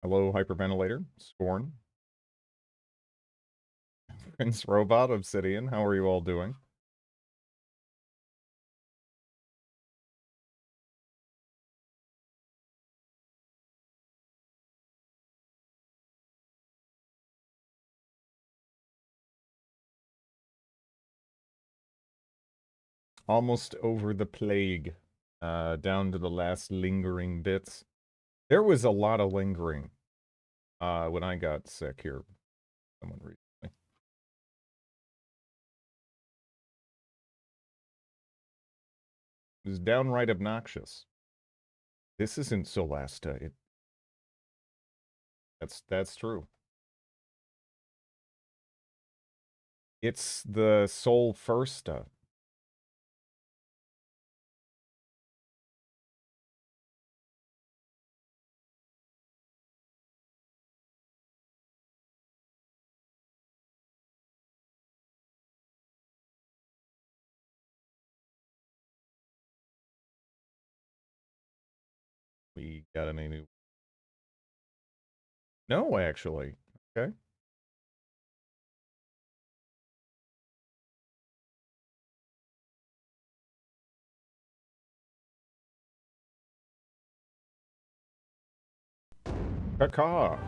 Hello, Hyperventilator, Scorn, Prince Robot, Obsidian. How are you all doing? Almost over the plague. Down to the last lingering bits. There was a lot of lingering when I got sick here. Someone recently. It was downright obnoxious. This isn't Solasta. That's true. It's the Sol Firsta. We got any new? No, actually. Okay. Caca.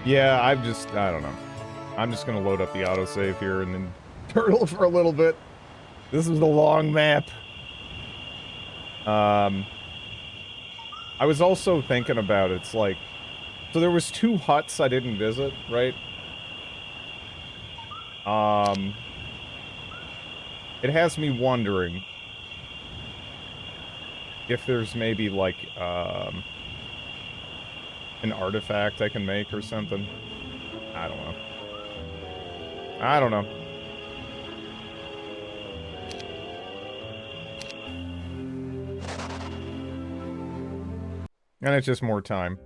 Yeah, I don't know. I'm just gonna load up the autosave here and then turtle for a little bit. This is the long map. I was also thinking about it's like, so there was 2 huts I didn't visit, right? It has me wondering if there's maybe like, an artifact I can make or something. I don't know. I don't know. And it's just more time.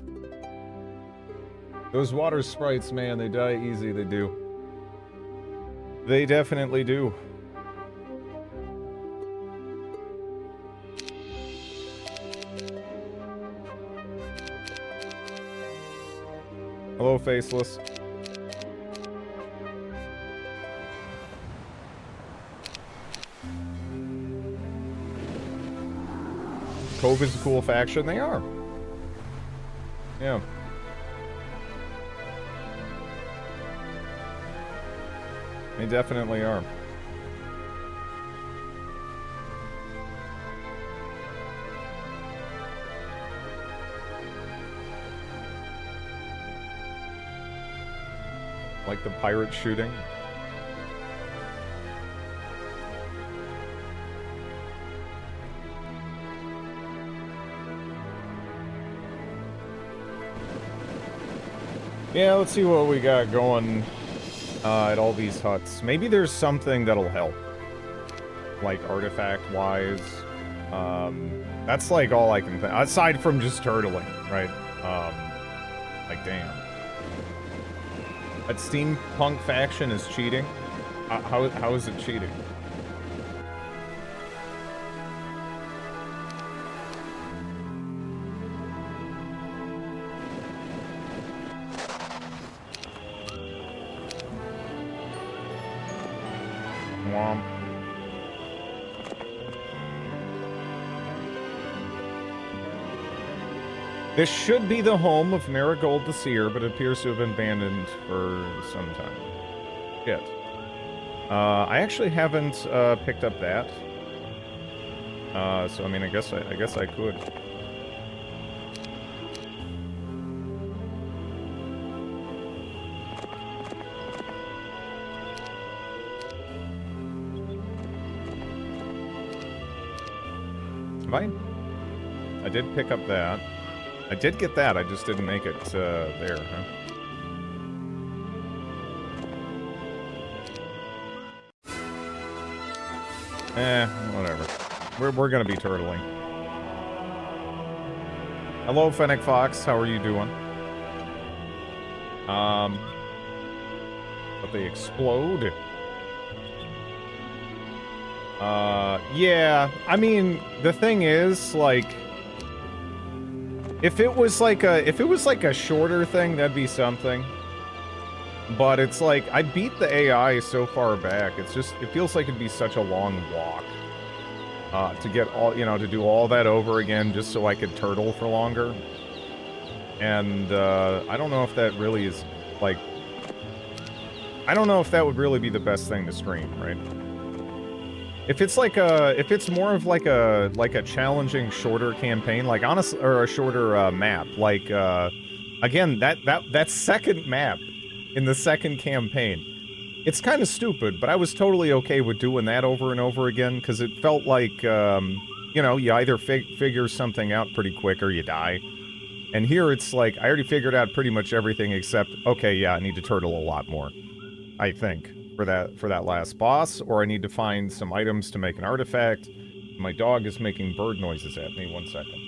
Those water sprites, man, they die easy, they do. They definitely do. Hello, Faceless. Cove is a cool faction. They are. Yeah. They definitely are. Like the pirate shooting. Yeah, let's see what we got going at all these huts. Maybe there's something that'll help. Like artifact-wise. That's like all I can think. Aside from just turtling, right? Like, damn. That steampunk faction is cheating? How is it cheating? Womp. This should be the home of Marigold the Seer, but it appears to have been abandoned for some time. Shit. I actually haven't picked up that. So I mean, I guess I could. Fine. I did pick up that. I did get that, I just didn't make it there, huh? Whatever. We're gonna be turtling. Hello, Fennec Fox, how are you doing? But they explode. Yeah, I mean, the thing is, like, If it was like a shorter thing, that'd be something. But it's like, I beat the AI so far back, it feels like it'd be such a long walk. To get all, to do all that over again just so I could turtle for longer. And, I don't know if that really is, like... I don't know if that would really be the best thing to stream, right? If it's like if it's more of like a challenging, shorter campaign, like honestly, or a shorter, map, like, again, that second map in the second campaign, it's kind of stupid, but I was totally okay with doing that over and over again, because it felt like, you either figure something out pretty quick or you die. And here it's like, I already figured out pretty much everything except, okay, yeah, I need to turtle a lot more. I think, for that last boss, or I need to find some items to make an artifact. My dog is making bird noises at me, 1 second.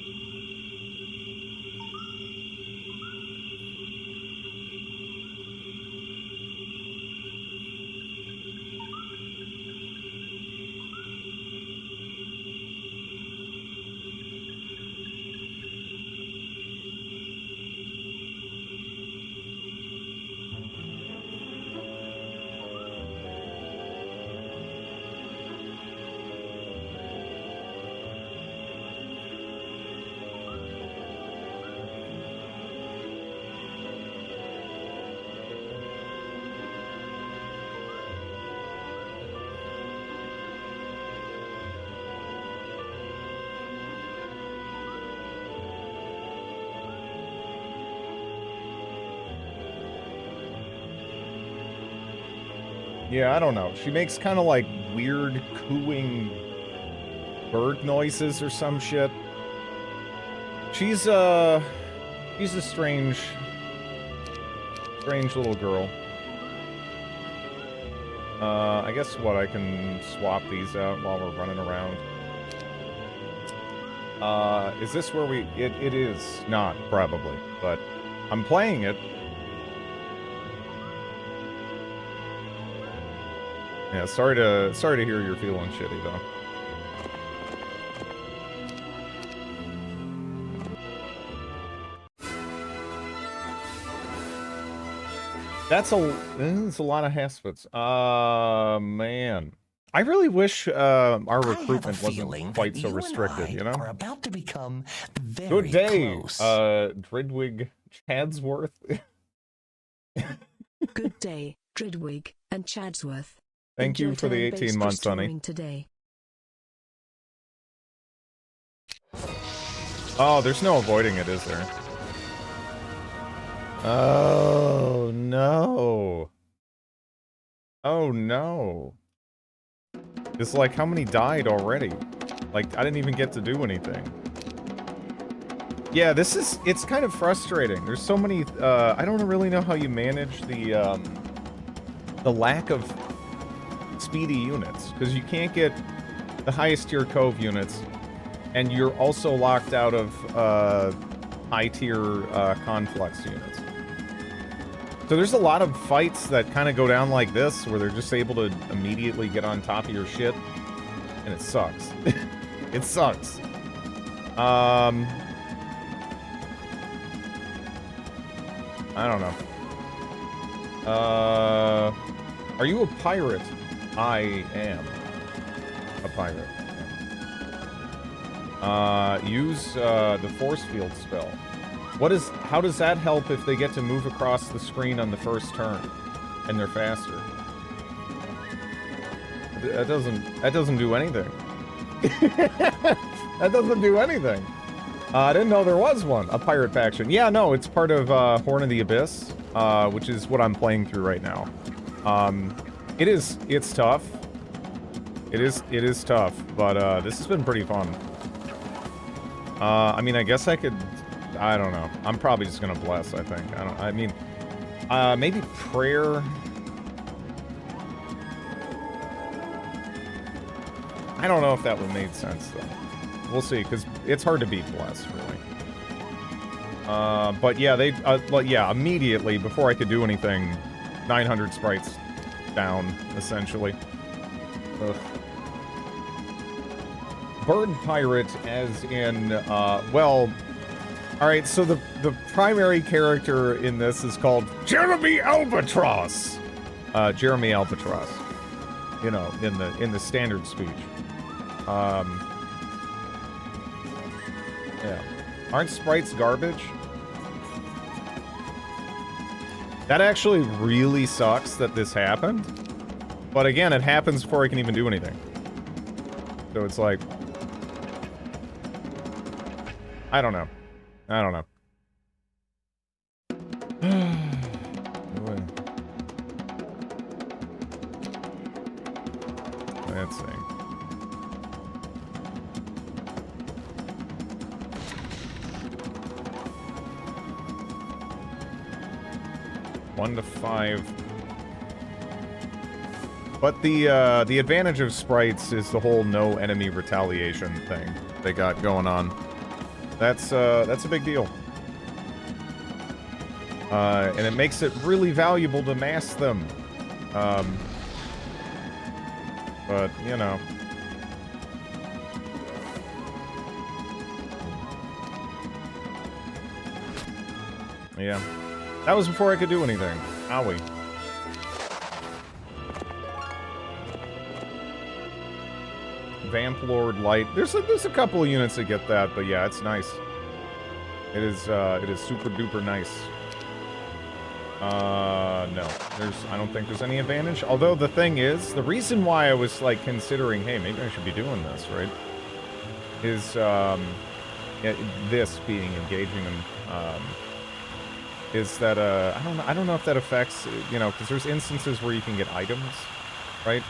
Yeah, I don't know. She makes kind of like weird cooing bird noises or some shit. She's a strange little girl. I guess what, I can swap these out while we're running around. Is this where it is not, probably, but I'm playing it. Yeah, sorry to hear you're feeling shitty, though. That's a lot of Haspits. Man. I really wish our recruitment wasn't quite so restricted, you know? Are about to become very Good day, close. Dridwig Chadsworth. Good day, Dridwig and Chadsworth. Thank you for the 18 months, honey. Today. Oh, there's no avoiding it, is there? Oh, no. Oh, no. It's like, how many died already? Like, I didn't even get to do anything. Yeah, it's kind of frustrating. There's so many, I don't really know how you manage the lack of speedy units, because you can't get the highest tier Cove units, and you're also locked out of high tier Conflux units. So there's a lot of fights that kind of go down like this, where they're just able to immediately get on top of your shit, and it sucks. It sucks. I don't know. Are you a pirate? I am a pirate. Use the force field spell. How does that help if they get to move across the screen on the first turn and they're faster? That doesn't do anything. That doesn't do anything. I didn't know there was one, a pirate faction. Yeah, no, it's part of Horn of the Abyss, which is what I'm playing through right now. It's tough. It is tough, but this has been pretty fun. I mean, I guess I could, I don't know. I'm probably just gonna bless, I think. Maybe prayer. I don't know if that would make sense, though. We'll see, because it's hard to beat bless, really. But yeah, yeah, immediately, before I could do anything, 900 sprites down, essentially. Ugh. Bird pirate, as in, well, All right, so the primary character in this is called Jeremy Albatross. Jeremy Albatross. You know, in the standard speech. Yeah. Aren't sprites garbage? That actually really sucks that this happened. But again, it happens before I can even do anything. So it's like... I don't know. I don't know. Let's see. One to 5. But the advantage of sprites is the whole no enemy retaliation thing they got going on. That's a big deal. And it makes it really valuable to mask them. But, you know. Yeah. That was before I could do anything. Owie. Vamp Lord Light. There's a couple of units that get that, but yeah, it's nice. It is super duper nice. No. I don't think there's any advantage. Although the thing is, the reason why I was like considering, hey, maybe I should be doing this, right? Is this being engaging and is that I don't know if that affects, you know, because there's instances where you can get items, right?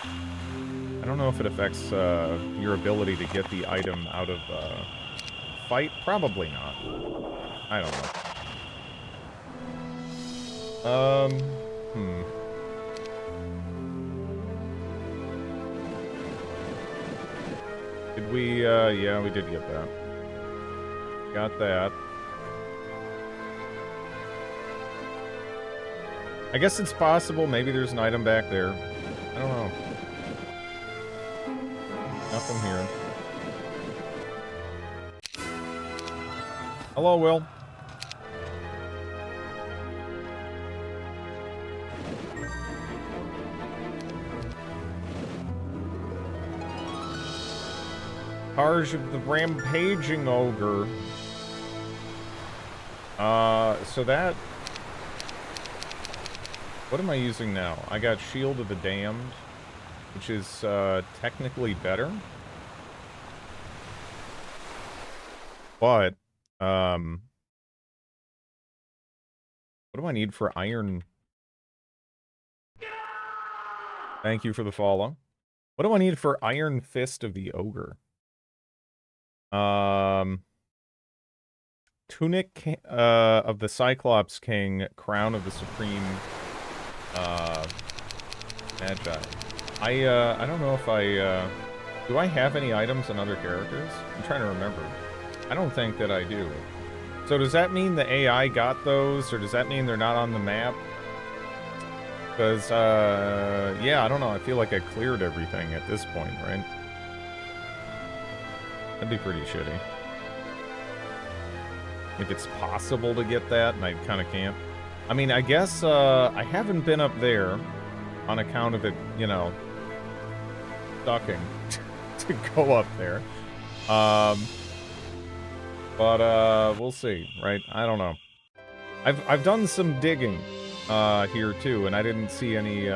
I don't know if it affects your ability to get the item out of fight. Probably not. I don't know. Did we, yeah, we did get that. Got that. I guess it's possible. Maybe there's an item back there. I don't know. Nothing here. Hello, Will. Targe of the Rampaging Ogre. So that... What am I using now? I got Shield of the Damned, which is, technically better. But, what do I need for Iron? Thank you for the follow. What do I need for Iron Fist of the Ogre? Tunic of the Cyclops King, Crown of the Supreme Magi. I don't know if do I have any items on other characters? I'm trying to remember. I don't think that I do. So does that mean the AI got those, or does that mean they're not on the map? Because, yeah, I don't know. I feel like I cleared everything at this point, right? That'd be pretty shitty. If it's possible to get that, and I kind of can't. I mean, I guess, I haven't been up there on account of it, you know, sucking to go up there. But, we'll see, right? I don't know. I've done some digging, here too, and I didn't see any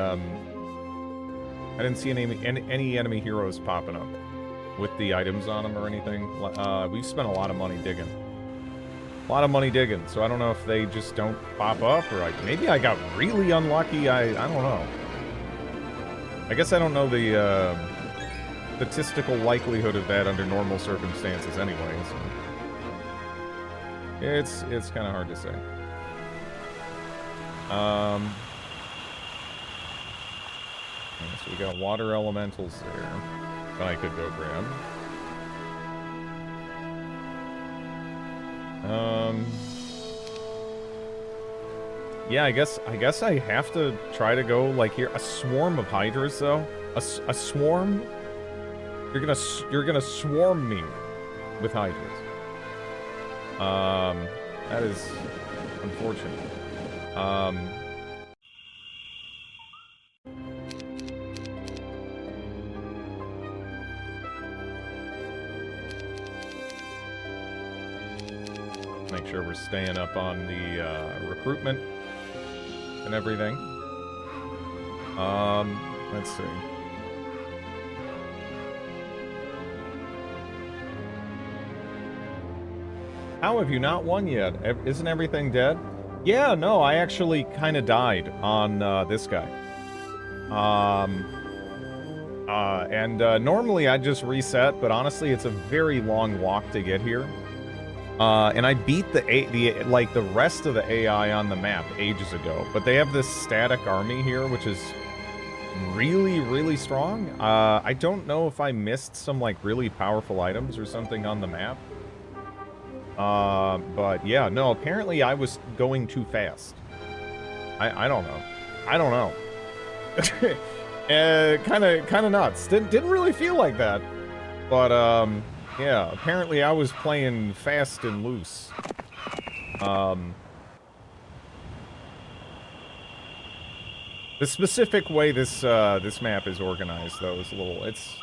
enemy heroes popping up with the items on them or anything. We've spent a lot of money digging. A lot of money digging, so I don't know if they just don't pop up, or maybe I got really unlucky. I don't know. I guess I don't know the statistical likelihood of that under normal circumstances anyway, so it's kind of hard to say. So we got water elementals there that I could go grab. Yeah, I guess I have to try to go like here. A swarm of hydras, though. A swarm. You're gonna swarm me with Hydras. That is unfortunate. Make sure we're staying up on the recruitment and everything. Let's see. How have you not won yet? Isn't everything dead? Yeah, no, I actually kind of died on this guy. Normally I'd just reset, but honestly, it's a very long walk to get here. And I beat the rest of the AI on the map ages ago, but they have this static army here, which is really, really strong. I don't know if I missed some like really powerful items or something on the map. But yeah, no, apparently I was going too fast. I don't know. I don't know. Kind of nuts. Didn't really feel like that. But, yeah, apparently I was playing fast and loose. The specific way this map is organized, though, is a little, it's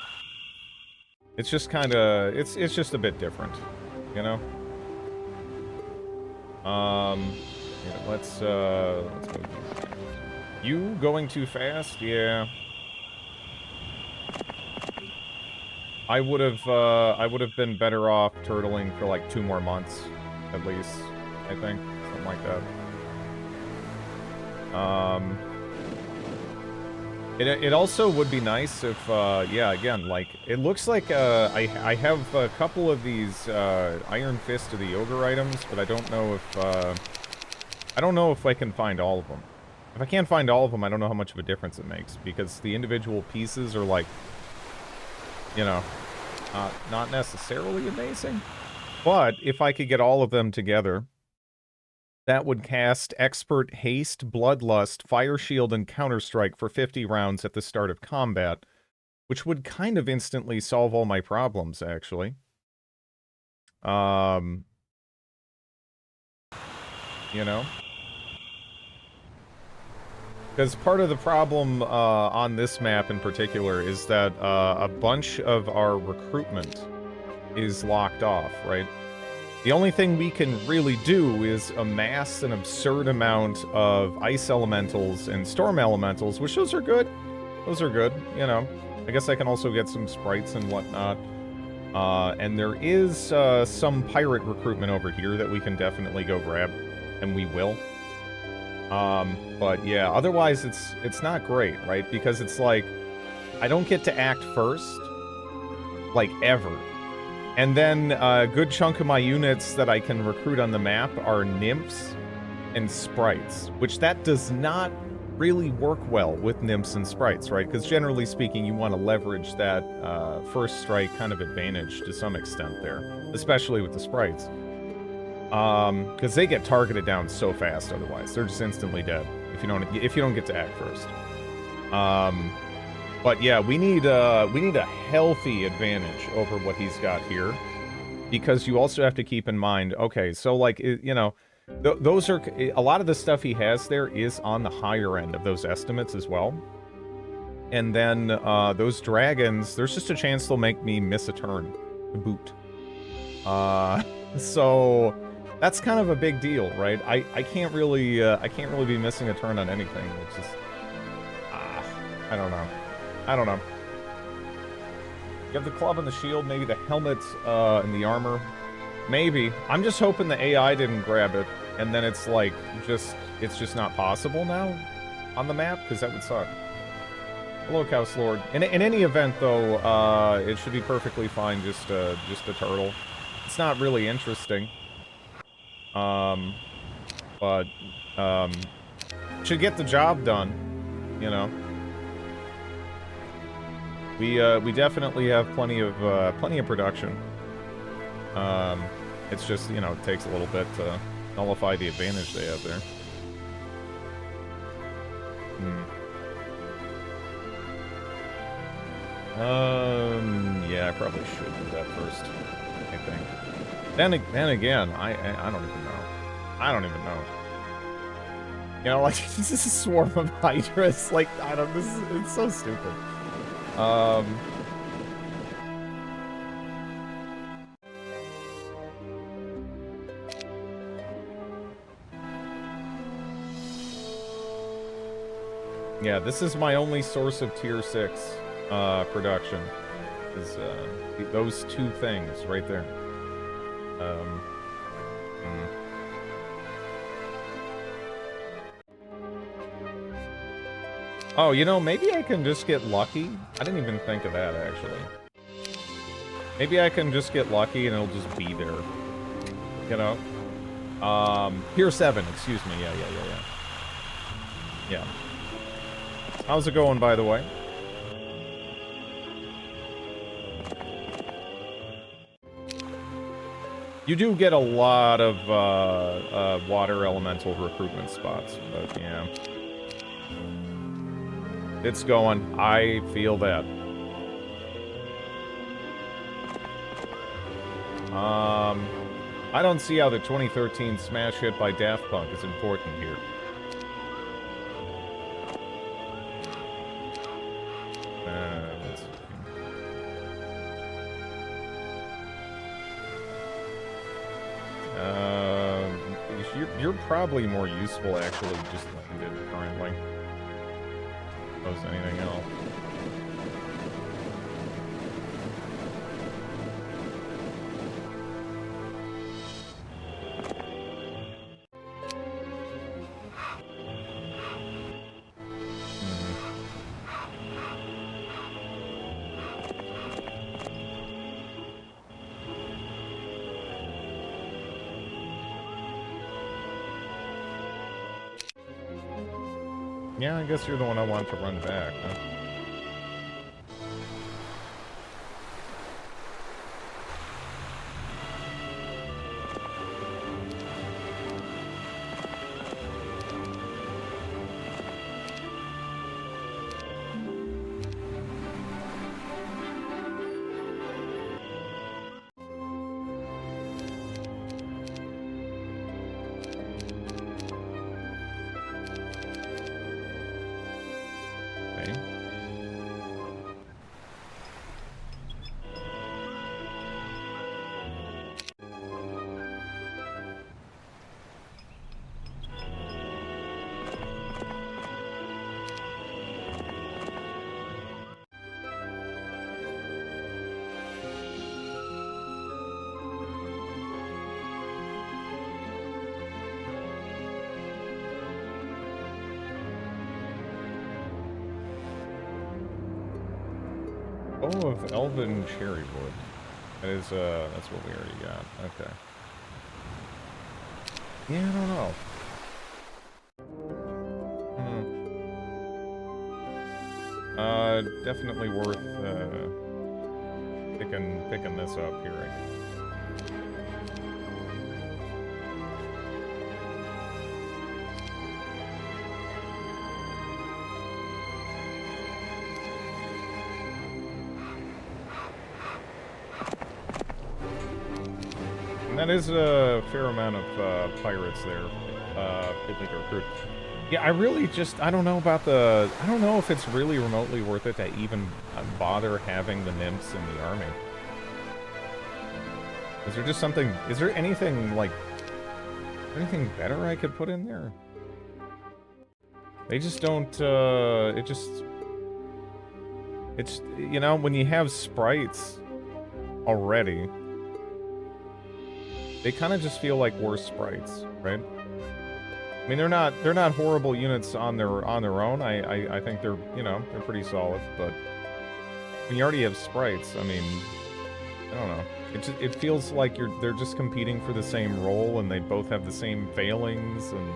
just kind of, it's just a bit different, you know? Yeah, let's go. You going too fast? Yeah. I would have been better off turtling for like 2 more months, at least, I think. Something like that. It also would be nice if, yeah, again, like, it looks like, I have a couple of these, Iron Fist of the Ogre items, but I don't know if I can find all of them. If I can't find all of them, I don't know how much of a difference it makes, because the individual pieces are, like, you know, not necessarily amazing. But if I could get all of them together, that would cast Expert Haste, Bloodlust, Fire Shield, and Counterstrike for 50 rounds at the start of combat, which would kind of instantly solve all my problems, actually. You know? Because part of the problem on this map in particular is that a bunch of our recruitment is locked off, right? The only thing we can really do is amass an absurd amount of ice elementals and storm elementals, which those are good. Those are good, you know. I guess I can also get some sprites and whatnot. And there is some pirate recruitment over here that we can definitely go grab, and we will. But yeah, otherwise it's not great, right? Because it's like, I don't get to act first, like, ever. And then a good chunk of my units that I can recruit on the map are nymphs and sprites, which that does not really work well with nymphs and sprites, right? Because generally speaking, you want to leverage that first strike kind of advantage to some extent there, especially with the sprites. Because they get targeted down so fast otherwise. They're just instantly dead if you don't get to act first. But yeah, we need a healthy advantage over what he's got here, because you also have to keep in mind, okay, so like, you know, those are, a lot of the stuff he has there is on the higher end of those estimates as well. And then those dragons, there's just a chance they'll make me miss a turn to boot. So that's kind of a big deal, right? I can't really be missing a turn on anything. It's just, I don't know. I don't know. You have the club and the shield, maybe the helmet and the armor. Maybe. I'm just hoping the AI didn't grab it, and then it's like, it's just not possible now on the map, because that would suck. Hello, Chaos Lord. In any event, though, it should be perfectly fine just a turtle. It's not really interesting. But, should get the job done, you know. We definitely have plenty of production. It's just, you know, it takes a little bit to nullify the advantage they have there. Yeah, I probably should do that first. I think. Then again, I don't even know. I don't even know. You know, like, this is a swarm of hydras. Like, I don't, it's so stupid. Yeah, this is my only source of tier 6 production. Is those two things right there. Oh, you know, maybe I can just get lucky. I didn't even think of that, actually. Maybe I can just get lucky and it'll just be there. You know? Tier 7, excuse me. Yeah. How's it going, by the way? You do get a lot of water elemental recruitment spots, but yeah. It's going. I feel that. I don't see how the 2013 smash hit by Daft Punk is important here. Let's see. You're probably more useful, actually, just landed currently. As anything else. Yeah, I guess you're the one I want to run back, huh? Oh, of Elven Cherrywood. That is, that's what we already got. Okay. Yeah, I don't know. Definitely worth, picking this up here. That is a fair amount of pirates there. People to recruit. Yeah, I really just, I don't know about the, I don't know if it's really remotely worth it to even bother having the nymphs in the army. Is there just something, is there anything, like, anything better I could put in there? They just don't, it's, you know, when you have sprites already, they kind of just feel like worse sprites, right? I mean, they're not horrible units on their own. I think they're, you know, they're pretty solid, but when you already have sprites, I mean, I don't know. It feels like they're just competing for the same role, and they both have the same failings, and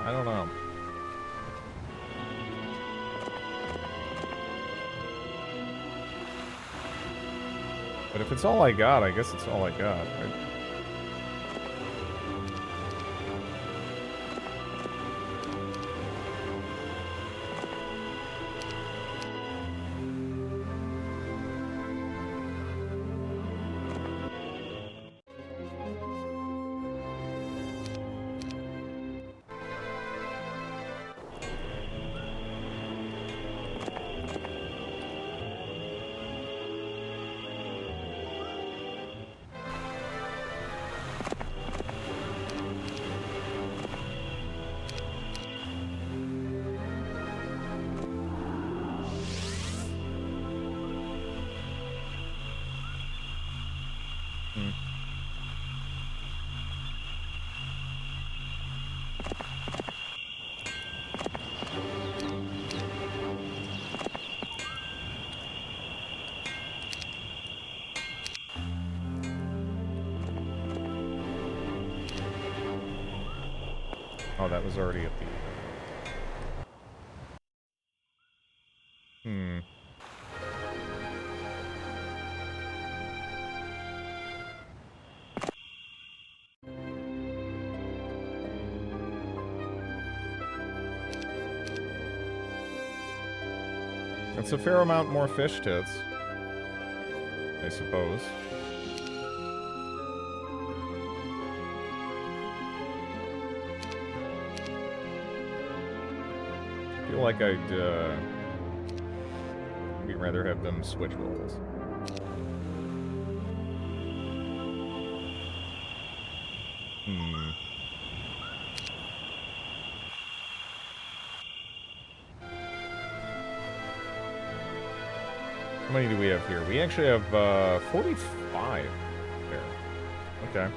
I don't know. But if it's all I got, I guess it's all I got, right? Hmm. Oh, that was already at the... Hmm. That's a fair amount more fish tits, I suppose. I feel like I'd rather have them switch roles. Hmm. How many do we have here? We actually have 45 there. Okay.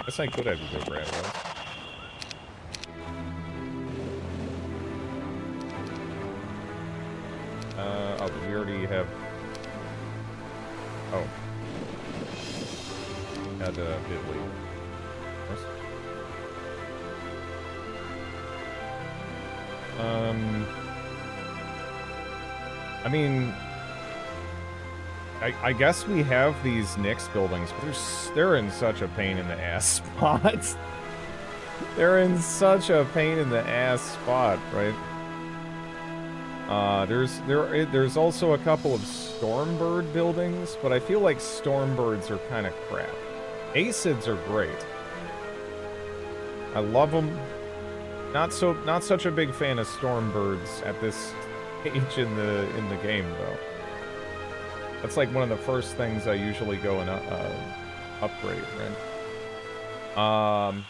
Guess I could have you go grab those. Oh, did we already have... Oh. Had Bidley. I mean, I guess we have these Nyx buildings, but they're in such a pain in the ass spot. They're in such a pain in the ass spot, right? There's also a couple of Stormbird buildings, but I feel like Stormbirds are kind of crap. Acids are great. I love them. Not such a big fan of Stormbirds at this stage in the game, though. That's like one of the first things I usually go and upgrade, right?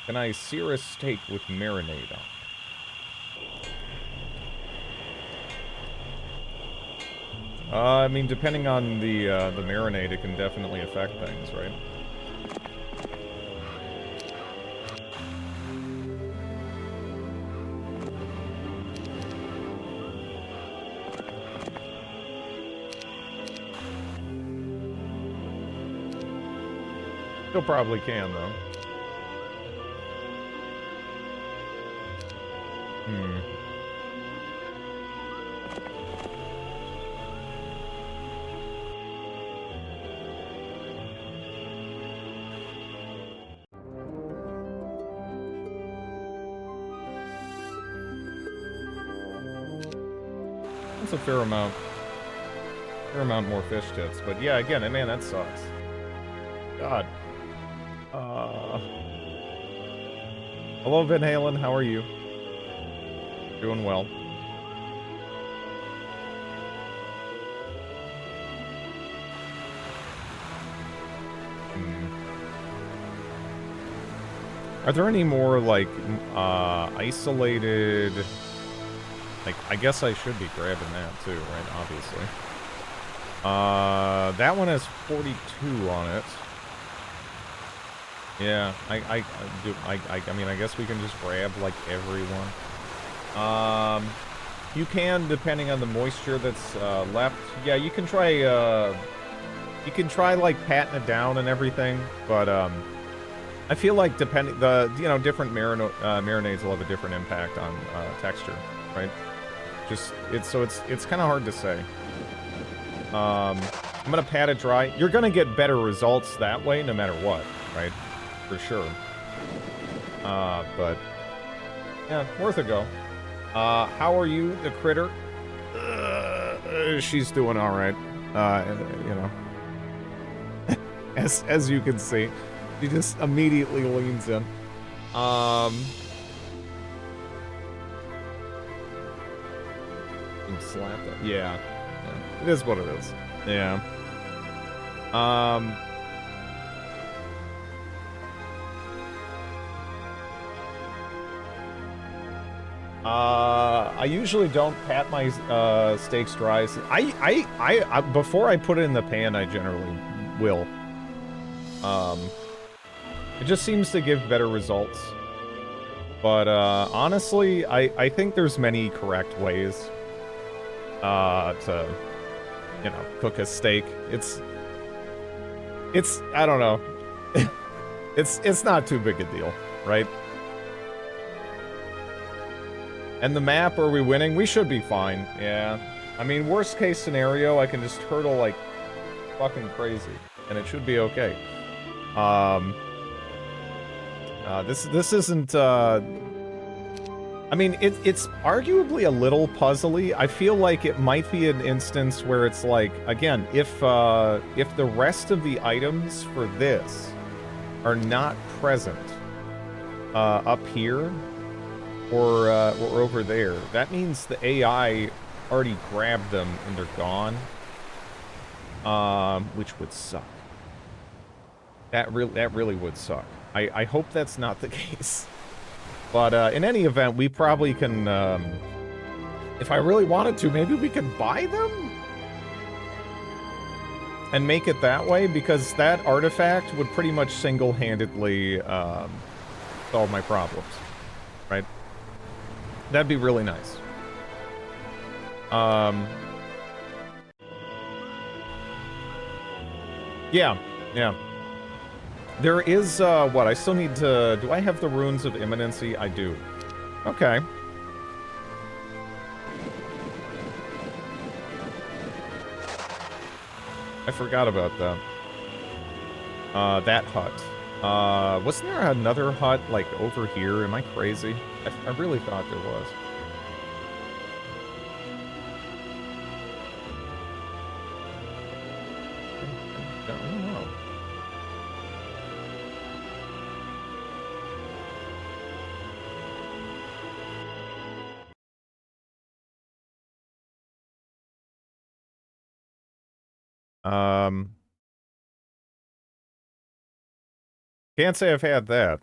Can I sear a steak with marinade on? I mean, depending on the marinade, it can definitely affect things, right? Still probably can, though. Hmm. That's a fair amount. Fair amount more fish tits, but yeah, again, man, that sucks. God. Hello, Van Halen. How are you? Doing well. Are there any more, like, isolated... Like, I guess I should be grabbing that, too, right? Obviously. That one has 42 on it. Yeah, I mean, I guess we can just grab, like, everyone. You can, depending on the moisture that's, left. Yeah, you can try, like, patting it down and everything, but, I feel like different marinades will have a different impact on, texture, right? Just, it's kind of hard to say. I'm gonna pat it dry. You're gonna get better results that way, no matter what, right? For sure. But yeah, worth a go. How are you, the critter? She's doing all right. You know, as you can see, she just immediately leans in. Slapped up. Yeah. It is what it is. Yeah. I usually don't pat my steaks dry. I before I put it in the pan, I generally will. It just seems to give better results. But honestly, I think there's many correct ways to, you know, cook a steak. It's I don't know. it's not too big a deal, right? And the map, are we winning? We should be fine, yeah. I mean, worst case scenario, I can just turtle like fucking crazy, and it should be okay. This isn't, I mean, it's arguably a little puzzly. I feel like it might be an instance where it's like, again, if the rest of the items for this are not present up here or over there, that means the AI already grabbed them and they're gone, which would suck. That really would suck. I hope that's not the case. But in any event, we probably can, if I really wanted to, maybe we could buy them? And make it that way, because that artifact would pretty much single-handedly solve my problems, right? That'd be really nice. Yeah. There is, what, I still need to... Do I have the Runes of Imminency? I do. Okay. I forgot about that. That hut. Wasn't there another hut, like, over here? Am I crazy? I really thought there was. I don't know. Can't say I've had that.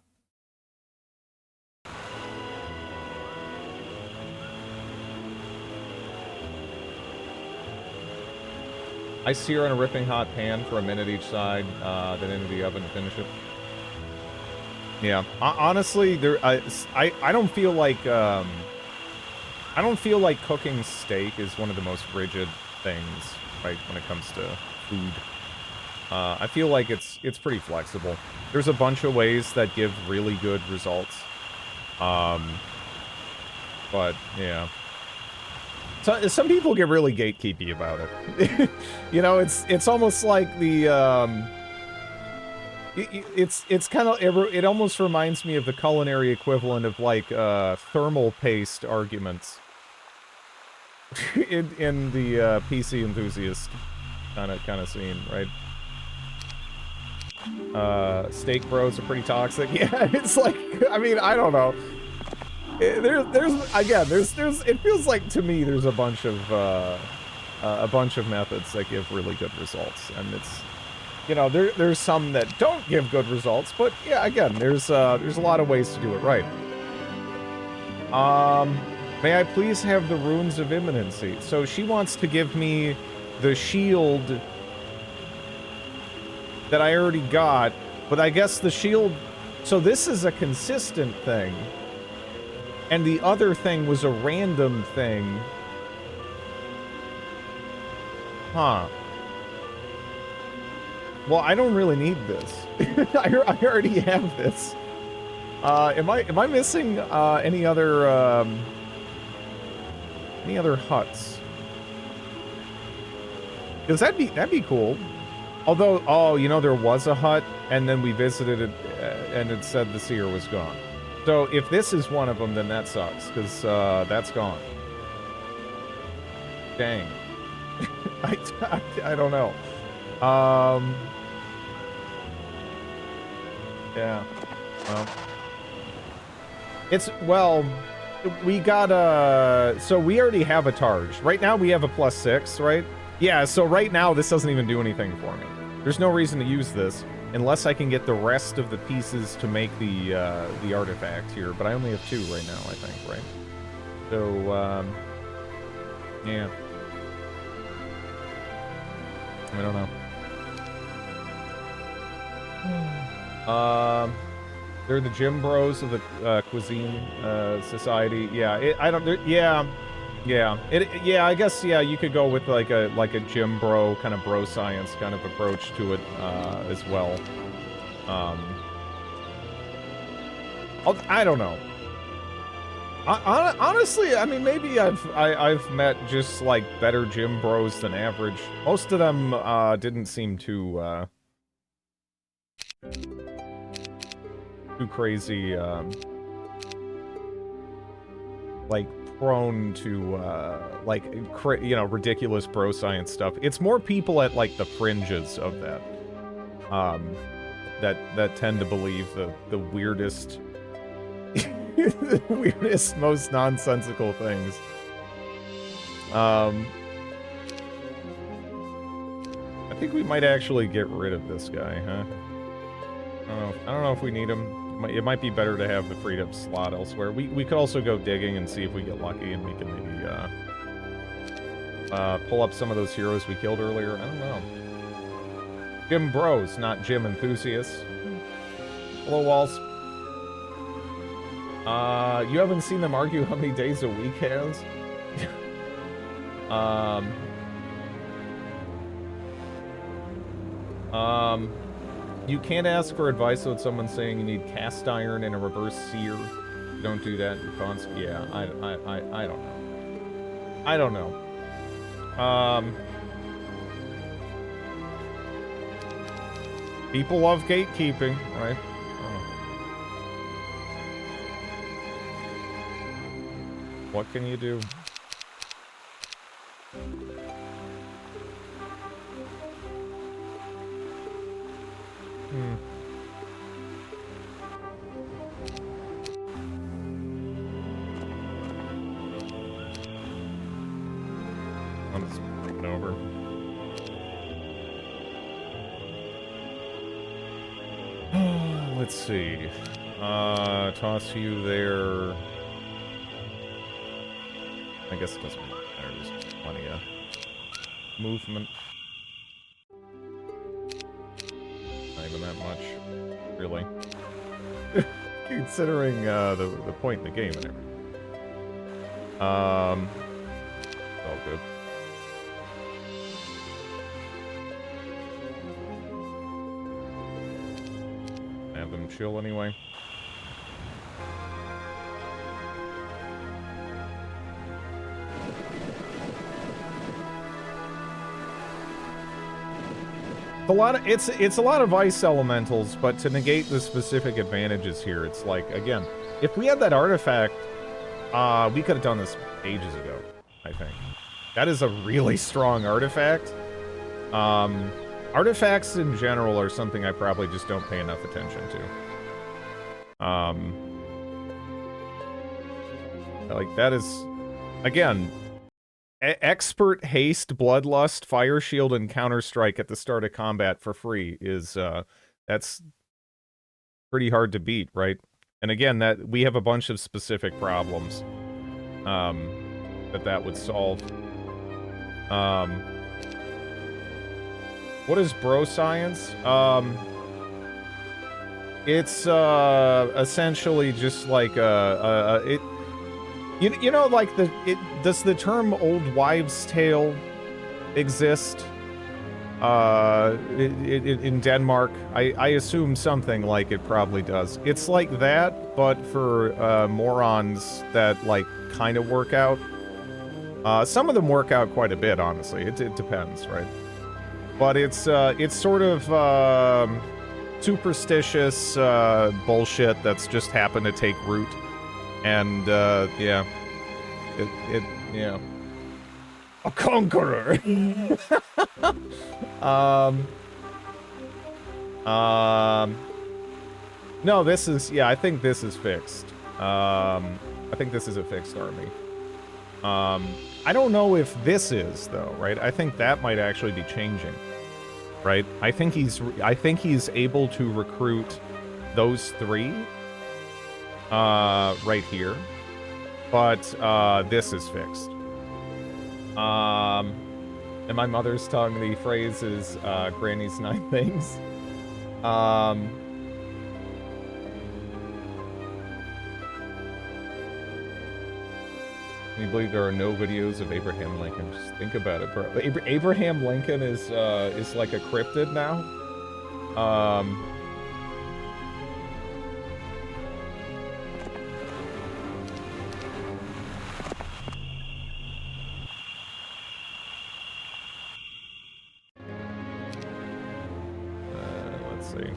I sear in a ripping hot pan for a minute each side, then into the oven to finish it. Yeah, honestly, I don't feel like cooking steak is one of the most rigid things, right, when it comes to food. I feel like it's pretty flexible. There's a bunch of ways that give really good results. But yeah. So, some people get really gatekeepy about it. You know, it's almost like the it's kind of, it almost reminds me of the culinary equivalent of like thermal paste arguments in the PC enthusiast kind of scene, right? Steak bros are pretty toxic. Yeah, it's like, I mean, I don't know. It feels like, to me, there's a bunch of methods that give really good results, and it's, you know, there's some that don't give good results, but yeah, again, there's a lot of ways to do it right. May I please have the Runes of Imminency? So she wants to give me the shield that I already got, but I guess the shield, so this is a consistent thing. And the other thing was a random thing. Huh. Well, I don't really need this. I already have this. Am I missing any other huts? Because that'd be cool. Although, oh, you know, there was a hut, and then we visited it, and it said the seer was gone. So if this is one of them, then that sucks, because that's gone. Dang. I don't know. Yeah. Well. Well, we got so we already have a Targe. Right now we have a +6, right? Yeah, so right now this doesn't even do anything for me. There's no reason to use this unless I can get the rest of the pieces to make the artifact here, but I only have 2 right now, I think, right? So, yeah. I don't know. They're the gym bros of the cuisine society. Yeah, I don't. Yeah, yeah. I guess yeah. You could go with like a gym bro kind of bro science kind of approach to it as well. I don't know. Honestly, I mean, maybe I've met just like better gym bros than average. Most of them didn't seem too crazy, like prone to like you know, ridiculous bro science stuff. It's more people at like the fringes of that that tend to believe the weirdest the weirdest, most nonsensical things. I think we might actually get rid of this guy, huh? I don't know if we need him. It might be better to have the freed up slot elsewhere. We could also go digging and see if we get lucky and we can maybe pull up some of those heroes we killed earlier. I don't know. Gym bros, not gym enthusiasts. Hello, Walls. You haven't seen them argue how many days a week has? You can't ask for advice with someone saying you need cast iron and a reverse sear. You don't do that in cons. Yeah, I don't know. I don't know. People love gatekeeping, right? What can you do? I'm just moving over. Let's see. Toss you there. I guess it doesn't matter. There's plenty of movement. Not even that much, really. Considering the point in the game and everything. All good. Have them chill anyway. It's a lot of ice elementals, but to negate the specific advantages here, it's like, again, if we had that artifact, we could have done this ages ago, I think. That is a really strong artifact. Artifacts in general are something I probably just don't pay enough attention to. Like, that is, again, expert haste, bloodlust, fire shield, and counter-strike at the start of combat for free is, that's pretty hard to beat, right? And again, that we have a bunch of specific problems, that would solve. What is bro science? It's, essentially just like, You know, like, does the term old wives' tale exist in Denmark? I assume something like it probably does. It's like that, but for morons that, like, kind of work out. Some of them work out quite a bit, honestly. It depends, right? But it's sort of superstitious bullshit that's just happened to take root. And, yeah. Yeah. A conqueror! No, this is, yeah, I think this is fixed. I think this is a fixed army. I don't know if this is, though, right? I think that might actually be changing, right? I think he's able to recruit those three. Right here. But this is fixed. In my mother's tongue, the phrase is Granny's 9 things. Can you believe there are no videos of Abraham Lincoln? Just think about it, bro. Abraham Lincoln is like a cryptid now. Let's see.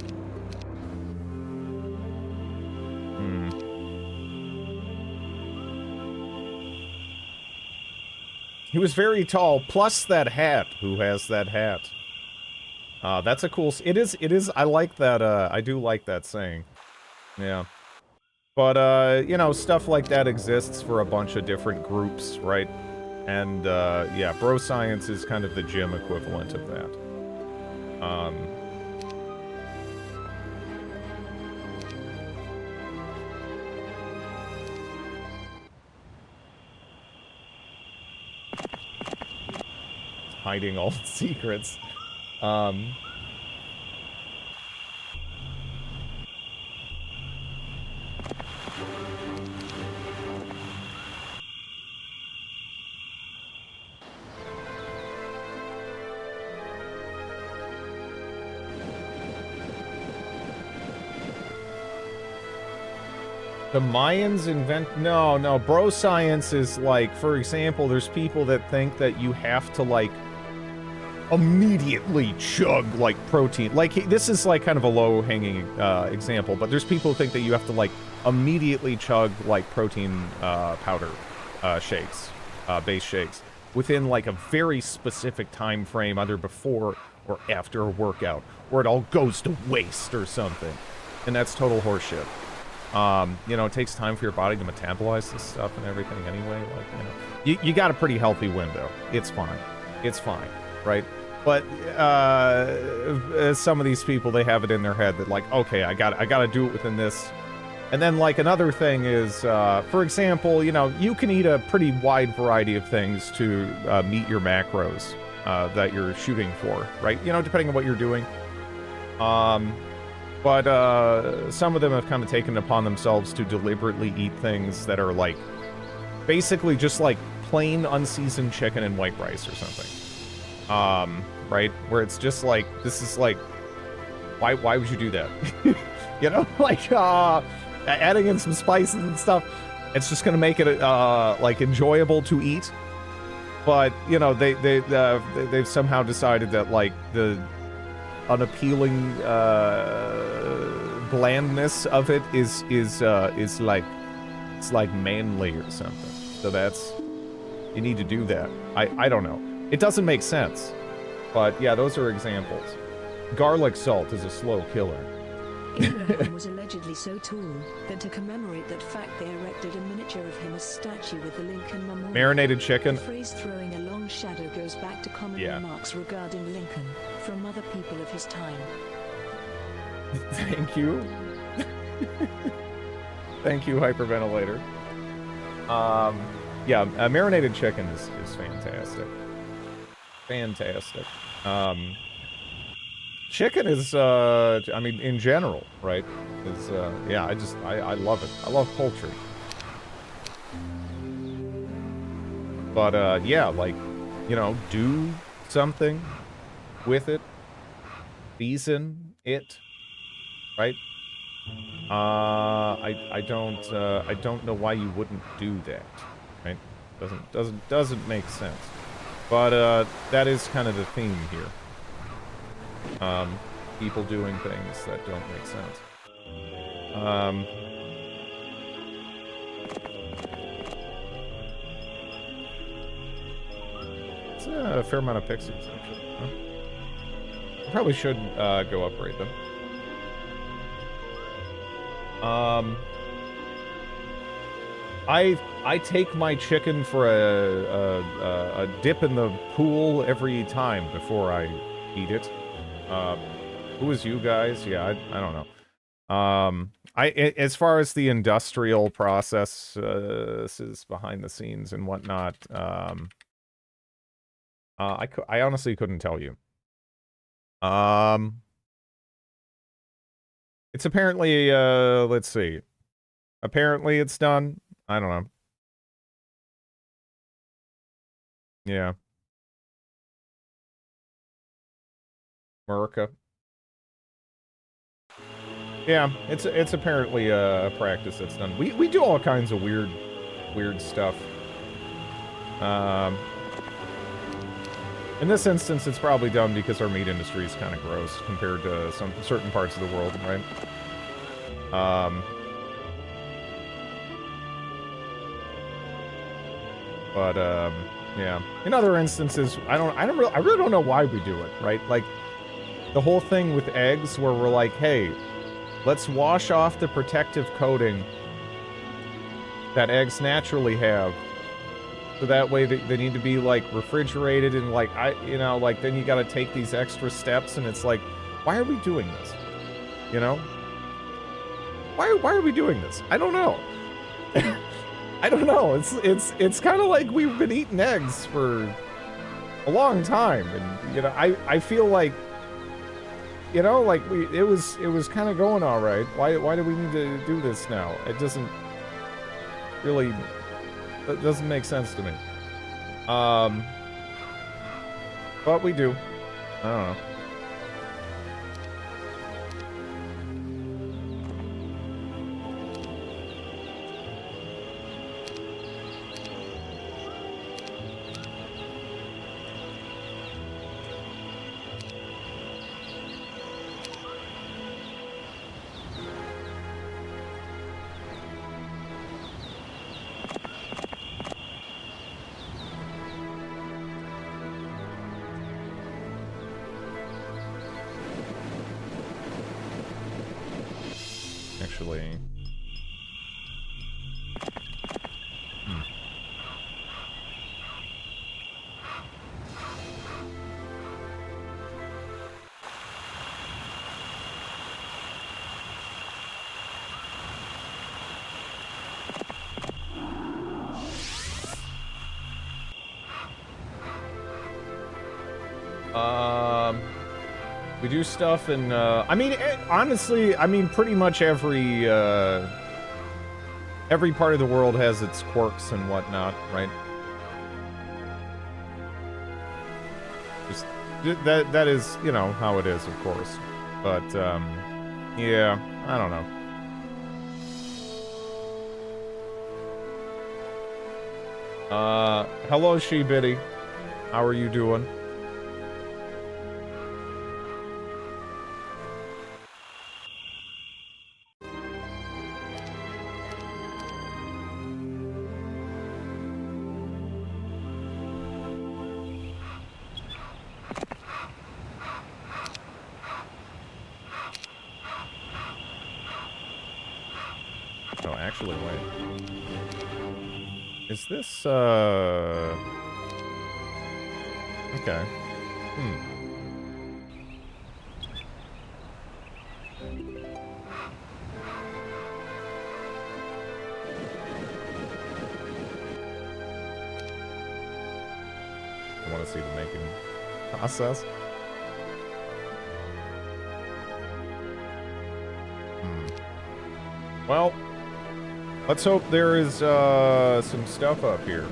He was very tall, plus that hat. Who has that hat? That's a cool... It is, I like that, I do like that saying. Yeah. But, you know, stuff like that exists for a bunch of different groups, right? And, yeah, bro science is kind of the gym equivalent of that. Hiding all the secrets. The Mayans invent... No, bro science is like, for example, there's people that think that you have to, like, immediately chug, like, protein. Like, this is, like, kind of a low-hanging example, but there's people who think that you have to, like, immediately chug, like, protein powder shakes, base shakes, within, like, a very specific time frame, either before or after a workout, or it all goes to waste or something. And that's total horseshit. You know, it takes time for your body to metabolize this stuff and everything anyway. Like, you know, you got a pretty healthy window. It's fine. It's fine, right? But, some of these people, they have it in their head that, like, okay, I gotta do it within this. And then, like, another thing is, for example, you know, you can eat a pretty wide variety of things to, meet your macros, that you're shooting for, right? You know, depending on what you're doing. But, some of them have kind of taken it upon themselves to deliberately eat things that are, like, basically just, like, plain unseasoned chicken and white rice or something. Right? Where it's just, like, this is, like, why would you do that? You know? Like, adding in some spices and stuff, it's just gonna make it, like, enjoyable to eat. But, you know, they've somehow decided that, like, the unappealing blandness of it is like, it's like manly or something. So that's, you need to do that. I don't know. It doesn't make sense. But yeah, those are examples. Garlic salt is a slow killer. Abraham was allegedly so tall that to commemorate that fact they erected a miniature of him as statue with the Lincoln Memorial. Marinated chicken. The phrase throwing a long shadow goes back to common remarks regarding Lincoln from other people of his time. Thank you. Thank you, Hyperventilator. Yeah, marinated chicken is fantastic. Fantastic. Chicken is, I mean, in general, right, is, yeah, I love it. I love poultry. But, yeah, like, you know, do something with it. Season it, right? I don't know why you wouldn't do that, right? Doesn't make sense. But, that is kind of the theme here. People doing things that don't make sense. It's a fair amount of pixies, actually. Huh? I probably should, go upgrade them. I take my chicken for a dip in the pool every time before I eat it. Who is you guys? Yeah, I don't know. As far as the industrial processes behind the scenes and whatnot, I honestly couldn't tell you. It's apparently, let's see. Apparently it's done. I don't know. Yeah. America. Yeah, it's apparently a practice that's done. We do all kinds of weird stuff. In this instance, it's probably done because our meat industry is kind of gross compared to some certain parts of the world, right? Yeah. In other instances, I really don't know why we do it, right? Like the whole thing with eggs, where we're like, hey, let's wash off the protective coating that eggs naturally have. So that way they need to be, like, refrigerated and, like, like, then you gotta take these extra steps, and it's like, why are we doing this? You know? Why are we doing this? I don't know. I don't know. It's kind of like we've been eating eggs for a long time, and, you know, I feel like, you know, like, it was kind of going all right. Why do we need to do this now? It doesn't really... That doesn't make sense to me. But we do. I don't know. Actually... We do stuff in, I mean, honestly, I mean, pretty much every part of the world has its quirks and whatnot, right? Just, that is, you know, how it is, of course. But, yeah, I don't know. Hello, She-Bitty. How are you doing? Oh, actually, wait. Is this, okay. I want to see the making process. Well, let's hope there is some stuff up here.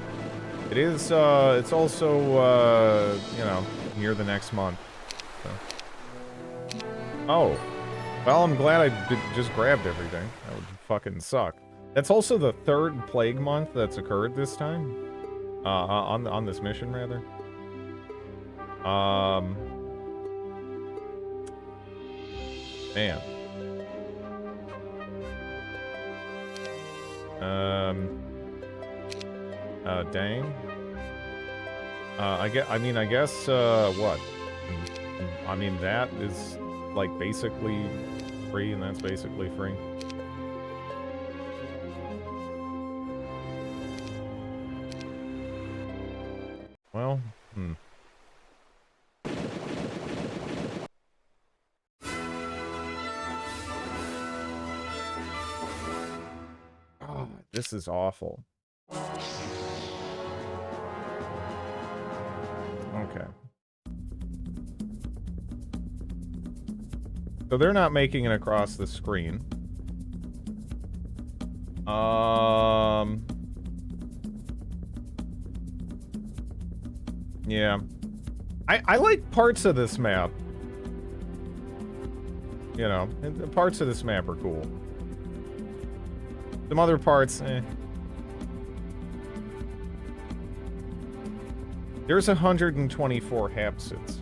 It is, it's also, you know, near the next month. So. Oh. Well, I'm glad I just grabbed everything. That would fucking suck. That's also the third plague month that's occurred this time. On this mission, rather. Man. Dang. I guess, what? I mean, that is, like, basically free, and that's basically free. Well, this is awful. Okay. So they're not making it across the screen. Yeah. I like parts of this map. You know, parts of this map are cool. Some other parts, eh. There's 124 hapsids.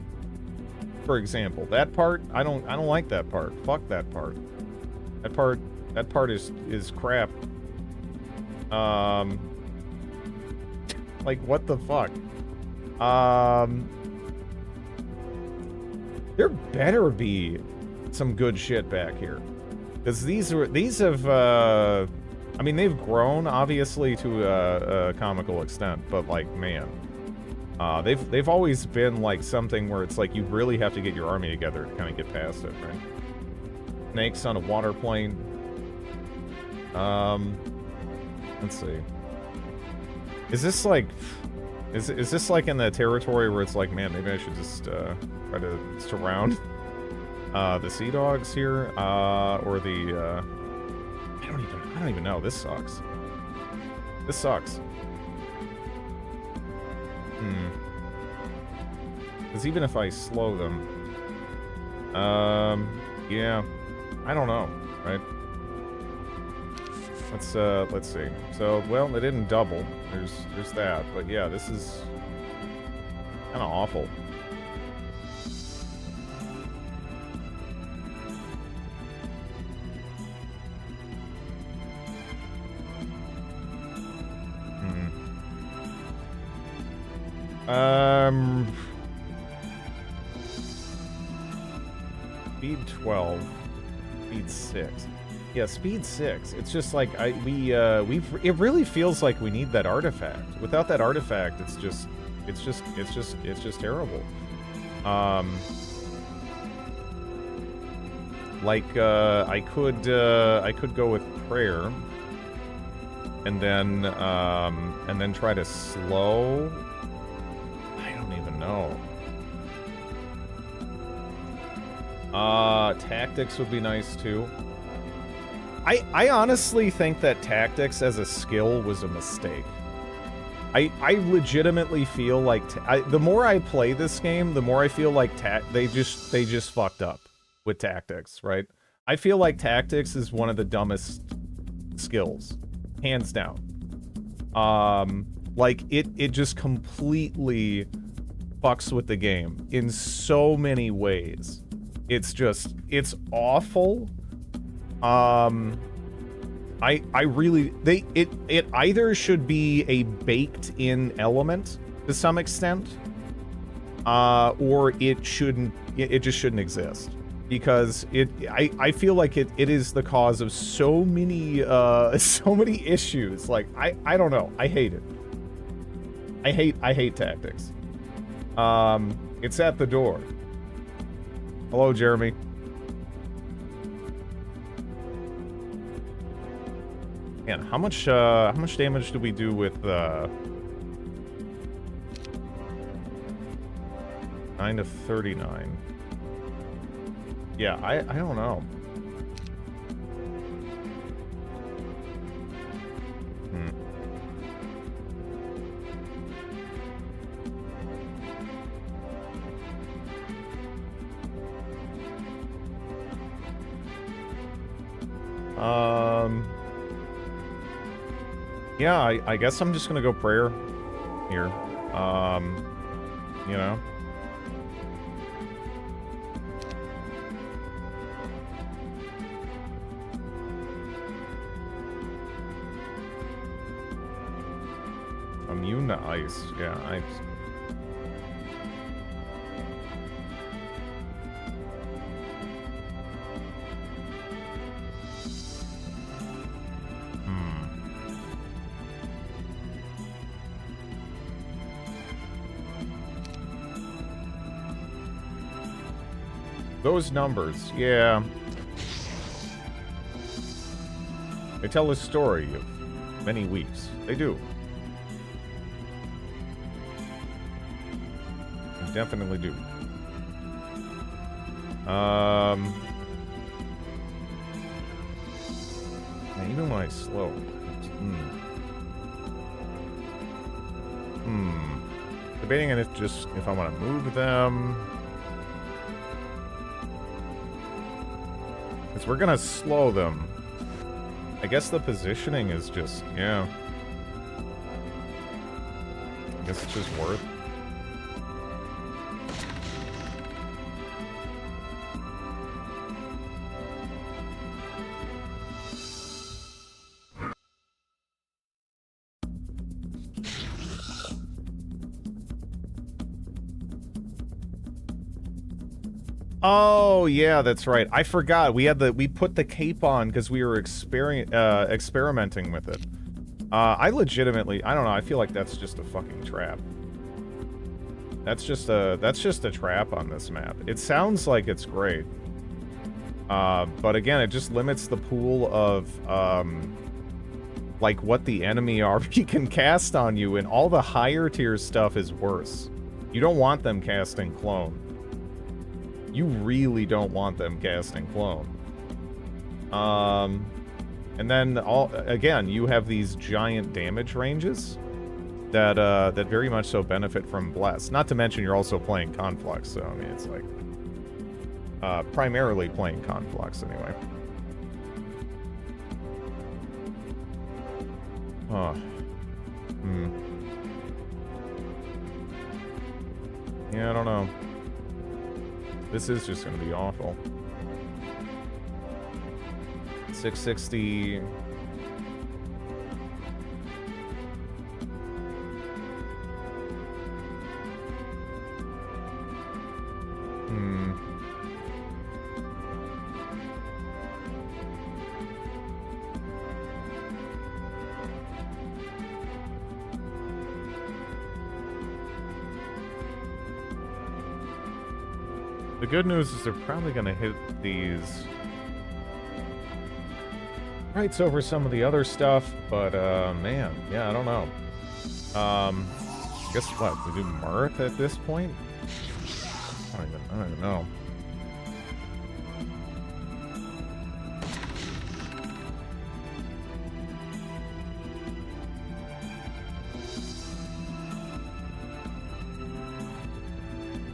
For example, that part, I don't like that part. Fuck that part. That part is crap. Like what the fuck? There better be some good shit back here. Because these have I mean, they've grown obviously to a comical extent, but like, man, they've always been like something where it's like you really have to get your army together to kind of get past it, right? Snakes on a water plane. Let's see. Is this like, is this like in the territory where it's like, man, maybe I should just try to surround the Sea Dogs here, or the I don't even know. This sucks. This sucks. Because even if I slow them, yeah, I don't know, right? Let's see. So, well, they didn't double. There's that, but yeah, this is kind of awful. Speed 12, speed 6. Yeah, speed 6. It's just like it really feels like we need that artifact. Without that artifact, it's just terrible. Like I could go with prayer and then try to slow. I don't even know. Tactics would be nice too. I honestly think that tactics as a skill was a mistake. I legitimately feel like the more I play this game, the more I feel like they just fucked up with tactics, right? I feel like tactics is one of the dumbest skills, hands down. Like it just completely fucks with the game in so many ways. It's awful. I really, it either should be a baked in element to some extent, or it just shouldn't exist, because I feel like it is the cause of so many issues. Like, I don't know. I hate it. I hate tactics. It's at the door. Hello, Jeremy. Man, how much damage do we do with 9 to 39? Yeah, I don't know. Yeah, I guess I'm just gonna go prayer here. You know. Immune to ice. Yeah, those numbers, yeah. They tell a story of many weeks. They do. They definitely do. Yeah, even when I slow. Debating on if I want to move them. Because we're gonna slow them. I guess the positioning is just, yeah. I guess it's just worth. Oh yeah, that's right. I forgot. We put the cape on because we were experimenting with it. I legitimately, I don't know. I feel like that's just a fucking trap. That's just a trap on this map. It sounds like it's great, but again, it just limits the pool of like what the enemy RP can cast on you, and all the higher tier stuff is worse. You don't want them casting clone. You really don't want them casting clone. And then again, you have these giant damage ranges that that very much so benefit from Bless. Not to mention you're also playing Conflux, so I mean it's like primarily playing Conflux anyway. Oh. Yeah, I don't know. This is just gonna be awful. 660. The good news is they're probably gonna hit these rights over some of the other stuff, but man, yeah, I don't know. Guess what? We do Mirth at this point? I don't even know.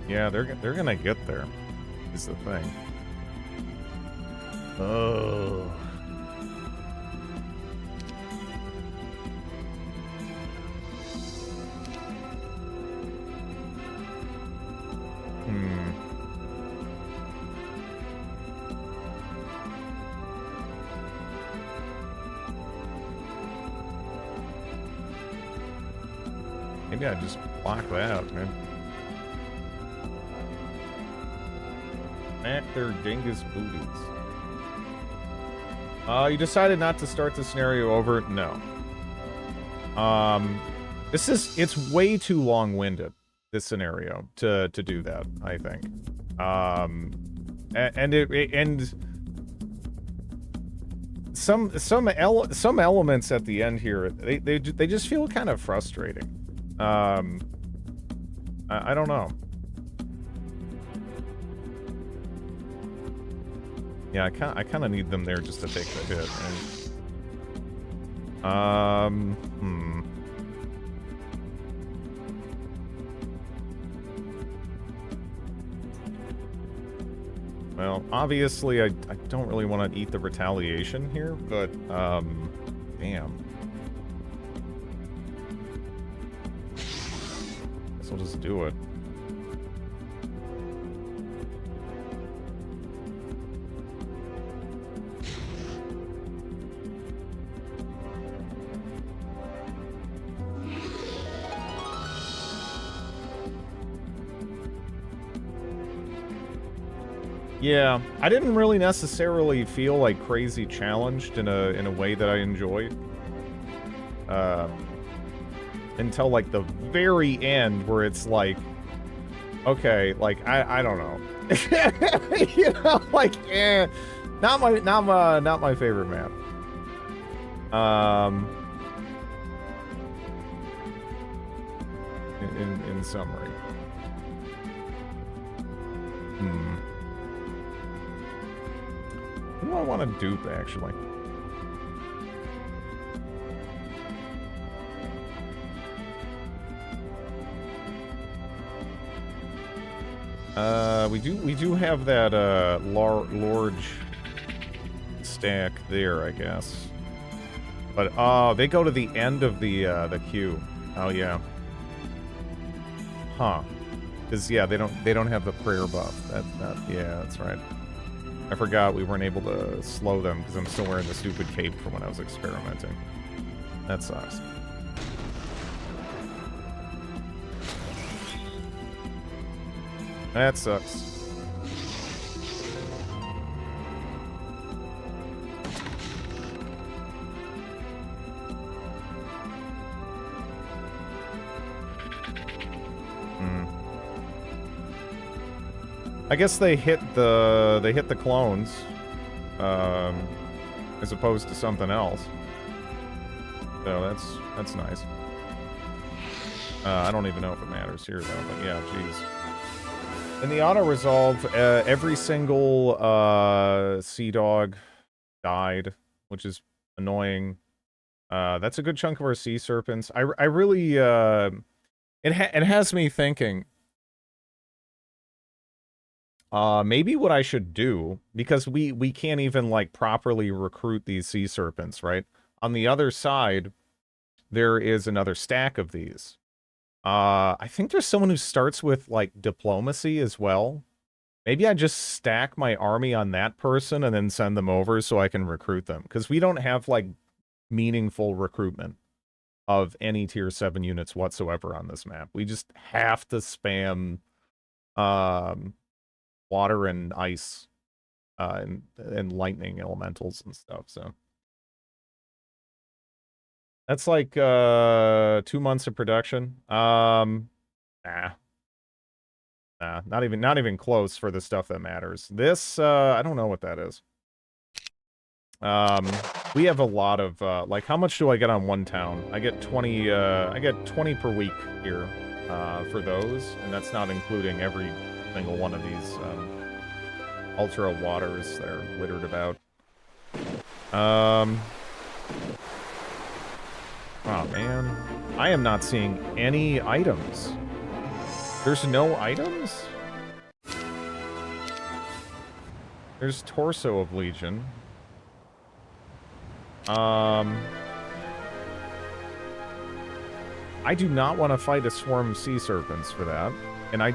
Yeah, they're gonna get there. Is the thing. Oh. Maybe I just block that out, man. Smack their dingus booties. You decided not to start the scenario over? No. It's way too long-winded, this scenario, to do that, I think. And some elements at the end here, they just feel kind of frustrating. I don't know. Yeah, I kind of need them there just to take the hit. Right? Well, obviously, I don't really want to eat the retaliation here, but, damn. Guess I'll just do it. Yeah, I didn't really necessarily feel like crazy challenged in a way that I enjoyed. Until like the very end where it's like, okay, like I don't know. You know, like not my favorite map. in summary. Who do I want to dupe, actually? We do have that large stack there, I guess. But they go to the end of the queue. Oh yeah. Huh. Because yeah, they don't have the prayer buff. Yeah, that's right. I forgot we weren't able to slow them because I'm still wearing the stupid cape from when I was experimenting. That sucks. That sucks. I guess they hit the clones, as opposed to something else. So that's nice. I don't even know if it matters here though, but yeah, jeez. In the auto resolve, every single Sea Dog died, which is annoying. That's a good chunk of our Sea Serpents. I really it has me thinking. Maybe what I should do, because we can't even, like, properly recruit these Sea Serpents, right? On the other side, there is another stack of these. I think there's someone who starts with, like, diplomacy as well. Maybe I just stack my army on that person and then send them over so I can recruit them. Because we don't have, like, meaningful recruitment of any tier 7 units whatsoever on this map. We just have to spam, water and ice, and lightning elementals and stuff, so. That's like, 2 months of production. Nah, not even close for the stuff that matters. This, I don't know what that is. We have a lot of, like, how much do I get on one town? I get 20 per week here, for those, and that's not including every single one of these, ultra waters that are littered about. Oh man, I am not seeing any items. There's no items? There's Torso of Legion. I do not want to fight a swarm of Sea Serpents for that. And I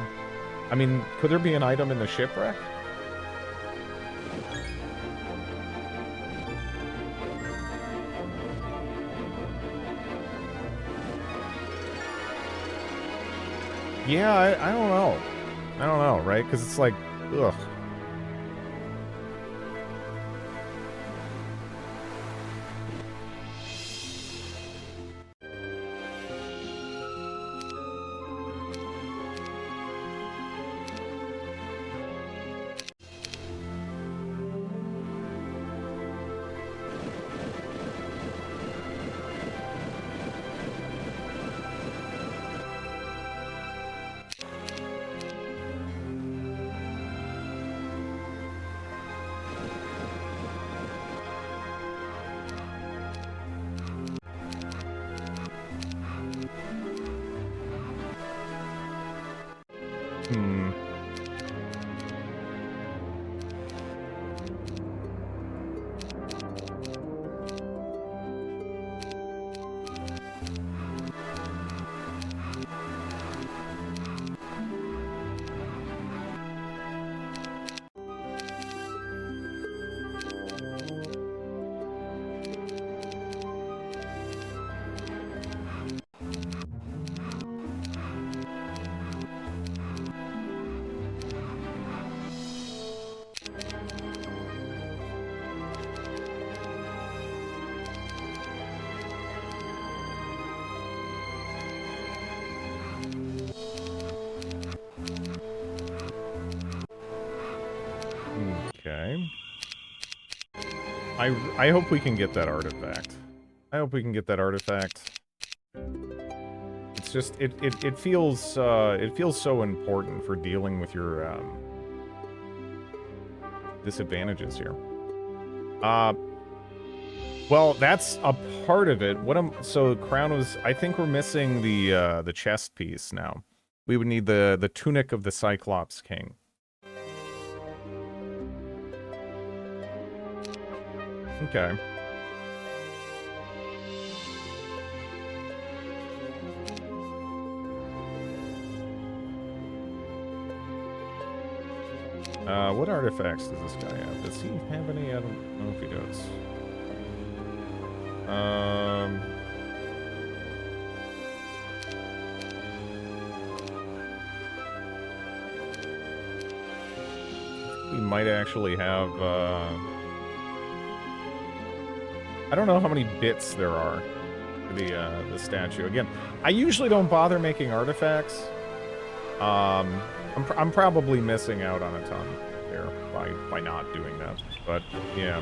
mean, could there be an item in the shipwreck? Yeah, I don't know. I don't know, right? Because it's like, ugh. Okay. I hope we can get that artifact. I hope we can get that artifact. It's it's just it feels so important for dealing with your disadvantages here. Well, that's a part of it. So crown was, I think we're missing the chest piece now. We would need the tunic of the Cyclops King. Okay. What artifacts does this guy have? Does he have any? I don't know if he does. We might actually have, I don't know how many bits there are for the statue. Again, I usually don't bother making artifacts. I'm probably missing out on a ton here by not doing that, but yeah.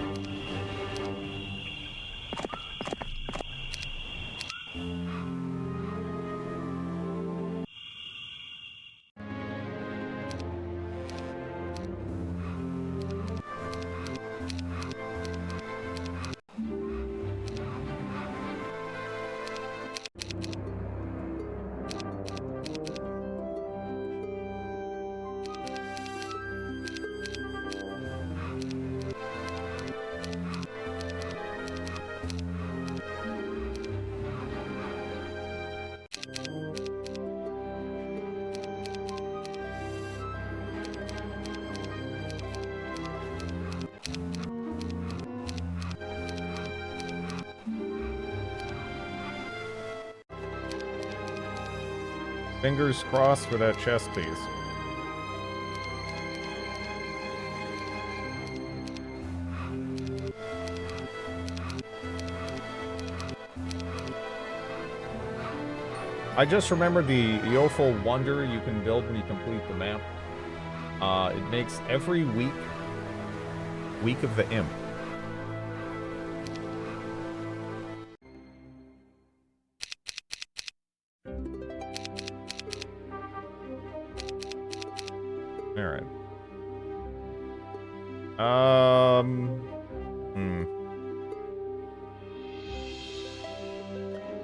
Fingers crossed for that chest piece. I just remembered the Eoful Wonder you can build when you complete the map. It makes every week of the Imp. Alright.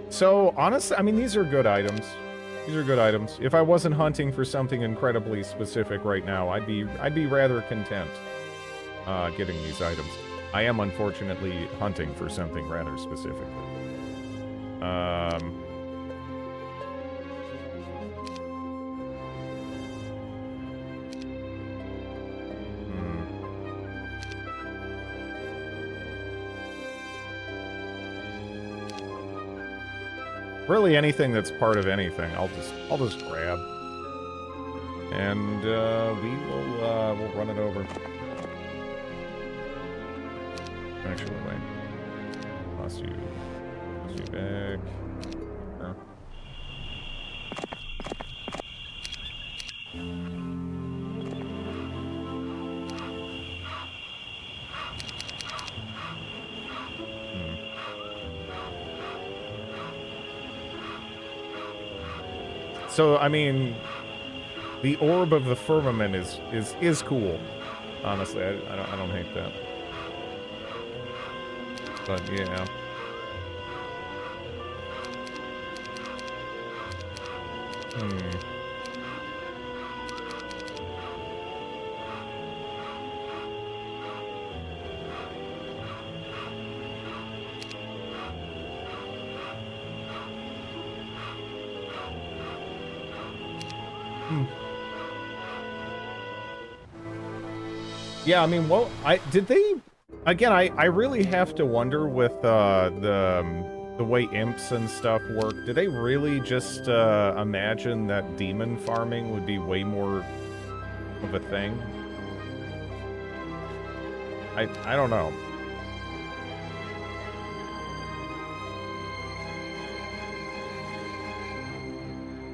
So, honestly, I mean, these are good items. These are good items. If I wasn't hunting for something incredibly specific right now, I'd be rather content getting these items. I am, unfortunately, hunting for something rather specific. Really, anything that's part of anything, I'll just grab, and we'll run it over. Actually, wait. Toss you back. Sure. So, I mean, the Orb of the Firmament is cool. Honestly, I don't hate that. But yeah. Yeah, I mean, well, did they... Again, I really have to wonder with the way imps and stuff work. Did they really just imagine that demon farming would be way more of a thing? I don't know.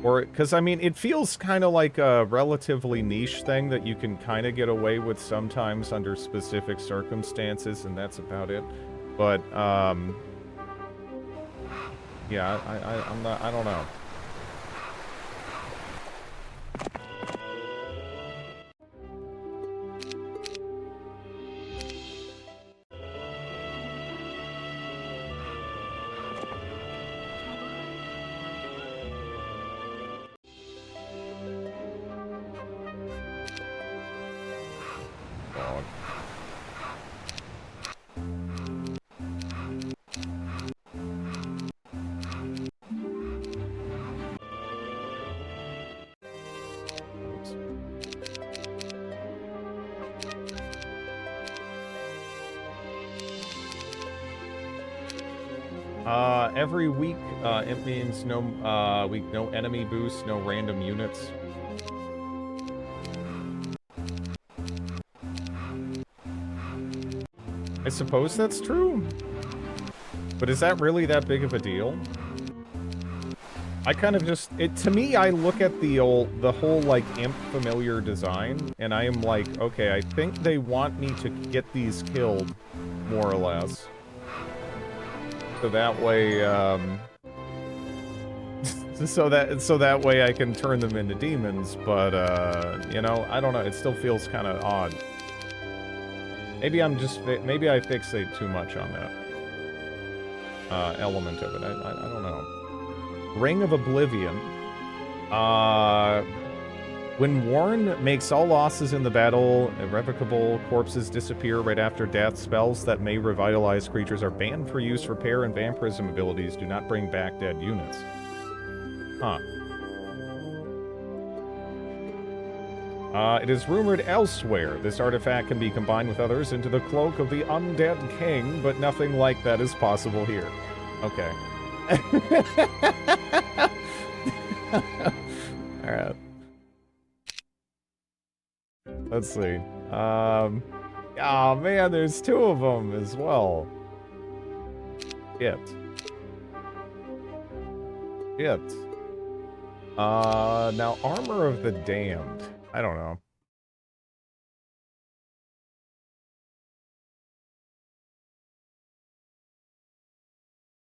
Or, because, I mean, it feels kind of like a relatively niche thing that you can kind of get away with sometimes under specific circumstances, and that's about it. But, yeah, I don't know. out. Oops. Every week, it means no, no enemy boost, no random units. I suppose that's true. But is that really that big of a deal? I kind of just, to me, I look at the whole, like, imp familiar design, and I am like, okay, I think they want me to get these killed, more or less. So that way, so that way I can turn them into demons, but, you know, I don't know, it still feels kind of odd. Maybe I'm just, maybe I fixate too much on that, element of it, I don't know. Ring of Oblivion. When Warren makes all losses in the battle, irrevocable corpses disappear right after death. Spells that may revitalize creatures are banned for use. Repair and vampirism abilities do not bring back dead units. Huh. It is rumored elsewhere this artifact can be combined with others into the cloak of the undead king, but nothing like that is possible here. Okay. Alright. Let's see. Oh man, there's two of them as well. Shit. Now Armor of the Damned. I don't know.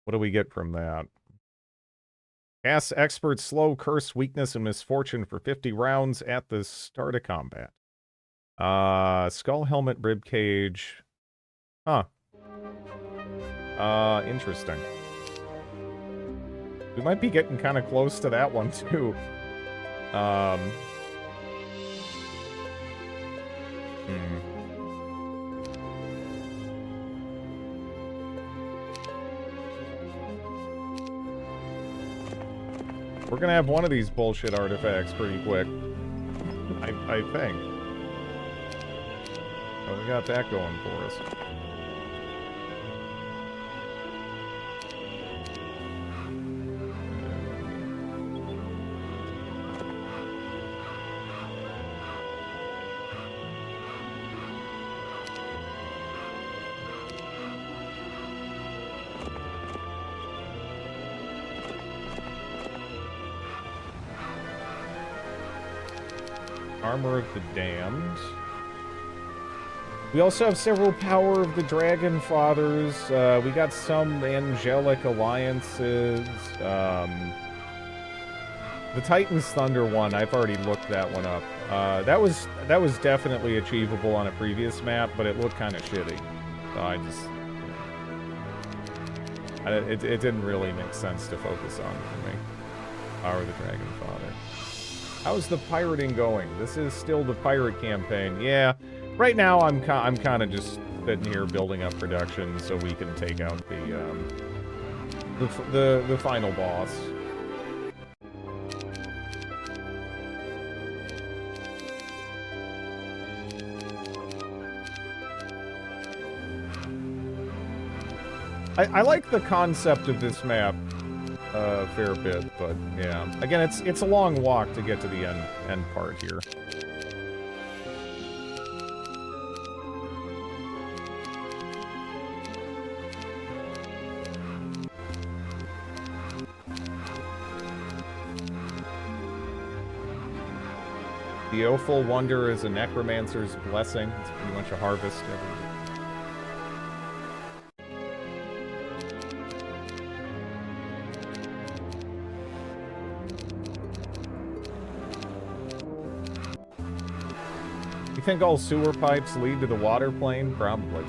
What do we get from that? Cast Expert Slow, Curse, Weakness, and Misfortune for 50 rounds at the start of combat. Skull Helmet, Ribcage. Huh. Interesting. We might be getting kind of close to that one, too. We're gonna have one of these bullshit artifacts pretty quick. I think. Oh, we got that going for us. Armor of the Damned. We also have several Power of the Dragon Fathers. We got some Angelic Alliances. The Titan's Thunder one, I've already looked that one up. That was definitely achievable on a previous map, but it looked kind of shitty. So I just... it didn't really make sense to focus on for me. Power of the Dragon Father. How's the pirating going? This is still the pirate campaign. Yeah, right now I'm kind of just sitting here building up production so we can take out the final boss. I like the concept of this map a fair bit, but yeah. Again, it's a long walk to get to the end part here. The Awful Wonder is a necromancer's blessing. It's pretty much a harvest every You think all sewer pipes lead to the water plane? Probably.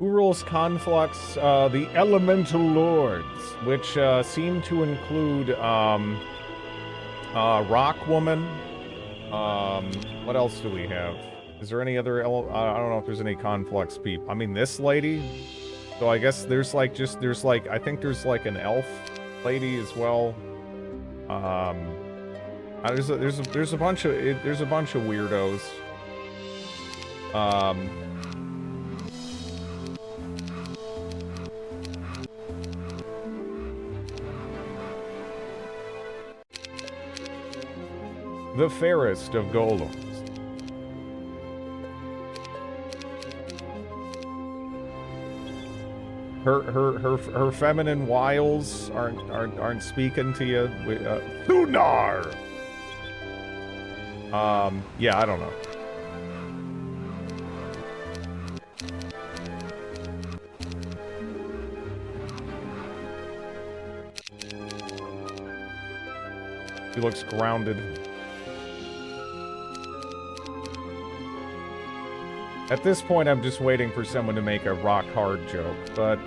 Who rules Conflux? The Elemental Lords, which seem to include Rock Woman. What else do we have? Is there any other? I don't know if there's any Conflux people. I mean, this lady. So I guess there's like I think there's like an elf lady as well. There's a bunch of weirdos. The fairest of golems. Her feminine wiles aren't speaking to you. Thunar. Yeah, I don't know. He looks grounded. At this point, I'm just waiting for someone to make a rock hard joke, but,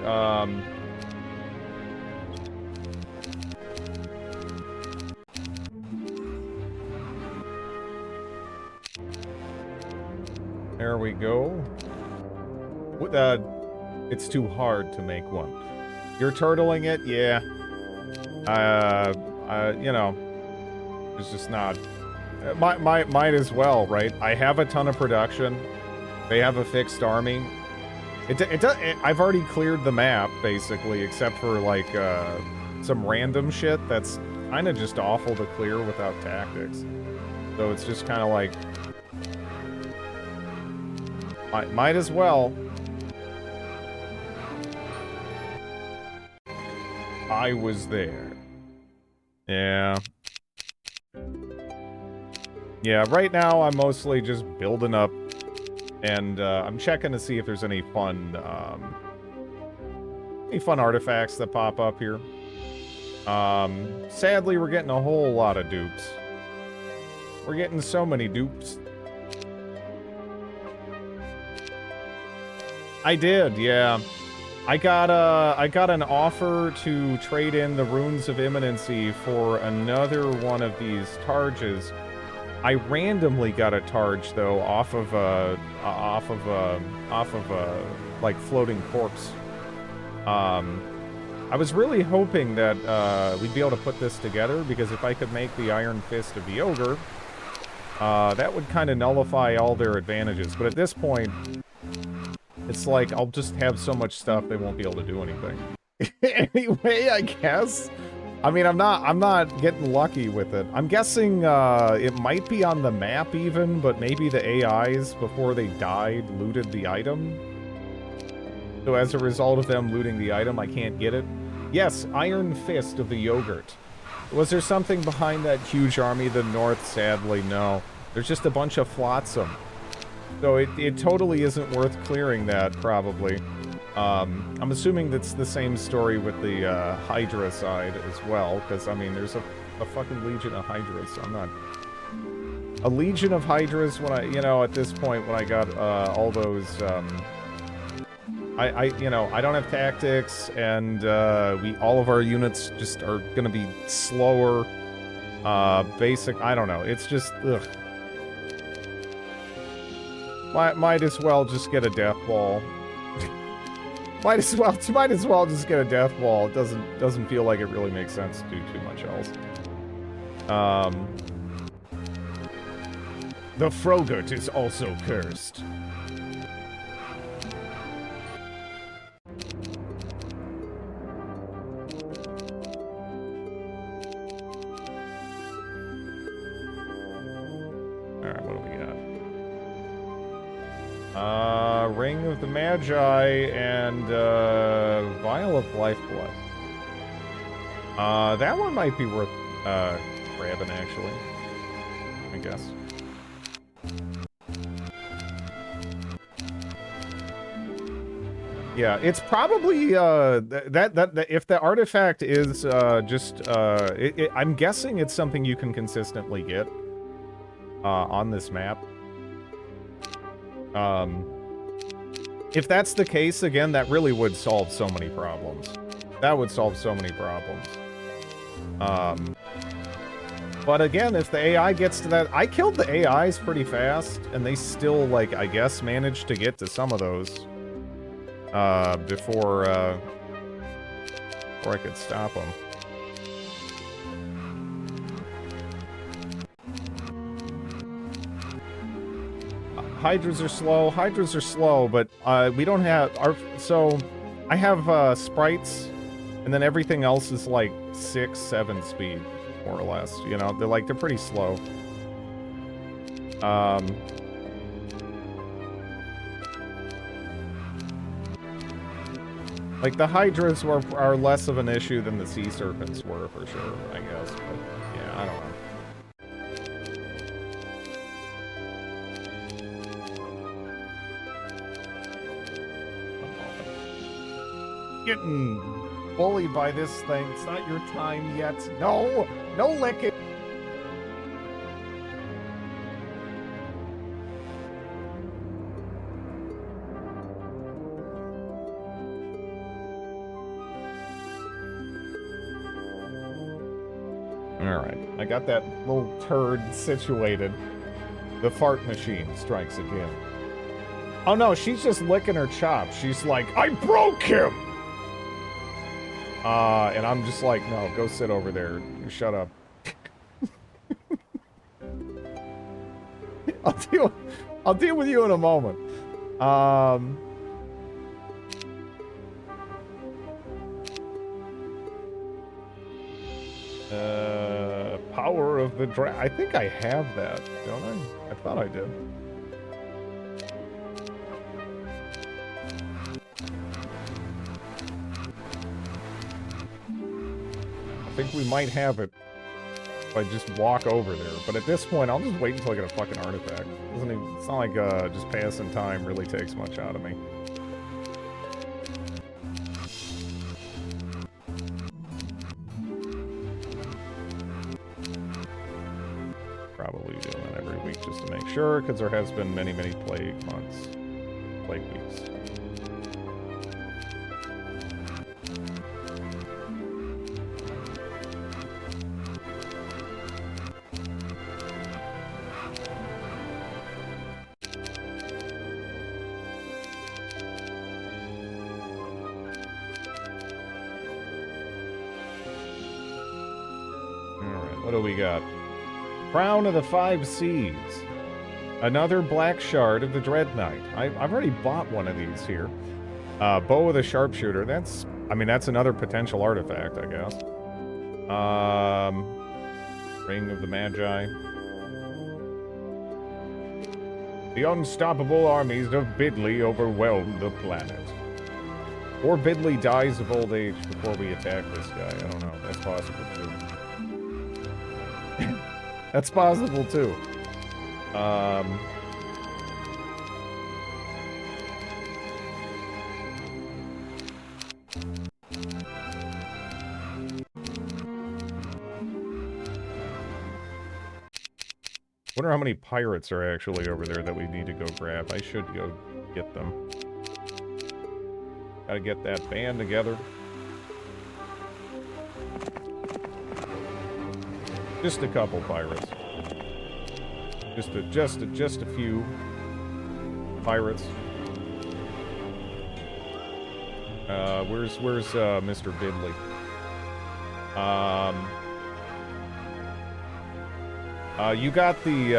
there we go. It's too hard to make one. You're turtling it? Yeah. You know, it's just not... Might as well, right? I have a ton of production. They have a fixed army. I've already cleared the map, basically, except for, like, some random shit that's kind of just awful to clear without tactics. So it's just kind of like... Might as well. I was there. Yeah. Yeah, right now I'm mostly just building up, and I'm checking to see if there's any fun artifacts that pop up here. Sadly, we're getting a whole lot of dupes. We're getting so many dupes. I did, yeah. I got an offer to trade in the Runes of Imminency for another one of these targes. I randomly got a targe though off of like floating corpse. I was really hoping that we'd be able to put this together, because if I could make the Iron Fist of the Ogre, that would kind of nullify all their advantages. But at this point, it's like I'll just have so much stuff they won't be able to do anything. Anyway, I guess. I mean, I'm not getting lucky with it. I'm guessing it might be on the map even, but maybe the AIs before they died looted the item. So as a result of them looting the item, I can't get it. Yes, Iron Fist of the Yogurt. Was there something behind that huge army to the north? Sadly, no. There's just a bunch of flotsam. So it totally isn't worth clearing that, probably. I'm assuming that's the same story with the Hydra side as well, because, I mean, there's a fucking legion of Hydras, so I'm not... A legion of Hydras when I, you know, at this point, when I got all those, you know, I don't have tactics, and all of our units just are gonna be slower, basic, I don't know, it's just, ugh. Might as well just get a death ball. might as well just get a death ball. It doesn't feel like it really makes sense to do too much else. The Frogurt is also cursed. Alright, what do we got? Ring of the Magi and Vial of Lifeblood. That one might be worth grabbing, actually. I guess. Yeah, it's probably that if the artifact is just I'm guessing it's something you can consistently get on this map. if that's the case, again, that really would solve so many problems. That would solve so many problems. But again, if the AI gets to that... I killed the AIs pretty fast, and they still, like, I guess, managed to get to some of those. Before I could stop them. Hydras are slow, but we don't have... So, I have sprites, and then everything else is like 6, 7 speed. More or less, you know, they're pretty slow. Like the Hydras are less of an issue than the Sea Serpents were, for sure, I guess. But yeah, I don't know. Getting bullied by this thing. It's not your time yet. No! No licking! Alright, I got that little turd situated. The fart machine strikes again. Oh no, she's just licking her chops. She's like, I broke him! And I'm just like, no, go sit over there. You shut up. I'll deal with you in a moment. Power of the Dragon. I think I have that, don't I? I thought I did. I think we might have it if I just walk over there. But at this point, I'll just wait until I get a fucking artifact. It's not like just passing time really takes much out of me. Probably doing that every week just to make sure, because there has been many, many plague months. Plague weeks. What do we got? Crown of the Five Seas. Another black shard of the Dread Knight. I've already bought one of these here. Bow of the Sharpshooter. That's another potential artifact, I guess. Ring of the Magi. The unstoppable armies of Bidley overwhelm the planet. Or Bidley dies of old age before we attack this guy. I don't know. That's possible, too. That's possible too. Wonder how many pirates are actually over there that we need to go grab. I should go get them. Gotta get that band together. Just a couple pirates. Just a few pirates. Where's Mr. Bidley? You got the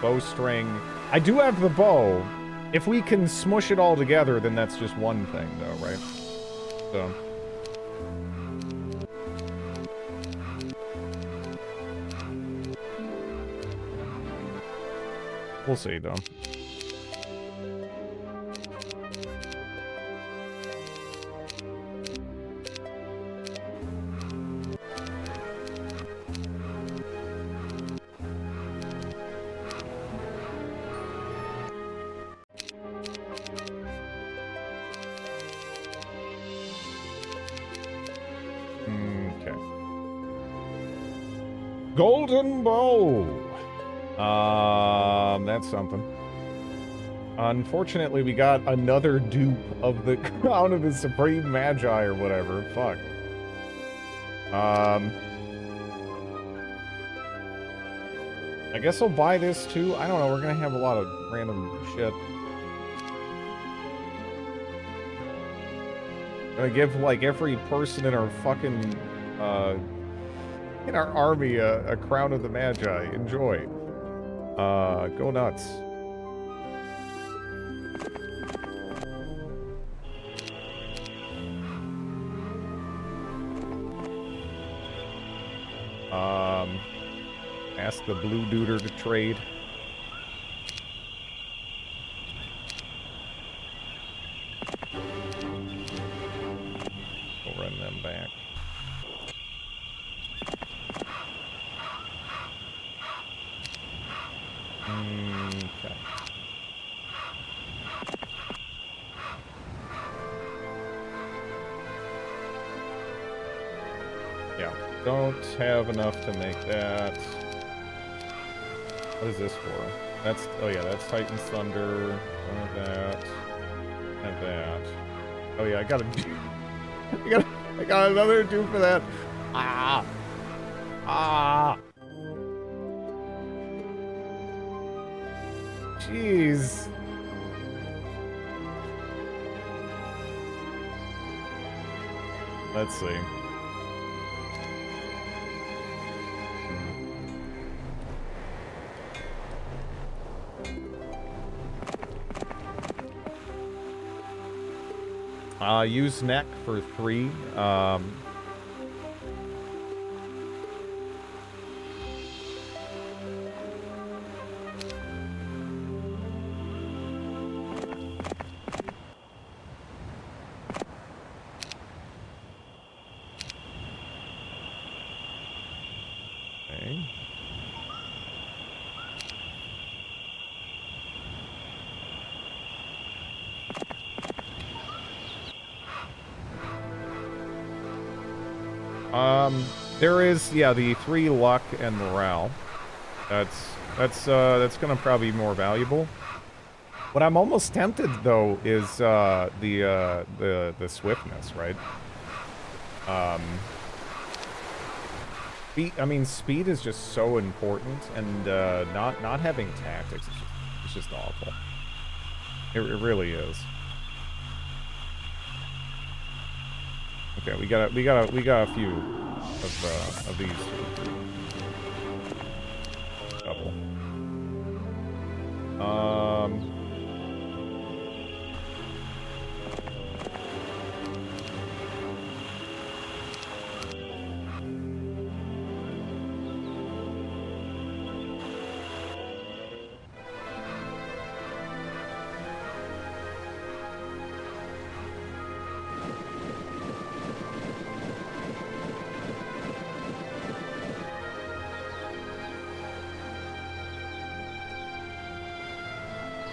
bowstring. I do have the bow. If we can smush it all together, then that's just one thing, though, right? So. We'll see, though. Okay. Golden Bow! That's something. Unfortunately, we got another dupe of the Crown of the Supreme Magi or whatever. Fuck. I guess I'll buy this too. I don't know. We're gonna have a lot of random shit. Gonna give like every person in our fucking in our army a Crown of the Magi. Enjoy. Go nuts. Ask the blue duder to trade. We'll run them back. Okay. Yeah, don't have enough to make that. What is this for? That's, oh yeah, that's Titan's Thunder. Have that. Have that. Oh yeah, I got I got another dupe for that. Ah! Ah! Jeez. Let's see. Use neck for 3. Okay. There is, yeah, the 3 luck and morale. That's gonna probably be more valuable. What I'm almost tempted though is the swiftness, right? Speed is just so important, and not having tactics is just awful. It really is. Okay, we got a few of these. Couple.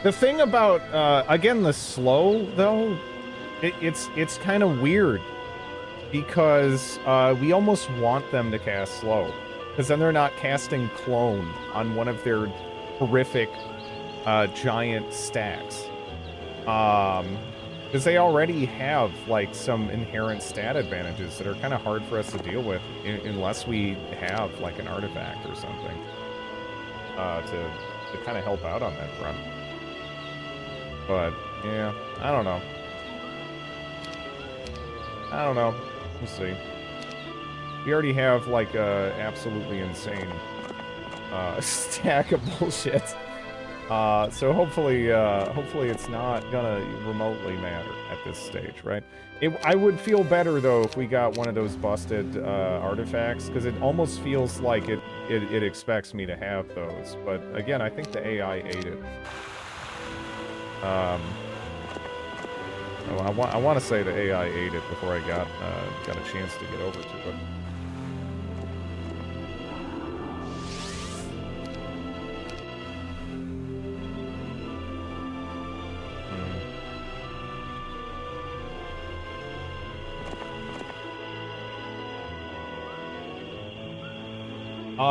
The thing about, again, the slow, though, it's kind of weird, because we almost want them to cast slow, because then they're not casting clone on one of their horrific giant stacks. Because they already have, like, some inherent stat advantages that are kind of hard for us to deal with unless we have, like, an artifact or something to kind of help out on that front. But, yeah, I don't know. We'll see. We already have, like, a absolutely insane stack of bullshit. So hopefully it's not gonna remotely matter at this stage, right? I would feel better, though, if we got one of those busted artifacts, because it almost feels like it expects me to have those. But, again, I think the AI ate it. I want to say the AI ate it before I got a chance to get over to it.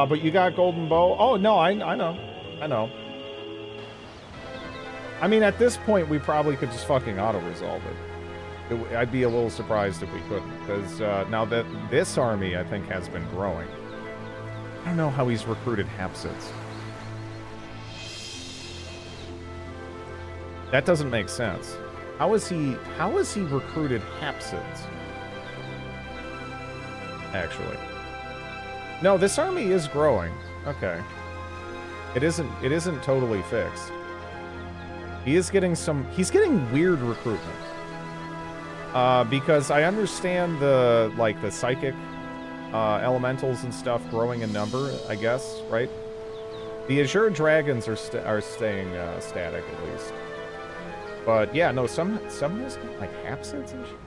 But you got Golden Bow. Oh no, I know. I mean, at this point, we probably could just fucking auto-resolve it. I'd be a little surprised if we couldn't, because now that this army, I think, has been growing. I don't know how he's recruited Hapsids. That doesn't make sense. How is he recruited Hapsids? Actually. No, this army is growing. Okay. It isn't totally fixed. He's getting weird recruitment. Because I understand the psychic elementals and stuff growing in number, I guess, right? The Azure Dragons are staying static at least. But yeah, no, some like Hapsids and shit.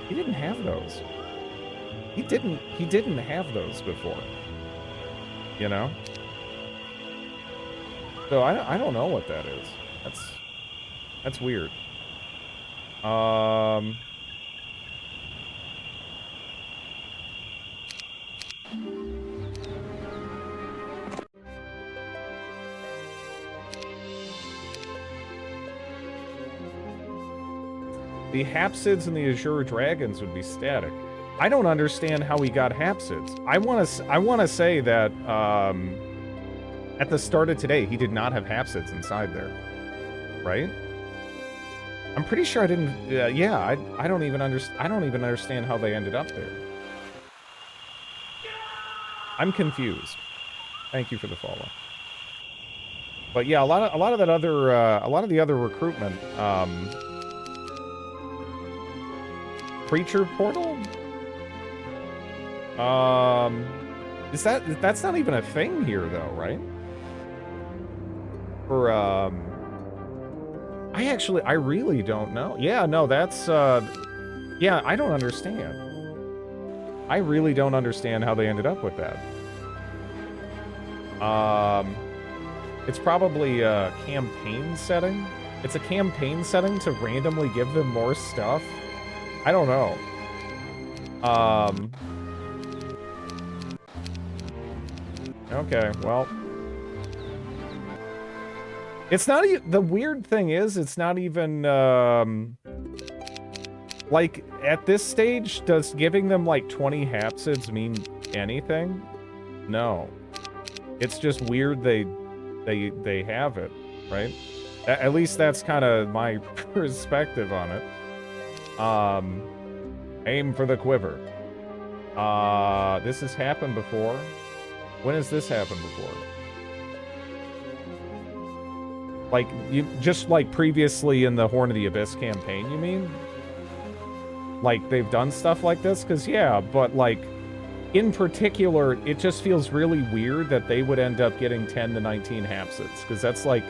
He didn't have those. He didn't have those before. You know? So I don't know what that is. That's weird. The Hapsids and the Azure Dragons would be static. I don't understand how he got Hapsids. I want to say that at the start of today, he did not have Hapsids inside there, right? I'm pretty sure I didn't. Yeah, I don't even understand how they ended up there. I'm confused. Thank you for the follow. But yeah, a lot of that other a lot of the other recruitment. Creature portal? That's not even a thing here though, right? For I really don't know. Yeah, no, that's yeah, I don't understand. I really don't understand how they ended up with that. It's probably a campaign setting. It's a campaign setting to randomly give them more stuff. I don't know. Okay, well. It's not even, the weird thing is, it's not even, like, at this stage, does giving them, like, 20 Hapsids mean anything? No. It's just weird they have it, right? At least that's kind of my perspective on it. Aim for the quiver. This has happened before. When has this happened before? Like, just like previously in the Horn of the Abyss campaign, you mean? Like, they've done stuff like this? Because, yeah, but, like, in particular, it just feels really weird that they would end up getting 10 to 19 Hapsids. Because that's like,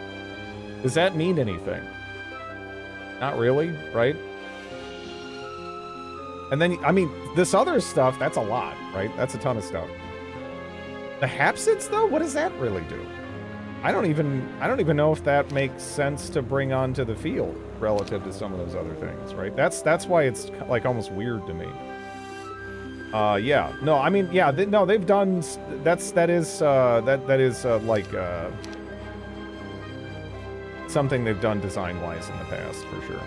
does that mean anything? Not really, right? And then, I mean, this other stuff, that's a lot, right? That's a ton of stuff. The Hapsids, though? What does that really do? I don't even know if that makes sense to bring onto the field relative to some of those other things, right? That's why it's, like, almost weird to me. Yeah. No, I mean, yeah, no, they've done, that is like, something they've done design-wise in the past, for sure.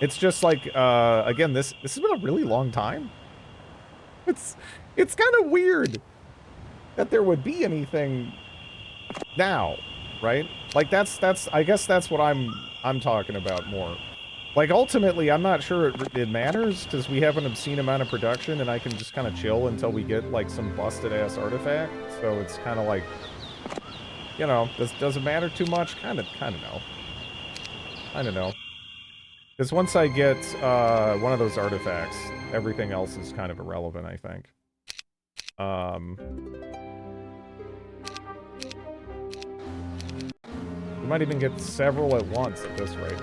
It's just like, again, this has been a really long time. It's kind of weird that there would be anything now, right? Like I guess that's what I'm talking about more. Like, ultimately, I'm not sure it matters because we have an obscene amount of production and I can just kind of chill until we get like some busted ass artifact. So it's kind of like, you know, does it matter too much? Kind of no. Kind of no. Because once I get one of those artifacts, everything else is kind of irrelevant, I think. We might even get several at once at this rate.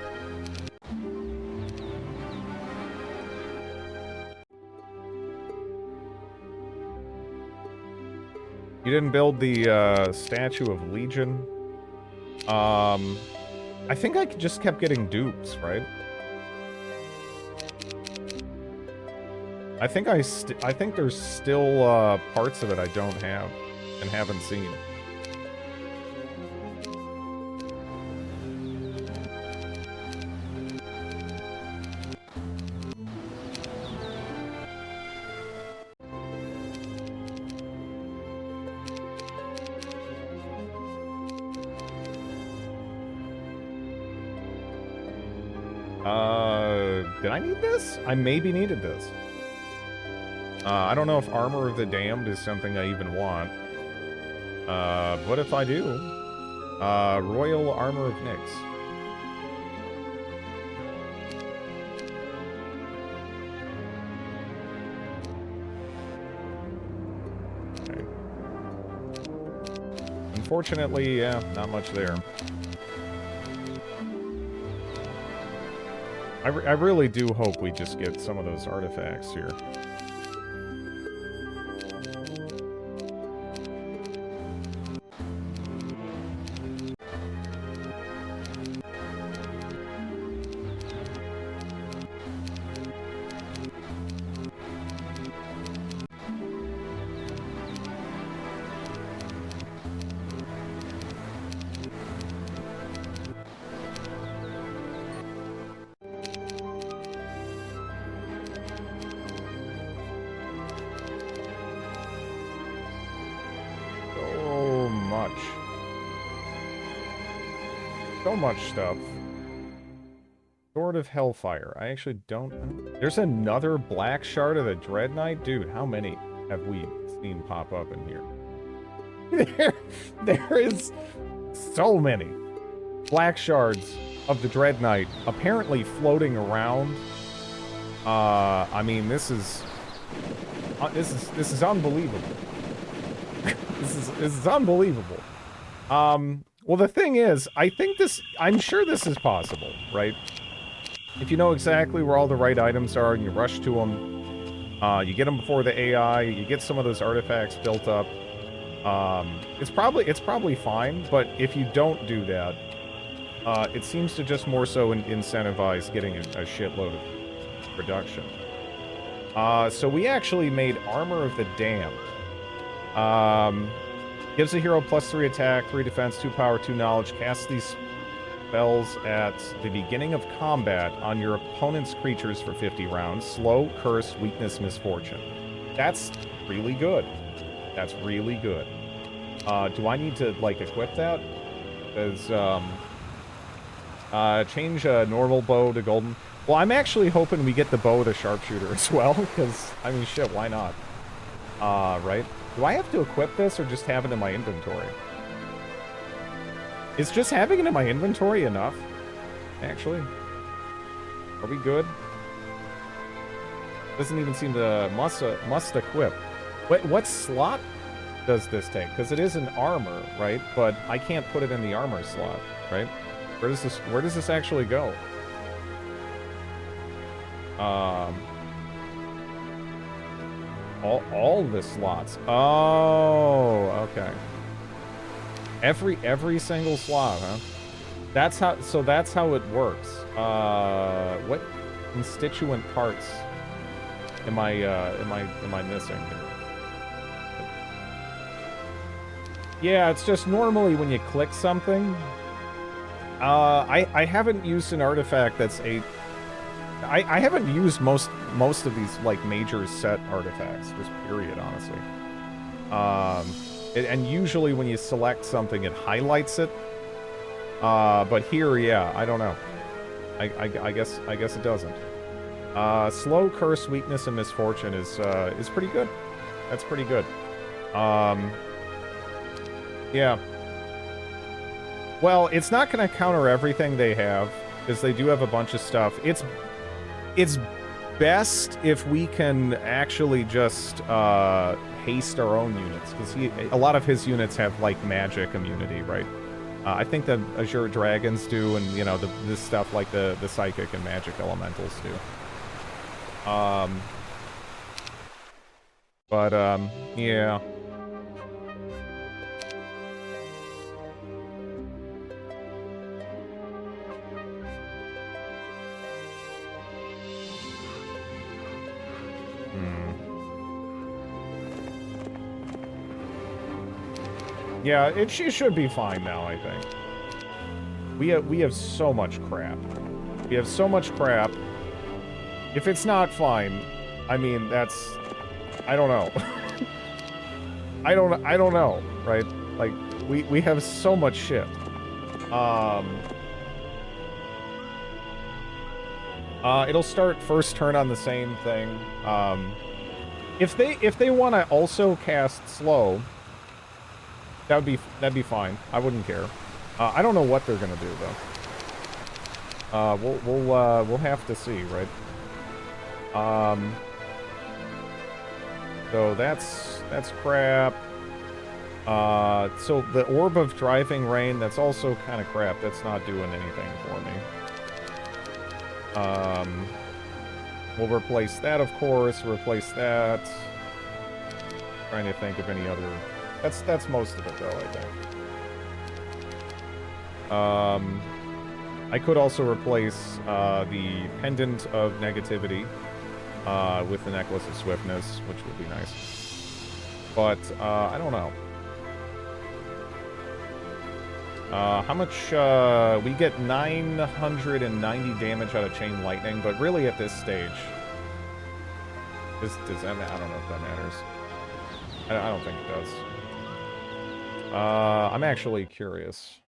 You didn't build the statue of Legion? I think I just kept getting dupes, right? I think I think there's still parts of it I don't have and haven't seen. Did I need this? I maybe needed this. I don't know if Armor of the Damned is something I even want. But if I do, Royal Armor of Nyx. Okay. Unfortunately, yeah, not much there. I really do hope we just get some of those artifacts here. So much stuff. Sword of Hellfire. I actually don't... There's another Black Shard of the Dread Knight? Dude, how many have we seen pop up in here? There is so many Black Shards of the Dread Knight apparently floating around. I mean, this is unbelievable. This is unbelievable. Well, the thing is, I'm sure this is possible, right? If you know exactly where all the right items are and you rush to them, you get them before the AI, you get some of those artifacts built up, it's probably fine, but if you don't do that, it seems to just more so incentivize getting a shitload of production. So we actually made Armor of the Damned. Gives a hero +3 attack, 3 defense, 2 power, 2 knowledge. Casts these spells at the beginning of combat on your opponent's creatures for 50 rounds. Slow, curse, weakness, misfortune. That's really good. That's really good. Do I need to, like, equip that? Because, change a normal bow to golden. Well, I'm actually hoping we get the bow to sharpshooter as well, because, I mean, shit, why not? Right? Do I have to equip this or just have it in my inventory? Is just having it in my inventory enough? Actually? Are we good? Doesn't even seem to must equip. What slot does this take? Because it is an armor, right? But I can't put it in the armor slot, right? Where does this actually go? All the slots. Oh, okay. Every single slot, huh? That's how it works. What constituent parts am I missing here? Yeah, it's just normally when you click something. I haven't used an artifact that's I haven't used most of these, like, major set artifacts, just period, honestly. And usually when you select something, it highlights it. But here, yeah, I don't know. I guess it doesn't. Slow, curse, weakness, and misfortune is pretty good. That's pretty good. Yeah. Well, it's not going to counter everything they have, because they do have a bunch of stuff. It's best if we can actually just haste our own units, because a lot of his units have, like, magic immunity, right? I think the Azure Dragons do, and, you know, this stuff like the Psychic and Magic Elementals do. Yeah. Yeah, it should be fine now, I think. We have so much crap. We have so much crap. If it's not fine, I mean, that's... I don't know. I don't know, right? Like, we have so much shit. It'll start first turn on the same thing. If they want to also cast slow, that'd be fine. I wouldn't care. I don't know what they're gonna do though. We'll have to see, right? So that's crap. So the Orb of Driving Rain, that's also kind of crap. That's not doing anything for me. We'll replace that, of course. Replace that. Trying to think of any other. That's most of it, though, I think. I could also replace the Pendant of Negativity with the Necklace of Swiftness, which would be nice. But I don't know. How much, we get 990 damage out of Chain Lightning, but really at this stage, does that matter? I don't know if that matters. I don't think it does. I'm actually curious.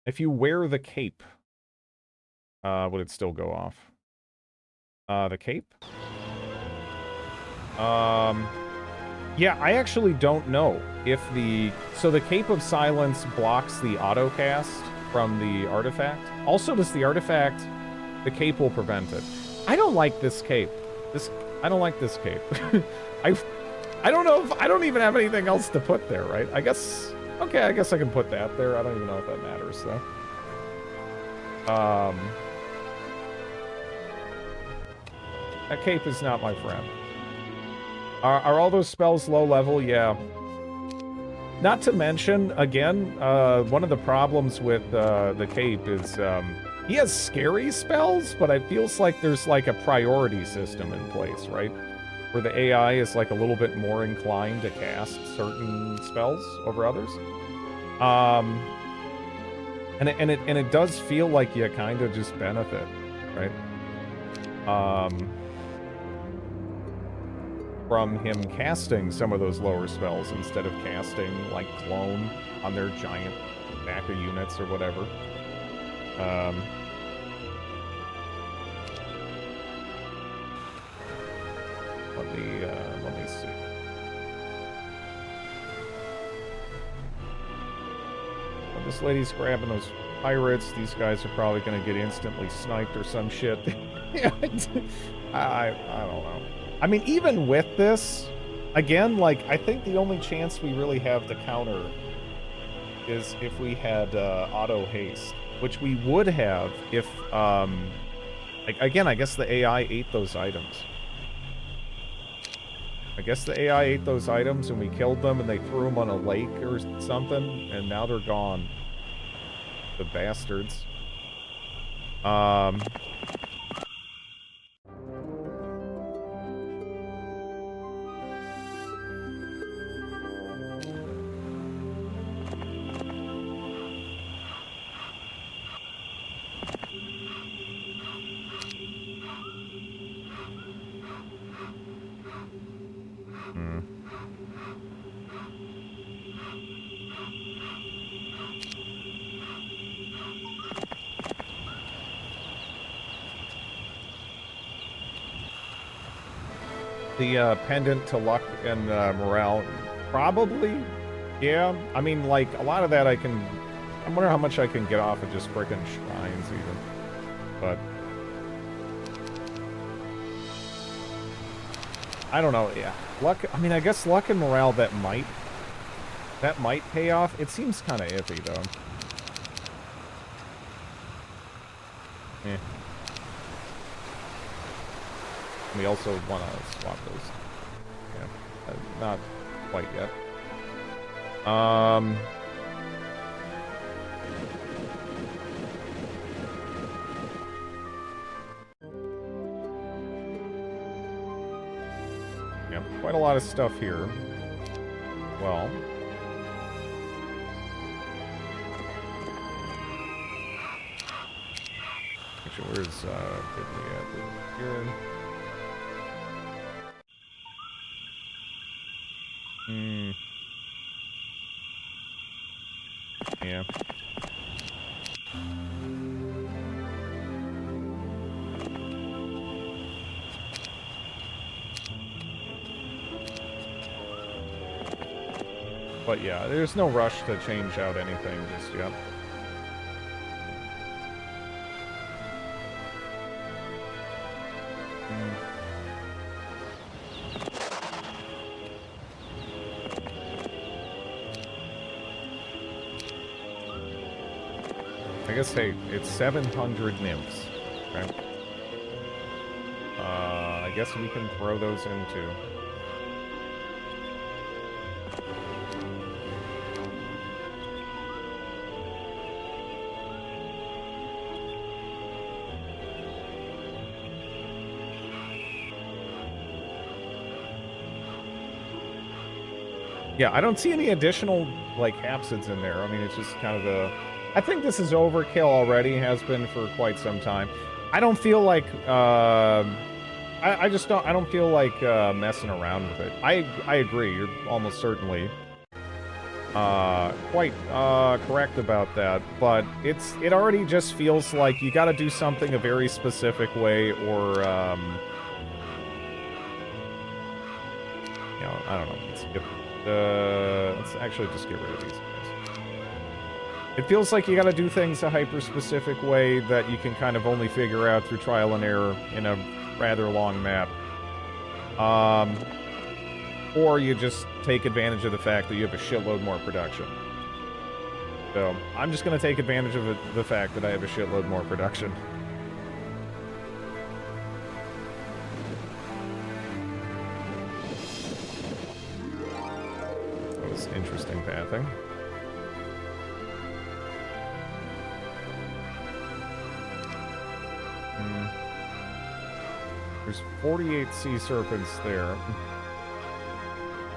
If you wear the cape, would it still go off? The cape? Yeah, I actually don't know if the... So the Cape of Silence blocks the autocast from the artifact. Also, does the artifact... The cape will prevent it. I don't like this cape. I don't like this cape. I don't know if... I don't even have anything else to put there, right? I guess... Okay, I guess I can put that there. I don't even know if that matters, though. That cape is not my friend. Are all those spells low level? Yeah. Not to mention, again, one of the problems with the cape is he has scary spells, but it feels like there's like a priority system in place, right? Where the AI is like a little bit more inclined to cast certain spells over others. And it does feel like you kind of just benefit, right? From him casting some of those lower spells instead of casting, like, Clone on their giant backer units or whatever. Let me see. Well, this lady's grabbing those pirates. These guys are probably going to get instantly sniped or some shit. I don't know. I mean, even with this, again, like, I think the only chance we really have to counter is if we had auto haste, which we would have if, again, I guess the AI ate those items. I guess the AI ate those items and we killed them and they threw them on a lake or something, and now they're gone. The bastards. The pendant to luck and morale, probably, yeah. I mean, like, a lot of that I wonder how much I can get off of just frickin' shrines, even. But I don't know. Yeah, luck. I mean, I guess luck and morale that might pay off. It seems kind of iffy though. Eh. We also want to swap those. Yeah, not quite yet. Yeah, quite a lot of stuff here. Well. Actually, where's Bidley at? Here. Yeah. But yeah, there's no rush to change out anything just yet. I guess, hey, it's 700 nymphs, okay? I guess we can throw those in too. Yeah, I don't see any additional, like, hapsids in there. I mean, it's just kind of a... I think this is overkill already, has been for quite some time. I don't feel like, I just don't, I don't feel like, messing around with it. I agree, you're almost certainly, quite, correct about that, but it already just feels like you gotta do something a very specific way, or, you know, I don't know, let's actually just get rid of these guys. It feels like you gotta do things a hyper-specific way that you can kind of only figure out through trial and error in a rather long map. Or you just take advantage of the fact that you have a shitload more production. So, I'm just gonna take advantage of the fact that I have a shitload more production. That was interesting pathing. There's 48 sea serpents there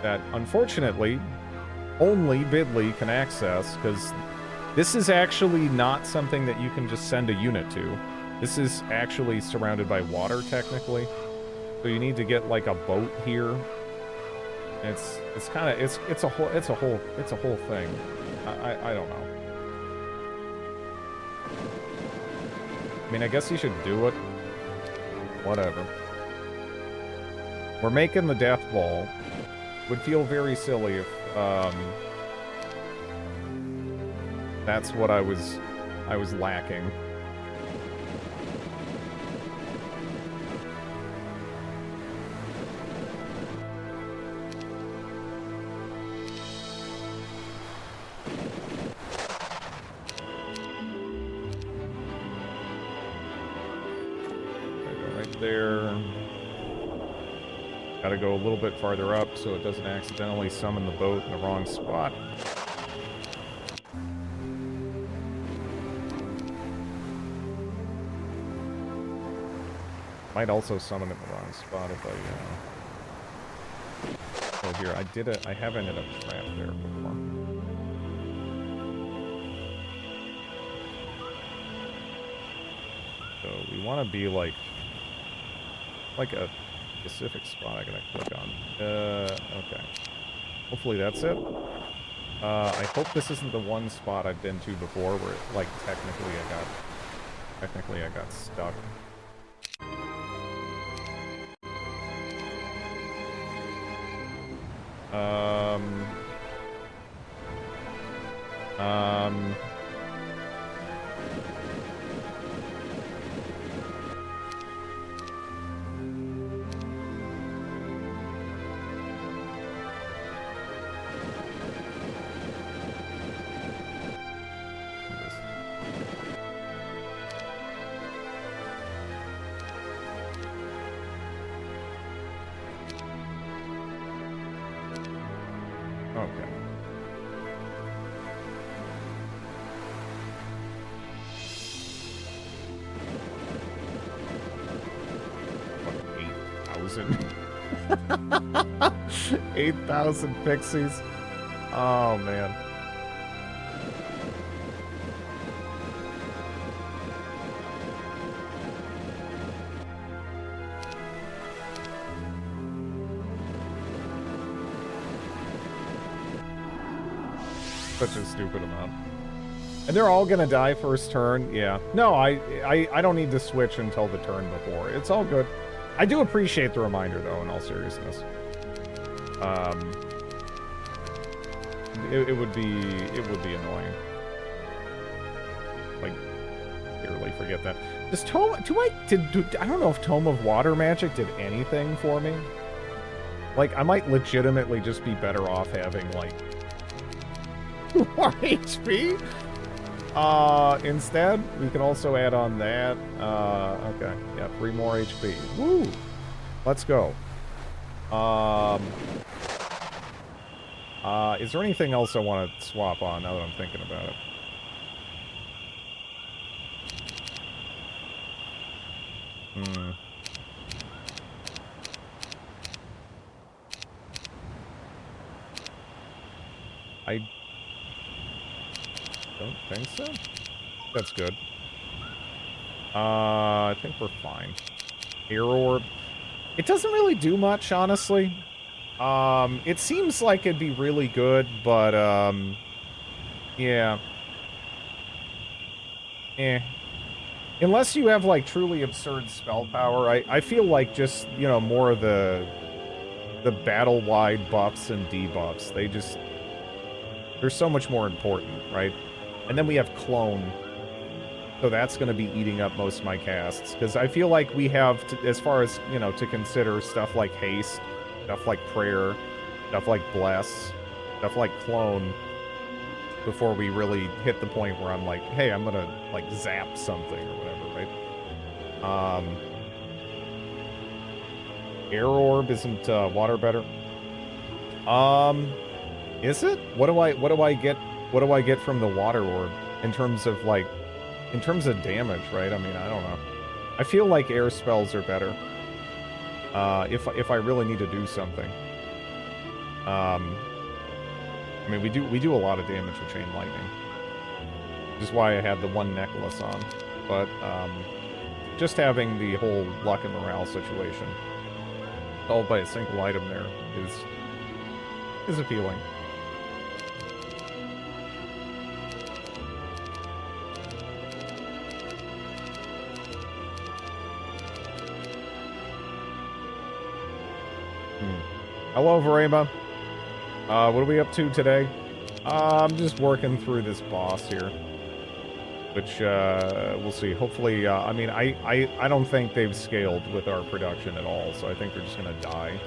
that, unfortunately, only Bidley can access, because this is actually not something that you can just send a unit to. This is actually surrounded by water, technically. So you need to get, like, a boat here. It's kind of, it's a whole thing. I don't know. I mean, I guess you should do it. Whatever. We're making the death ball. Would feel very silly if, that's what I was lacking. There. Gotta go a little bit farther up so it doesn't accidentally summon the boat in the wrong spot. Might also summon it in the wrong spot if I, Oh, here, I have ended up trapped there before. So we want to be like a specific spot I gotta click on. Okay. Hopefully that's it. I hope this isn't the one spot I've been to before where, like, technically I got stuck. Okay. What, 8,000? 8,000 pixies. Oh, man. Such a stupid amount. And they're all gonna die first turn. Yeah. No, I don't need to switch until the turn before. It's all good. I do appreciate the reminder, though, in all seriousness. It would be annoying. Like, barely forget that. Does Tome... I don't know if Tome of Water Magic did anything for me. Like, I might legitimately just be better off having, like... more HP? Instead, we can also add on that. Okay. Yeah, 3 more HP. Woo! Let's go. Is there anything else I want to swap on now that I'm thinking about it? I don't think so. That's good. I think we're fine. Air Orb. It doesn't really do much, honestly. It seems like it'd be really good, but, yeah. Unless you have, like, truly absurd spell power, I feel like just, you know, more of the battle-wide buffs and debuffs, they're so much more important, right? And then we have Clone, so that's going to be eating up most of my casts, because I feel like we have, as far as, you know, to consider stuff like Haste, stuff like Prayer, stuff like Bless, stuff like Clone, before we really hit the point where I'm like, hey, I'm going to, like, zap something or whatever, right? Air Orb, isn't water better? Is it? What do I get from the Water Orb in terms of, like, in terms of damage, right? I mean, I don't know. I feel like air spells are better. If I really need to do something. I mean, we do a lot of damage with Chain Lightning. Which is why I had the one necklace on. But, just having the whole luck and morale situation all by a single item there is appealing. Hello, Varema. What are we up to today? I'm just working through this boss here. Which, we'll see. Hopefully, I mean, I don't think they've scaled with our production at all, so I think they're just gonna die.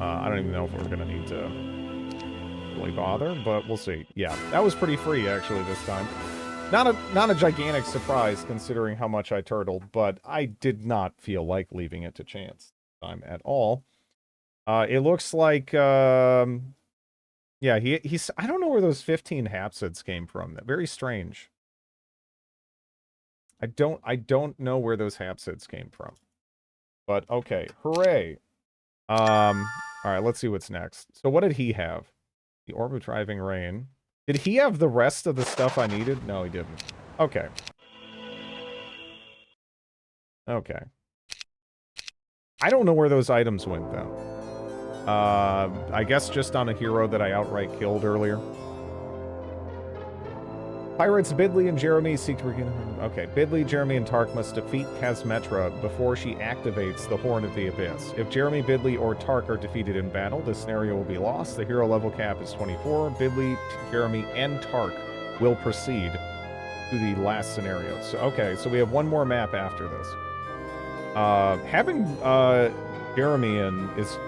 I don't even know if we're gonna need to really bother, but we'll see. Yeah, that was pretty free, actually, this time. Not a gigantic surprise, considering how much I turtled, but I did not feel like leaving it to chance this time at all. It looks like, yeah, he's, I don't know where those 15 Hapsids came from. Very strange. I don't know where those Hapsids came from. But, okay, hooray. Alright, let's see what's next. So what did he have? The Orb of Driving Rain. Did he have the rest of the stuff I needed? No, he didn't. Okay. Okay. I don't know where those items went, though. I guess just on a hero that I outright killed earlier. Pirates Bidley and Jeremy seek to regain... Okay, Bidley, Jeremy, and Tark must defeat Kazmetra before she activates the Horn of the Abyss. If Jeremy, Bidley, or Tark are defeated in battle, the scenario will be lost. The hero level cap is 24. Bidley, Jeremy, and Tark will proceed to the last scenario. So, okay, so we have one more map after this. Having Jeremy in is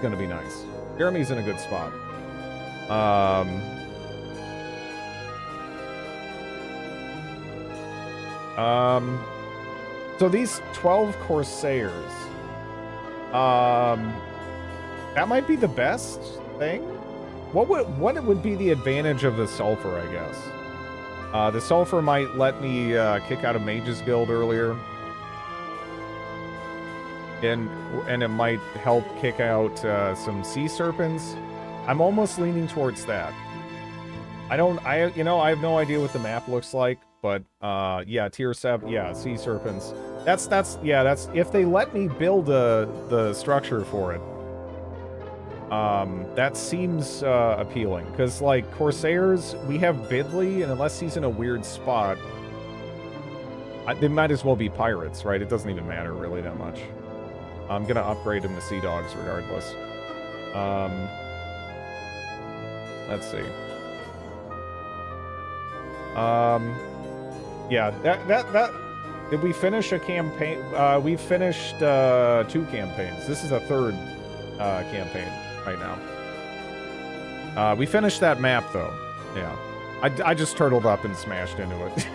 going to be nice. Jeremy's in a good spot. So these 12 Corsairs, that might be the best thing. What would be the advantage of the Sulfur, I guess? The Sulfur might let me kick out a Mage's Guild earlier. and it might help kick out some sea serpents. I'm almost leaning towards that. I have no idea what the map looks like, but yeah, tier 7, yeah, sea serpents. That's if they let me build the structure for it. That seems appealing, because like Corsairs, we have Bidley, and unless he's in a weird spot, they might as well be pirates, right? It doesn't even matter really that much. I'm gonna upgrade him to Sea Dogs regardless. Let's see. Yeah, that did we finish a campaign? We finished 2 campaigns. This is a 3rd campaign right now. We finished that map though. Yeah, I just turtled up and smashed into it.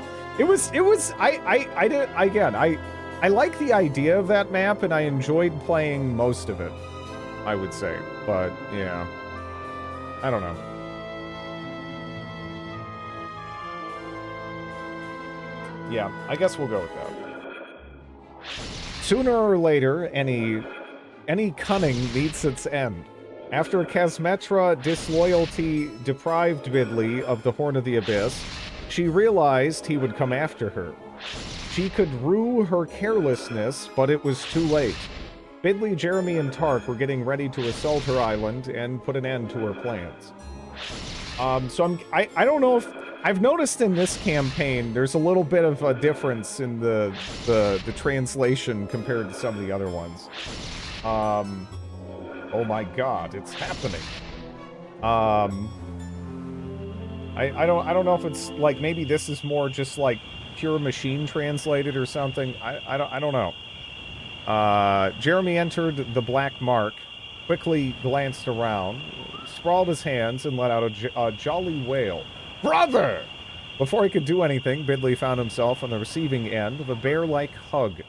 I like the idea of that map, and I enjoyed playing most of it, I would say. But yeah, I don't know. Yeah, I guess we'll go with that. Sooner or later, any cunning meets its end. After Kasmetra disloyalty deprived Bidley of the Horn of the Abyss, she realized he would come after her. She could rue her carelessness, but it was too late. Bidley, Jeremy, and Tark were getting ready to assault her island and put an end to her plans. So I don't know if... I've noticed in this campaign, there's a little bit of a difference in the translation compared to some of the other ones. Oh my god, it's happening. I don't know if it's like, maybe this is more just like pure machine translated or something. I don't know. Jeremy entered the Black Mark, quickly glanced around, sprawled his hands, and let out a jolly wail. Brother! Before he could do anything, Bidley found himself on the receiving end of a bear-like hug.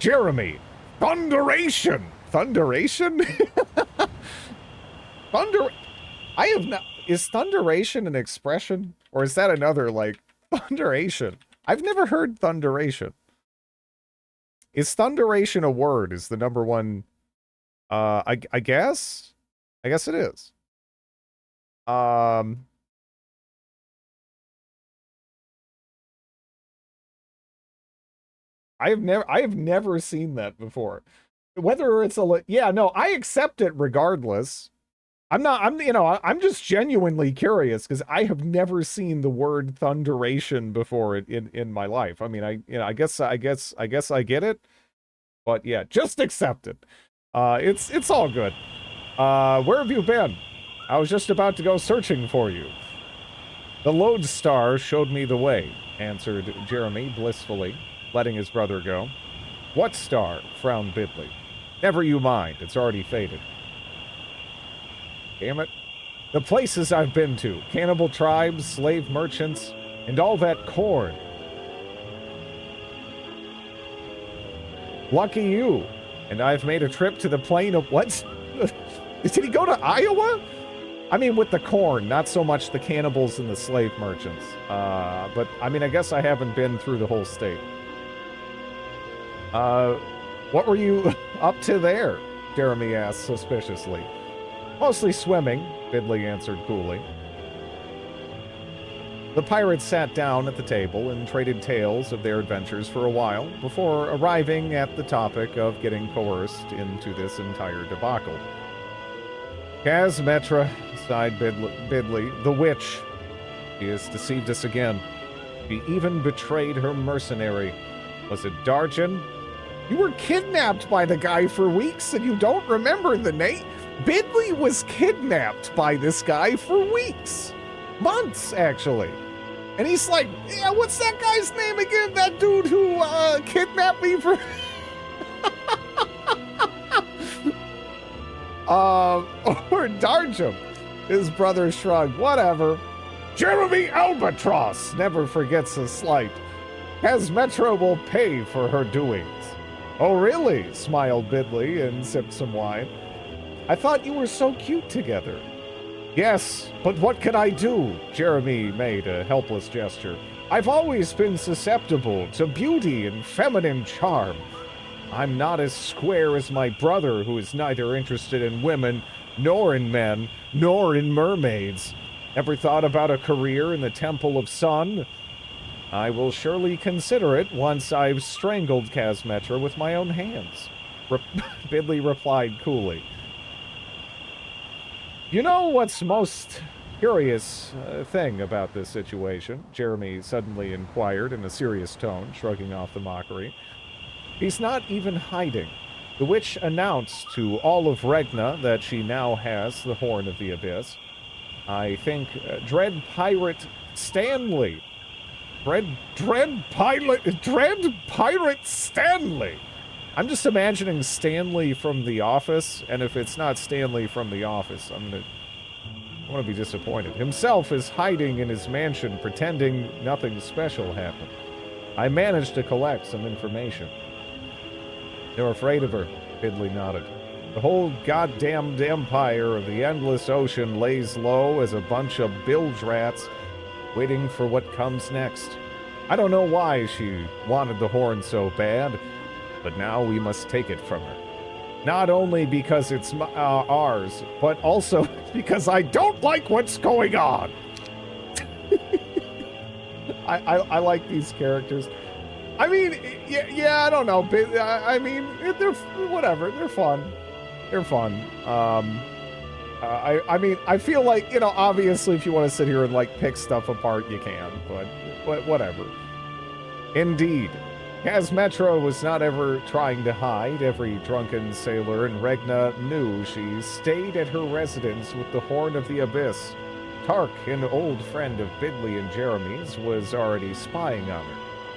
Jeremy! Thunderation! Thunderation? I have not... Is thunderation an expression? Or is that another, like, thunderation? I've never heard thunderation. Is thunderation a word? Is the number one... I guess? I guess it is. I have never seen that before. Whether it's yeah, no, I accept it regardless. I'm just genuinely curious because I have never seen the word thunderation before in my life. I mean, I guess I get it, but yeah, just accept it. It's all good. Where have you been? I was just about to go searching for you. The lodestar showed me the way, answered Jeremy blissfully, letting his brother go. What star? Frowned Bidley. Never you mind, it's already faded. Damn it. The places I've been to, cannibal tribes, slave merchants, and all that corn. Lucky you. And I've made a trip to the plain of what? Did he go to Iowa? I mean, with the corn, not so much the cannibals and the slave merchants. But, I mean, I guess I haven't been through the whole state. What were you up to there? Jeremy asked suspiciously. Mostly swimming, Bidley answered coolly. The pirates sat down at the table and traded tales of their adventures for a while before arriving at the topic of getting coerced into this entire debacle. Kasmetra, sighed Bidley, the witch. She has deceived us again. She even betrayed her mercenary. Was it Darjan? You were kidnapped by the guy for weeks and you don't remember the name? Bidley was kidnapped by this guy for weeks. Months, actually. And he's like, yeah, what's that guy's name again? That dude who kidnapped me for... or Darjum. His brother shrugged. Whatever. Jeremy Albatross never forgets a slight. Kasmetra will pay for her doings. Oh, really? Smiled Bidley and sipped some wine. I thought you were so cute together. Yes, but what can I do? Jeremy made a helpless gesture. I've always been susceptible to beauty and feminine charm. I'm not as square as my brother, who is neither interested in women, nor in men, nor in mermaids. Ever thought about a career in the Temple of Sun? I will surely consider it once I've strangled Kazmetra with my own hands. Bidley replied coolly. You know what's most curious thing about this situation? Jeremy suddenly inquired in a serious tone, shrugging off the mockery. He's not even hiding. The witch announced to all of Regna that she now has the Horn of the Abyss. I think Dread Pirate Stanley. Dread Pirate Stanley. I'm just imagining Stanley from The Office, and if it's not Stanley from The Office, I'm going to be disappointed. Himself is hiding in his mansion, pretending nothing special happened. I managed to collect some information. They're afraid of her, Bidley nodded. The whole goddamned empire of the Endless Ocean lays low as a bunch of bilge rats waiting for what comes next. I don't know why she wanted the horn so bad, but now we must take it from her. Not only because it's ours, but also because I don't like what's going on. I like these characters. I mean, yeah, I don't know. I mean, they're whatever. They're fun. They're fun. I mean, I feel like, you know, obviously if you want to sit here and, like, pick stuff apart, you can, but whatever. Indeed. Kazmetra was not ever trying to hide. Every drunken sailor in Regna knew she stayed at her residence with the Horn of the Abyss. Tark, an old friend of Bidley and Jeremy's, was already spying on her.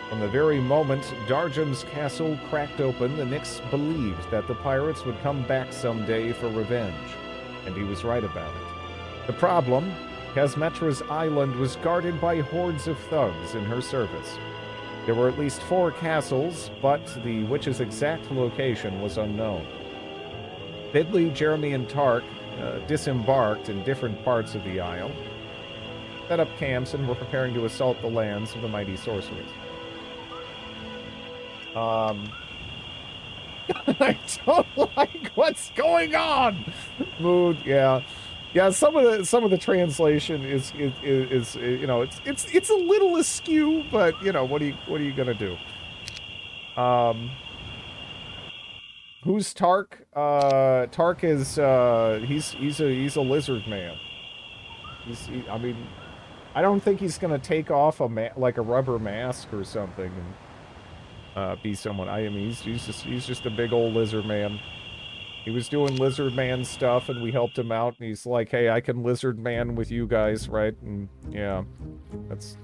From the very moment Darjam's castle cracked open, the Nyx believed that the pirates would come back someday for revenge. And he was right about it. The problem, Kazmetra's island was guarded by hordes of thugs in her service. There were at least 4 castles, but the witch's exact location was unknown. Bidley, Jeremy, and Tark disembarked in different parts of the isle, set up camps, and were preparing to assault the lands of the mighty sorcerers. I don't like what's going on. Mood, yeah. Some of the translation is you know, it's a little askew, but you know, what are you gonna do? Who's Tark? Tark is he's a lizard man. I mean, I don't think he's gonna take off like a rubber mask or something and be someone. I mean, he's just a big old lizard man. He was doing lizard man stuff, and we helped him out, and he's like, hey, I can lizard man with you guys, right? And yeah, that's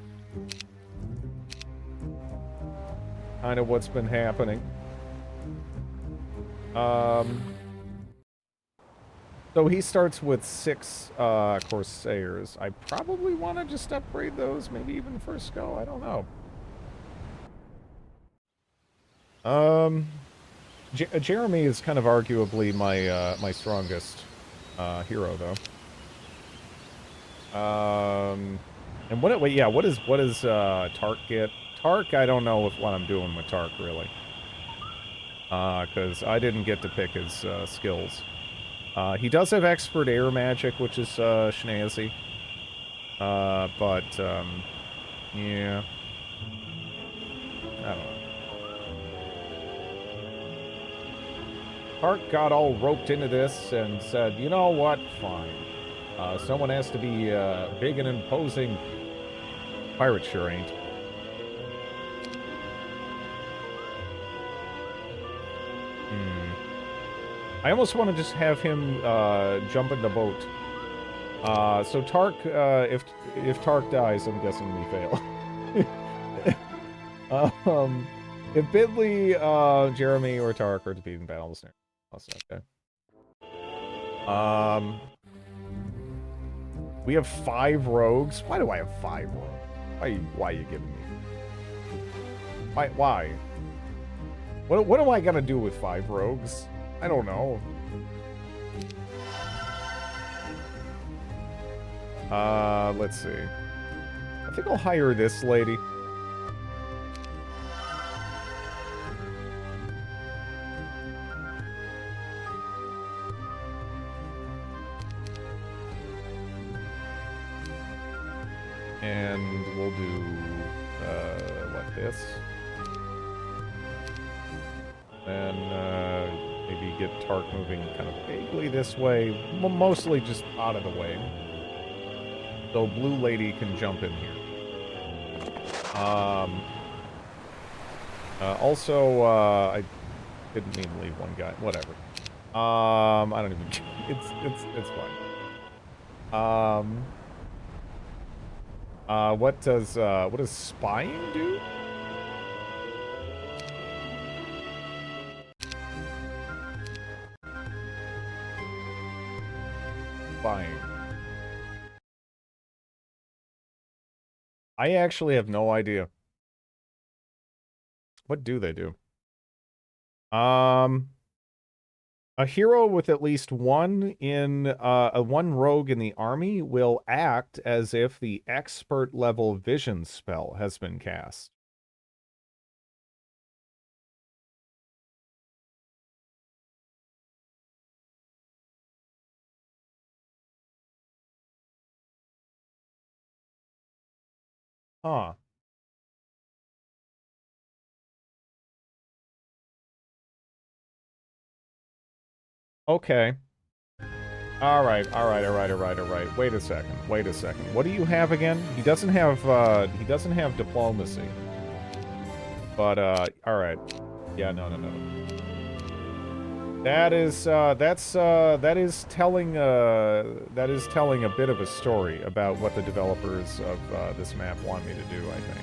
kind of what's been happening. So he starts with 6 Corsairs. I probably want to just upgrade those, maybe even first go, I don't know. Jeremy is kind of arguably my my strongest hero, though. And what does Tark get? Tark, I don't know what I'm doing with Tark really, because I didn't get to pick his skills. He does have expert air magic, which is snazzy. But yeah, I don't know. Tark got all roped into this and said, you know what, fine. Someone has to be big and imposing. Pirate sure ain't. I almost want to just have him jump in the boat. So Tark, if Tark dies, I'm guessing we fail. If Bidley, Jeremy, or Tark are defeated in battle, okay. We have 5 rogues. Why do I have 5 rogues? Why are you giving me? Why? What am I gonna do with 5 rogues? I don't know. Let's see. I think I'll hire this lady. do like this. Then maybe get Tark moving kind of vaguely this way, mostly just out of the way. So Blue Lady can jump in here. Also, I didn't mean to leave one guy. Whatever. I don't even. It's fine. What does spying do? Spying. I actually have no idea. What do they do? A hero with at least one rogue in the army will act as if the expert level vision spell has been cast. Huh. Okay. All right. Wait a second. What do you have again? He doesn't have diplomacy. But all right. Yeah, no. That is telling a bit of a story about what the developers of this map want me to do, I think.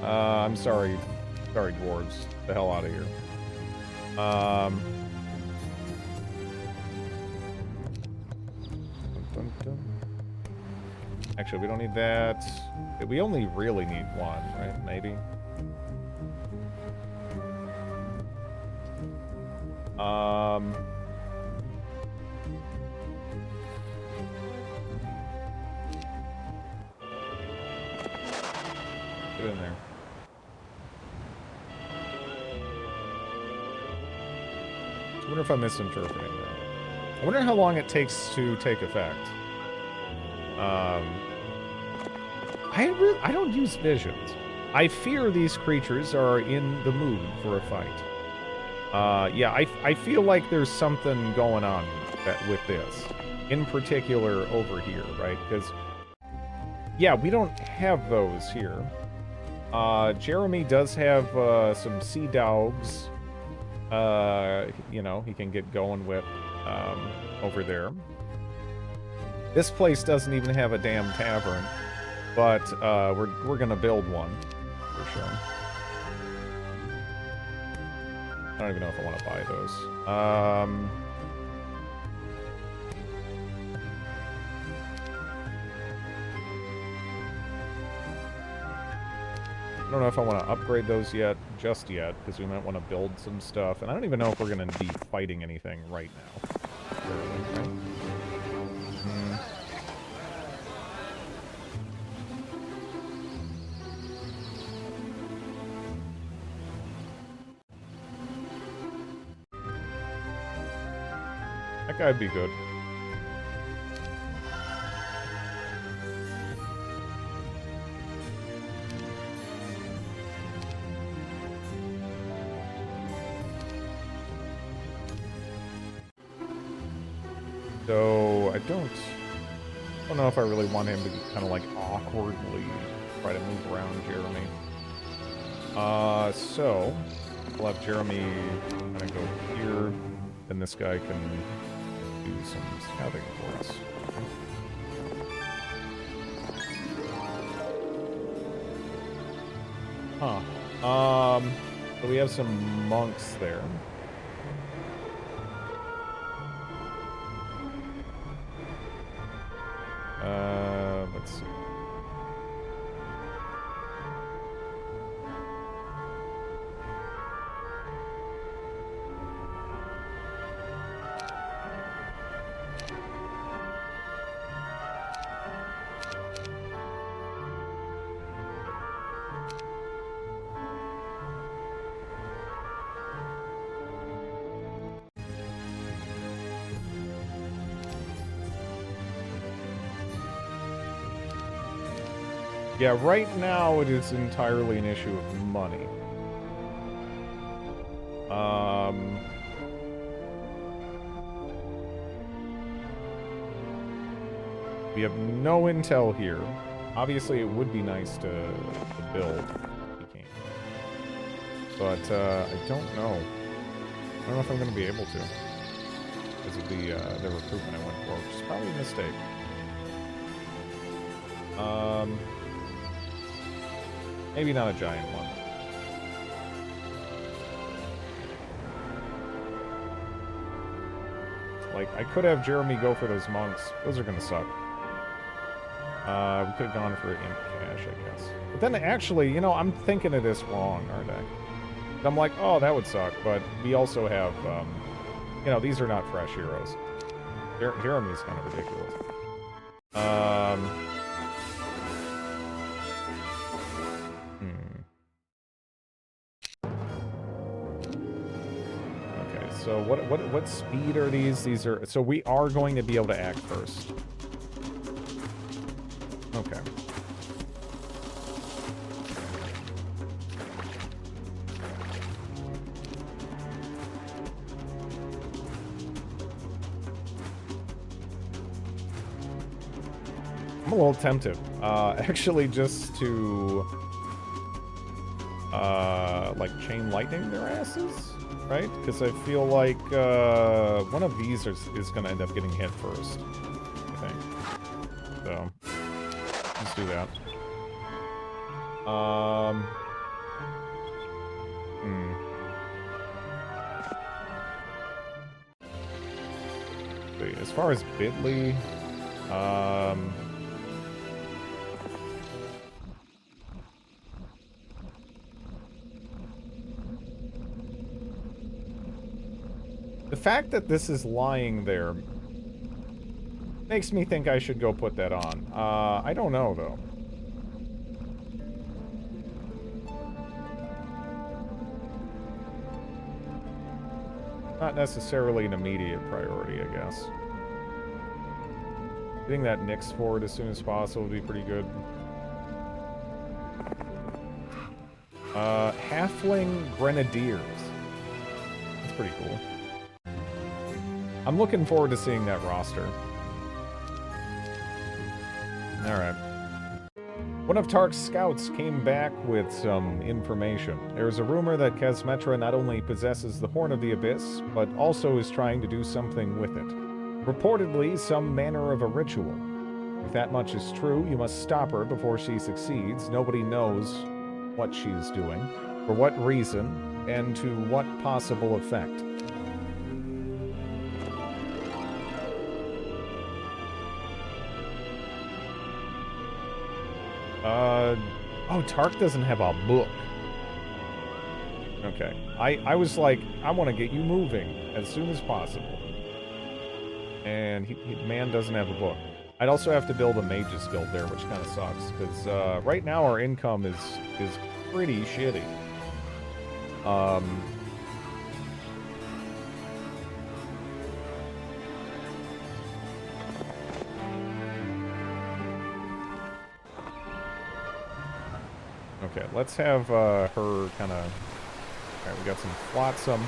I'm sorry. Sorry, dwarves. The hell out of here. Actually, we don't need that. We only really need one, right? Maybe. Get in there. I wonder if I'm misinterpreting that. I wonder how long it takes to take effect. I don't use visions. I fear these creatures are in the mood for a fight. Yeah, I feel like there's something going on with this. In particular over here, right? Because, yeah, we don't have those here. Jeremy does have some sea dogs. You know, he can get going with over there. This place doesn't even have a damn tavern, but we're gonna build one for sure. I don't even know if I want to buy those. I don't know if I want to upgrade those just yet, because we might want to build some stuff, and I don't even know if we're going to be fighting anything right now. Right? That guy'd be good. So, I don't know if I really want him to kind of like awkwardly try to move around Jeremy. So, we'll have Jeremy kind of go here, and this guy can do some scouting for us. Huh. So we have some monks there. Let's see. Yeah, right now it is entirely an issue of money. We have no intel here. Obviously, it would be nice to build if we can. But I don't know. I don't know if I'm going to be able to. Because of the recruitment I went for, which is probably a mistake. Maybe not a giant one. Like, I could have Jeremy go for those monks. Those are going to suck. We could have gone for imp cash, I guess. But then, actually, you know, I'm thinking of this wrong, aren't I? I'm like, oh, that would suck. But we also have, you know, these are not fresh heroes. Jeremy's kind of ridiculous. Okay, so what speed are these? These are, so we are going to be able to act first. Okay. I'm a little tempted, actually, just to, like, chain lightning their asses, right? Because I feel like, one of these is going to end up getting hit first, I think. So, let's do that. As far as Bitly, the fact that this is lying there makes me think I should go put that on. I don't know, though. Not necessarily an immediate priority, I guess. Getting that Nyx forward as soon as possible would be pretty good. Halfling Grenadiers. That's pretty cool. I'm looking forward to seeing that roster. Alright. One of Tark's scouts came back with some information. There's a rumor that Kesmetra not only possesses the Horn of the Abyss, but also is trying to do something with it. Reportedly, some manner of a ritual. If that much is true, you must stop her before she succeeds. Nobody knows what she is doing, for what reason, and to what possible effect. Oh, Tark doesn't have a book. Okay. I was like, I want to get you moving as soon as possible. And man doesn't have a book. I'd also have to build a mage's guild there, which kind of sucks, because right now our income is pretty shitty. Okay, let's have her kind of... Alright, we got some flotsam.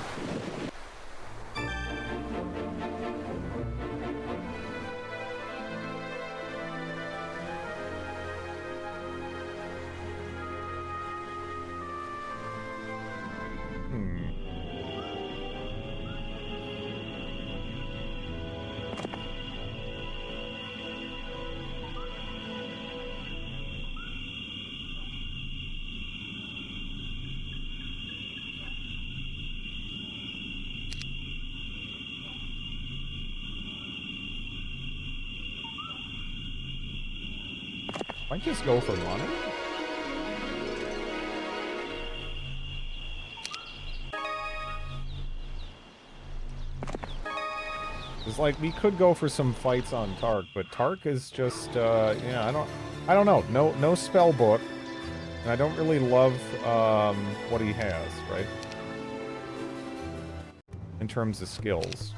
Might just go for money. It's like we could go for some fights on Tark, but Tark is just yeah, I don't know. No spell book. And I don't really love what he has, right? In terms of skills.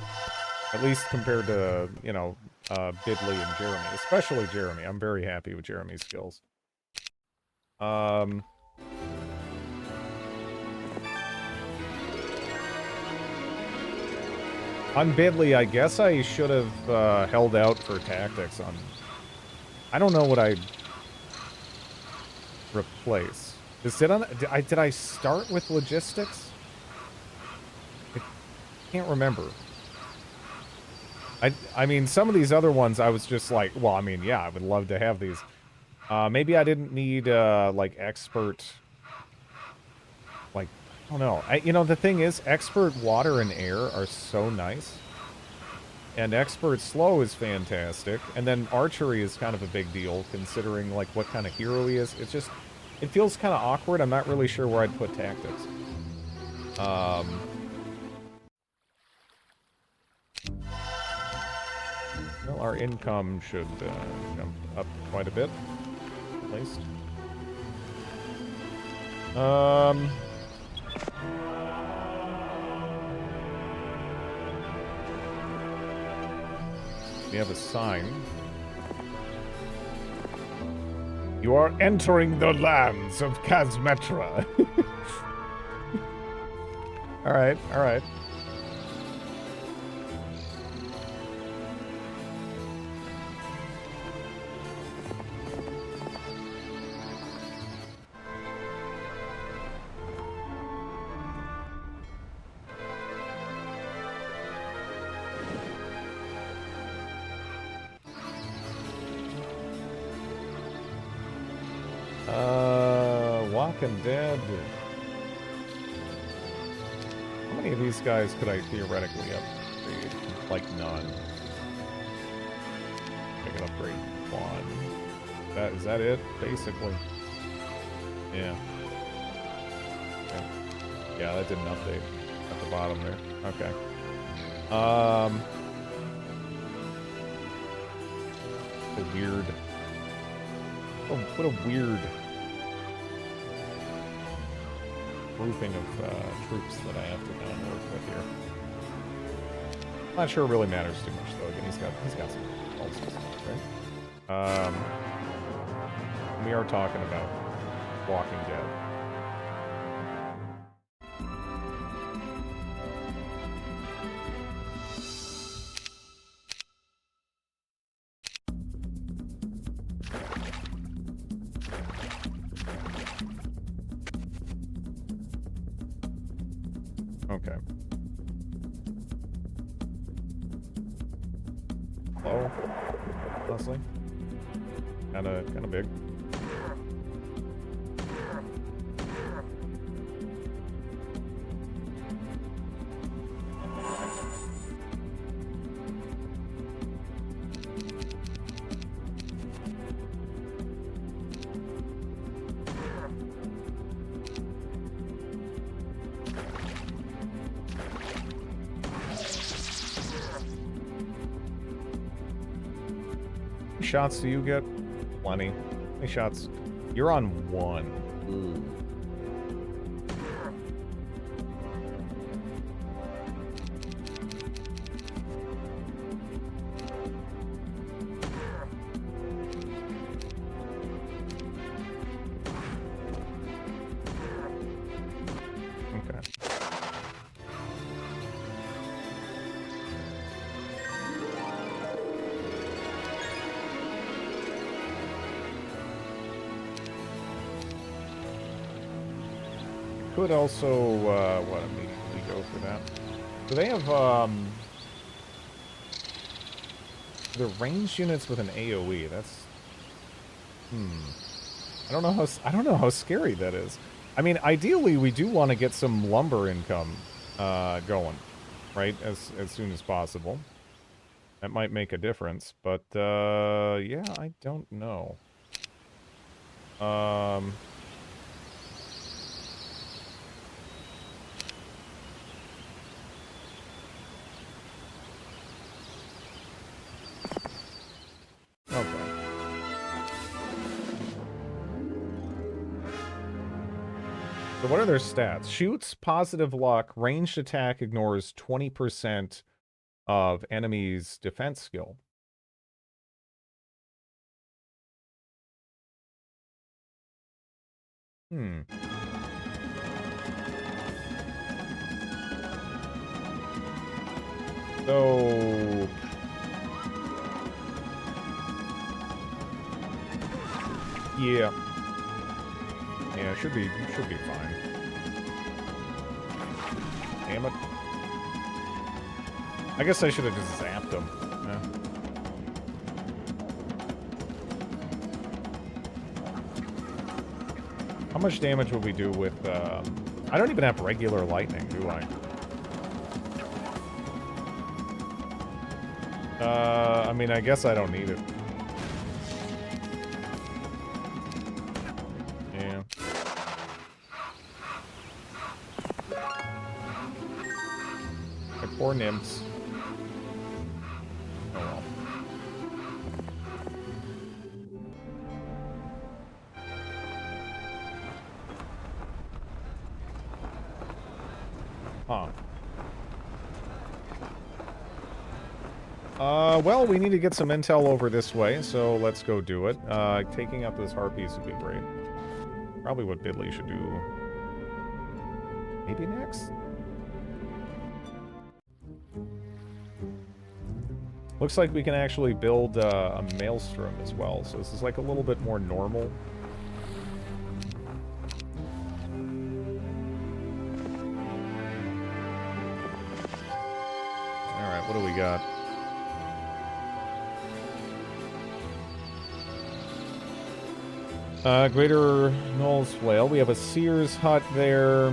At least compared to, you know, Bidley and Jeremy. Especially Jeremy. I'm very happy with Jeremy's skills. Um... On Bidley, I guess I should have held out for tactics on... I don't know what I'd replace. Did I start with logistics? I can't remember. I mean, some of these other ones I was just like, well, I mean, yeah, I would love to have these. Maybe I didn't need, like, expert... Like, I don't know. You know, the thing is, expert water and air are so nice. And expert slow is fantastic. And then archery is kind of a big deal, considering, like, what kind of hero he is. It's just... It feels kind of awkward. I'm not really sure where I'd put tactics. Well, our income should jump up quite a bit, at least. We have a sign. You are entering the lands of Kazmetra. Alright, alright. Walking Dead. How many of these guys could I theoretically upgrade? Like none. I can upgrade one. Is that it? Basically. Yeah. Okay. Yeah, that didn't update at the bottom there. Okay. A weird. What a weird grouping of troops that I have to kind of work with here. Not sure it really matters too much though. Again, he's got some pulses, right? We are talking about Walking Dead. Okay. Hello, Leslie. Kind of big. Shots do you get? Plenty. How many shots? You're on one. Ooh. Could also, what, immediately go for that. Do they have, the ranged units with an AoE? That's, I don't know how scary that is. I mean, ideally, we do want to get some lumber income, going, right, as soon as possible. That might make a difference, but, yeah, I don't know. Okay. So what are their stats? Shoots, positive luck, ranged attack ignores 20% of enemy's defense skill. Hmm. So... Yeah. Yeah, should be fine. Damn it. I guess I should have just zapped him. Yeah. How much damage would we do with, I don't even have regular lightning, do I? I mean, I guess I don't need it. Yeah. The poor nymphs. Oh well. Huh. Well, we need to get some intel over this way, so let's go do it. Taking out this harpies would be great. Probably what Bidley should do. Maybe next? Looks like we can actually build a maelstrom as well, so this is like a little bit more normal. Alright, what do we got? Greater Knowles Flail. We have a Sears hut there.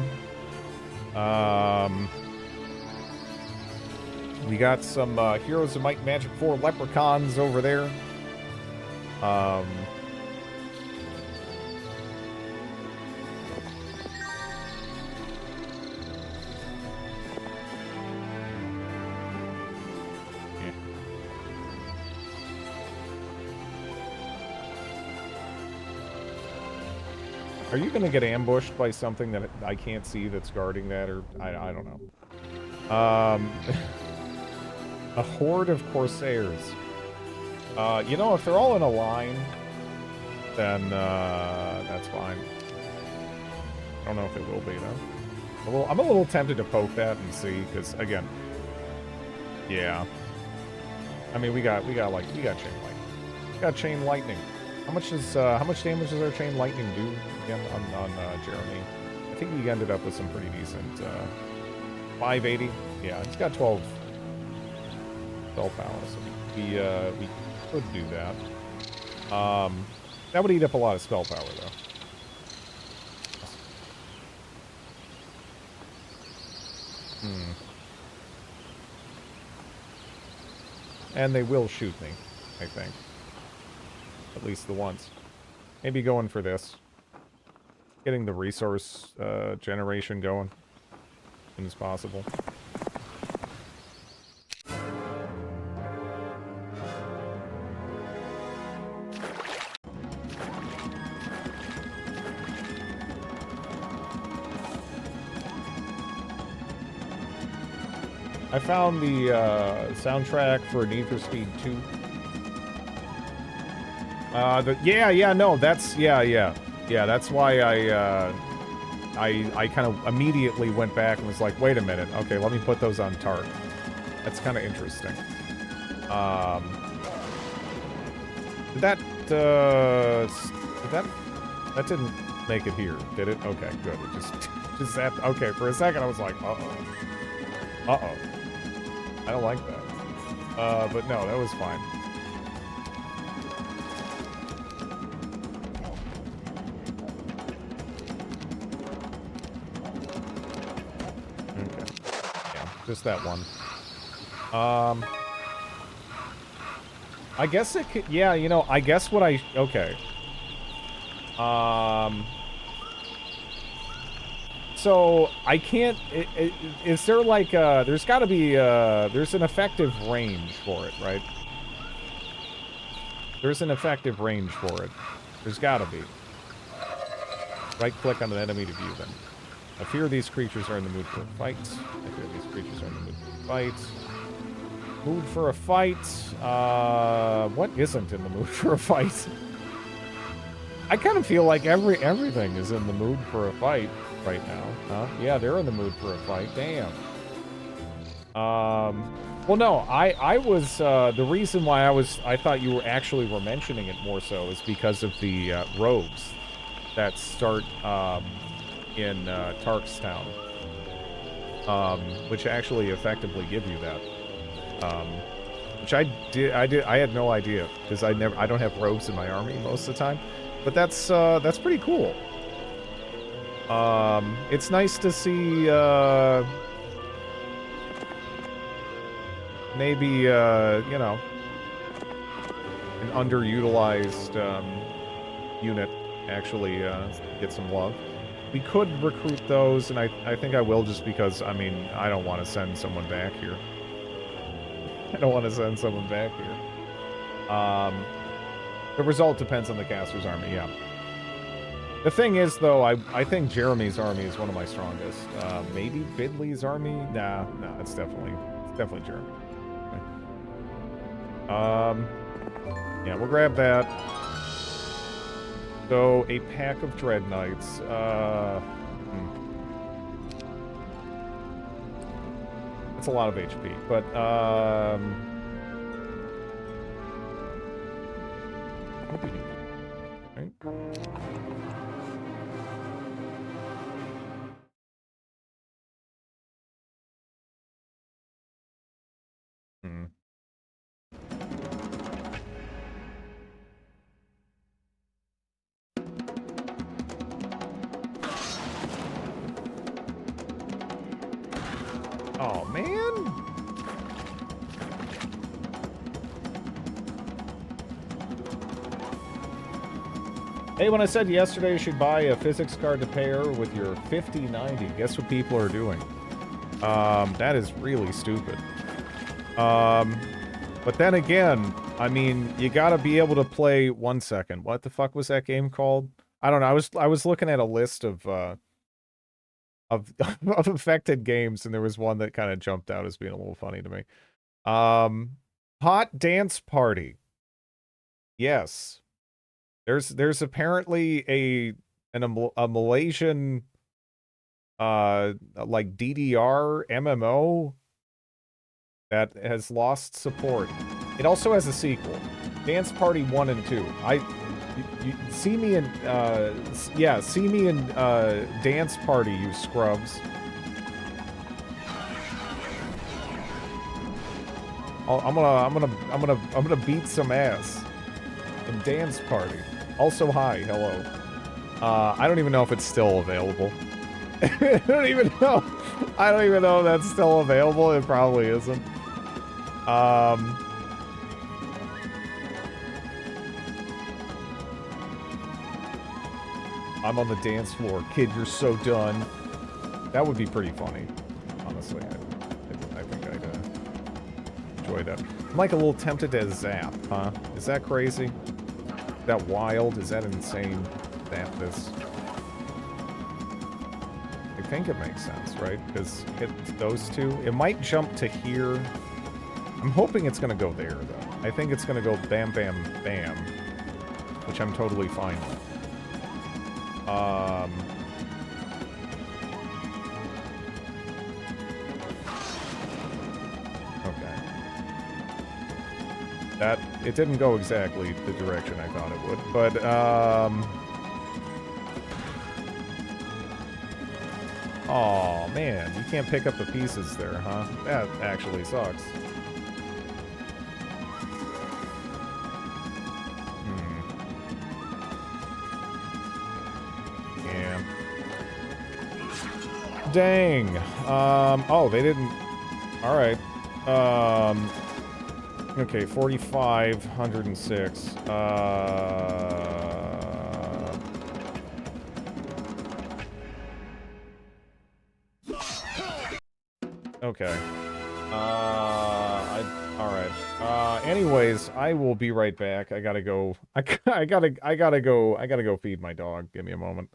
We got some Heroes of Might and Magic 4 leprechauns over there. Are you going to get ambushed by something that I can't see that's guarding that, or I don't know. A horde of Corsairs. You know, if they're all in a line, then that's fine. I don't know if it will be, though. I'm a little tempted to poke that and see, because, again, yeah. I mean, we got chain lightning. We got chain lightning. How much damage does our chain lightning do again on Jeremy? I think we ended up with some pretty decent 580. Yeah, it's got 12 spell power, so we could do that. That would eat up a lot of spell power though. And they will shoot me, I think. At least the once. Maybe going for this. Getting the resource generation going as soon as possible. I found the soundtrack for Need for Speed 2. That's why I kind of immediately went back and was like, wait a minute, okay, let me put those on Tark. That's kind of interesting. That didn't make it here, did it? Okay, good. It just zapped. Okay, for a second I was like, uh-oh. I don't like that. But no, that was fine. Just that one. I guess it could, yeah, you know, I guess what I, okay. So, I can't, is there like, there's gotta be, there's an effective range for it, right? There's an effective range for it. There's gotta be. Right-click on an enemy to view them. I fear these creatures are in the mood for a fight. I fear these creatures are in the mood for a fight. Mood for a fight. What isn't in the mood for a fight? I kind of feel like everything is in the mood for a fight right now, huh? Yeah, they're in the mood for a fight. Damn. Well, no, I was, the reason why I thought you were actually were mentioning it more so is because of the, robes that start, in, Tarkstown. Which actually effectively give you that. Which I had no idea, because I don't have robes in my army most of the time. But that's pretty cool. It's nice to see, maybe, you know, an underutilized, unit actually, get some love. We could recruit those, and I think I will just because, I mean, I don't want to send someone back here. I don't want to send someone back here. The result depends on the caster's army, yeah. The thing is, though, I think Jeremy's army is one of my strongest. Maybe Bidley's army? Nah, it's definitely Jeremy. Okay. Yeah, we'll grab that. So, a pack of Dread Knights. That's a lot of HP, but, right? Hmm. Oh, man! Hey, when I said yesterday you should buy a physics card to pair with your 5090, guess what people are doing? That is really stupid. But then again, I mean, you gotta be able to play... One second, what the fuck was that game called? I don't know, I was looking at a list of of affected games, and there was one that kind of jumped out as being a little funny to me. Hot Dance Party. Yes. There's apparently a Malaysian like DDR MMO that has lost support. It also has a sequel, Dance Party 1 and 2. You see me in yeah, see me in Dance Party, you scrubs. I'm gonna beat some ass in Dance Party. Also, hi, hello. I don't even know if it's still available. I don't even know. I don't even know if that's still available. It probably isn't. I'm on the dance floor. Kid, you're so done. That would be pretty funny. Honestly, I think I'd enjoy that. I'm like a little tempted to zap, huh? Is that crazy? Is that wild? Is that insane? Zap this. I think it makes sense, right? Because hit those two. It might jump to here. I'm hoping it's going to go there, though. I think it's going to go bam, bam, bam. Which I'm totally fine with. Okay. It didn't go exactly the direction I thought it would, but, aw, man, you can't pick up the pieces there, huh? That actually sucks. Yeah. Dang. Oh, they didn't... Alright. Okay, 45, 106. Okay. Alright. Anyways, I will be right back. I gotta go. I gotta go feed my dog. Give me a moment.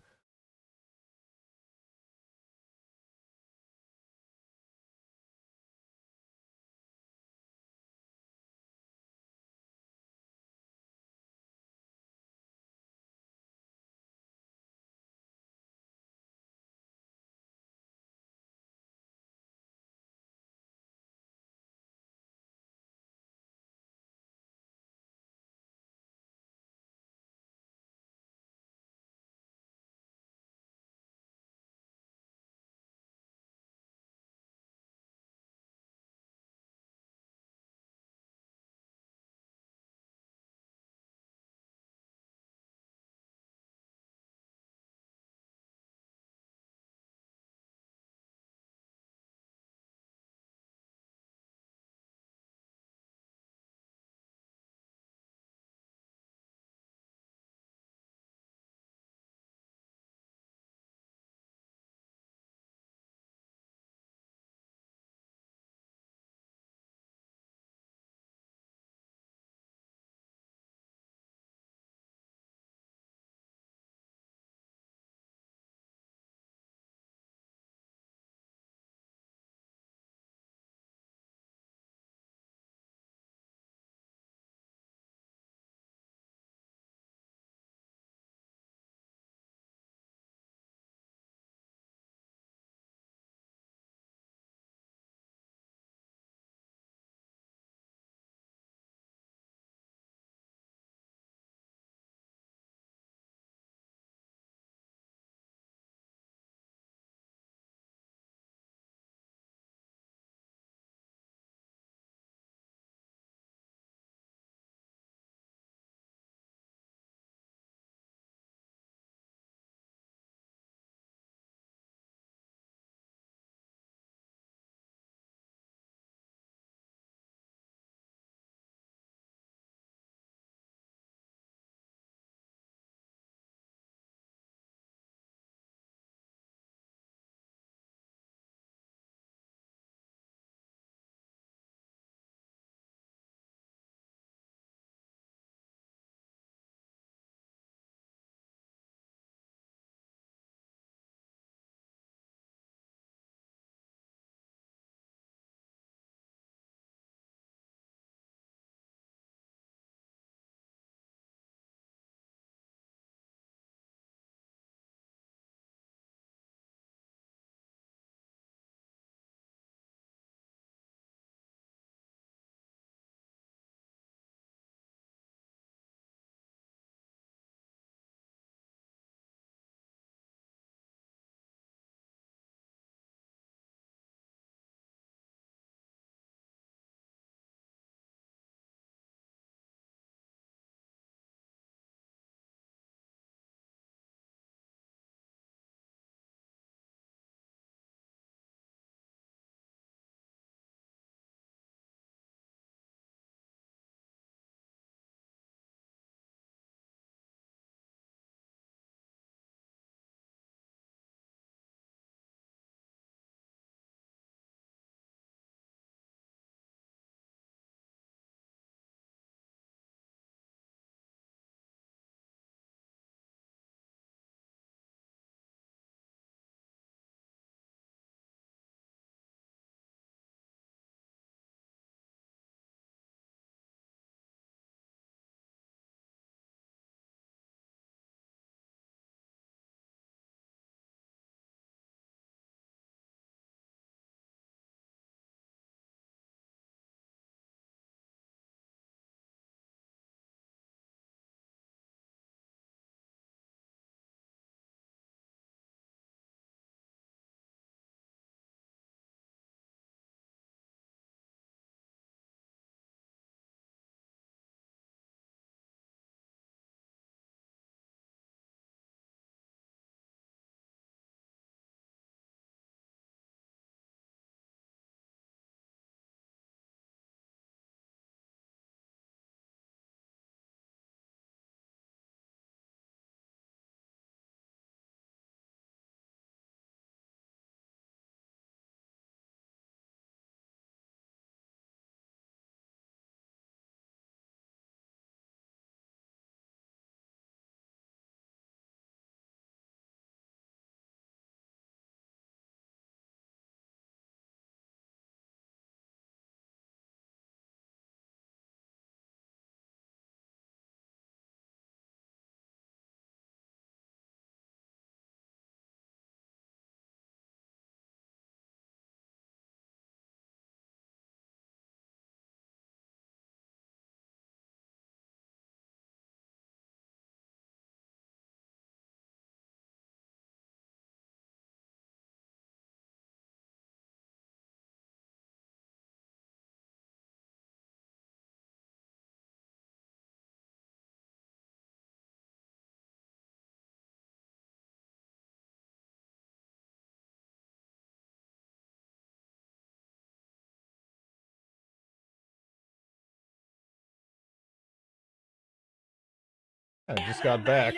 I just got back.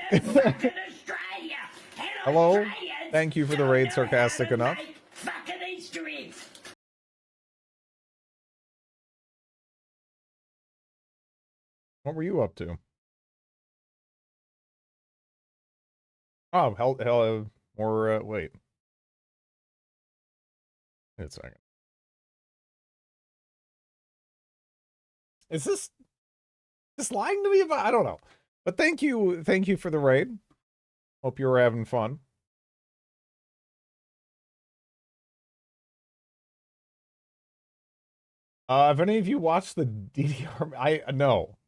Hello? Thank you for the raid, Sarcastic Enough. What were you up to? Oh, hell, or, wait. Wait a second. Is this lying to me about? I don't know. But thank you for the raid. Hope you were having fun. Have any of you watched the DDR? No.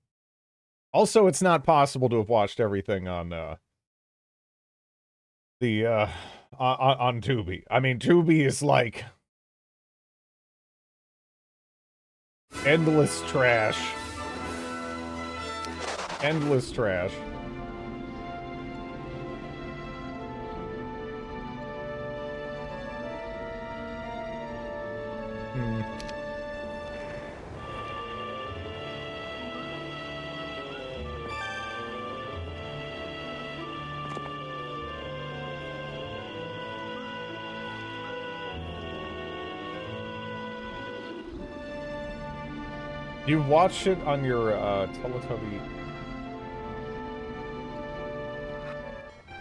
Also, it's not possible to have watched everything on on Tubi. I mean, Tubi is like endless trash. Endless trash. You've watched it on your Teletubby.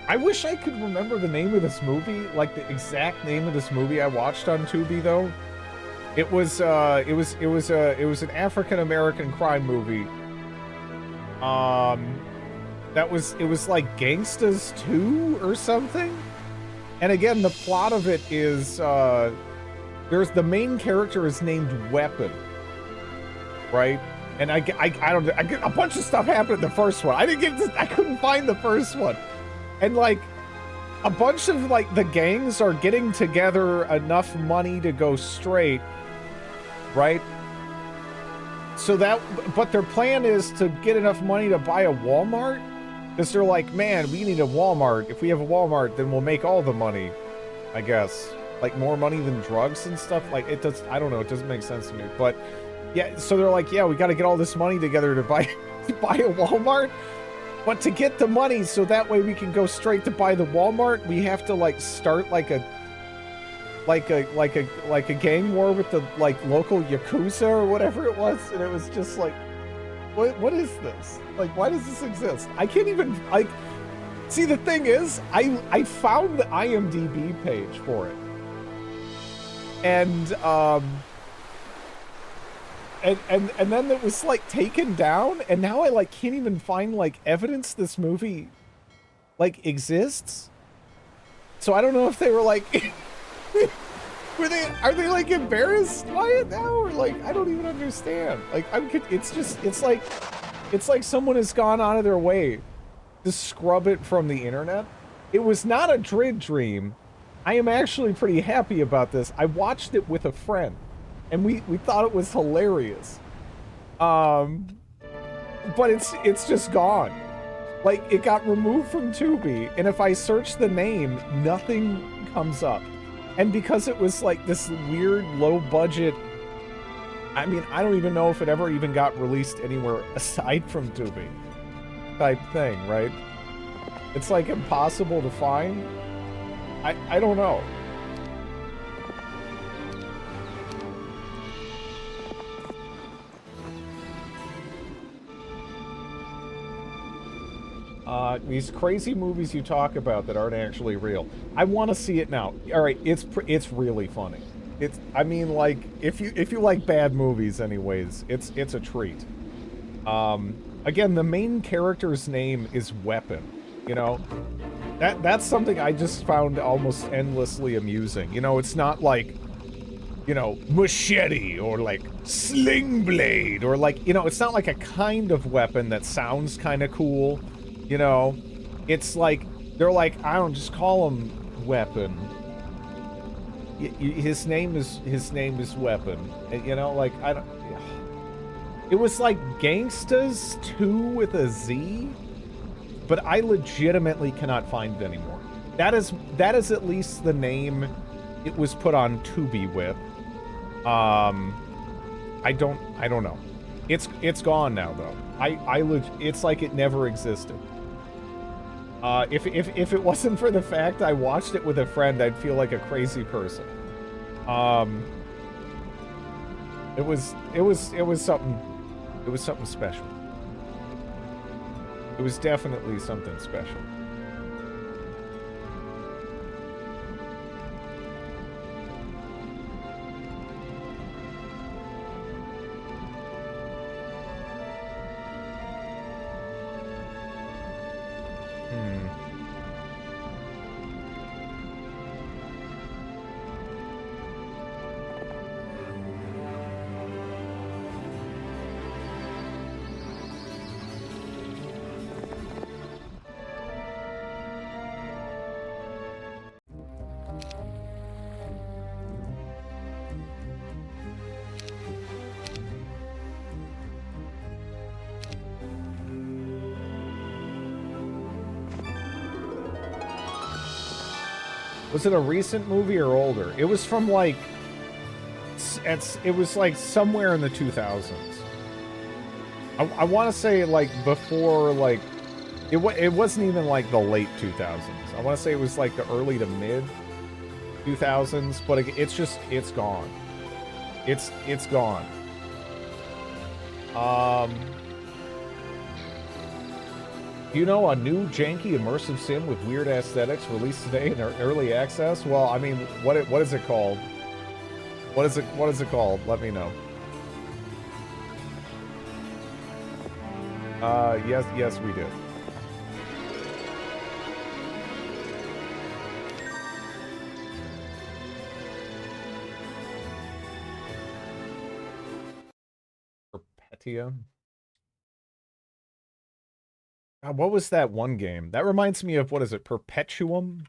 I wish I could remember the name of this movie, like the exact name of this movie I watched on Tubi though. It was an African American crime movie. It was like Gangsters 2 or something. And again, the plot of it is there's the main character is named Weapon. Right, and I don't. I get a bunch of stuff happened in the first one. I couldn't find the first one, and like a bunch of like the gangs are getting together enough money to go straight, right? So that, but their plan is to get enough money to buy a Walmart, because they're like, man, we need a Walmart. If we have a Walmart, then we'll make all the money, I guess. Like more money than drugs and stuff. Like it does. I don't know. It doesn't make sense to me, but. Yeah, so they're like, yeah, we got to get all this money together to buy a Walmart. But to get the money so that way we can go straight to buy the Walmart, we have to like start like a gang war with the like local Yakuza or whatever it was. And it was just like, what is this? Like, why does this exist? I can't even like see, the thing is, I found the IMDb page for it. And and then it was like taken down, and now I like can't even find like evidence this movie like exists. So I don't know if they were like are they like embarrassed by it now, or like I don't even understand. Like it's like someone has gone out of their way to scrub it from the internet. It was not a dream. I am actually pretty happy about this. I watched it with a friend. And we thought it was hilarious. But it's just gone. Like, it got removed from Tubi, and if I search the name, nothing comes up. And because it was like this weird low budget, I mean, I don't even know if it ever even got released anywhere aside from Tubi type thing, right? It's like impossible to find. I don't know. These crazy movies you talk about that aren't actually real. I want to see it now. All right, it's really funny. I mean, like if you like bad movies, anyways, it's a treat. Again, the main character's name is Weapon. You know, that's something I just found almost endlessly amusing. You know, it's not like, you know, machete or like sling blade or like, you know, it's not like a kind of weapon that sounds kind of cool. You know, it's like, they're like, I don't just call him Weapon. His name is Weapon. You know, like, I don't, it was like Gangsters 2 with a Z, but I legitimately cannot find it anymore. That is at least the name it was put on Tubi with. I don't know. It's gone now though. It's like it never existed. If it wasn't for the fact I watched it with a friend, I'd feel like a crazy person. It was something special. It was definitely something special. Was it a recent movie or older? It was from like, it was like somewhere in the 2000s. I want to say like before, like, it wasn't even like the late 2000s. I want to say it was like the early to mid 2000s, but it's gone. It's gone. You know, a new janky immersive sim with weird aesthetics released today in early access? Well, I mean, what is it called? What is it called? Let me know. Yes, we did. Perpetia. What was that one game? That reminds me of, what is it, Perpetuum?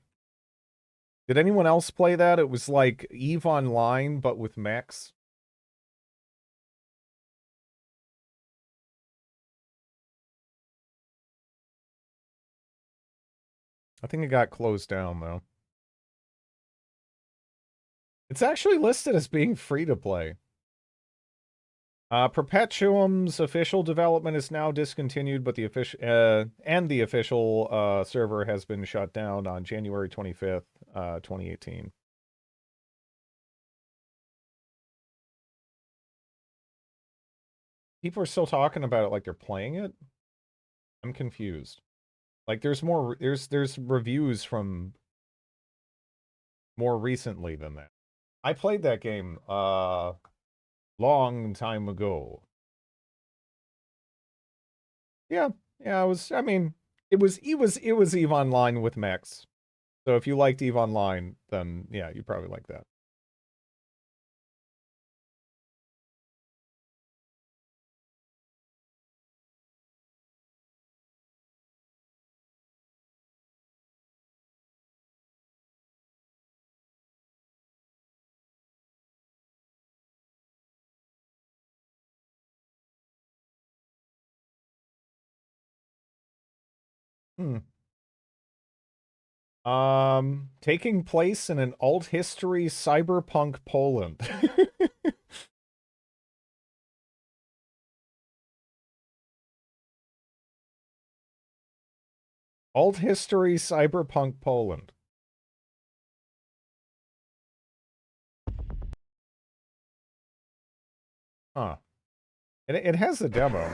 Did anyone else play that? It was like EVE Online, but with mechs. I think it got closed down, though. It's actually listed as being free to play. Perpetuum's official development is now discontinued, but the official server has been shut down on January 25th, 2018. People are still talking about it like they're playing it. I'm confused. Like there's reviews from more recently than that. I played that game long time ago. Yeah, I mean, it was EVE Online with mechs. So if you liked EVE Online, then yeah, you probably like that. Taking place in an alt history cyberpunk Poland. Alt history cyberpunk Poland. Huh. It has a demo.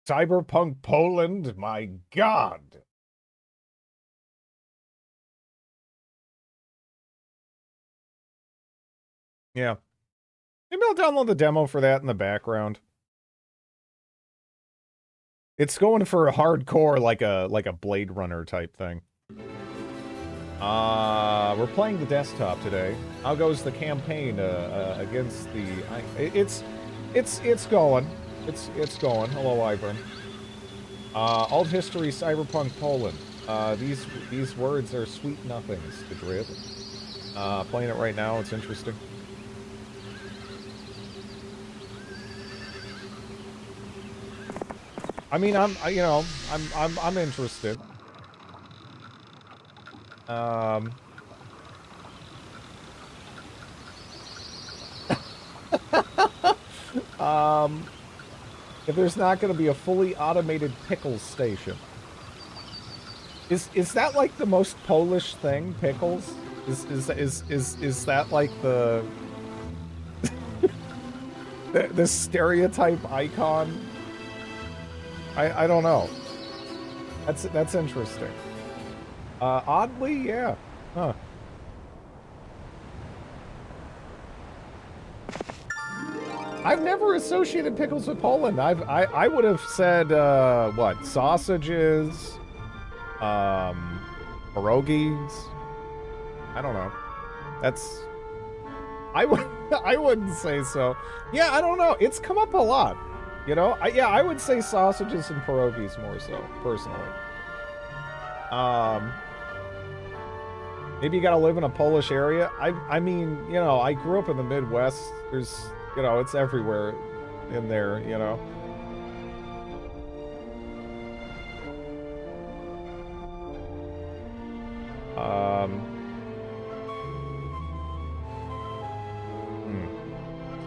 Cyberpunk Poland, my god. Yeah. Maybe I'll download the demo for that in the background. It's going for a hardcore, like a Blade Runner type thing. We're playing the desktop today. How goes the campaign against the? It's going. It's going. Hello, Ivern. Alt history, cyberpunk Poland. These words are sweet nothings to Drid. Playing it right now. It's interesting. I mean, I'm interested. If there's not going to be a fully automated pickle station. Is that like the most Polish thing, pickles? Is that like the the stereotype icon? I don't know. That's interesting. Oddly, yeah. Huh. I've never associated pickles with Poland. I would have said what, sausages, pierogies. I don't know. That's I wouldn't say so. Yeah, I don't know. It's come up a lot. You know? Yeah, I would say sausages and pierogies more so, personally. Maybe you gotta live in a Polish area. I mean, you know, I grew up in the Midwest. There's, you know, it's everywhere in there, you know.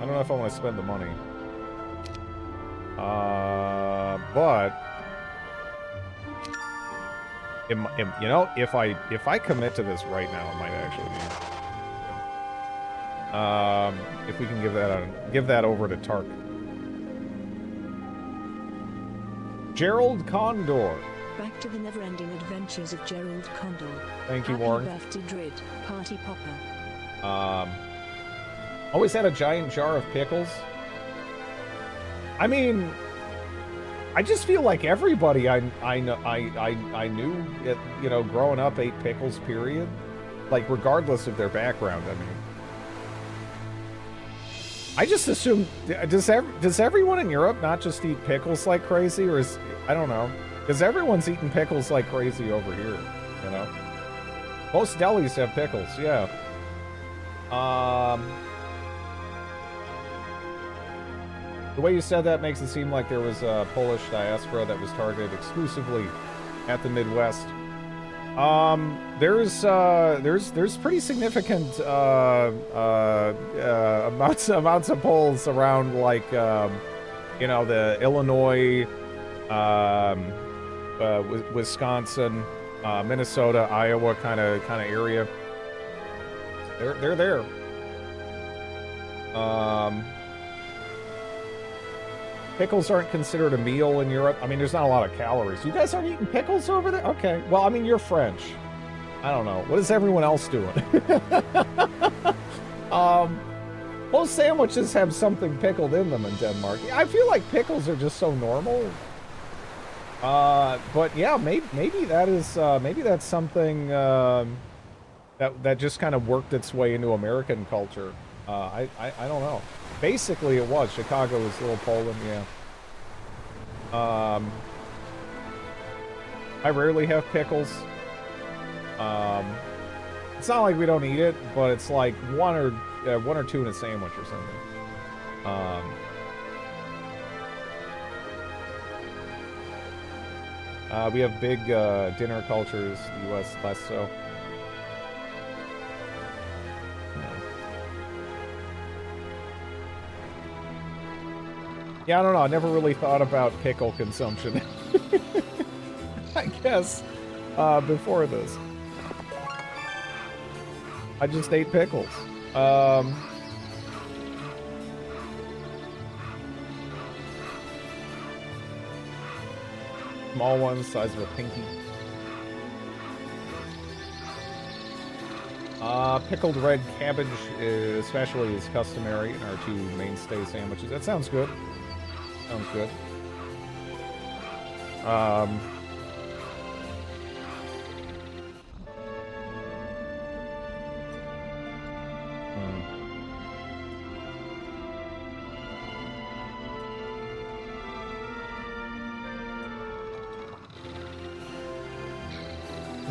I don't know if I want to spend the money. But you know, if I commit to this right now, it might actually be. If we can give that over to Tark. Gerald Condor. Back to the never-ending adventures of Gerald Condor. Thank you, Happy Warren. birthday, Drid. Party popper. Always had a giant jar of pickles. I mean, I just feel like everybody I knew, you know, growing up ate pickles. Period. Like regardless of their background. I mean, I just assume does everyone in Europe not just eat pickles like crazy, or is I don't know, because everyone's eating pickles like crazy over here. You know, most delis have pickles. Yeah. The way you said that makes it seem like there was a Polish diaspora that was targeted exclusively at the Midwest. There's pretty significant amounts of Poles around, like you know, the Illinois, Wisconsin, Minnesota, Iowa kind of area. They're there. Pickles aren't considered a meal in Europe. I mean, there's not a lot of calories. You guys aren't eating pickles over there? Okay. Well, I mean, you're French. I don't know. What is everyone else doing? Most sandwiches have something pickled in them in Denmark. I feel like pickles are just so normal. But yeah, maybe that is maybe that's something that just kind of worked its way into American culture. I don't know. Basically, it was. Chicago was little Poland, yeah. I rarely have pickles. It's not like we don't eat it, but it's like one or two in a sandwich or something. We have big dinner cultures. The U.S. less so. Yeah, I don't know. I never really thought about pickle consumption. I guess before this. I just ate pickles. Small ones, size of a pinky. Pickled red cabbage, especially, is customary in our two mainstay sandwiches. That sounds good. Sounds good. I'm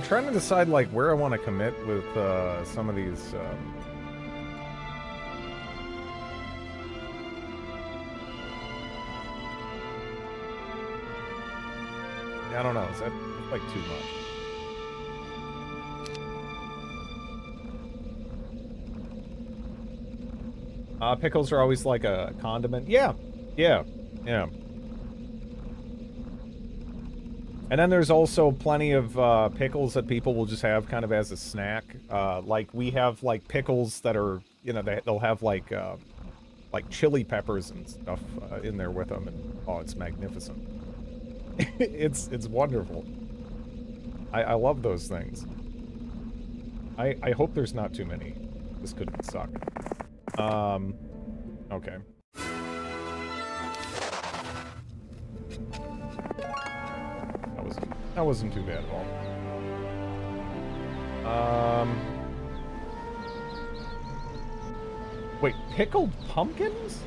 trying to decide, like, where I want to commit with some of these. I don't know. Is that like too much? Pickles are always like a condiment. Yeah. And then there's also plenty of pickles that people will just have kind of as a snack. Like we have like pickles that are, you know, they'll have like chili peppers and stuff in there with them, and oh, it's magnificent. it's wonderful. I love those things. I hope there's not too many. This could suck. Okay. That wasn't too bad at all. Wait, pickled pumpkins?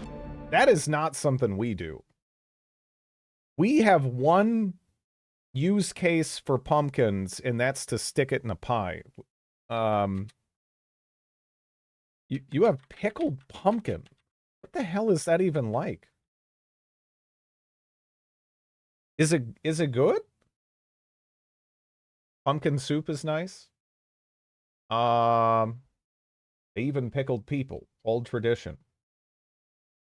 That is not something we do. We have one use case for pumpkins, and that's to stick it in a pie. You have pickled pumpkin. What the hell is that even like? Is it good? Pumpkin soup is nice. Even pickled people. Old tradition.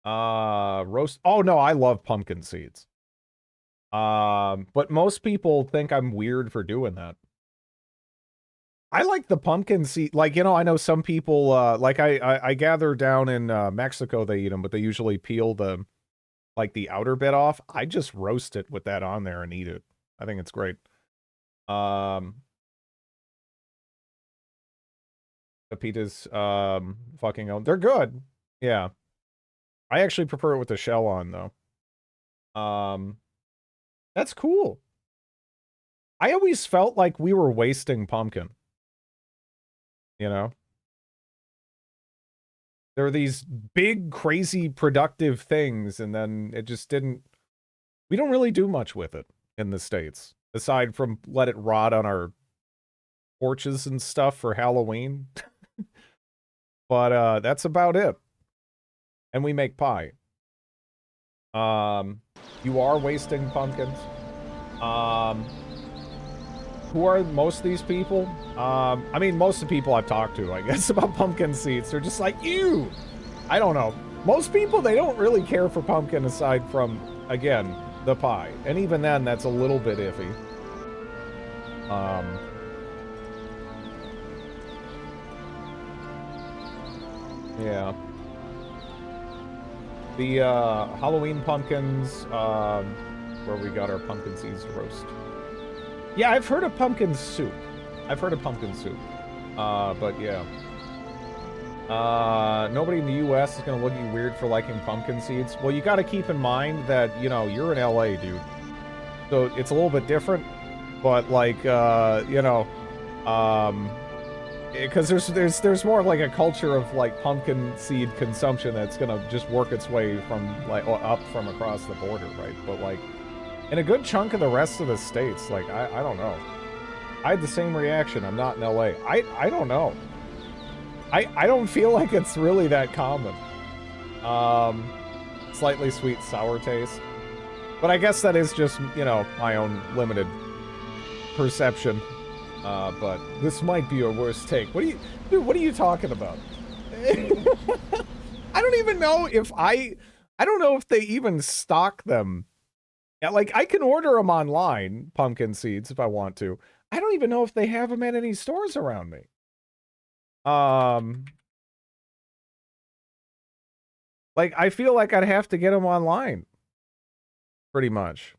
Roast. Oh no, I love pumpkin seeds. But most people think I'm weird for doing that. I like the pumpkin seed. Like, you know, I know some people, like I gather down in Mexico, they eat them, but they usually peel the, like the outer bit off. I just roast it with that on there and eat it. I think it's great. Pepitas, fucking own. They're good. Yeah. I actually prefer it with the shell on, though. That's cool. I always felt like we were wasting pumpkin. You know? There are these big, crazy, productive things, and then it just didn't... We don't really do much with it in the States, aside from let it rot on our porches and stuff for Halloween. But that's about it. And we make pie. You are wasting pumpkins. Who are most of these people? I mean, most of the people I've talked to, I guess, about pumpkin seeds, they're just like, ew! I don't know. Most people, they don't really care for pumpkin aside from, again, the pie. And even then, that's a little bit iffy. Yeah. The Halloween pumpkins, where we got our pumpkin seeds roast. Yeah, I've heard of pumpkin soup. But yeah. Nobody in the U.S. is gonna look at you weird for liking pumpkin seeds. Well, you gotta keep in mind that, you know, you're in L.A., dude. So it's a little bit different, but like, you know, because there's more of like a culture of like pumpkin seed consumption that's gonna just work its way from like up from across the border, right? But like in a good chunk of the rest of the states, like I don't know. I had the same reaction. I'm not in LA. I don't know. I don't feel like it's really that common. Slightly sweet sour taste. But I guess that is just, you know, my own limited perception. But this might be your worst take. What are you talking about? I don't even know if I don't know if they even stock them. Yeah, like I can order them online, pumpkin seeds, if I want to. I don't even know if they have them at any stores around me. Like I feel like I'd have to get them online. Pretty much.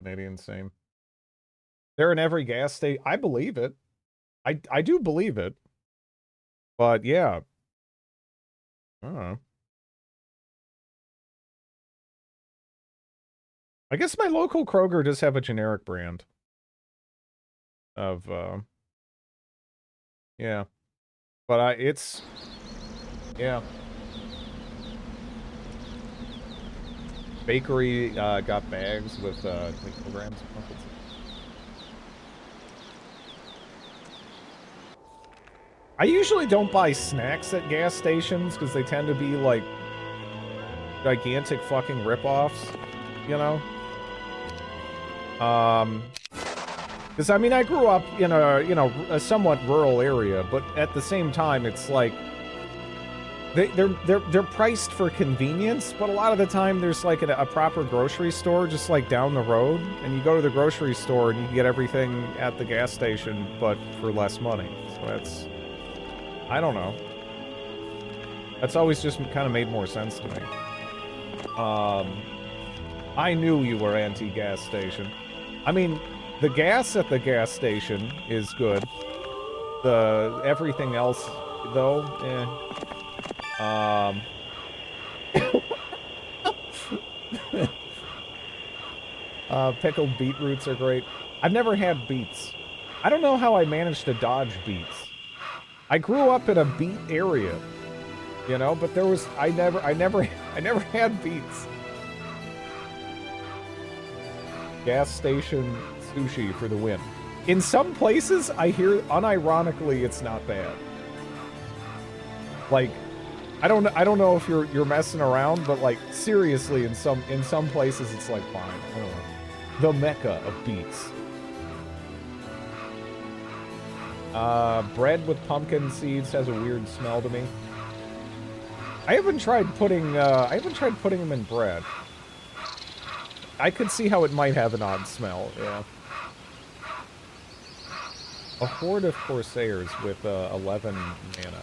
Canadian, same. They're in every gas station. I believe it. I do believe it. But yeah. I don't know. I guess my local Kroger does have a generic brand of yeah. But it's yeah. Bakery got bags with kilograms of pumpkins. I usually don't buy snacks at gas stations because they tend to be like gigantic fucking ripoffs, you know? Because I mean, I grew up in a somewhat rural area, but at the same time, it's like they're priced for convenience. But a lot of the time, there's like a proper grocery store just like down the road, and you go to the grocery store and you can get everything at the gas station, but for less money. So that's, I don't know. That's always just kind of made more sense to me. I knew you were anti-gas station. I mean, the gas at the gas station is good. The everything else, though, pickled beetroots are great. I've never had beets. I don't know how I managed to dodge beets. I grew up in a beet area, you know, but there was I never had beets. Gas station sushi for the win. In some places, I hear unironically it's not bad. Like, I don't know if you're messing around, but like seriously, in some places it's like fine. I don't know. The mecca of beets. Bread with pumpkin seeds has a weird smell to me. I haven't tried putting them in bread. I could see how it might have an odd smell, yeah. A horde of Corsairs with 11 mana.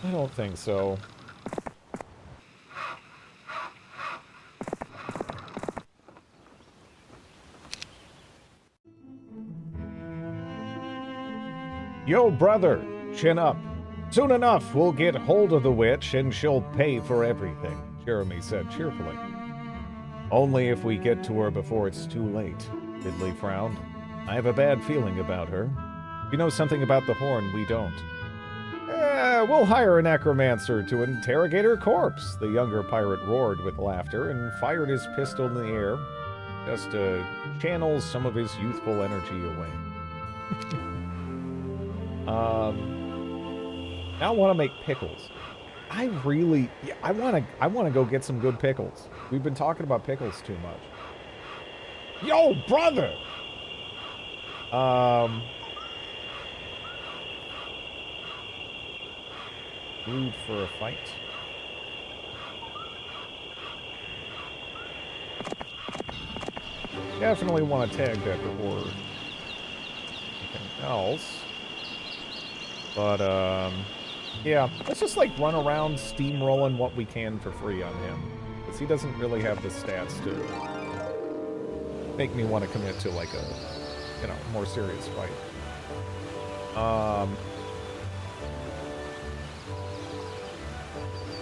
I don't think so. Yo, brother, chin up. Soon enough, we'll get hold of the witch and she'll pay for everything, Jeremy said cheerfully. Only if we get to her before it's too late, Ridley frowned. I have a bad feeling about her. You know something about the horn we don't. We'll hire a necromancer to interrogate her corpse, the younger pirate roared with laughter and fired his pistol in the air, just to channel some of his youthful energy away. Now I want to make pickles. I want to go get some good pickles. We've been talking about pickles too much. Yo, brother! Rude for a fight. Definitely want to tag that before anything else. But, yeah, let's just, like, run around steamrolling what we can for free on him. Because he doesn't really have the stats to make me want to commit to, like, a, you know, more serious fight.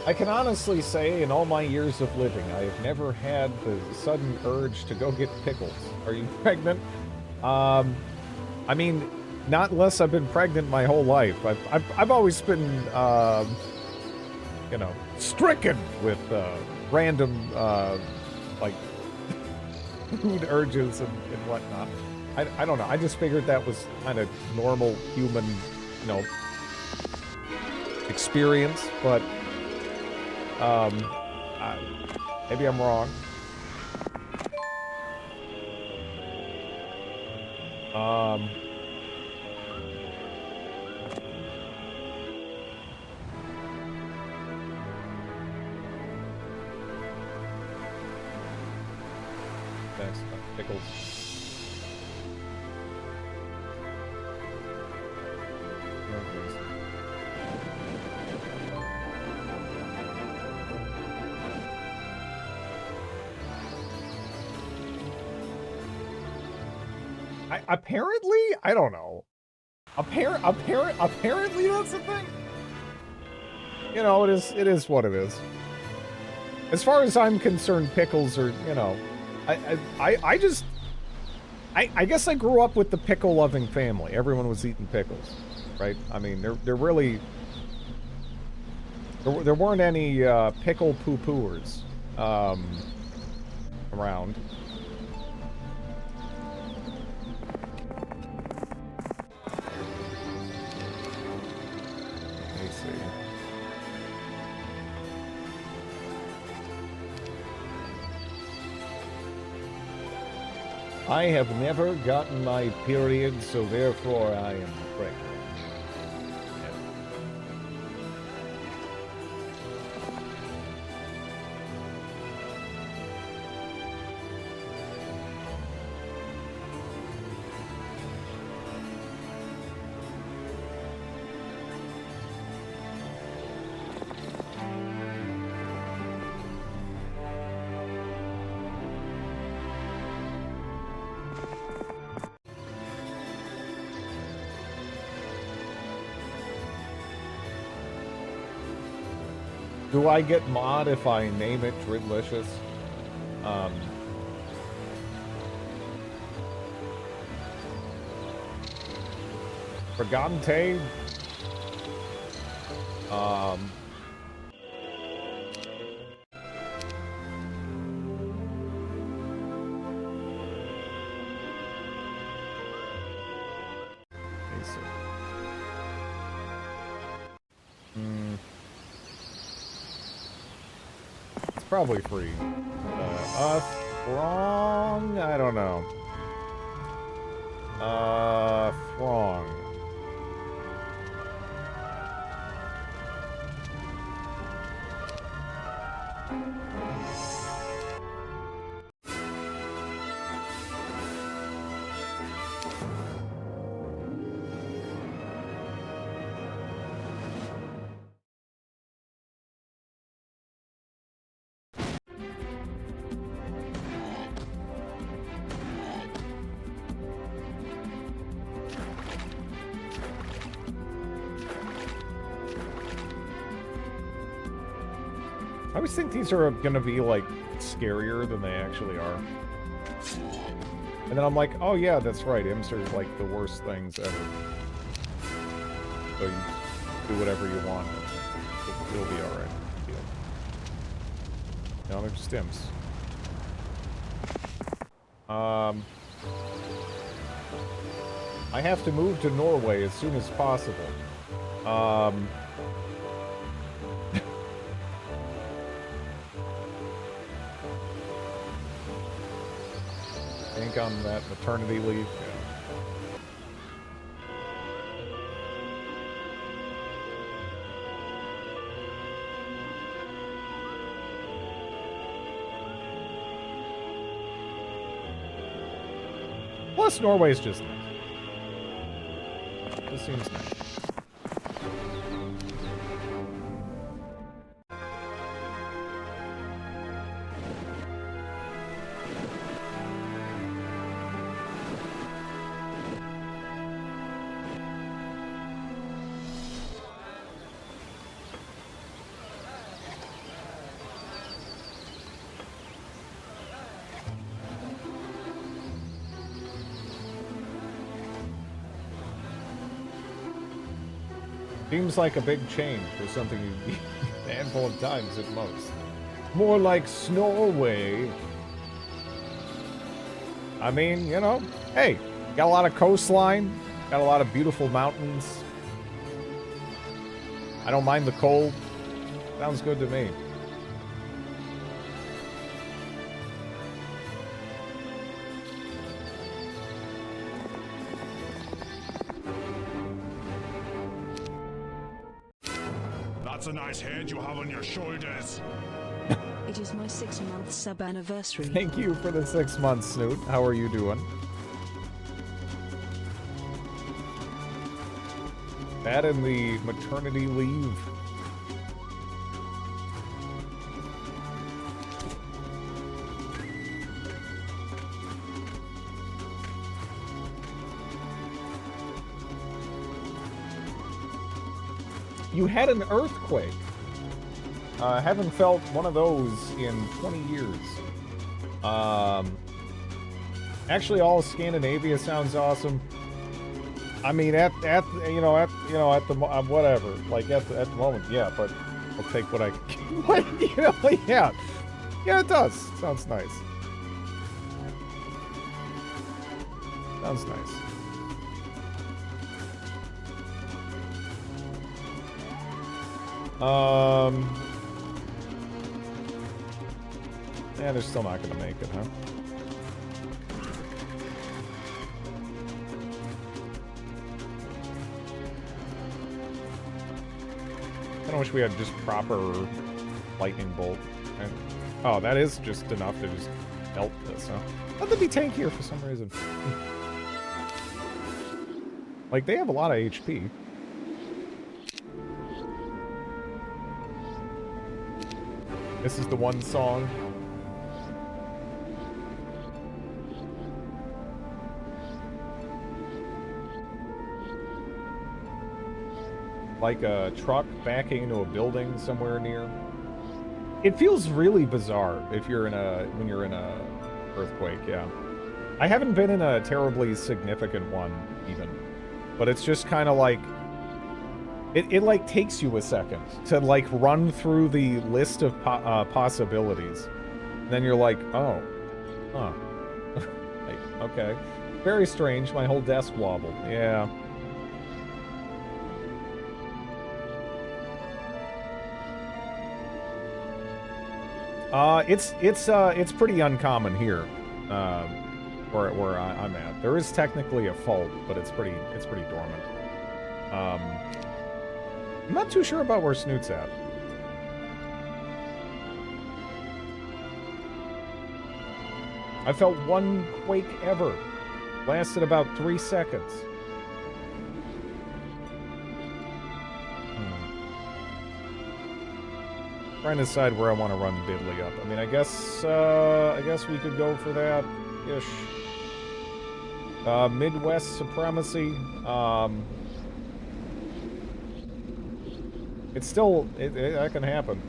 I can honestly say, in all my years of living, I have never had the sudden urge to go get pickles. Are you pregnant? I mean... Not unless I've been pregnant my whole life. I've always been, you know, stricken with random, like, food urges and whatnot. I don't know. I just figured that was kind of normal human, you know, experience. But maybe I'm wrong. Pickles. Apparently, I don't know. Apparently that's the thing. You know, it is what it is. As far as I'm concerned, pickles are, you know, I guess I grew up with the pickle-loving family. Everyone was eating pickles, right? I mean, there really... There weren't any pickle poo-pooers around. Let me see. I have never gotten my period, so therefore I am pregnant. Do I get mod if I name it Dridlicious? Forgotten Tay? Basic. It's probably free. Wrong? I don't know. Wrong. I always think these are gonna be, like, scarier than they actually are. And then I'm like, oh yeah, that's right, imps are, like, the worst things ever. So you do whatever you want. It'll be alright. No, they're just imps. I have to move to Norway as soon as possible. Think on that maternity leave. Yeah. Plus, Norway's just nice. This seems nice. Seems like a big change for something you a handful of times at most. More like Snorway. I mean, you know, hey, got a lot of coastline, got a lot of beautiful mountains. I don't mind the cold. Sounds good to me. That's a nice head you have on your shoulders. It is my 6-month sub anniversary. Thank you for the 6 months, Snoot. How are you doing? That and the maternity leave. You had an earthquake. I haven't felt one of those in 20 years. Actually, all of Scandinavia sounds awesome. I mean, at the whatever, like at the moment, yeah. But I'll take what I can. But, you know, yeah, it does. Sounds nice. Sounds nice. Yeah, they're still not gonna make it, huh? wish we had just proper lightning bolt. Okay. Oh, that is just enough to just melt this, huh? Let them be tankier for some reason. Like, they have a lot of HP. This is the one song. Like a truck backing into a building somewhere near. It feels really bizarre if you're in a when you're in a earthquake, yeah. I haven't been in a terribly significant one even, but it's just kind of like it like takes you a second to like run through the list of possibilities. And then you're like, oh, huh, like, okay, very strange. My whole desk wobbled. Yeah. It's pretty uncommon here, where I'm at. There is technically a fault, but it's pretty dormant. I'm not too sure about where Snoot's at. I felt one quake ever. Lasted about 3 seconds. Trying to decide where I want to run Diddley up. I mean, I guess we could go for that ish. Midwest supremacy. It's still that can happen.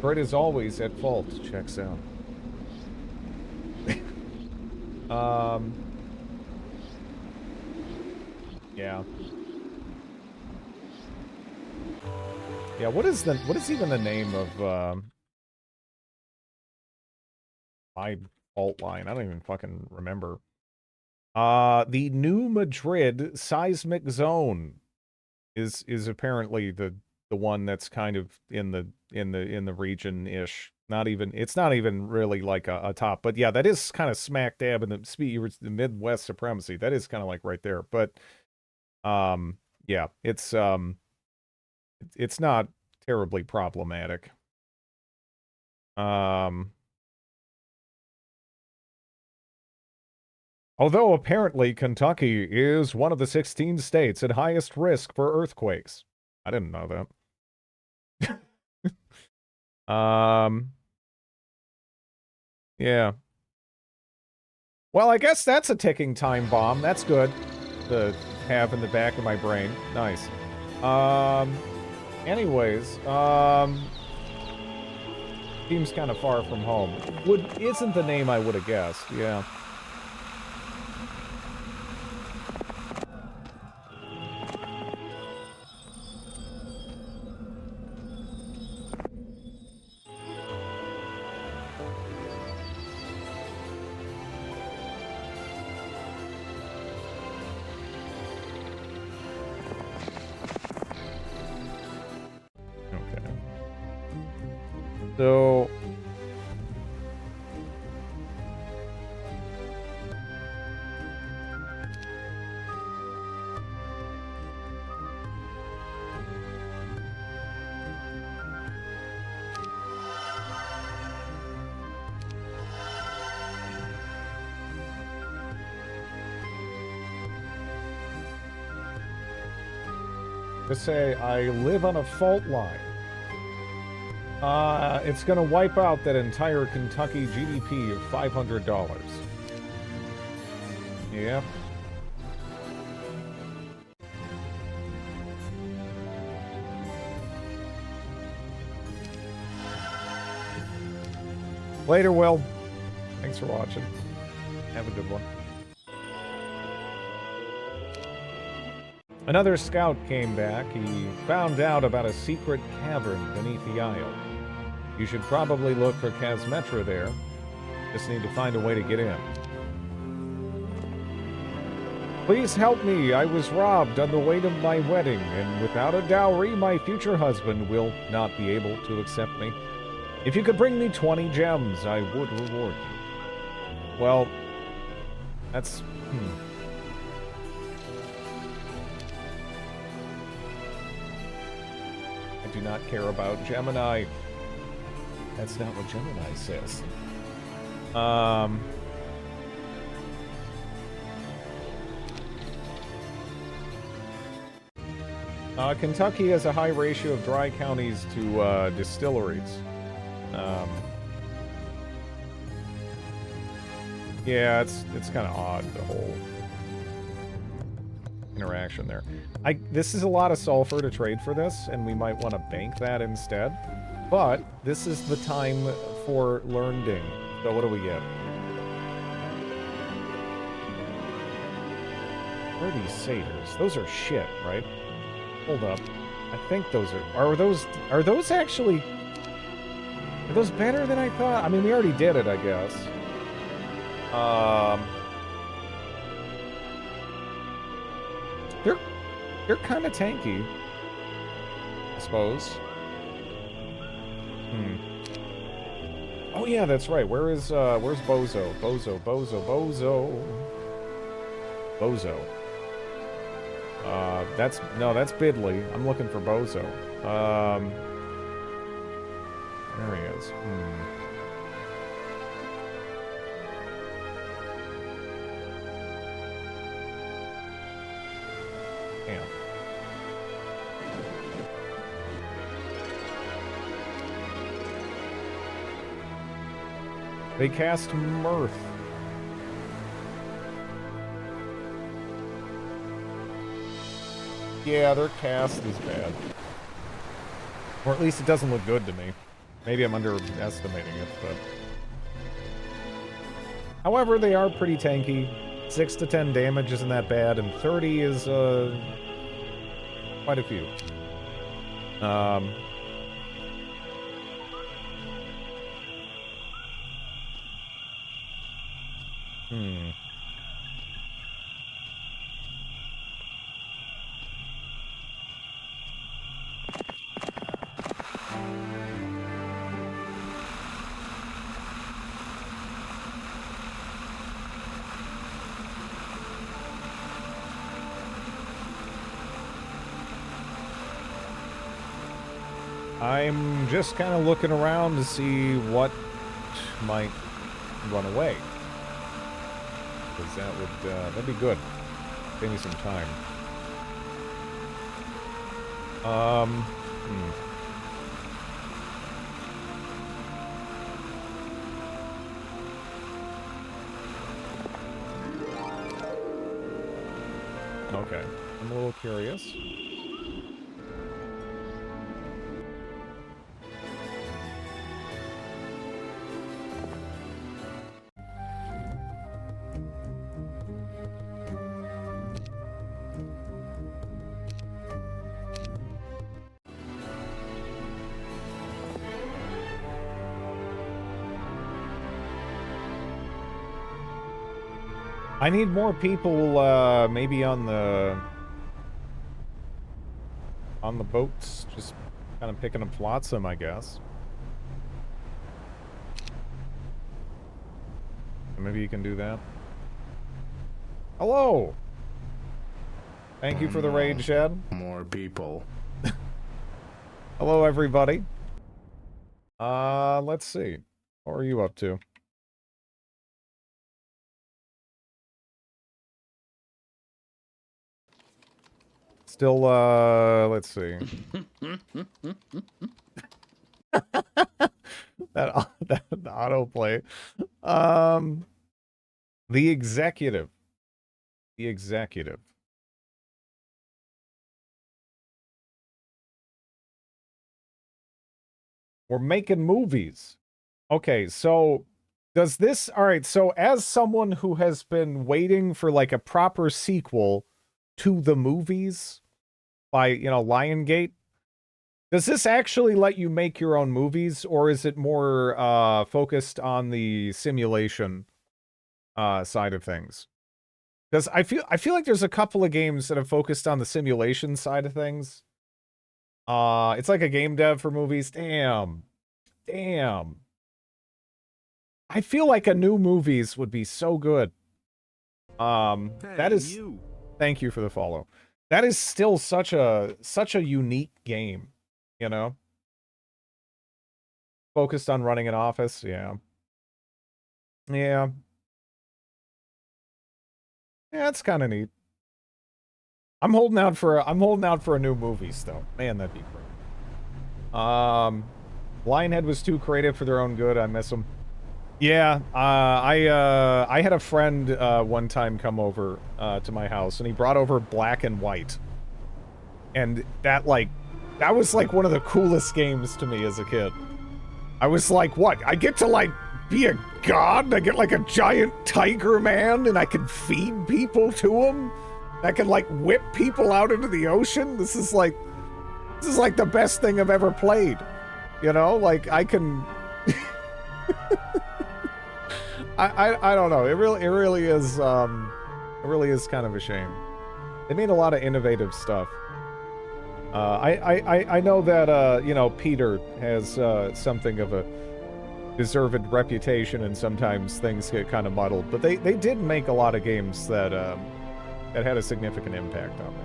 Grid is always at fault. Checks out. Yeah. Yeah, what is even the name of my fault line? I don't even fucking remember. The New Madrid seismic zone is apparently the one that's kind of in the region-ish. It's not even really like a top, but yeah, that is kind of smack dab in the Midwest supremacy. That is kind of like right there. But yeah, it's not terribly problematic. Although apparently Kentucky is one of the 16 states at highest risk for earthquakes. I didn't know that. Yeah. Well, I guess that's a ticking time bomb. That's good to have in the back of my brain. Nice. Anyways, seems kind of far from home. Isn't the name I would have guessed, yeah. So, to say I live on a fault line. It's gonna wipe out that entire Kentucky GDP of $500. Yep. Later, Will. Thanks for watching. Have a good one. Another scout came back. He found out about a secret cavern beneath the Isle. You should probably look for Kazmetra there. Just need to find a way to get in. Please help me. I was robbed on the way to my wedding, and without a dowry, my future husband will not be able to accept me. If you could bring me 20 gems, I would reward you. Well, that's... I do not care about Gemini. That's not what Gemini says. Kentucky has a high ratio of dry counties to distilleries. Yeah, it's kind of odd, the whole interaction there. This is a lot of sulfur to trade for this, and we might want to bank that instead. But this is the time for learning. So what do we get? Where are these satyrs? Those are shit, right? Hold up. I think those are those actually, are those better than I thought? I mean, we already did it, I guess. They're kind of tanky, I suppose. Oh yeah, that's right. Where's Bozo? Bozo. That's Bidley. I'm looking for Bozo. There he is. Damn. They cast Mirth. Yeah, their cast is bad. Or at least it doesn't look good to me. Maybe I'm underestimating it, but... However, they are pretty tanky. 6 to 10 damage isn't that bad, and 30 is, quite a few. I'm just kind of looking around to see what might run away. Because that would, that'd be good. Save me some time. Okay. I'm a little curious. I need more people, maybe on the boats, just kind of picking up flotsam, I guess. Maybe you can do that. Hello! Thank you for the raid, Shed. More people. Hello, everybody. Let's see. What are you up to? Still, let's see. that autoplay. The executive. The executive. We're making movies. Okay, so does this... Alright, so as someone who has been waiting for, like, a proper sequel to the movies by, you know, Lionsgate, does this actually let you make your own movies, or is it more focused on the simulation side of things? Because I feel like there's a couple of games that have focused on the simulation side of things. It's like a game dev for movies. Damn. I feel like a new movies would be so good. That is... Thank you for the follow. That is still such a unique game. you know? Focused on running an office, yeah. Yeah. Yeah, it's kind of neat. I'm holding out for a new movie still. Man, that'd be great. Lionhead was too creative for their own good. I miss them. Yeah, I had a friend one time come over to my house, and he brought over Black and White. And that was like one of the coolest games to me as a kid. I was like, what? I get to like be a god? I get like a giant tiger man and I can feed people to him? I can like whip people out into the ocean? This is like the best thing I've ever played. You know, like I can I don't know. It really is kind of a shame. They made a lot of innovative stuff. I know that you know, Peter has something of a deserved reputation, and sometimes things get kind of muddled. But they did make a lot of games that that had a significant impact on me.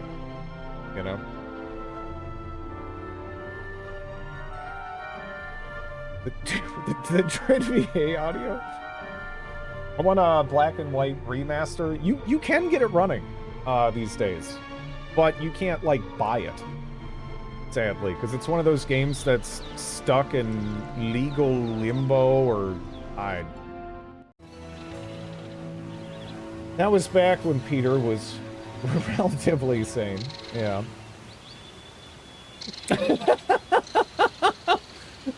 You know. The Dread VA audio. I want a Black and White remaster. You can get it running these days, but you can't like buy it. Sadly, because it's one of those games that's stuck in legal limbo, or that was back when Peter was relatively sane. Yeah.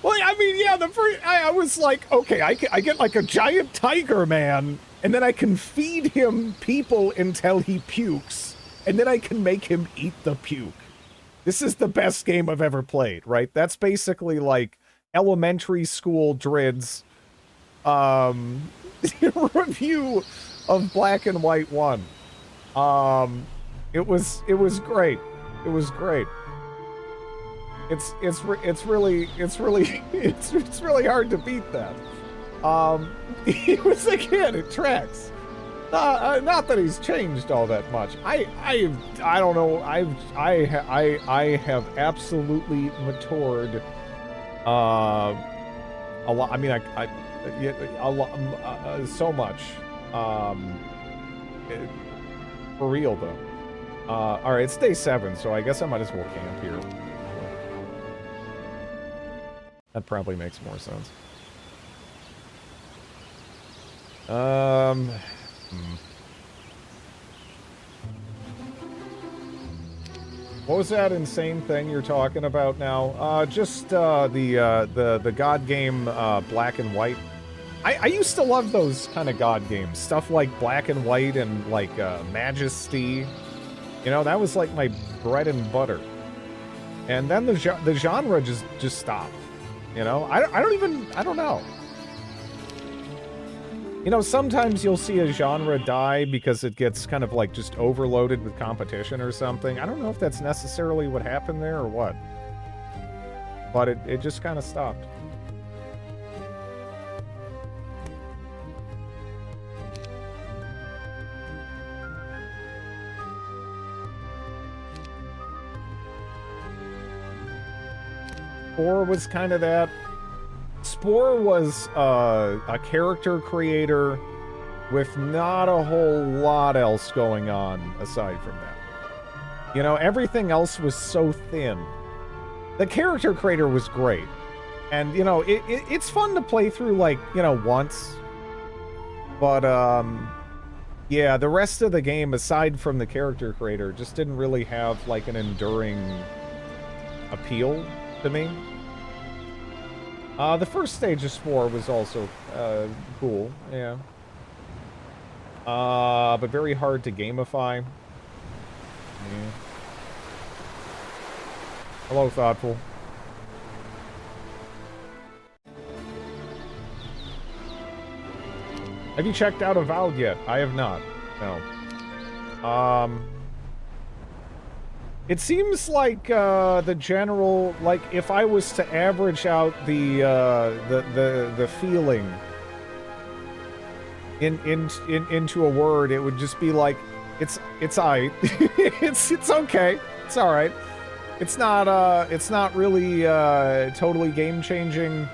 Well, I mean, yeah, I was like, okay, I get like a giant tiger man, and then I can feed him people until he pukes, and then I can make him eat the puke. This is the best game I've ever played, right? That's basically like elementary school Drid's review of Black and White 1. It was great. It was great. It's really hard to beat that. He was a kid. It tracks. Not that he's changed all that much. I don't know. I have absolutely matured a lot. I mean, so much. For real though. All right, it's day 7, so I guess I might as well camp here. That probably makes more sense. What was that insane thing you're talking about now? Just the God game Black and White. I used to love those kind of God games. Stuff like Black and White and like Majesty. You know, that was like my bread and butter. And then the genre just stopped. You know, I don't know. You know, sometimes you'll see a genre die because it gets kind of like just overloaded with competition or something. I don't know if that's necessarily what happened there or what. But it just kind of stopped. Spore was kind of that. Spore was a character creator with not a whole lot else going on aside from that. You know, everything else was so thin. The character creator was great. And, you know, it's fun to play through, like, you know, once. But, yeah, the rest of the game, aside from the character creator, just didn't really have, like, an enduring appeal to me. The first stage of Spore was also cool, yeah. But very hard to gamify. Yeah. Hello, Thoughtful. Have you checked out Avowed yet? I have not. No. It seems like the general, like if I was to average out the feeling into a word, it would just be like it's aight. it's okay. It's all right. It's not really totally game-changing.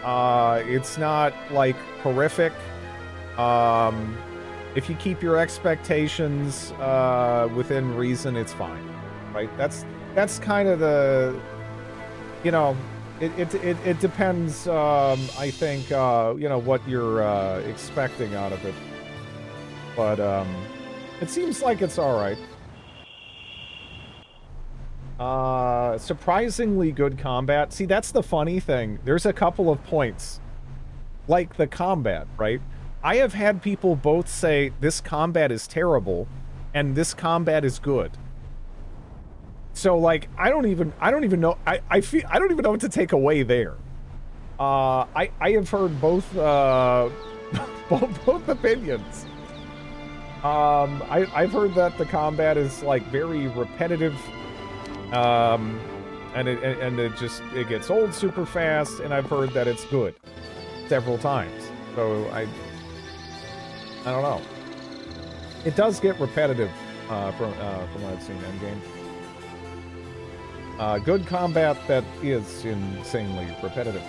It's not, like, horrific. If you keep your expectations within reason, it's fine, right? That's kind of the, you know, it depends. I think you know what you're expecting out of it, but it seems like it's all right. Surprisingly good combat. See, that's the funny thing. There's a couple of points, like the combat, right? I have had people both say this combat is terrible and this combat is good. So like I don't even know I don't even know what to take away there. I have heard both both opinions. I've heard that the combat is like very repetitive, and it gets old super fast, and I've heard that it's good several times. So I don't know. It does get repetitive from what I've seen Endgame. Good combat that is insanely repetitive.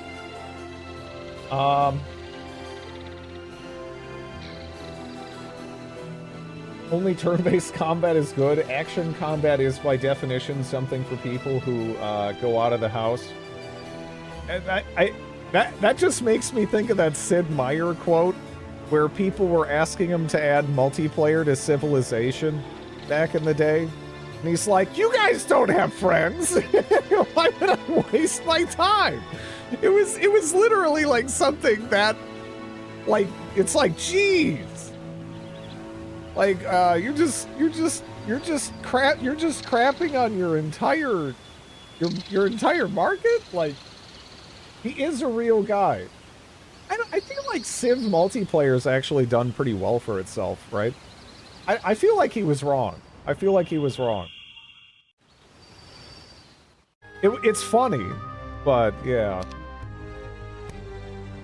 Only turn-based combat is good. Action combat is, by definition, something for people who go out of the house. And that just makes me think of that Sid Meier quote, where people were asking him to add multiplayer to Civilization back in the day. And he's like, you guys don't have friends. Why would I waste my time? It was literally like something that, like, it's like, geez. Like, you're just crapping on your entire market? Like, he is a real guy. I feel like Civ multiplayer's actually done pretty well for itself, right? I feel like he was wrong. I feel like he was wrong. It's funny, but yeah.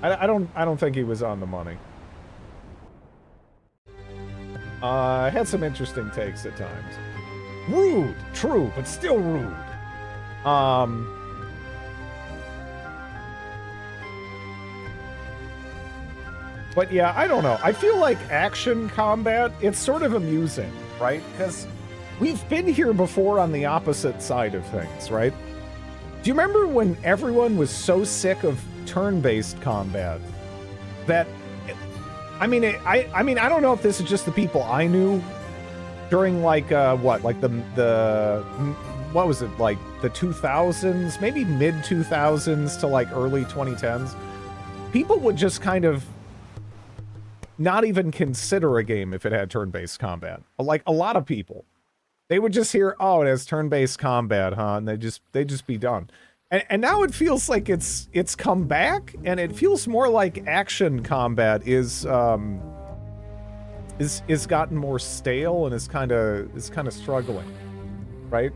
I don't think he was on the money. Had some interesting takes at times. Rude, true, but still rude. But yeah, I don't know. I feel like action combat, it's sort of amusing, right? Because we've been here before on the opposite side of things, right? Do you remember when everyone was so sick of turn-based combat that, I mean, I don't know if this is just the people I knew during like what was it, like the 2000s, maybe mid 2000s to like early 2010s. People would just kind of not even consider a game if it had turn-based combat. Like a lot of people, they would just hear, oh, it has turn-based combat, huh? And they'd just be done. And now it feels like it's come back, and it feels more like action combat is gotten more stale and is kind of struggling, right?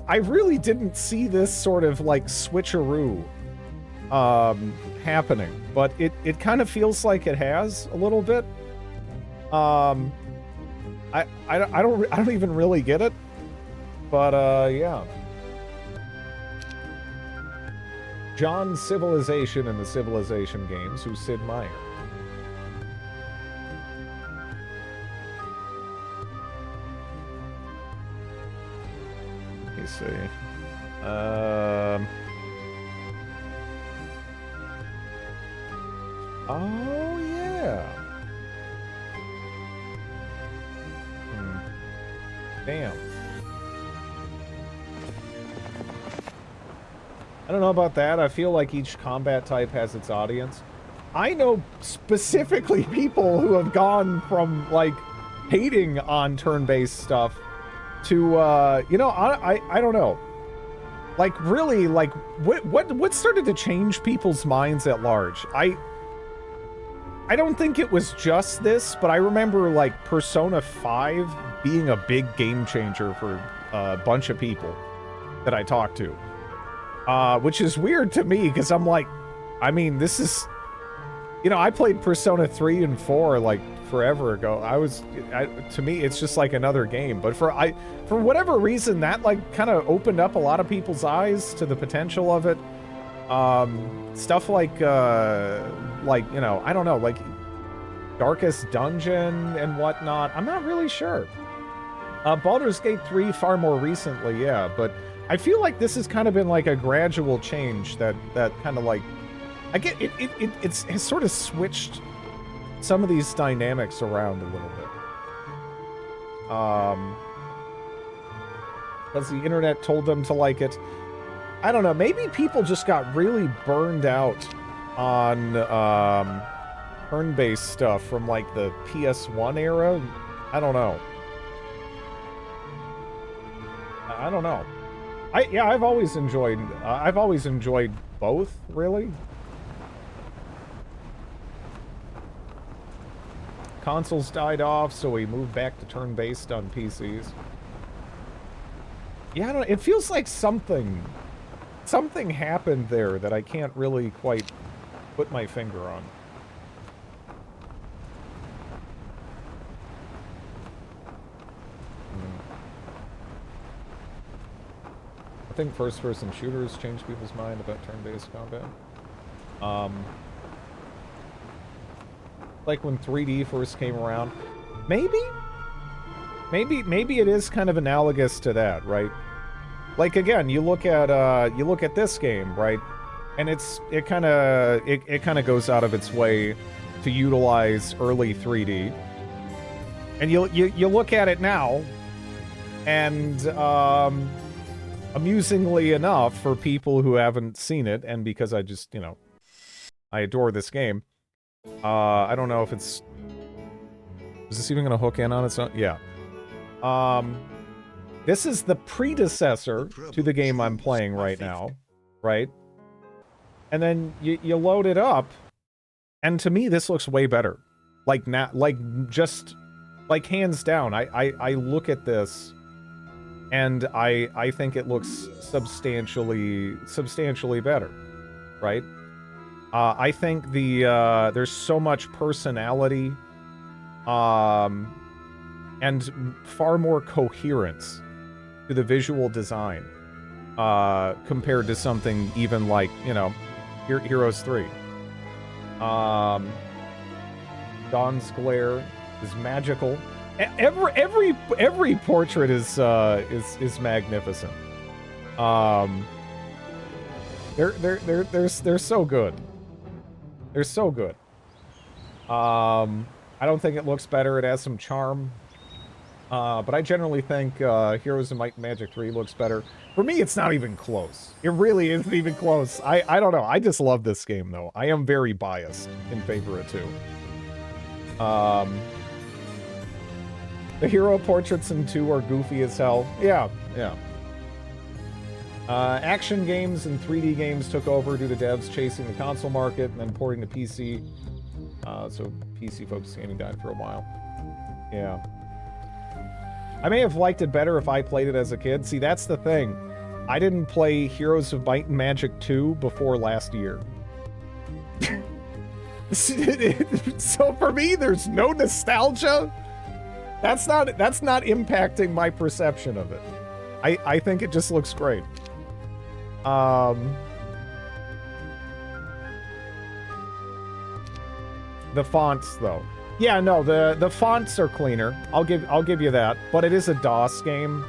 I really didn't see this sort of like switcheroo happening, but it kind of feels like it has a little bit. I don't even really get it, but yeah. John Civilization in the Civilization games, who's Sid Meier. Let me see. Oh, yeah. Damn. I don't know about that. I feel like each combat type has its audience. I know specifically people who have gone from, like, hating on turn-based stuff to, you know, I don't know. Like, really, like, what started to change people's minds at large? I don't think it was just this, but I remember, like, Persona 5 being a big game changer for a bunch of people that I talked to. Which is weird to me, because I'm like, I mean, this is You know, I played Persona 3 and 4 like forever ago. To me, it's just like another game. But for whatever reason, that like kind of opened up a lot of people's eyes to the potential of it. Stuff like you know, I don't know, like Darkest Dungeon and whatnot. I'm not really sure. Baldur's Gate 3 far more recently, yeah. But I feel like this has kind of been like a gradual change that kind of like. I get it has sort of switched some of these dynamics around a little bit. Because the internet told them to like it. I don't know, maybe people just got really burned out on turn-based stuff from like the PS1 era. I don't know. I don't know. I've always enjoyed both, really. Consoles died off, so we moved back to turn-based on PCs. Yeah, I don't know. It feels like something happened there that I can't really quite put my finger on. I think first-person shooters change people's mind about turn-based combat. Like when 3D first came around. Maybe it is kind of analogous to that, right? Like again, you look at this game, right? And it kind of goes out of its way to utilize early 3D. And you look at it now, and amusingly enough, for people who haven't seen it, and because I just, you know, I adore this game. I don't know if it's... Is this even going to hook in on its own? Yeah. This is the predecessor to the game I'm playing right now, right? And then you load it up, and to me, this looks way better. Like, just, like, hands down. I look at this, and I think it looks substantially better, right? I think there's so much personality, and far more coherence to the visual design, compared to something even like, you know, Heroes 3. Dawn's Glare is magical. Every portrait is magnificent. They're so good. They're so good. I don't think it looks better. It has some charm. But I generally think Heroes of Might and Magic 3 looks better. For me, it's not even close. It really isn't even close. I don't know. I just love this game, though. I am very biased in favor of 2. The hero portraits in 2 are goofy as hell. Yeah. Action games and 3D games took over due to devs chasing the console market and then porting to PC. So PC-focused gaming died for a while. Yeah. I may have liked it better if I played it as a kid. See, that's the thing. I didn't play Heroes of Might and Magic 2 before last year. So for me, there's no nostalgia. That's not impacting my perception of it. I think it just looks great. The fonts, though. Yeah, no, the fonts are cleaner. I'll give you that. But it is a DOS game.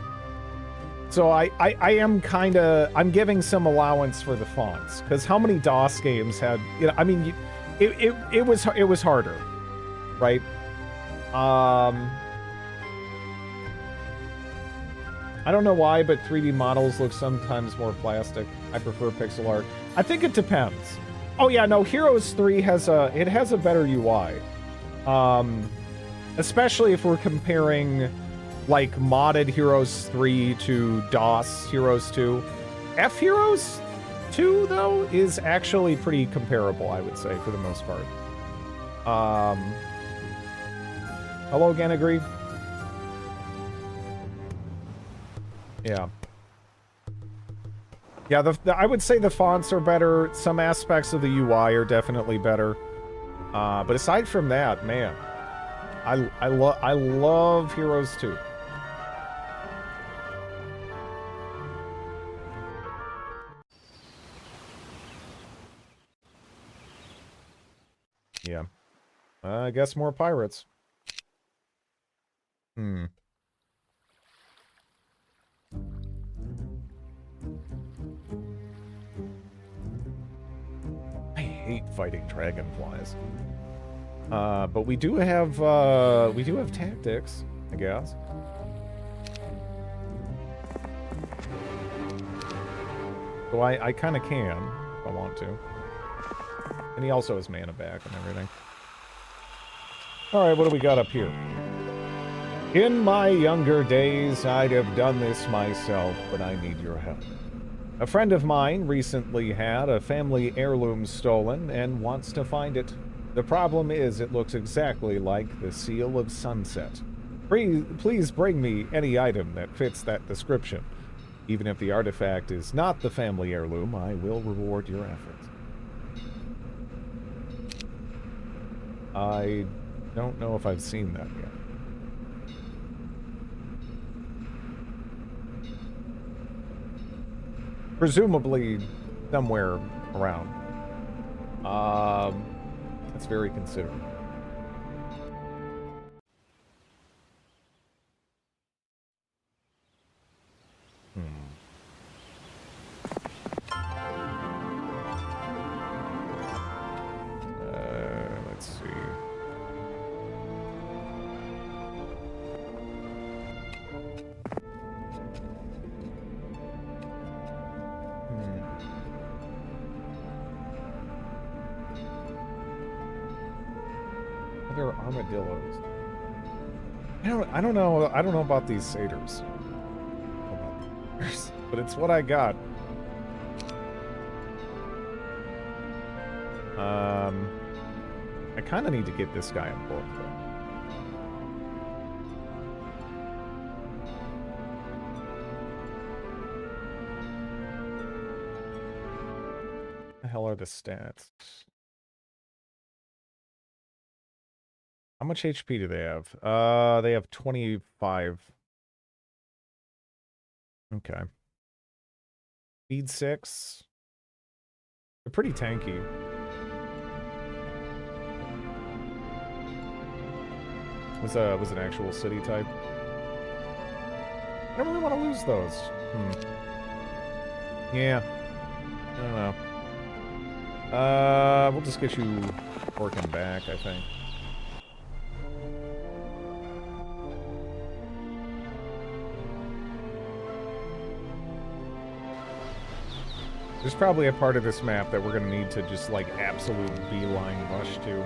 So I am I'm giving some allowance for the fonts, because how many DOS games had, you know, I mean, it was harder, right? I don't know why, but 3D models look sometimes more plastic. I prefer pixel art. I think it depends. Oh yeah, no, Heroes 3 has a better UI. Especially if we're comparing like modded Heroes 3 to DOS Heroes 2. F-Heroes 2, though, is actually pretty comparable, I would say, for the most part. Hello, Ganagri. Yeah. Yeah, I would say the fonts are better. Some aspects of the UI are definitely better. But aside from that, man, I love Heroes 2. Yeah. I guess more pirates. Hmm. I hate fighting dragonflies. But we do have tactics, I guess. So I kind of can, if I want to. And he also has mana back and everything. Alright, what do we got up here? In my younger days, I'd have done this myself, but I need your help. A friend of mine recently had a family heirloom stolen and wants to find it. The problem is it looks exactly like the Seal of Sunset. Please bring me any item that fits that description. Even if the artifact is not the family heirloom, I will reward your efforts. I don't know if I've seen that yet. Presumably somewhere around. That's very considerate. Let's see. Other armadillos. I don't know about these satyrs. But it's what I got. I kind of need to get this guy on board, though. What the hell are the stats? How much HP do they have? They have 25. Okay. Speed 6. They're pretty tanky. Was an actual city type. I don't really want to lose those. Yeah. I don't know. We'll just get you working back, I think. There's probably a part of this map that we're gonna need to just, like, absolute beeline rush to.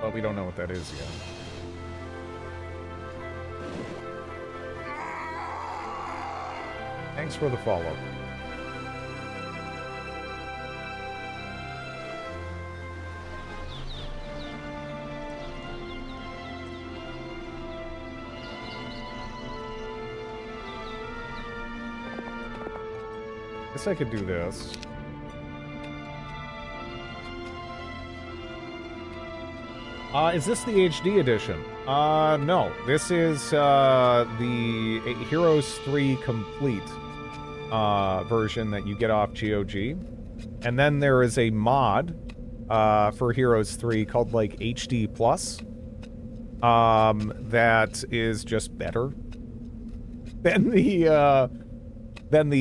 But we don't know what that is yet. Thanks for the follow. Guess I could do this. Is this the HD edition? No. This is the Heroes 3 Complete version that you get off GOG. And then there is a mod for Heroes 3 called, like, HD Plus. That is just better than the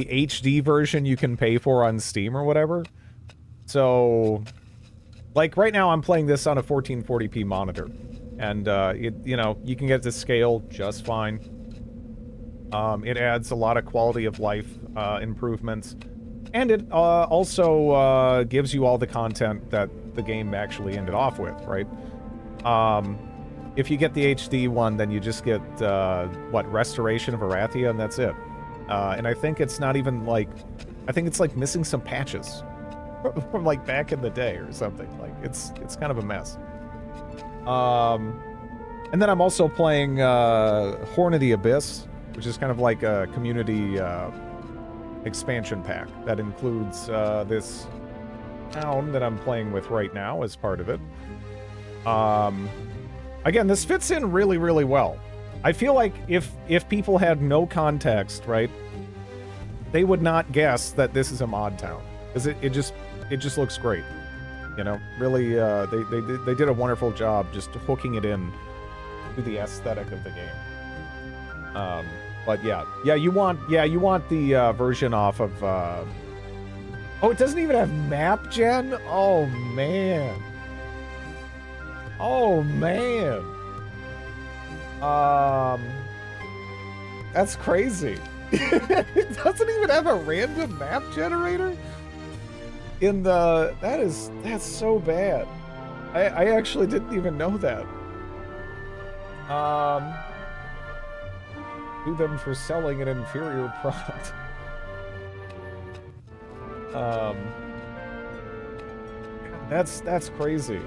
HD version you can pay for on Steam or whatever. So, like, right now I'm playing this on a 1440p monitor. And, you know, you can get to scale just fine. It adds a lot of quality of life improvements. And it also gives you all the content that the game actually ended off with, right? If you get the HD one, then you just get, Restoration of Arathia, and that's it. And I think it's not even, like... I think it's, like, missing some patches from, like, back in the day or something. Like, it's kind of a mess. And then I'm also playing Horn of the Abyss, which is kind of like a community expansion pack that includes this town that I'm playing with right now as part of it. Again, this fits in really, really well. I feel like if people had no context, right, they would not guess that this is a mod town, because it just looks great. You know, really, they did a wonderful job just hooking it in to the aesthetic of the game. But yeah, you want the version off of. Oh, it doesn't even have map gen. Oh man. Oh man. That's crazy. It doesn't even have a random map generator in the. That's so bad. I actually didn't even know that. Sue them for selling an inferior product. That's crazy.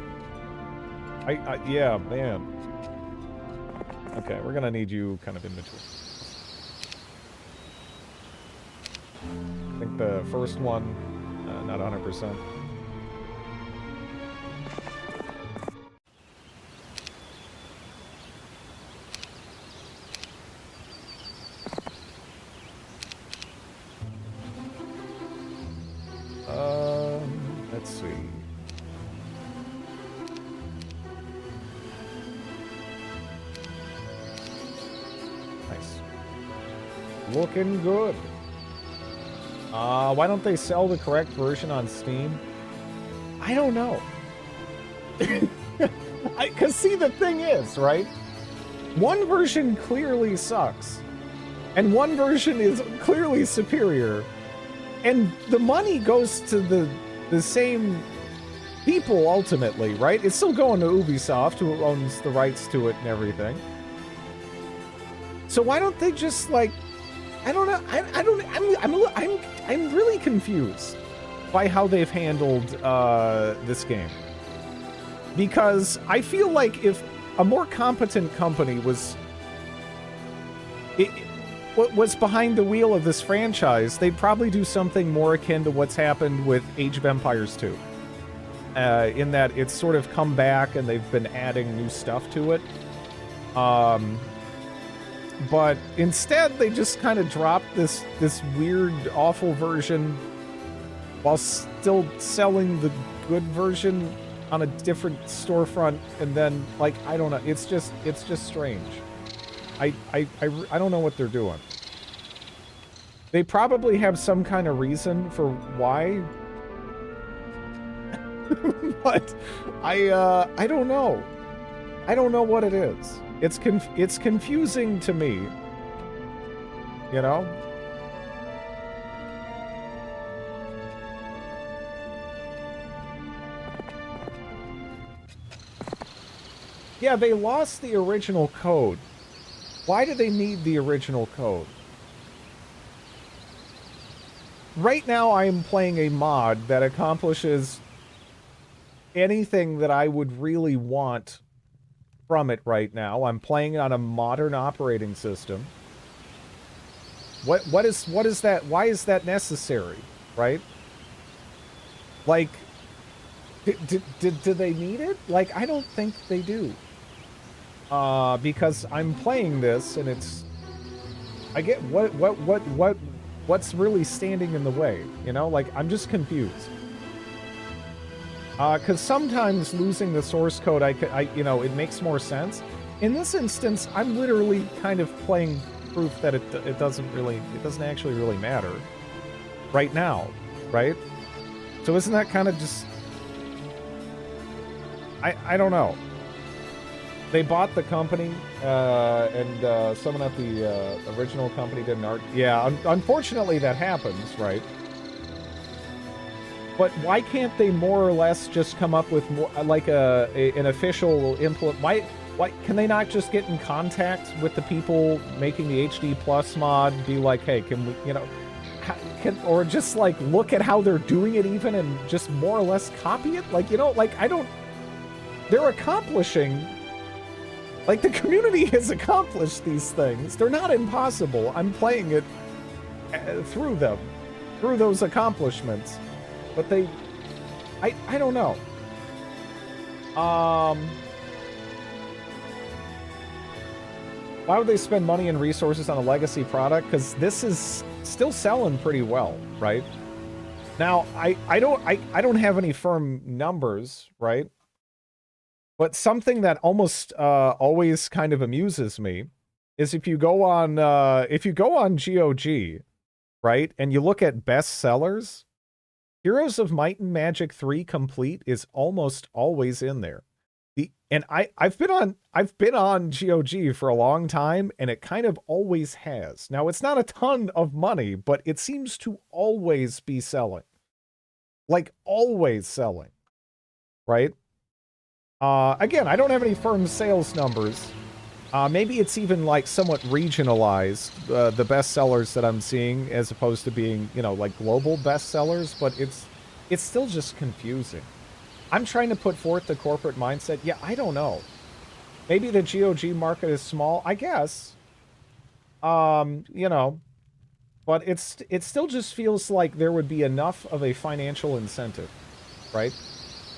Yeah, man. Okay, we're gonna need you kind of in between. I think the first one, not 100%. Let's see. Nice. Looking good. Why don't they sell the correct version on Steam? I don't know. Cause see, the thing is, right? One version clearly sucks, and one version is clearly superior, and the money goes to the same people ultimately, right? It's still going to Ubisoft, who owns the rights to it and everything. So why don't they just, like, I don't know. I'm really confused by how they've handled this game, because I feel like if a more competent company was behind the wheel of this franchise, they'd probably do something more akin to what's happened with Age of Empires 2. In that it's sort of come back and they've been adding new stuff to it. But instead, they just kind of dropped this weird, awful version while still selling the good version on a different storefront, and then, like, I don't know, it's just strange. I don't know what they're doing. They probably have some kind of reason for why, but I don't know. I don't know what it is. It's confusing to me, you know? Yeah, they lost the original code. Why do they need the original code? Right now, I am playing a mod that accomplishes anything that I would really want from it right now. I'm playing it on a modern operating system. What is that? Why is that necessary, right? Like, do they need it? Like, I don't think they do. Because I'm playing this and it's, I get what's really standing in the way, you know? Like, I'm just confused. Because sometimes losing the source code, you know, it makes more sense. In this instance, I'm literally kind of playing proof that it doesn't actually really matter right now, right? So isn't that kind of just, I don't know. They bought the company, and someone at the original company didn't art. Yeah, unfortunately that happens, right? But why can't they more or less just come up with more, like an official implement? Why can they not just get in contact with the people making the HD Plus mod? Be like, hey, can we, you know, or just like look at how they're doing it even and just more or less copy it? Like, you know, like they're accomplishing. Like, the community has accomplished these things. They're not impossible. I'm playing it through them, through those accomplishments. But I don't know. Why would they spend money and resources on a legacy product? Because this is still selling pretty well, right? Now, I don't have any firm numbers, right? But something that almost always kind of amuses me is if you go on GOG, right, and you look at best sellers, Heroes of Might and Magic 3 Complete is almost always in there. I've been on GOG for a long time, and it kind of always has. Now, it's not a ton of money, but it seems to always be selling. Like, always selling. Right? Again, I don't have any firm sales numbers. Maybe it's even, like, somewhat regionalized, the bestsellers that I'm seeing, as opposed to being, you know, like, global bestsellers, but it's still just confusing. I'm trying to put forth the corporate mindset. Yeah, I don't know. Maybe the GOG market is small. I guess. You know. But it still just feels like there would be enough of a financial incentive, right?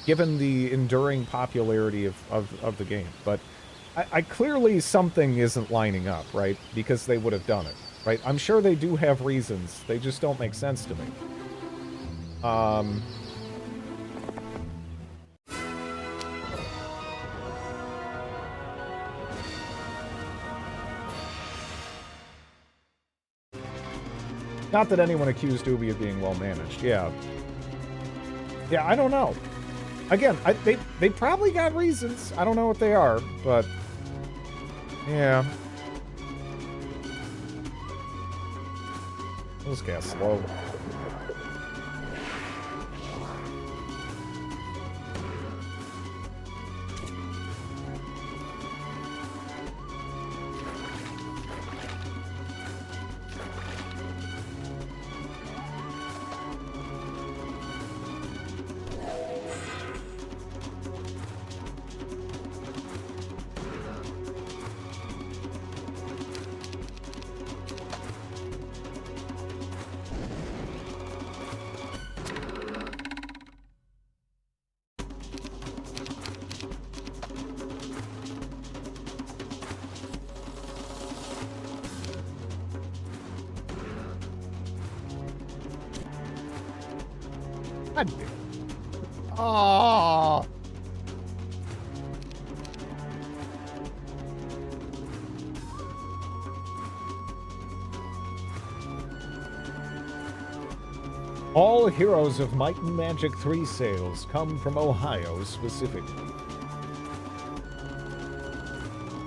Given the enduring popularity of the game. But I clearly something isn't lining up, right? Because they would have done it, right? I'm sure they do have reasons. They just don't make sense to me. Not that anyone accused Ubi of being well managed. Yeah. Yeah, I don't know. Again, they probably got reasons. I don't know what they are, but yeah. Those guys slow. God damn. Oh. All Heroes of Might and Magic 3 sales come from Ohio specifically.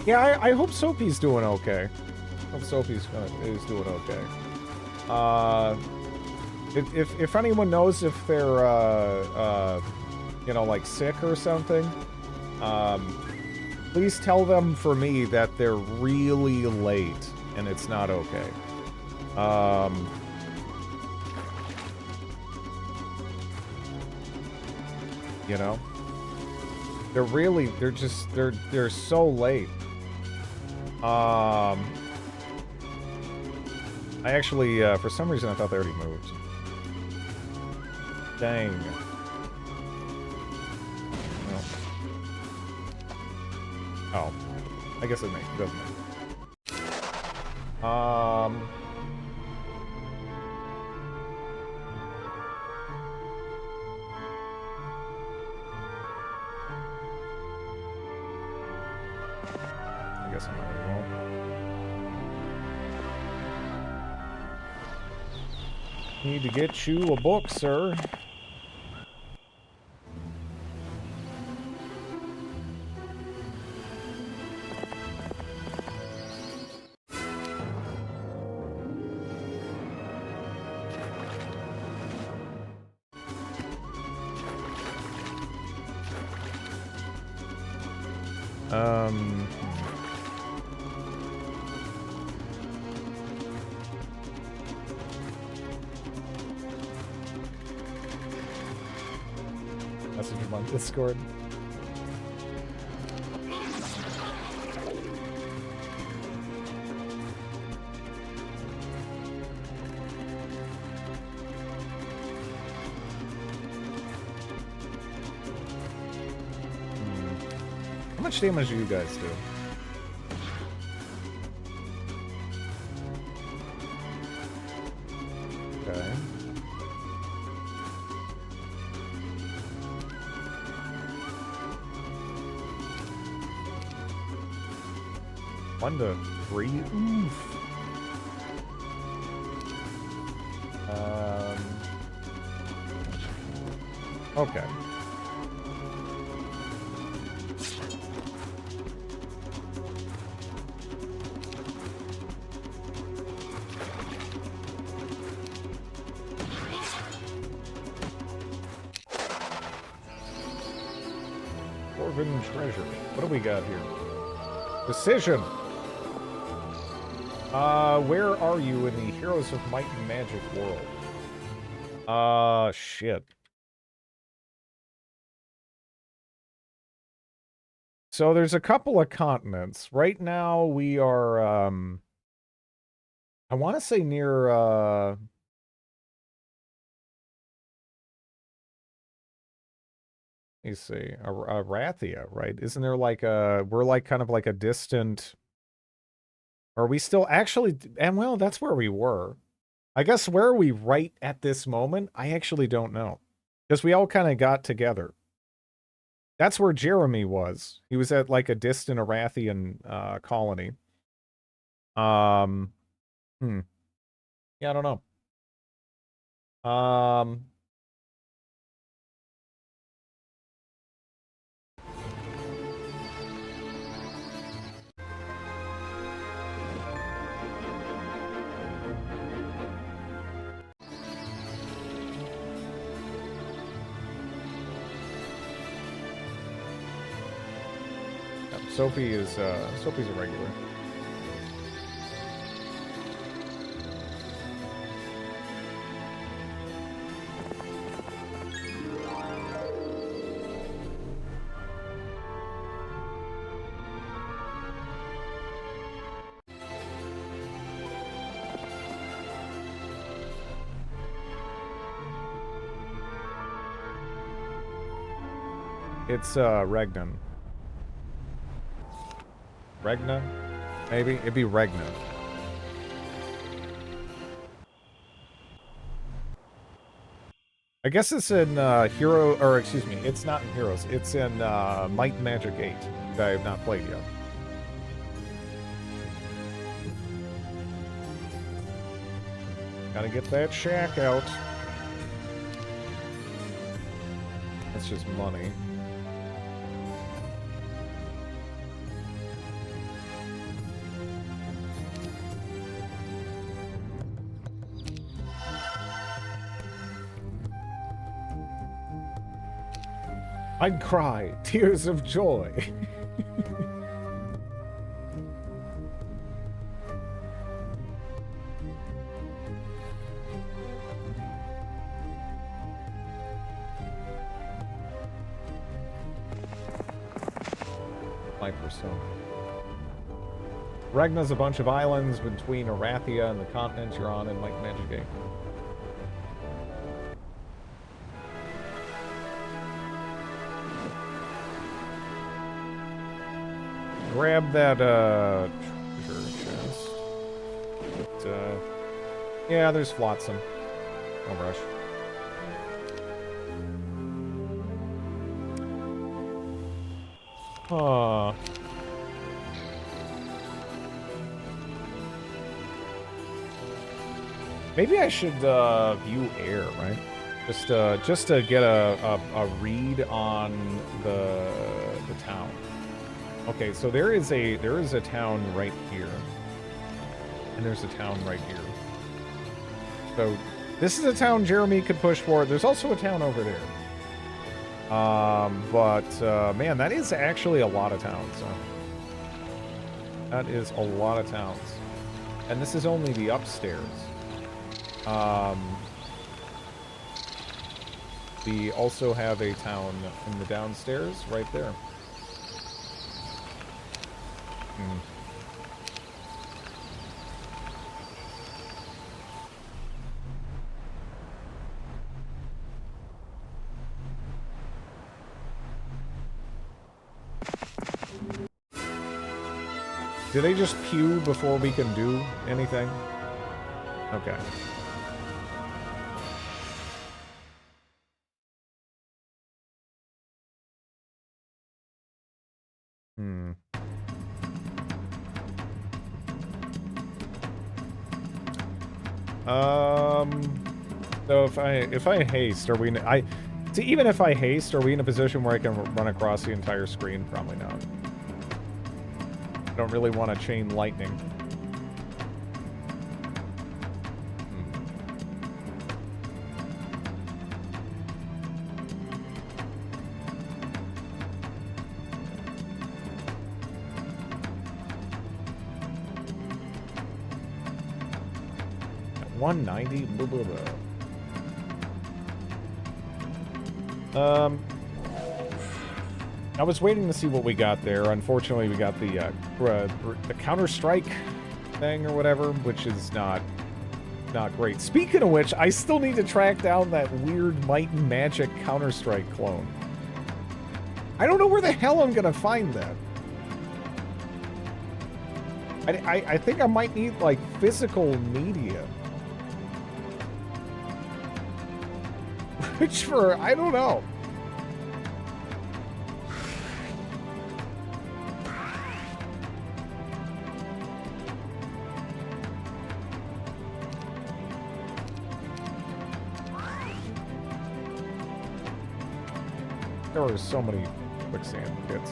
Yeah, I hope Soapy's doing okay. I hope Soapy's is doing okay. If anyone knows if they're, you know, like sick or something, please tell them for me that they're really late and it's not okay. You know? They're so late. I actually, for some reason I thought they already moved. Dang. Well. Oh. I guess it doesn't make. I guess I might as well. Need to get you a book, sir. Message him on Discord. How much damage do you guys do? Okay. One to 3. Oof. Okay. Dwarven treasure. What do we got here? Decision. Where are you in the Heroes of Might and Magic world? Shit. So there's a couple of continents. Right now we are, I want to say near, let me see, Arathia, right? Isn't there like we're like kind of like a distant, are we still actually, and well, that's where we were. I guess where are we right at this moment? I actually don't know. Because we all kind of got together. That's where Jeremy was. He was at like a distant Arathian colony. Yeah, I don't know. Sophie's a regular. It's Regnan. Regna? Maybe? It'd be Regna. I guess it's in Hero, or excuse me, it's not in Heroes. It's in Might and Magic 8 that I have not played yet. Gotta get that shack out. That's just money. I'd cry tears of joy. Regna's a bunch of islands between Arathia and the continent you're on in Might and Magic 8. Grab that treasure chest. But, yeah, there's Flotsam. No rush. Huh. Maybe I should view air, right? Just to get a read on the town. Okay, so there is a town right here, and there's a town right here. So this is a town Jeremy could push for. There's also a town over there. Man, that is actually a lot of towns. So. That is a lot of towns, and this is only the upstairs. We also have a town in the downstairs right there. Do they just pew before we can do anything? Okay. Hmm. So if I haste, are we so even if I haste, are we in a position where I can run across the entire screen? Probably not. I don't really want to chain lightning. Hmm. 190. Blah, blah, blah. I was waiting to see what we got there. Unfortunately, we got the Counter-Strike thing or whatever, which is not great. Speaking of which, I still need to track down that weird Might and Magic Counter-Strike clone. I don't know where the hell I'm gonna find that. I think I might need, like, physical media. Which for, I don't know. There are so many quicksand pits.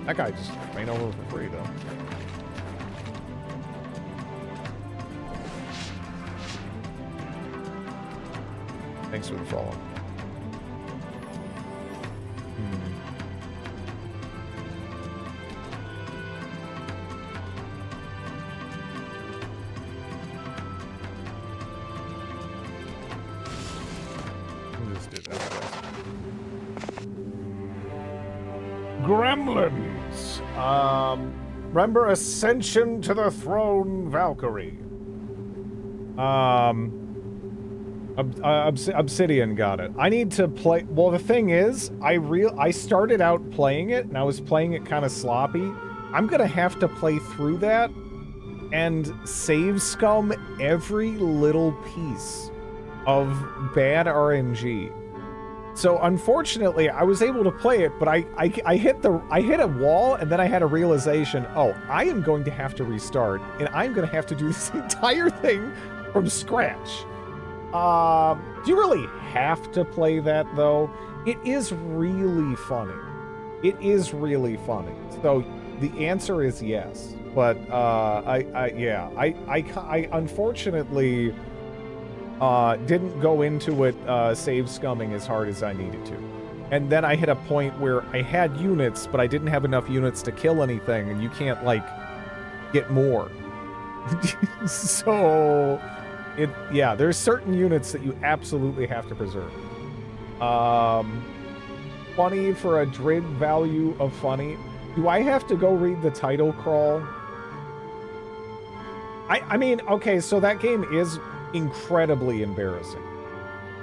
That guy just ran over for free, though. Thanks for the follow. Just do that. Gremlins. Remember Ascension to the Throne, Valkyrie. Obsidian got it. I need to play. Well, the thing is, I started out playing it, and I was playing it kind of sloppy. I'm gonna have to play through that and save scum every little piece of bad RNG. So unfortunately, I was able to play it, but I hit a wall, and then I had a realization. Oh, I am going to have to restart, and I'm going to have to do this entire thing from scratch. Do you really have to play that, though? It is really funny. It is really funny. So the answer is yes. But I unfortunately didn't go into it save scumming as hard as I needed to. And then I hit a point where I had units, but I didn't have enough units to kill anything, and you can't, like, get more. So yeah, there's certain units that you absolutely have to preserve. Funny for a Drig value of funny. Do I have to go read the title crawl? I mean, okay, so that game is incredibly embarrassing.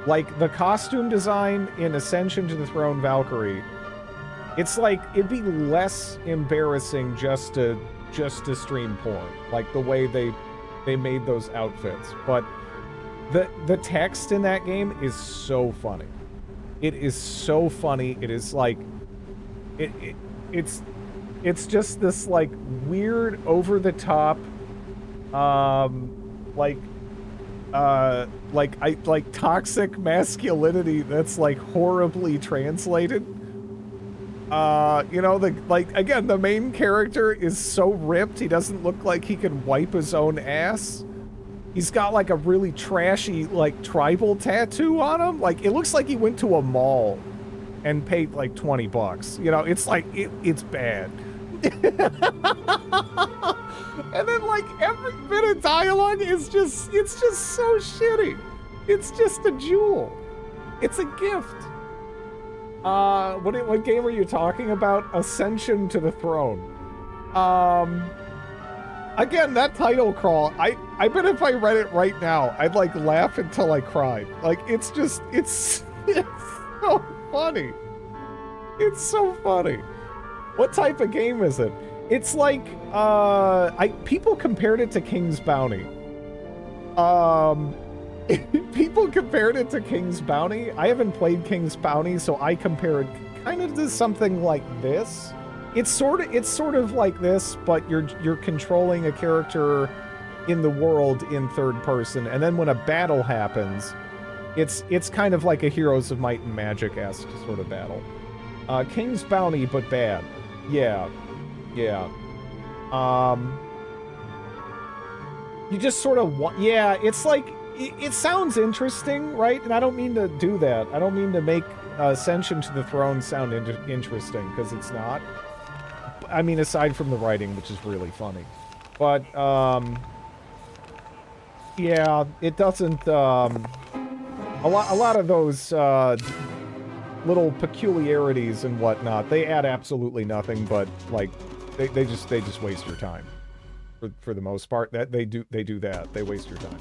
Like, the costume design in Ascension to the Throne Valkyrie, it's like, it'd be less embarrassing just to stream porn. Like, the way they made those outfits. But the text in that game is so funny. It is so funny. It is like, it's just this, like, weird, over-the-top, like toxic masculinity that's, like, horribly translated. You know, again, the main character is so ripped, he doesn't look like he can wipe his own ass. He's got, like, a really trashy, like, tribal tattoo on him. Like, it looks like he went to a mall and paid, like, $20. You know, it's like, it's bad. And then, like, every bit of dialogue is just, it's just so shitty. It's just a jewel. It's a gift. What game are you talking about? Ascension to the Throne. Again, that title crawl, I bet if I read it right now, I'd, like, laugh until I cried. Like, it's just, it's so funny. It's so funny. What type of game is it? It's like, people compared it to King's Bounty. People compared it to King's Bounty. I haven't played King's Bounty, so I compare it kind of to something like this. It's sort of like this, but you're controlling a character in the world in third person, and then when a battle happens, it's kind of like a Heroes of Might and Magic-esque sort of battle. King's Bounty, but bad. Yeah. You just sort of yeah, it's like, it sounds interesting, right? And I don't mean to do that. I don't mean to make Ascension to the Throne sound interesting, because it's not. I mean, aside from the writing, which is really funny. But, yeah, it doesn't, a lot of those, little peculiarities and whatnot, they add absolutely nothing, but, like, they just waste your time. For the most part, they do that. They waste your time.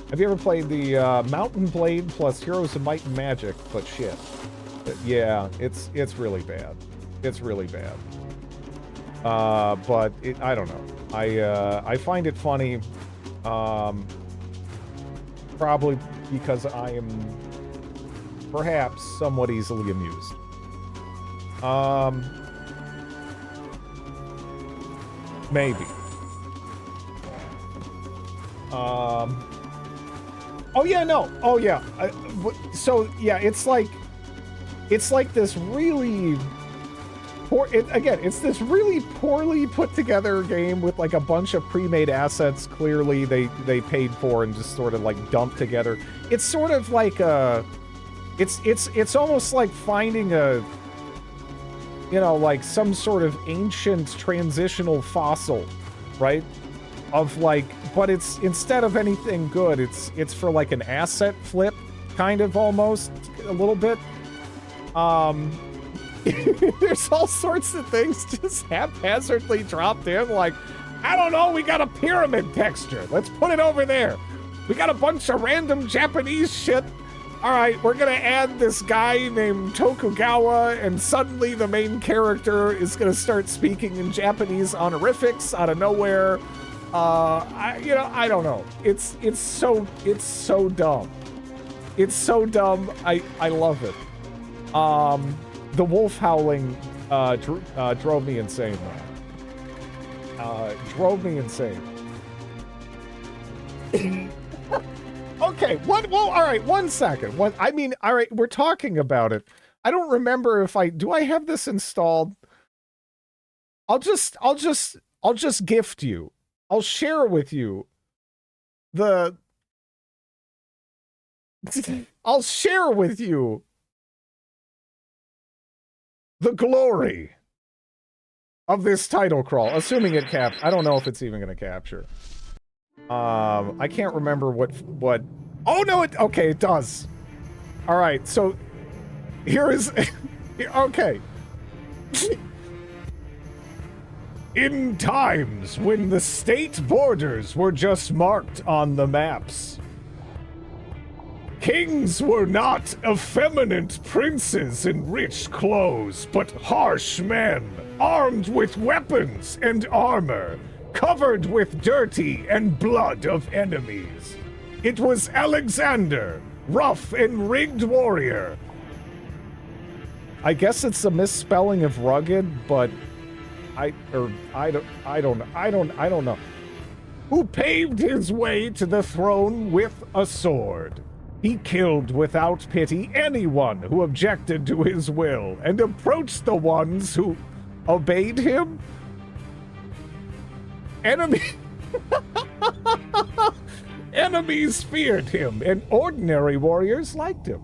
Have you ever played the, Mountain Blade plus Heroes of Might and Magic, but shit. Yeah, it's really bad. It's really bad. But I don't know. I find it funny, probably because I am perhaps somewhat easily amused. Maybe. Oh yeah, no. Oh yeah. So yeah, it's like this really it's this really poorly put together game with like a bunch of pre-made assets clearly they paid for and just sort of like dumped together. It's sort of like it's almost like finding like some sort of ancient transitional fossil, right? Of like, but it's, instead of anything good, it's for like an asset flip, kind of, almost a little bit. There's all sorts of things just haphazardly dropped in, like, I don't know, we got a pyramid texture, let's put it over there. We got a bunch of random Japanese shit. All right, we're gonna add this guy named Tokugawa, and suddenly the main character is gonna start speaking in Japanese honorifics out of nowhere. I don't know. It's so dumb. It's so dumb. I love it. The wolf howling drove me insane, man. Drove me insane. Okay, well, all right, 1 second. All right, we're talking about it. I don't remember if do I have this installed? I'll just gift you. I'll share with you I'll share with you the glory of this title crawl, assuming it caps. I don't know if it's even going to capture. I can't remember what, oh no, okay, it does. All right, so here is, okay. In times when the state borders were just marked on the maps, kings were not effeminate princes in rich clothes, but harsh men, armed with weapons and armor, covered with dirty and blood of enemies. It was Alexander, rough and rigged warrior. I guess it's a misspelling of rugged, but I don't know. Who paved his way to the throne with a sword. He killed without pity anyone who objected to his will and approached the ones who obeyed him. Enemies feared him, and ordinary warriors liked him.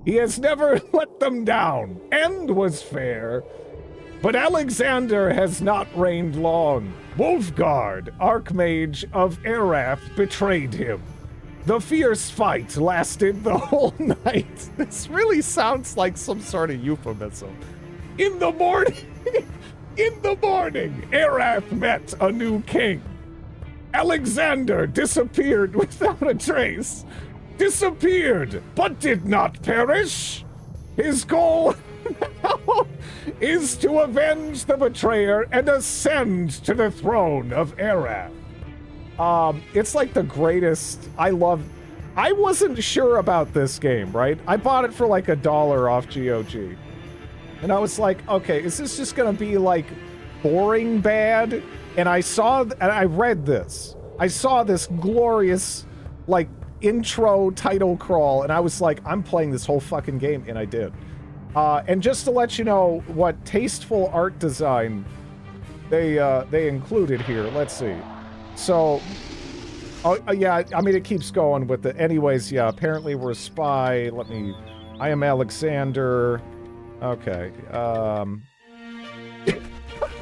He has never let them down, and was fair. But Alexander has not reigned long. Wolfgard, Archmage of Erath, betrayed him. The fierce fight lasted the whole night. This really sounds like some sort of euphemism. In the morning, Erath met a new king. Alexander disappeared without a trace. Disappeared, but did not perish. His goal now is to avenge the betrayer and ascend to the throne of Arath. It's like the greatest. I wasn't sure about this game, right? I bought it for like $1 off GOG. And I was like, okay, is this just gonna be like boring bad? And I read this. I saw this glorious like intro title crawl, and I was like, I'm playing this whole fucking game, and I did. And just to let you know what tasteful art design they included here. Let's see. So, yeah, I mean, it keeps going with the... Anyways, yeah, apparently we're a spy. I am Alexander. Okay.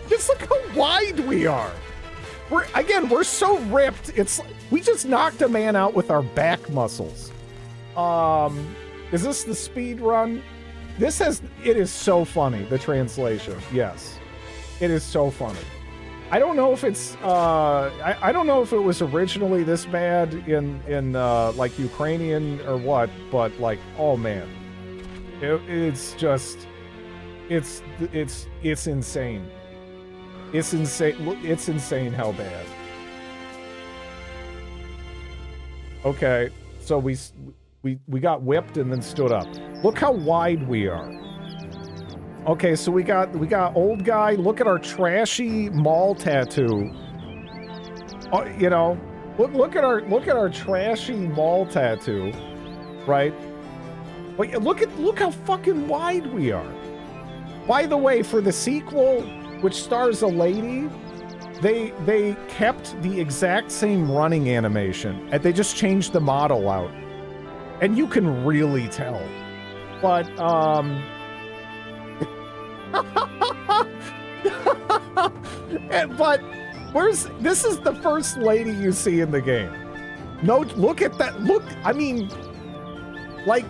Just look how wide we are. We're so ripped. We just knocked a man out with our back muscles. Is this the speed run? It is so funny, the translation. Yes. It is so funny. I don't know if it's, I don't know if it was originally this bad in like Ukrainian or what, but like, oh man. It's just, it's insane. It's insane. It's insane how bad. Okay, so we got whipped and then stood up. Look how wide we are. Okay, so we got old guy. Look at our trashy mall tattoo. Oh, you know, look at our trashy mall tattoo, right? Wait, look how fucking wide we are. By the way, for the sequel, which stars a lady, they kept the exact same running animation, and they just changed the model out, and you can really tell. But but this is the first lady you see in the game. No, look at that. Look, I mean, like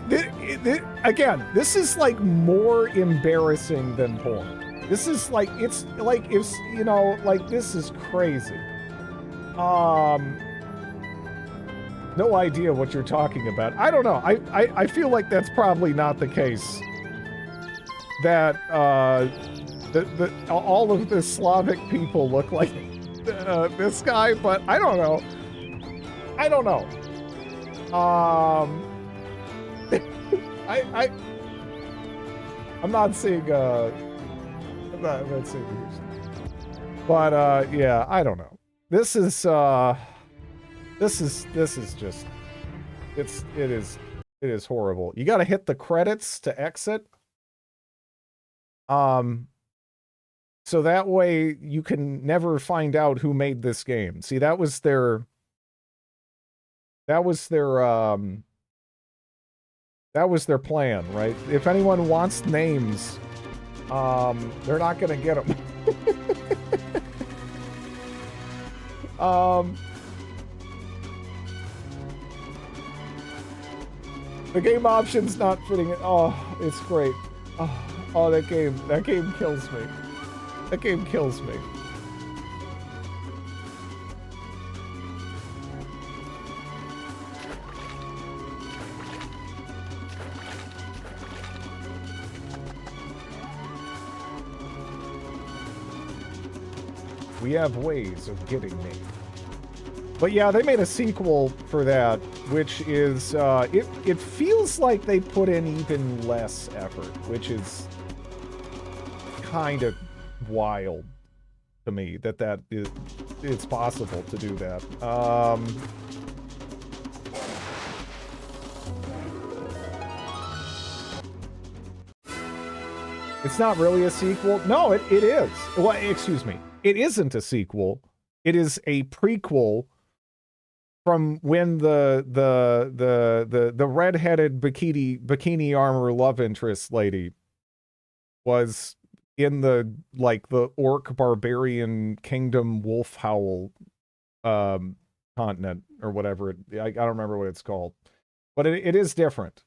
again, this is like more embarrassing than porn. This is like, it's like, if, you know, like, this is crazy. No idea what you're talking about. I don't know. I feel like that's probably not the case. That, all of the Slavic people look like this guy, but I don't know. I don't know. I'm not seeing, let's see. But yeah, I don't know. This is just, it is horrible. You got to hit the credits to exit. So that way you can never find out who made this game. See, that was their plan, right? If anyone wants names, they're not gonna get them. The game option's not fitting it. Oh, it's great. Oh, that game kills me. That game kills me. We have ways of getting me. But yeah, they made a sequel for that, which is, it feels like they put in even less effort, which is kind of wild to me that it's possible to do that. It's not really a sequel. No, it is. Well, excuse me. It isn't a sequel. It is a prequel from when the redheaded bikini armor love interest lady was in the orc barbarian kingdom wolf howl continent or whatever. I don't remember what it's called, but it is different.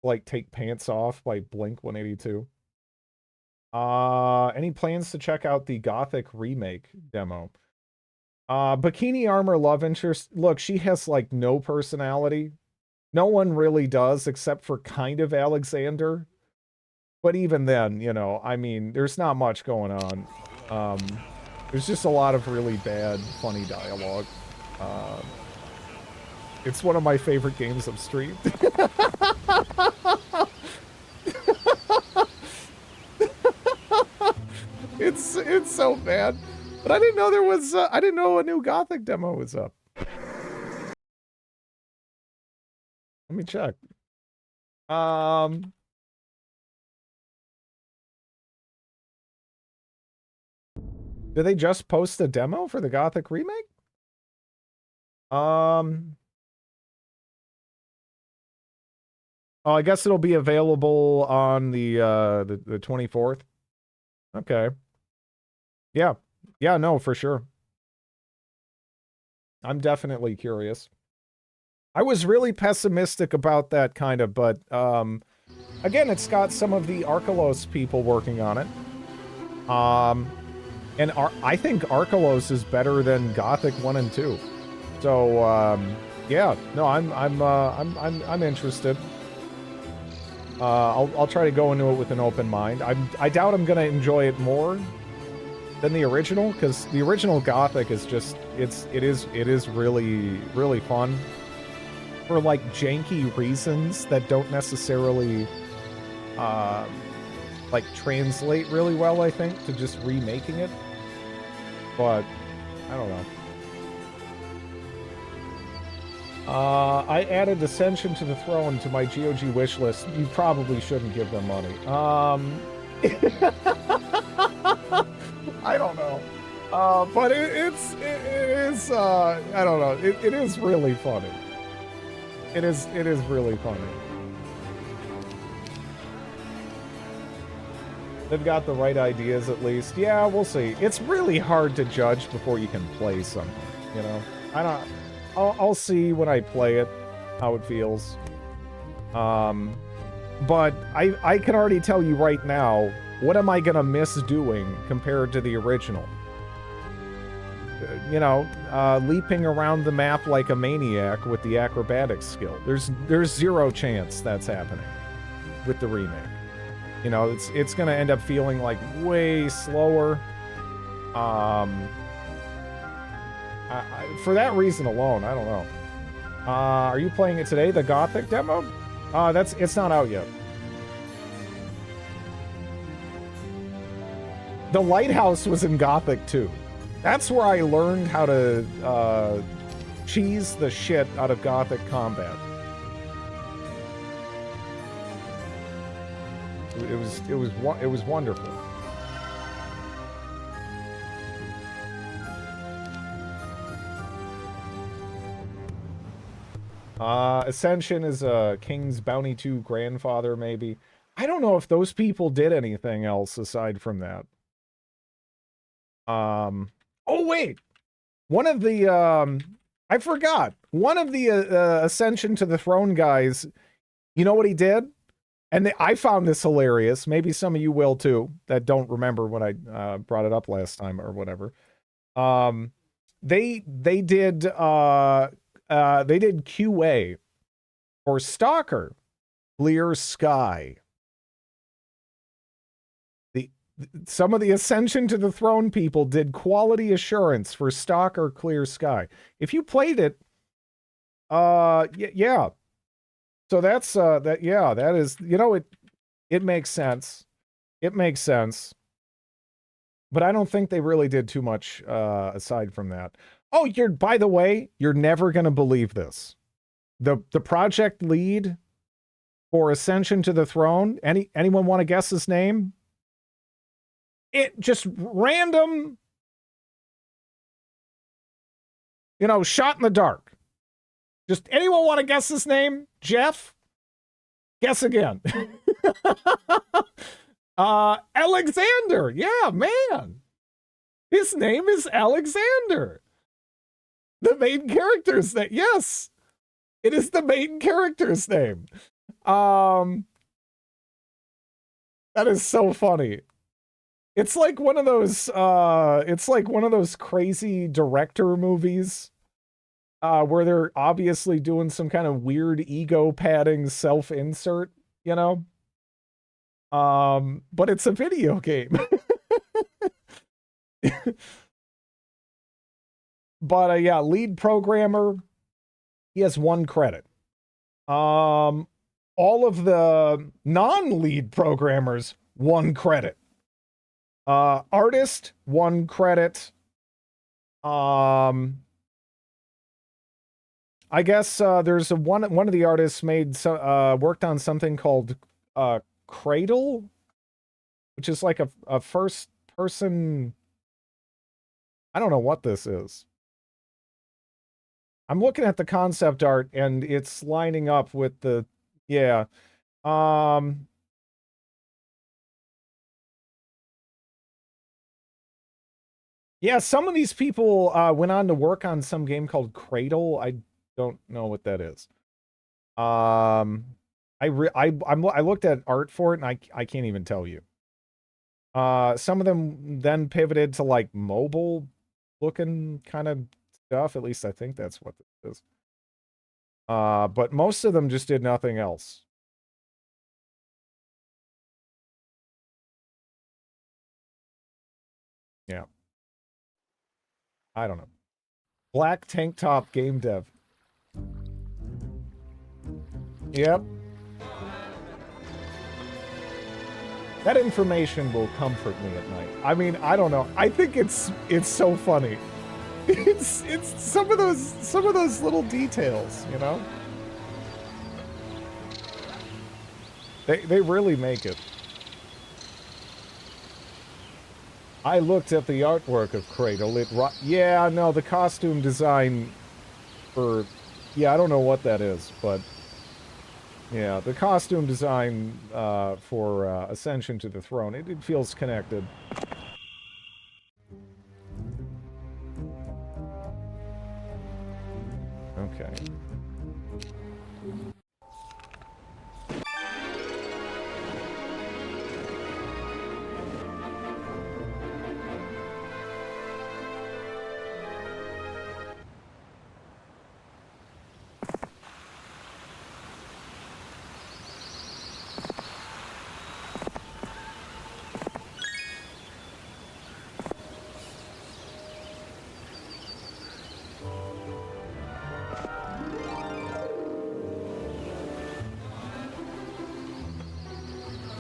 Like Take Pants Off by Blink-182. Any plans to check out the Gothic remake demo? Bikini armor love interest. Look, she has like no personality. No one really does, except for kind of Alexander. But even then, you know, I mean, there's not much going on. There's just a lot of really bad, funny dialogue. It's one of my favorite games I've streamed. It's so bad. But I didn't know there was, I didn't know a new Gothic demo was up. Let me check. Did they just post a demo for the Gothic remake? Oh, I guess it'll be available on the 24th. Okay. Yeah. Yeah, no, for sure. I'm definitely curious. I was really pessimistic about that kind of, but again, it's got some of the Arkelos people working on it. And I think Arkelos is better than Gothic 1 and 2. So yeah, no, I'm interested. I'll try to go into it with an open mind. I doubt I'm gonna enjoy it more than the original, because the original Gothic is just it is really fun for like janky reasons that don't necessarily like translate really well, I think, to just remaking it. But I don't know. I added Ascension to the Throne to my GOG wish list. You probably shouldn't give them money. I don't know. But it is I don't know. It is really funny. It is really funny. They've got the right ideas, at least. Yeah, we'll see. It's really hard to judge before you can play something, you know? I'll see when I play it, how it feels. But I can already tell you right now, what am I gonna miss doing compared to the original? You know, leaping around the map like a maniac with the acrobatics skill. There's zero chance that's happening with the remake. You know, it's gonna end up feeling like way slower. For that reason alone, I don't know. Are you playing it today, the Gothic demo? It's not out yet. The Lighthouse was in Gothic too. That's where I learned how to cheese the shit out of Gothic combat. It was wonderful. Ascension is a King's Bounty 2 grandfather, maybe. I don't know if those people did anything else aside from that. Oh wait! One of the, I forgot. One of the Ascension to the Throne guys, you know what he did? And I found this hilarious. Maybe some of you will too, that don't remember when I brought it up last time or whatever. They did QA for Stalker Clear Sky. Some of the Ascension to the Throne people did quality assurance for Stalker Clear Sky. If you played it, yeah. So that's that is, you know, it makes sense. It makes sense. But I don't think they really did too much aside from that. Oh, by the way, you're never going to believe this. The project lead for Ascension to the Throne, anyone want to guess his name? It just random, you know, shot in the dark. Just anyone want to guess his name? Jeff? Guess again. Alexander. Yeah, man. His name is Alexander. The main character's name. Yes. It is the main character's name. That is so funny. It's like one of those crazy director movies. where they're obviously doing some kind of weird ego padding self-insert, you know? But it's a video game. But yeah, lead programmer, he has 1 credit. All of the non-lead programmers, 1 credit. Artist, 1 credit. I guess there's one of the artists worked on something called Cradle, which is like a first person. I don't know what this is. I'm looking at the concept art and it's lining up with the yeah. Yeah, some of these people went on to work on some game called Cradle. I don't know what that is. I looked at art for it and I can't even tell you. Some of them then pivoted to like mobile looking kind of stuff. At least I think that's what it is. But most of them just did nothing else. Yeah. I don't know. Black tank top game dev. Yep. That information will comfort me at night. I mean, I don't know. I think it's so funny. It's some of those little details, you know? They really make it. I looked at the artwork of Cradle. Yeah, no, the costume design for... Yeah, I don't know what that is, but... Yeah, the costume design for Ascension to the Throne, it feels connected. Okay.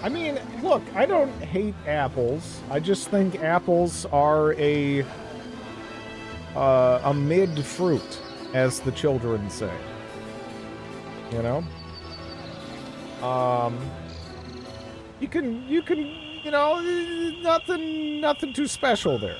I mean, look, I don't hate apples. I just think apples are a mid fruit, as the children say. You know? You can, you know, nothing too special there.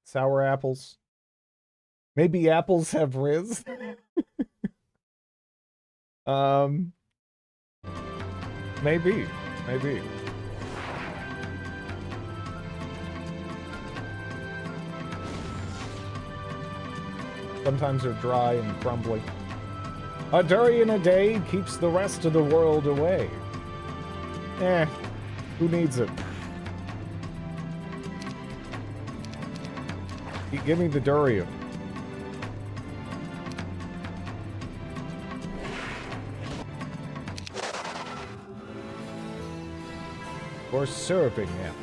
Sour apples. Maybe apples have Riz. Maybe. Sometimes they're dry and crumbly. A durian a day keeps the rest of the world away. Who needs it? Give me the durian. Or serving apple.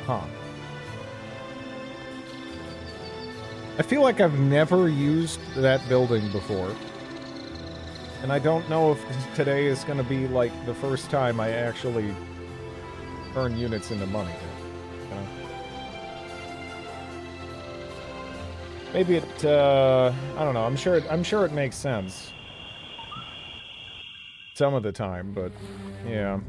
Huh. I feel like I've never used that building before. And I don't know if today is going to be like the first time I actually turn units into money. You know? Maybe it, I don't know. I'm sure it makes sense. Some of the time, but yeah.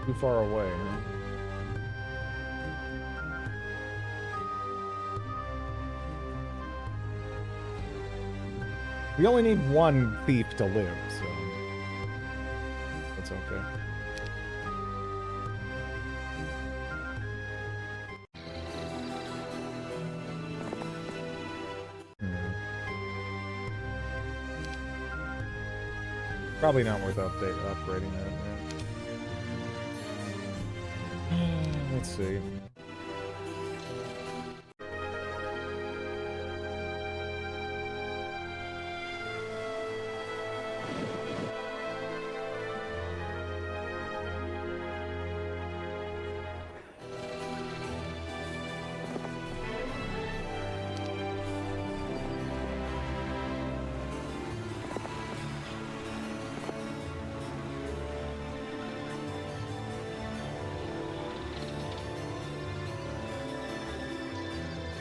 Too far away, huh? We only need one thief to live, so that's okay. Probably not worth upgrading that. Yeah. Let's see.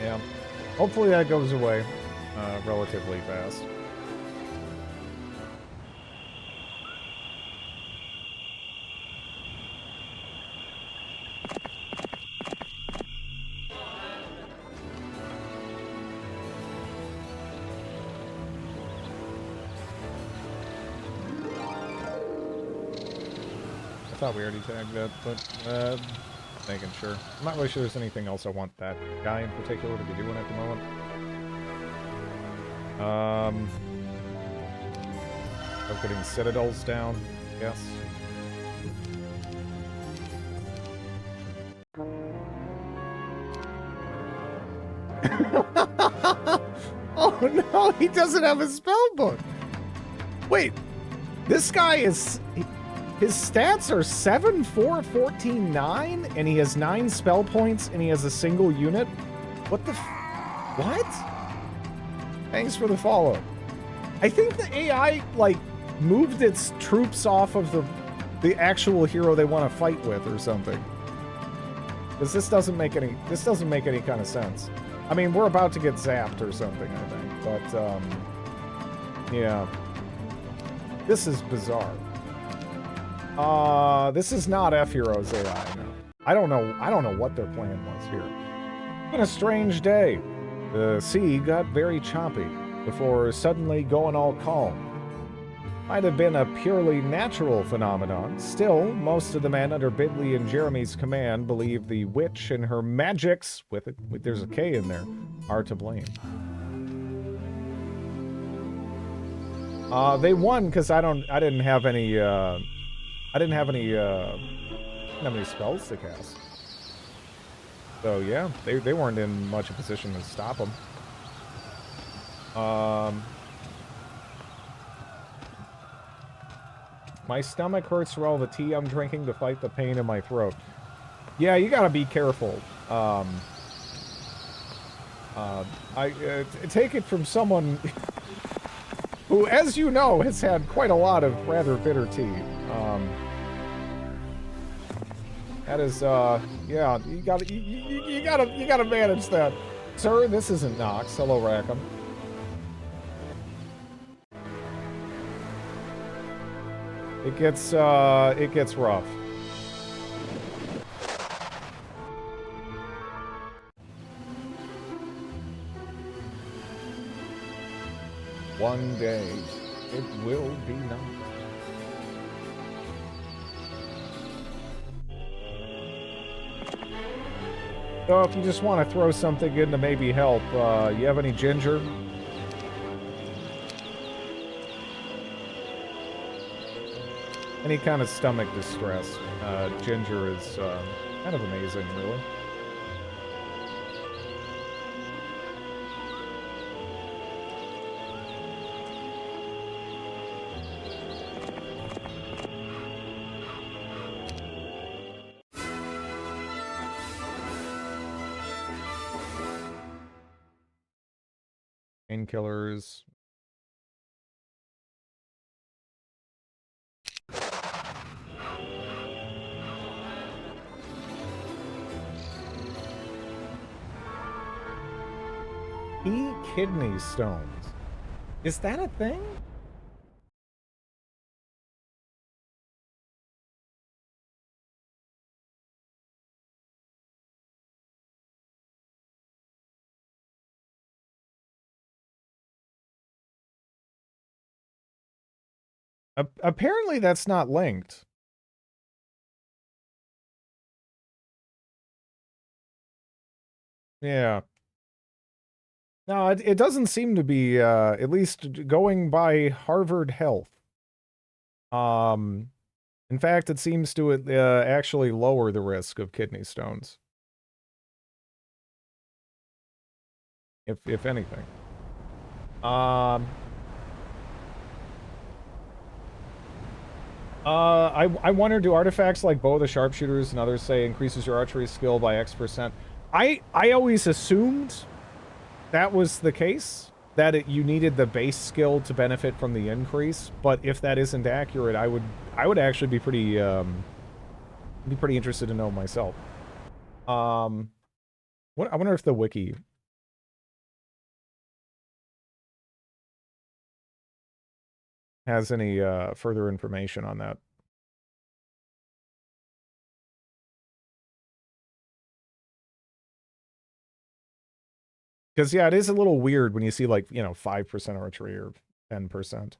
Yeah. Hopefully that goes away relatively fast. I thought we already tagged that, but making sure. I'm not really sure there's anything else I want that guy in particular to be doing at the moment. I'm putting citadels down, yes. Oh no, he doesn't have a spell book. Wait, this guy is... His stats are 7, 4, 14, 9, and he has 9 spell points, and he has a single unit? What the what? Thanks for the follow. I think the AI, like, moved its troops off of the actual hero they want to fight with or something. Because this doesn't make any kind of sense. I mean, we're about to get zapped or something, I think, but, yeah. This is bizarre. This is not F-Heroes AI, no. I don't know what their plan was here. It's been a strange day. The sea got very choppy before suddenly going all calm. Might have been a purely natural phenomenon. Still, most of the men under Bidley and Jeremy's command believe the witch and her magics, there's a K in there, are to blame. They won because I didn't have any spells to cast. So yeah, they weren't in much of a position to stop them. My stomach hurts for all the tea I'm drinking to fight the pain in my throat. Yeah, you gotta be careful. I take it from someone who, as you know, has had quite a lot of rather bitter tea. That is, yeah, you gotta manage that. Sir, this isn't Nox. Hello, Rackham. It gets rough. One day, it will be night. So if you just want to throw something in to maybe help, you have any ginger? Any kind of stomach distress. Ginger is kind of amazing, really. Painkillers. Kidney stones. Is that a thing? Apparently that's not linked. Yeah. No, it doesn't seem to be, at least going by Harvard Health. In fact, it seems to actually lower the risk of kidney stones. If anything. I wonder, do artifacts like Bow of the Sharpshooters and others say increases your archery skill by X%? I always assumed that was the case, that you needed the base skill to benefit from the increase, but if that isn't accurate, I would actually be pretty interested to know myself. I wonder if the wiki has any further information on that. Because, yeah, it is a little weird when you see, like, 5% archery or 10%.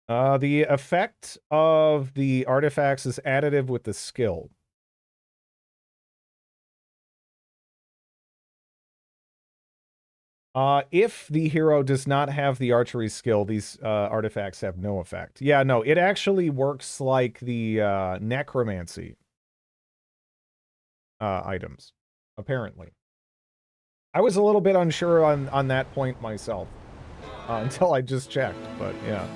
The effect of the artifacts is additive with the skill. If the hero does not have the archery skill, these artifacts have no effect. Yeah, no, it actually works like the necromancy items, apparently. I was a little bit unsure on that point myself until I just checked, but yeah.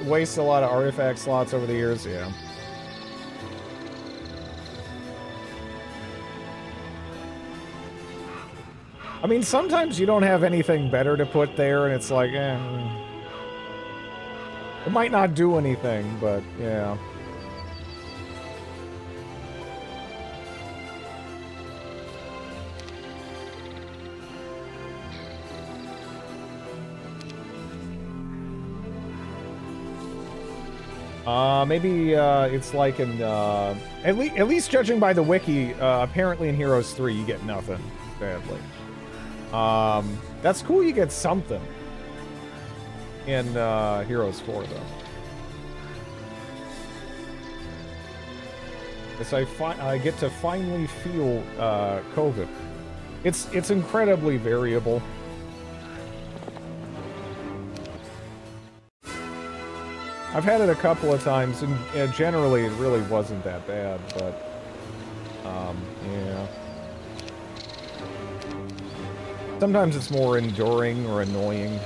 Waste a lot of artifact slots over the years, yeah. I mean, sometimes you don't have anything better to put there, and it's like, it might not do anything, but yeah. Maybe it's like in at least judging by the wiki, apparently in Heroes 3 you get nothing, sadly. That's cool you get something in Heroes 4 though. As I get to finally feel COVID. It's incredibly variable. I've had it a couple of times, and generally it really wasn't that bad, but, yeah. Sometimes it's more enduring or annoying.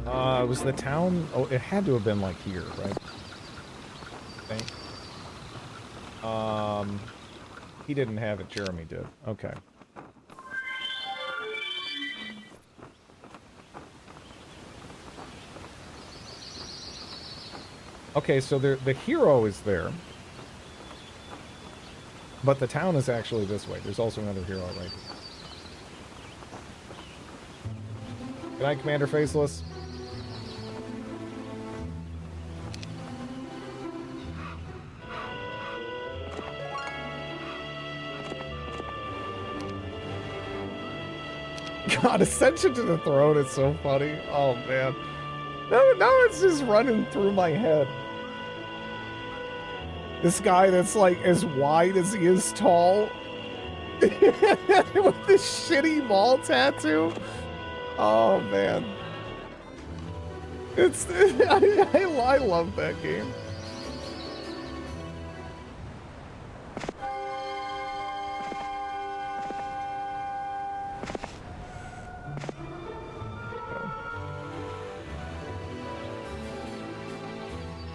Was the town... Oh, it had to have been, like, here, right? I think. He didn't have it, Jeremy did. Okay. Okay, so the hero is there. But the town is actually this way. There's also another hero right here. Good night, Commander Faceless. God, Ascension to the Throne is so funny. Oh, man. Now it's just running through my head. This guy that's like as wide as he is tall. With this shitty mall tattoo. Oh, man. It's... I love that game.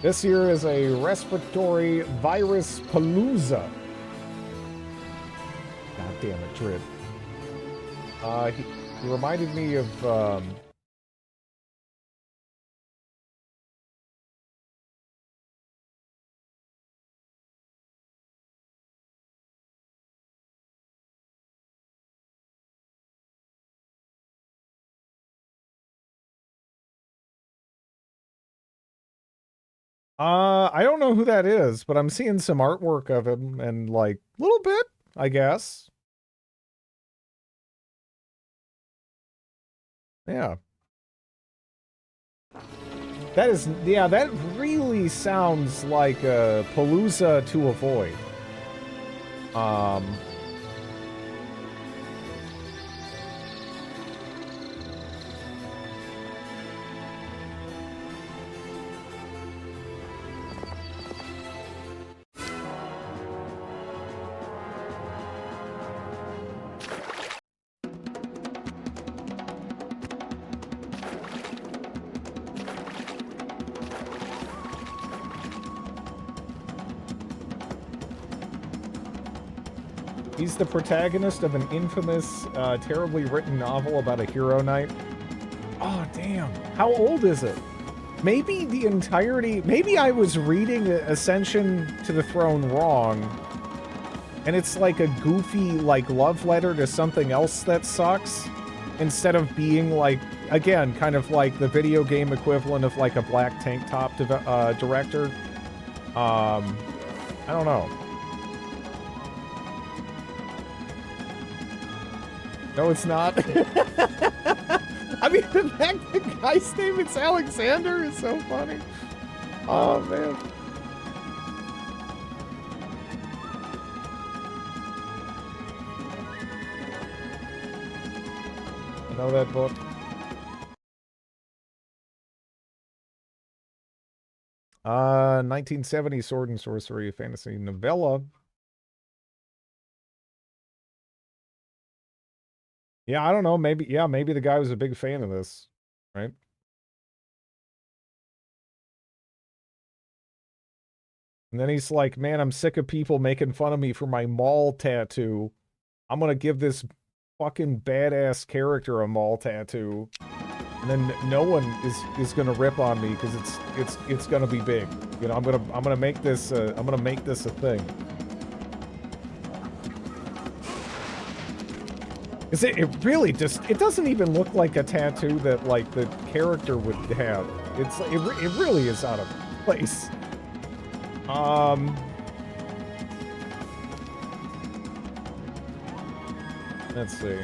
This year is a respiratory virus palooza. God damn it, Drid. He reminded me of I don't know who that is, but I'm seeing some artwork of him and like a little bit, I guess. Yeah. That is, yeah, that really sounds like a Palooza to avoid. He's the protagonist of an infamous, terribly written novel about a hero knight. Oh, damn. How old is it? Maybe the entirety... Maybe I was reading Ascension to the Throne wrong, and it's like a goofy, like, love letter to something else that sucks, instead of being, like, again, kind of like the video game equivalent of, like, a black tank top director. I don't know. No, it's not. I mean, the fact the guy's name is Alexander is so funny. Oh, man. I know that book. Uh, 1970 Sword and Sorcery fantasy novella. Yeah, I don't know. Maybe, yeah, maybe the guy was a big fan of this, right? And then he's like, man, I'm sick of people making fun of me for my Maul tattoo. I'm gonna give this fucking badass character a Maul tattoo. And then no one is gonna rip on me because it's gonna be big. You know, I'm gonna make this a thing. Is it really just, it doesn't even look like a tattoo that, like, the character would have. It really is out of place. Let's see.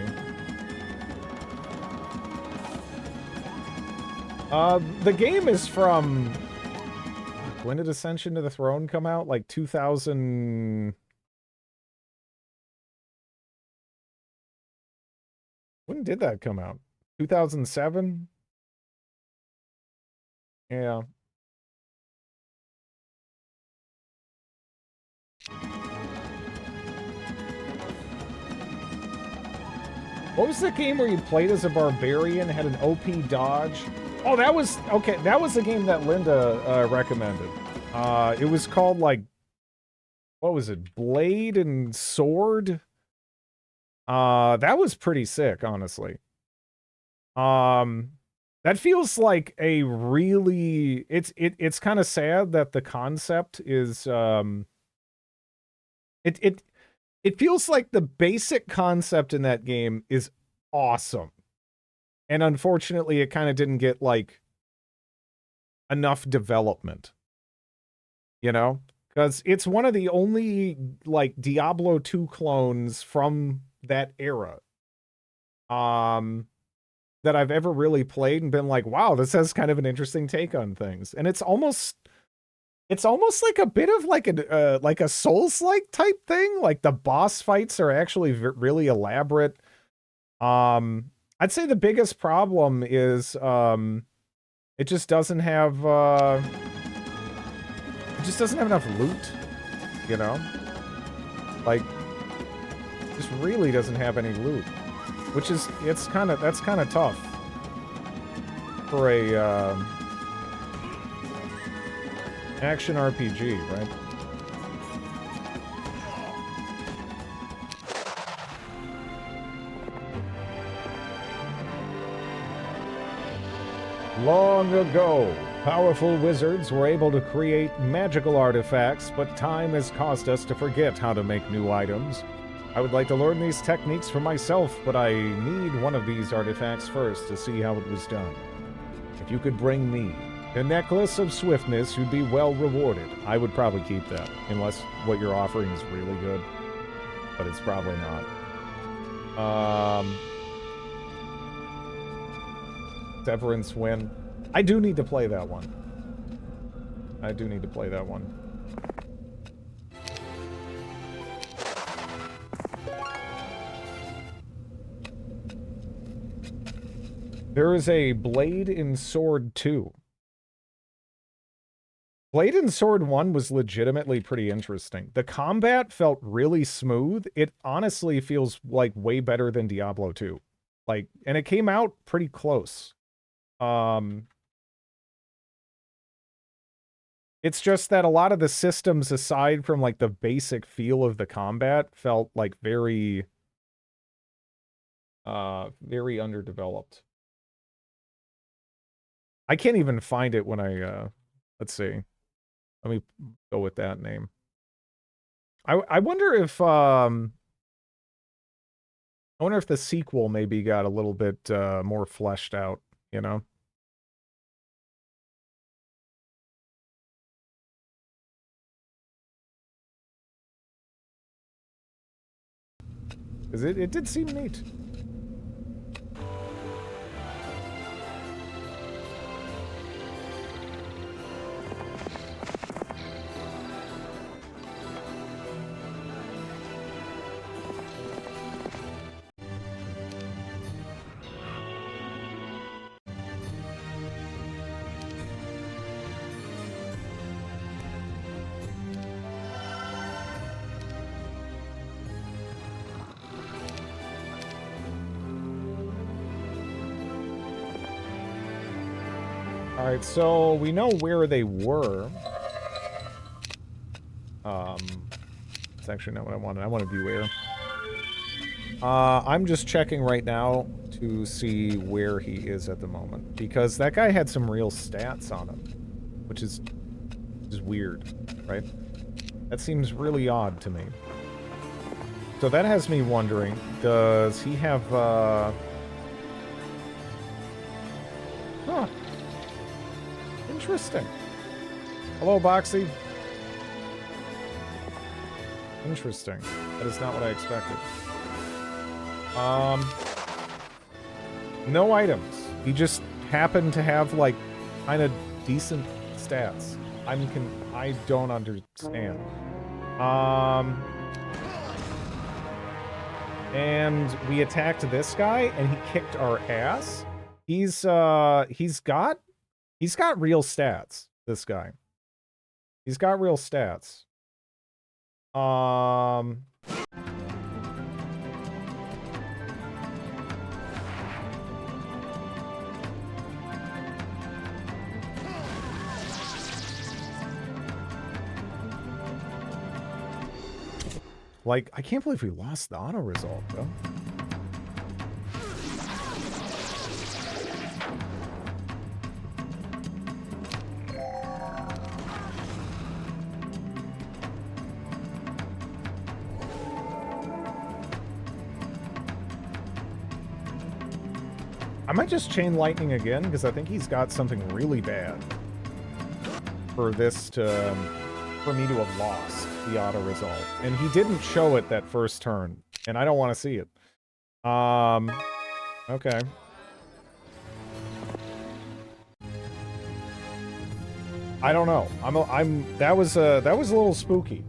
The game is from, when did Ascension to the Throne come out? Like 2000... When did that come out? 2007? Yeah. What was the game where you played as a barbarian, had an OP dodge? Oh, that was, okay, that was the game that Linda recommended. It was called, like, what was it? Blade and Sword? That was pretty sick, honestly. That feels like a really, it's kind of sad that the concept is, it feels like the basic concept in that game is awesome. And unfortunately, it kind of didn't get, like, enough development. You know? Because it's one of the only, like, Diablo 2 clones from that era that I've ever really played and been like, wow, this has kind of an interesting take on things. And it's almost like a bit of like a Souls-like type thing. Like the boss fights are actually really elaborate. I'd say the biggest problem is it just doesn't have enough loot, you know? Like, just really doesn't have any loot, which is, that's kind of tough for a action RPG, right? Long ago, powerful wizards were able to create magical artifacts, but time has caused us to forget how to make new items. I would like to learn these techniques for myself, but I need one of these artifacts first to see how it was done. If you could bring me A necklace of swiftness, you'd be well rewarded. I would probably keep that, unless what you're offering is really good. But it's probably not. Severance Win. I do need to play that one. I do need to play that one. There is a Blade and Sword 2. Blade and Sword 1 was legitimately pretty interesting. The combat felt really smooth. It honestly feels like way better than Diablo 2. Like, and it came out pretty close. It's just that a lot of the systems, aside from like the basic feel of the combat, felt like very underdeveloped. I can't even find it when I, let's see. Let me go with that name. I wonder if, I wonder if the sequel maybe got a little bit more fleshed out, you know? Because it did seem neat. Alright, so we know where they were. It's actually not what I wanted. I wanted Beware. I'm just checking right now to see where he is at the moment. Because that guy had some real stats on him. Which is weird, right? That seems really odd to me. So that has me wondering, does he have, Huh. Interesting. Hello, Boxy. Interesting. That is not what I expected. No items. He just happened to have, like, kind of decent stats. I don't understand. And we attacked this guy, and he kicked our ass. He's got real stats, this guy. He's got real stats. Like, I can't believe we lost the auto result, though. I might just chain lightning again, because I think he's got something really bad for this to, for me to have lost the auto result. And he didn't show it that first turn, and I don't want to see it. Okay. I don't know. That was a little spooky.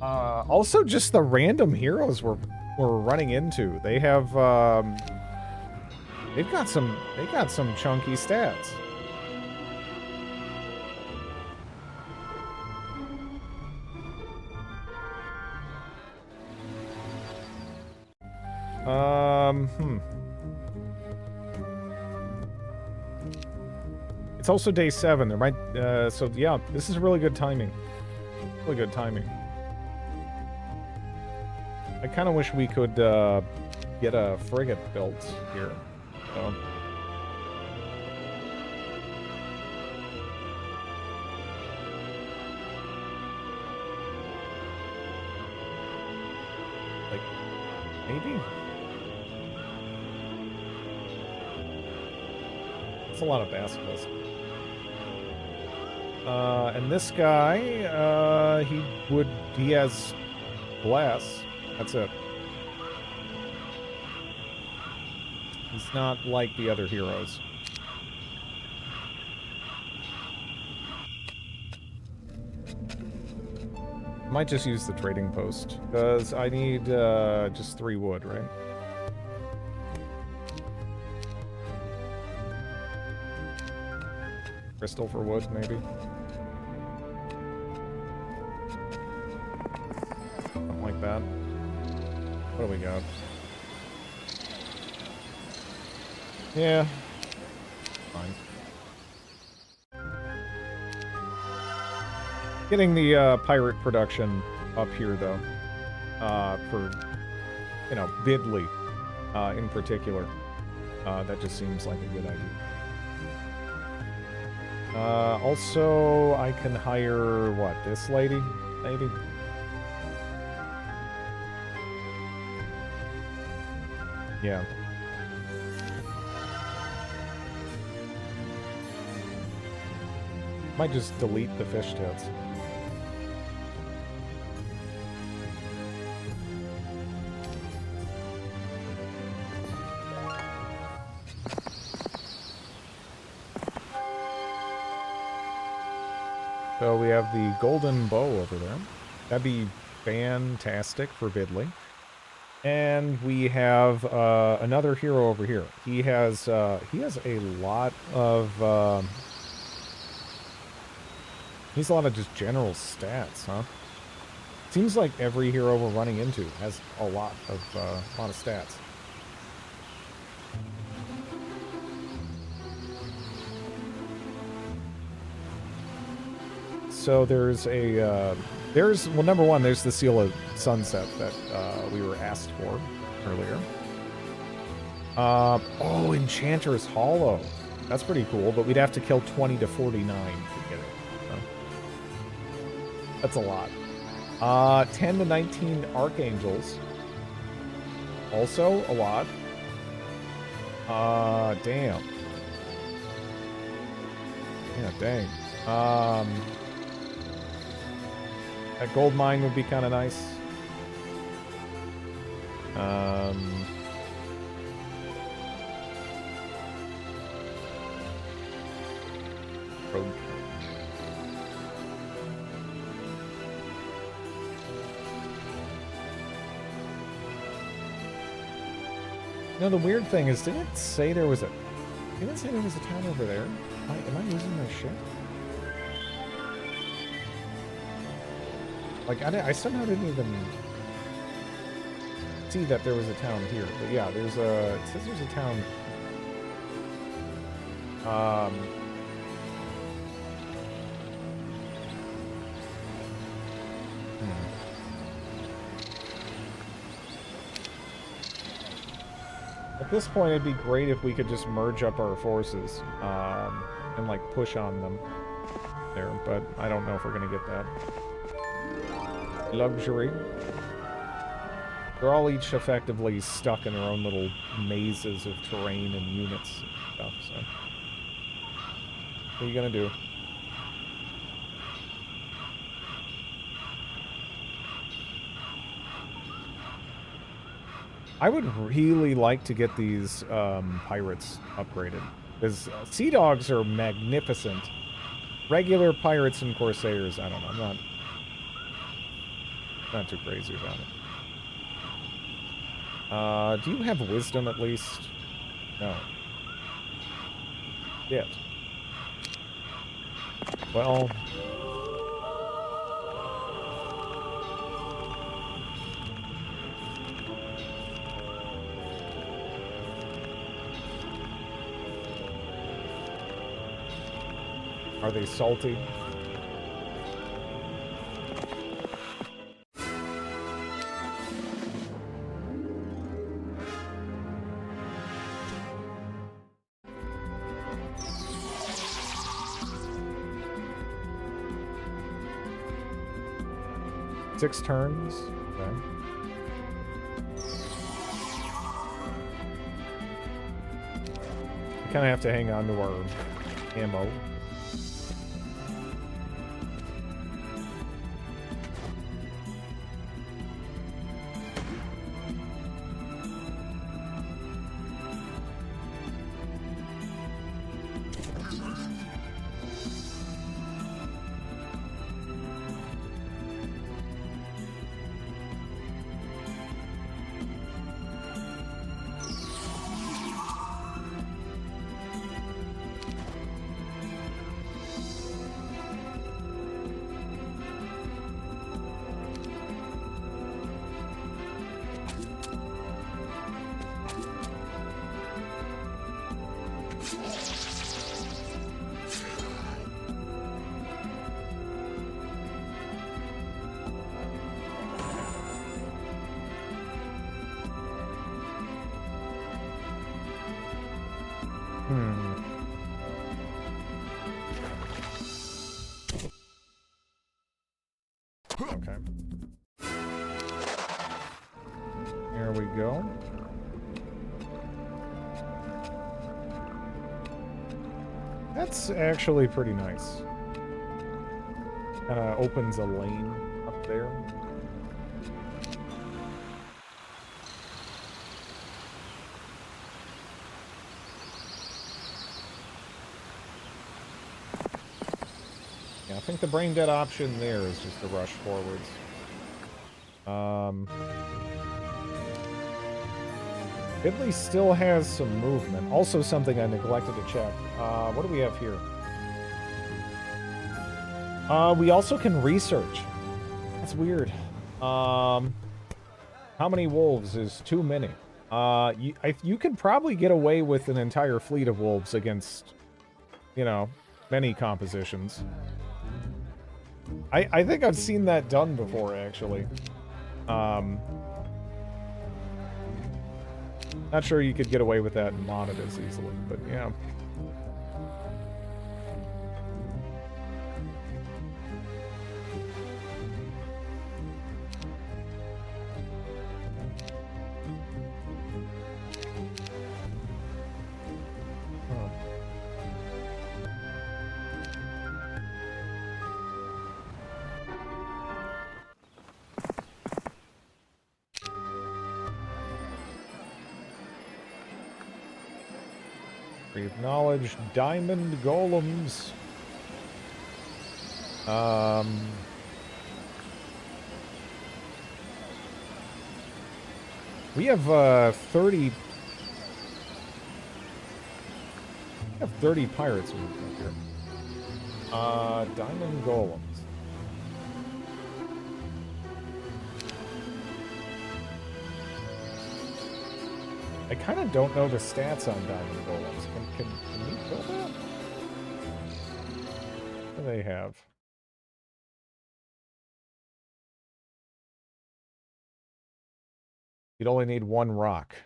Also just the random heroes we're running into. They have, they got some chunky stats. It's also day 7. There might, so yeah, this is really good timing. Really good timing. I kind of wish we could, get a frigate built here. So. Like, maybe? That's a lot of basketballs. And this guy, he has bless. That's it. He's not like the other heroes. Might just use the trading post, because I need just 3 wood, right? Crystal for wood, maybe? Something like that. What do we got? Yeah. Fine. Getting the pirate production up here, though, for, you know, Bidley in particular. That just seems like a good idea. Also, I can hire, what, this lady, maybe? Yeah. Might just delete the fish tits. So we have the golden bow over there. That'd be fantastic for Bidley. And we have another hero over here. He has a lot of he's a lot of just general stats, huh? Seems like every hero we're running into has a lot of stats. So there's well, number one, there's the Seal of Sunset that we were asked for earlier. Oh, Enchanter's Hollow. That's pretty cool, but we'd have to kill 20 to 49 to get it. So that's a lot. 10 to 19 Archangels. Also a lot. Damn. Yeah, dang. A gold mine would be kind of nice. Road. No, the weird thing is, didn't it say there was a town over there? Am I losing my shit? Like, I somehow didn't even see that there was a town here. But yeah, it says there's a town. At this point, it'd be great if we could just merge up our forces and, like, push on them there. But I don't know if we're going to get that. Luxury. They're all each effectively stuck in their own little mazes of terrain and units and stuff, so. What are you gonna do? I would really like to get these pirates upgraded. Because Sea Dogs are magnificent. Regular pirates and Corsairs, I don't know, I'm not too crazy about it. Do you have wisdom at least? No. Yet. Well. Are they salty? Six turns. Okay. We kind of have to hang on to our ammo. That's actually pretty nice. Kind of opens a lane up there. Yeah, I think the brain dead option there is just to rush forwards. Ridley still has some movement. Also something I neglected to check. What do we have here? We also can research. That's weird. How many wolves is too many? You could probably get away with an entire fleet of wolves against, you know, many compositions. I think I've seen that done before, actually. Not sure you could get away with that and mod it as easily, but yeah. We've knowledge diamond golems. We have 30. We have 30 pirates moving up here. Diamond golems. I kind of don't know the stats on diamond golems. Can we kill that? What do they have? You'd only need one rock.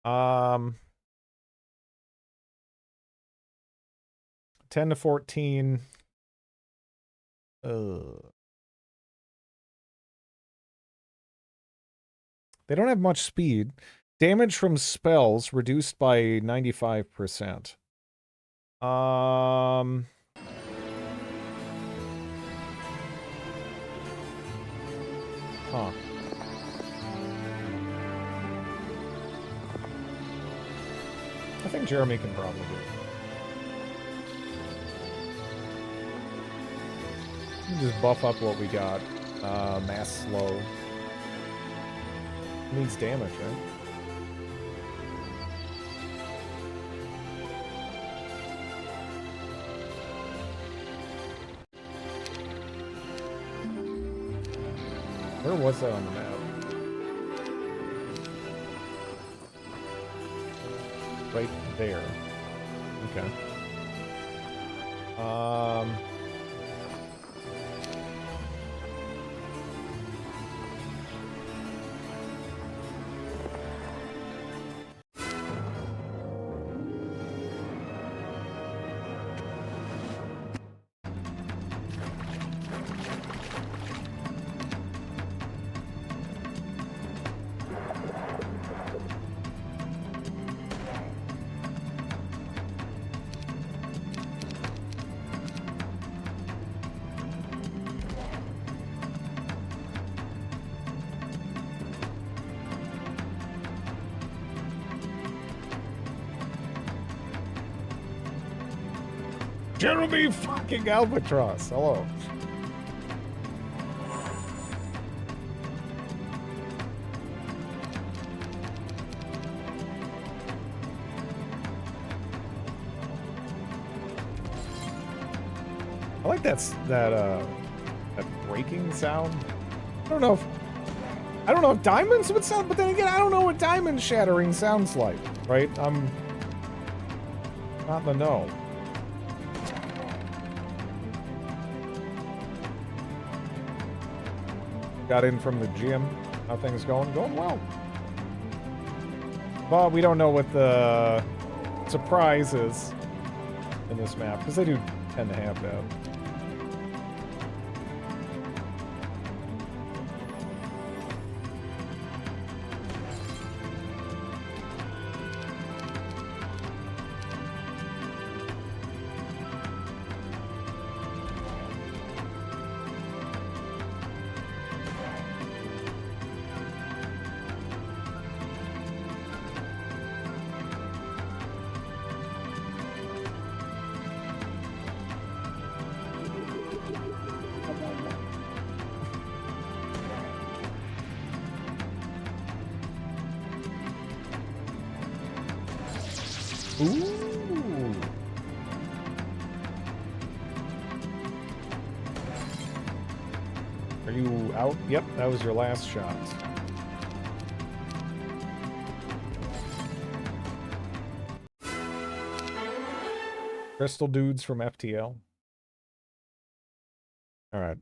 10 to 14. They don't have much speed. Damage from spells reduced by 95%. Huh. I think Jeremy can probably do it. We can just buff up what we got. Mass slow. Needs damage, right? Where was that on the map? Right there. Okay. Jeremy fucking Albatross, hello. I like that breaking sound. I don't know if diamonds would sound, but then again, I don't know what diamond shattering sounds like, right? I'm not in the know. Got in from the gym. How things going? Going well. But we don't know what the surprise is in this map, because they do tend to have that. Ooh. Are you out? Yep, that was your last shot. Crystal dudes from FTL. All right.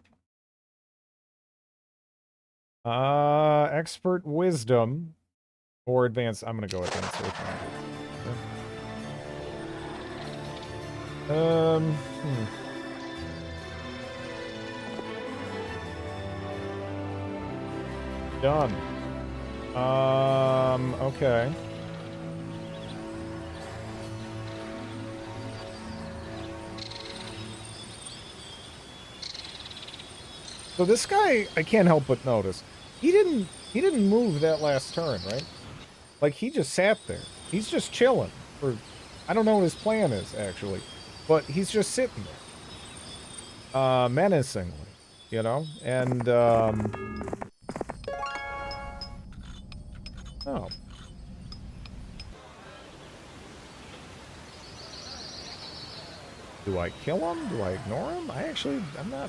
Expert wisdom or advanced. I'm gonna go advanced. Done. Okay. So this guy, I can't help but notice, he didn't move that last turn, right? Like, he just sat there. He's just chilling. For, I don't know what his plan is, actually. But he's just sitting there. Menacingly, you know? And, oh. Do I kill him? Do I ignore him? I'm not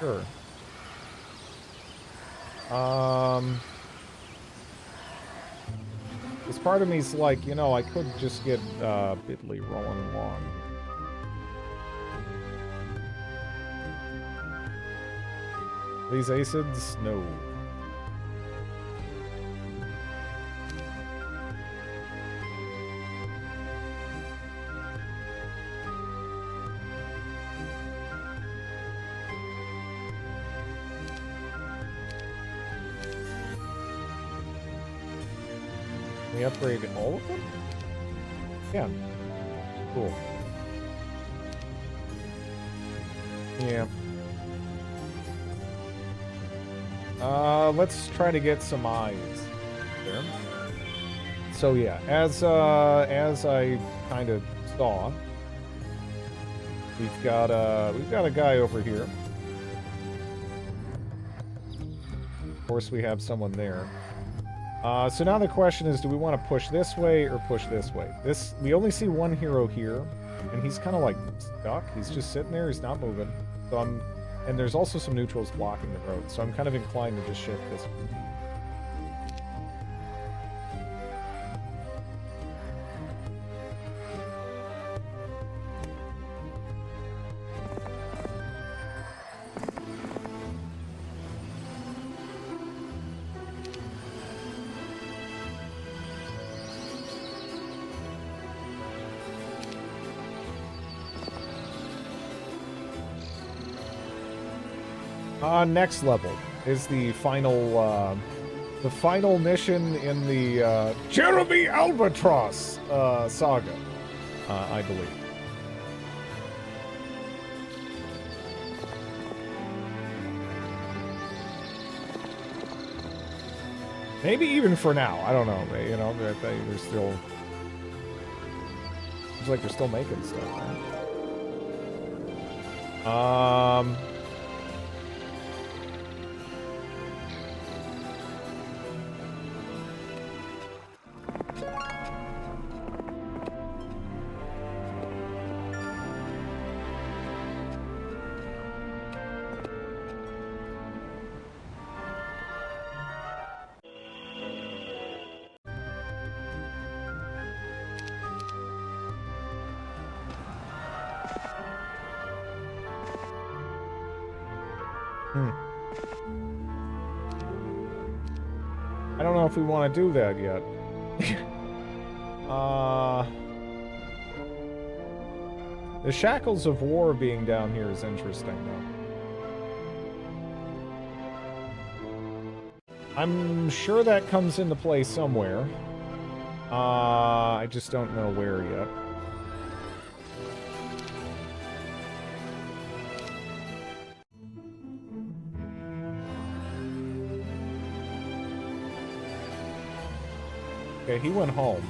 sure. This part of me's like, you know, I could just get Bidley rolling along. These acids? No. Can we upgrade all of them? Yeah. Cool. Yeah. Let's try to get some eyes there. So yeah, as I kind of saw, we've got a guy over here. Of course, we have someone there. So now the question is, do we want to push this way or push this way? We only see one hero here, and he's kind of like stuck. He's just sitting there. He's not moving. So and there's also some neutrals blocking the road. So I'm kind of inclined to just shift this way. Next level is the final mission in the Jeremy Albatross saga, I believe. Maybe even for now, I don't know. You know, they're still. Seems like they're still making stuff. Right? I don't know if we want to do that yet. The Shackles of War being down here is interesting, though. I'm sure that comes into play somewhere. I just don't know where yet. Okay, he went home.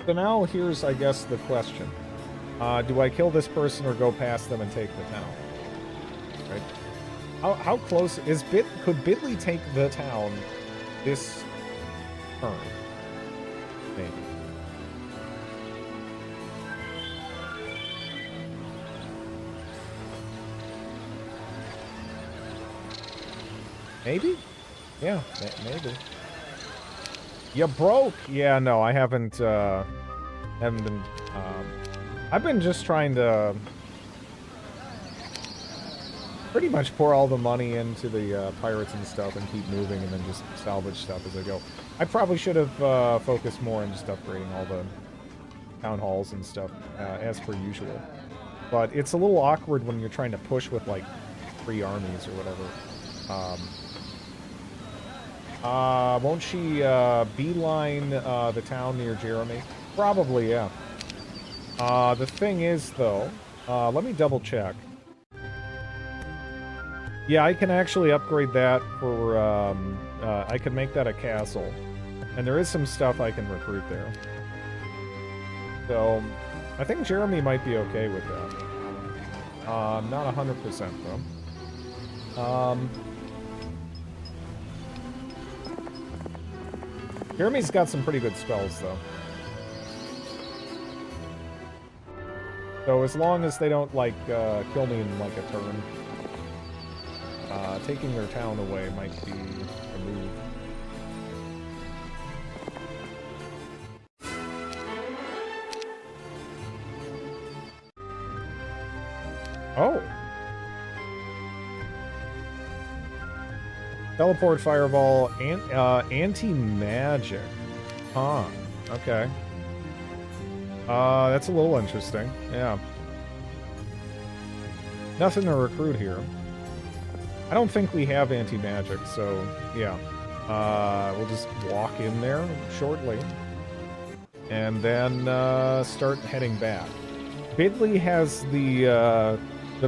So now here's, I guess, the question. Do I kill this person or go past them and take the town? Right? How close is could Bidley take the town this turn? Maybe? Yeah, maybe. You broke? Yeah, no, I haven't been, I've been just trying to pretty much pour all the money into the pirates and stuff and keep moving and then just salvage stuff as I go. I probably should have focused more on just upgrading all the town halls and stuff, as per usual. But it's a little awkward when you're trying to push with, like, 3 armies or whatever. Won't she beeline the town near Jeremy? Probably, yeah. The thing is, though, let me double check. Yeah, I can actually upgrade that for, I can make that a castle. And there is some stuff I can recruit there. So, I think Jeremy might be okay with that. Not 100% though. Jeremy's got some pretty good spells though. So as long as they don't, like, kill me in, like, a turn, taking their town away might be a move. Oh! Teleport, fireball, and anti-magic. Huh. Okay. That's a little interesting. Yeah. Nothing to recruit here. I don't think we have anti-magic, so yeah. We'll just walk in there shortly. And then start heading back. Bidley has the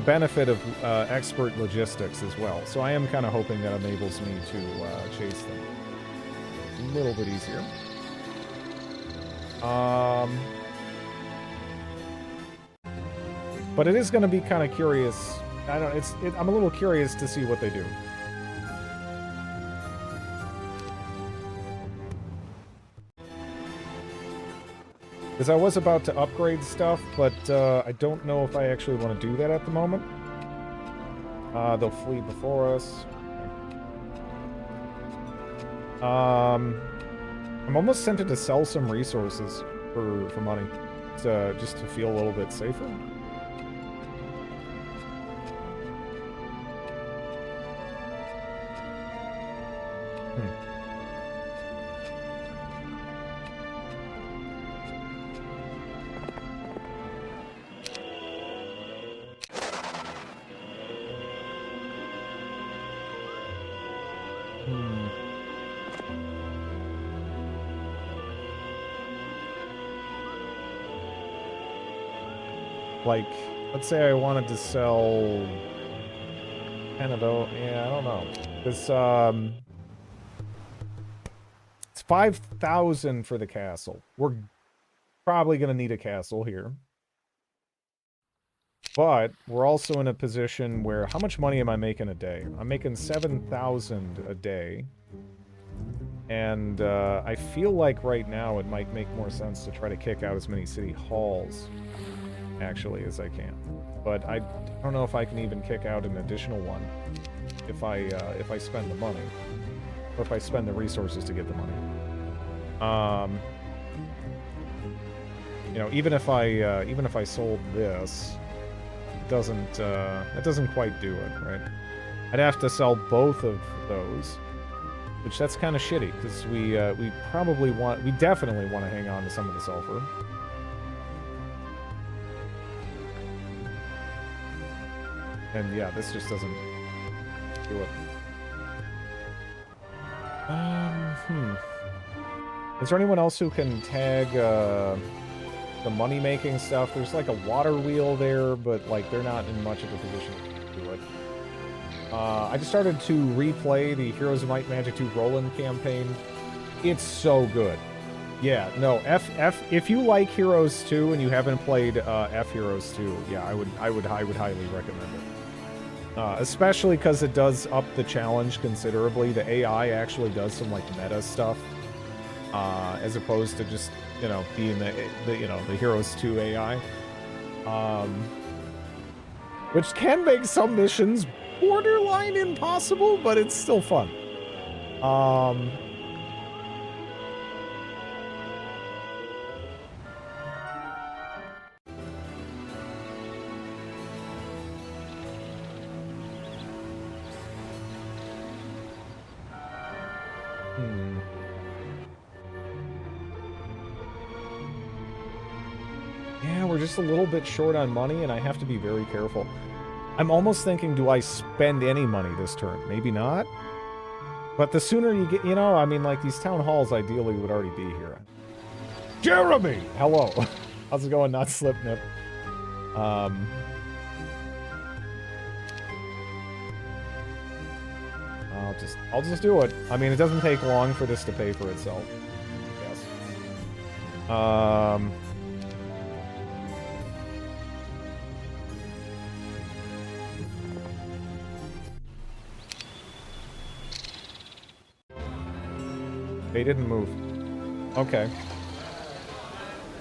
benefit of expert logistics as well, so I am kind of hoping that enables me to chase them a little bit easier. But it is going to be kind of curious. I don't. I'm a little curious to see what they do. Because I was about to upgrade stuff, but I don't know if I actually want to do that at the moment. They'll flee before us. I'm almost tempted to sell some resources for money, just to feel a little bit safer. Like, let's say I wanted to sell 10 of those. Yeah, I don't know. This, it's 5,000 for the castle. We're probably going to need a castle here. But we're also in a position where, how much money am I making a day? I'm making 7,000 a day. And I feel like right now it might make more sense to try to kick out as many city halls, actually, as I can. But I don't know if I can even kick out an additional one if I spend the money, or if I spend the resources to get the money. You know, even if I sold this, it doesn't quite do it, right? I'd have to sell both of those, which that's kind of shitty because we definitely want to hang on to some of the sulfur. And yeah, this just doesn't do it. Is there anyone else who can tag the money-making stuff? There's like a water wheel there, but like they're not in much of a position to do it. I just started to replay the Heroes of Might and Magic 2 Roland campaign. It's so good. Yeah, no, if you like Heroes 2 and you haven't played F Heroes 2, yeah, I would highly recommend it. Especially because it does up the challenge considerably. The AI actually does some like meta stuff, as opposed to just, you know, being the Heroes 2 AI, which can make some missions borderline impossible, but it's still fun. Yeah, we're just a little bit short on money, and I have to be very careful. I'm almost thinking, do I spend any money this turn? Maybe not. But the sooner you get, you know, I mean, like, these town halls ideally would already be here. Jeremy! Hello. How's it going, not Slipnip? I'll just do it. I mean, it doesn't take long for this to pay for itself. Yes. They didn't move. Okay.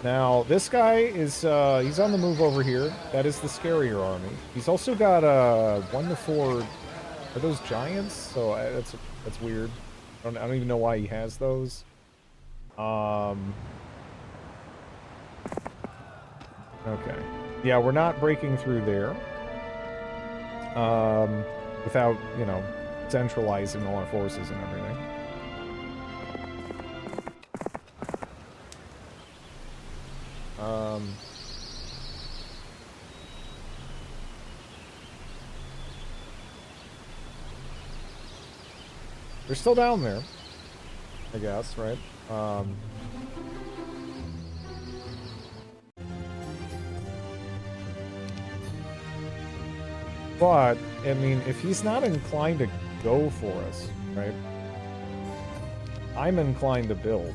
Now, this guy is, he's on the move over here. That is the scarier army. He's also got, 1 to 4... Are those giants? So, that's weird. I don't even know why he has those. Okay. Yeah, we're not breaking through there. Without, you know, centralizing all our forces and everything. They're still down there, I guess, right? But, I mean, if he's not inclined to go for us, right? I'm inclined to build,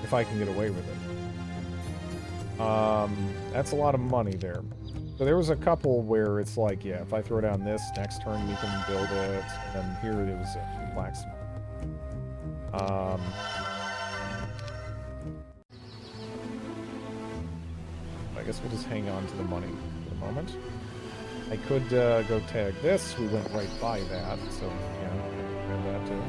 if I can get away with it. That's a lot of money there. So there was a couple where it's like, yeah, if I throw down this, next turn we can build it, and then here it was a blacksmith. I guess we'll just hang on to the money for the moment. I could go tag this. We went right by that, so yeah, grab that too.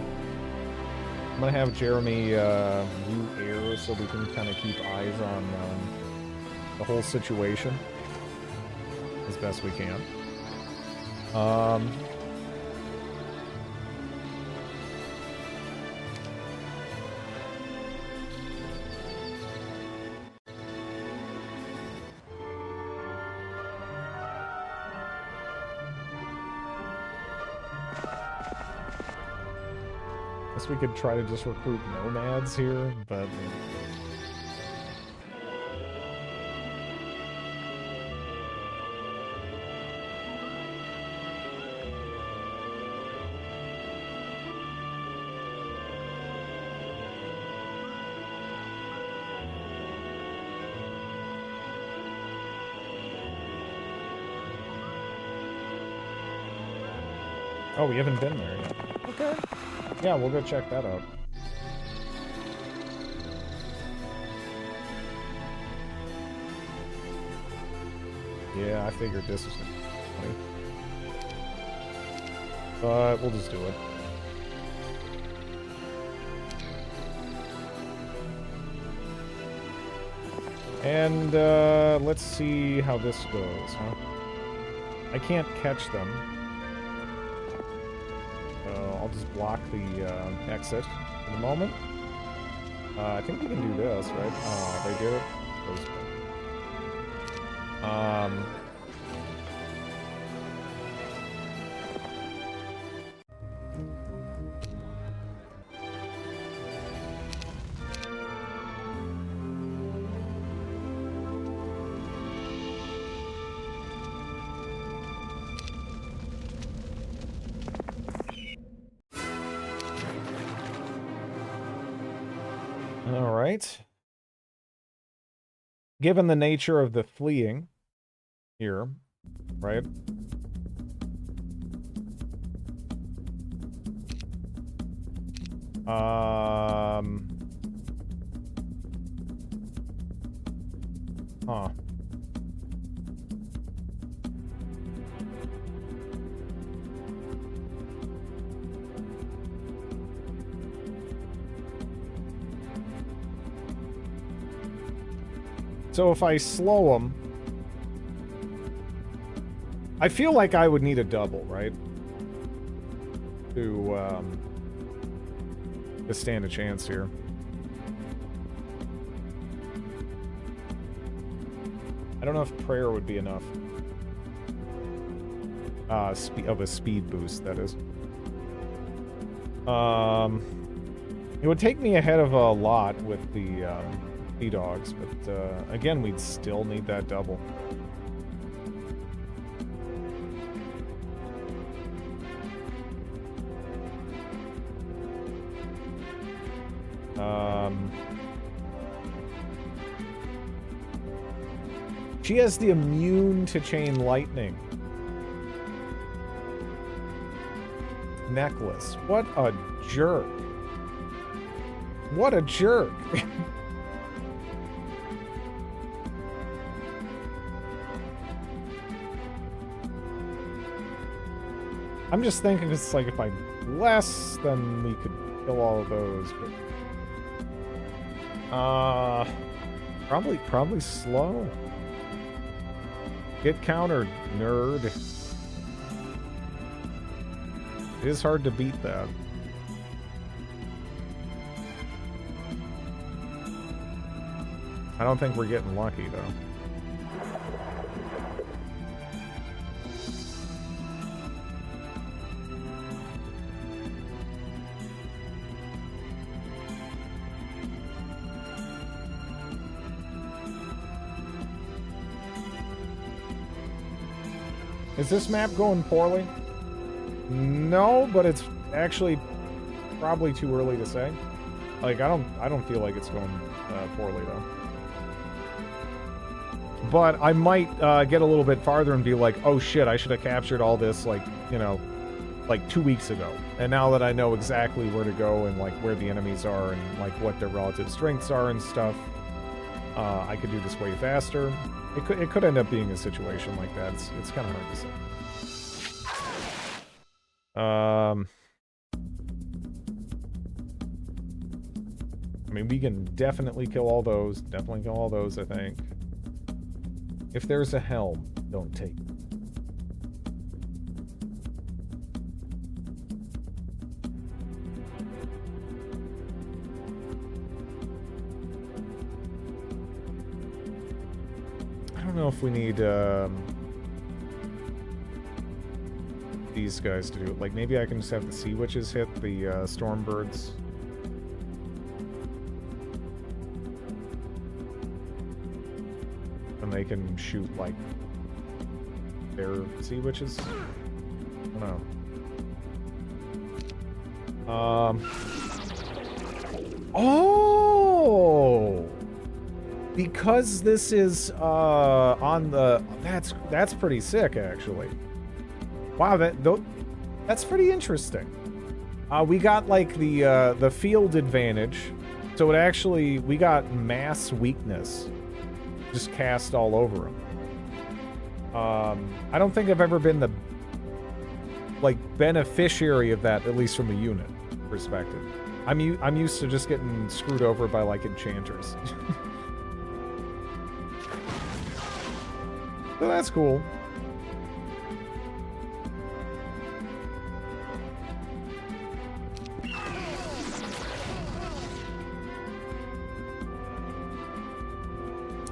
I'm gonna have Jeremy mute air so we can kind of keep eyes on the whole situation as best we can. Guess we could try to just recruit nomads here, but... Oh, we haven't been there yet. Okay. Yeah, we'll go check that out. Yeah, I figured this was gonna be funny. But we'll just do it. And, let's see how this goes, huh? I can't catch them. I'll just block the exit for the moment. I think we can do this, right? Oh, they did it. All right. Given the nature of the fleeing here, right? Huh. So if I slow them, I feel like I would need a double, right? To stand a chance here. I don't know if prayer would be enough. Of a speed boost, that is. It would take me ahead of a lot with the P-Dogs, but again, we'd still need that double. She has the immune to chain lightning necklace. What a jerk. What a jerk. I'm just thinking it's like if I'm less, then we could kill all of those, but probably slow. Get countered, nerd. It is hard to beat that. I don't think we're getting lucky, though. Is this map going poorly? No, but it's actually probably too early to say. Like, I don't feel like it's going poorly, though. But I might get a little bit farther and be like, oh shit, I should have captured all this, like, you know, like 2 weeks ago. And now that I know exactly where to go and, like, where the enemies are and, like, what their relative strengths are and stuff, I could do this way faster. It could end up being a situation like that. It's kind of hard to say. I mean, we can definitely kill all those. Definitely kill all those, I think. If there's a helm, don't take it. I don't know if we need these guys to do it. Like, maybe I can just have the Sea Witches hit the Stormbirds. And they can shoot, like, their Sea Witches. I don't know. Oh! Because this is on the... That's pretty sick, actually. Wow, that's pretty interesting. We got, like, the field advantage. So it actually... We got mass weakness. Just cast all over him. I don't think I've ever been the, like, beneficiary of that, at least from a unit perspective. I'm used to just getting screwed over by, like, enchanters. So that's cool.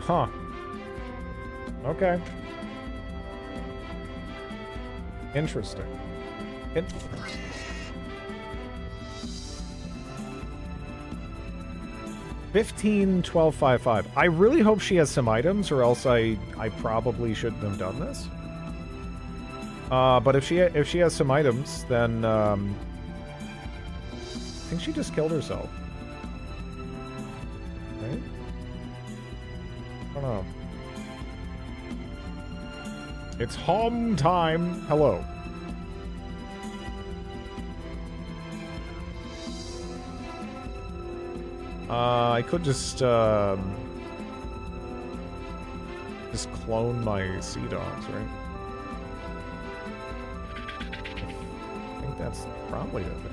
Huh. Okay. Interesting. 15, 12, 5, 5. I really hope she has some items, or else I probably shouldn't have done this. But if she has some items, then I think she just killed herself. Right? I don't know. It's home time. Hello. I could just clone my Sea Dogs, right? I think that's probably the thing.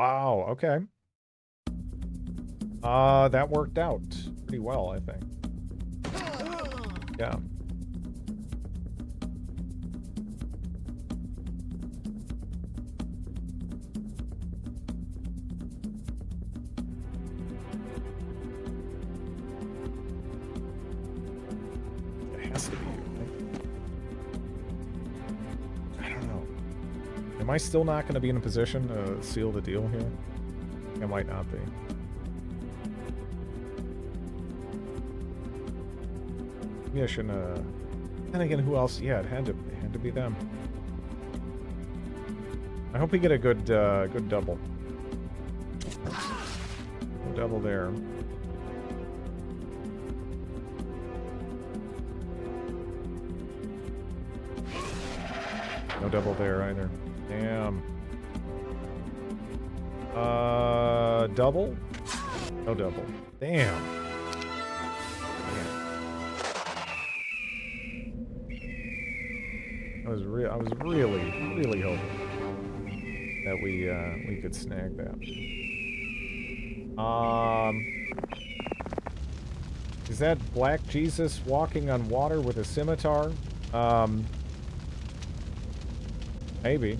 Wow, okay. That worked out pretty well, I think. Yeah. It has to be you, right? I don't know. Am I still not going to be in a position to seal the deal here? I might not be. Maybe I shouldn't, then again, who else? Yeah, it had to be them. I hope we get a good, good double. No double there. No double there either. Damn. Double? No double. Damn. I was really hoping that we could snag that. Is that Black Jesus walking on water with a scimitar? Maybe.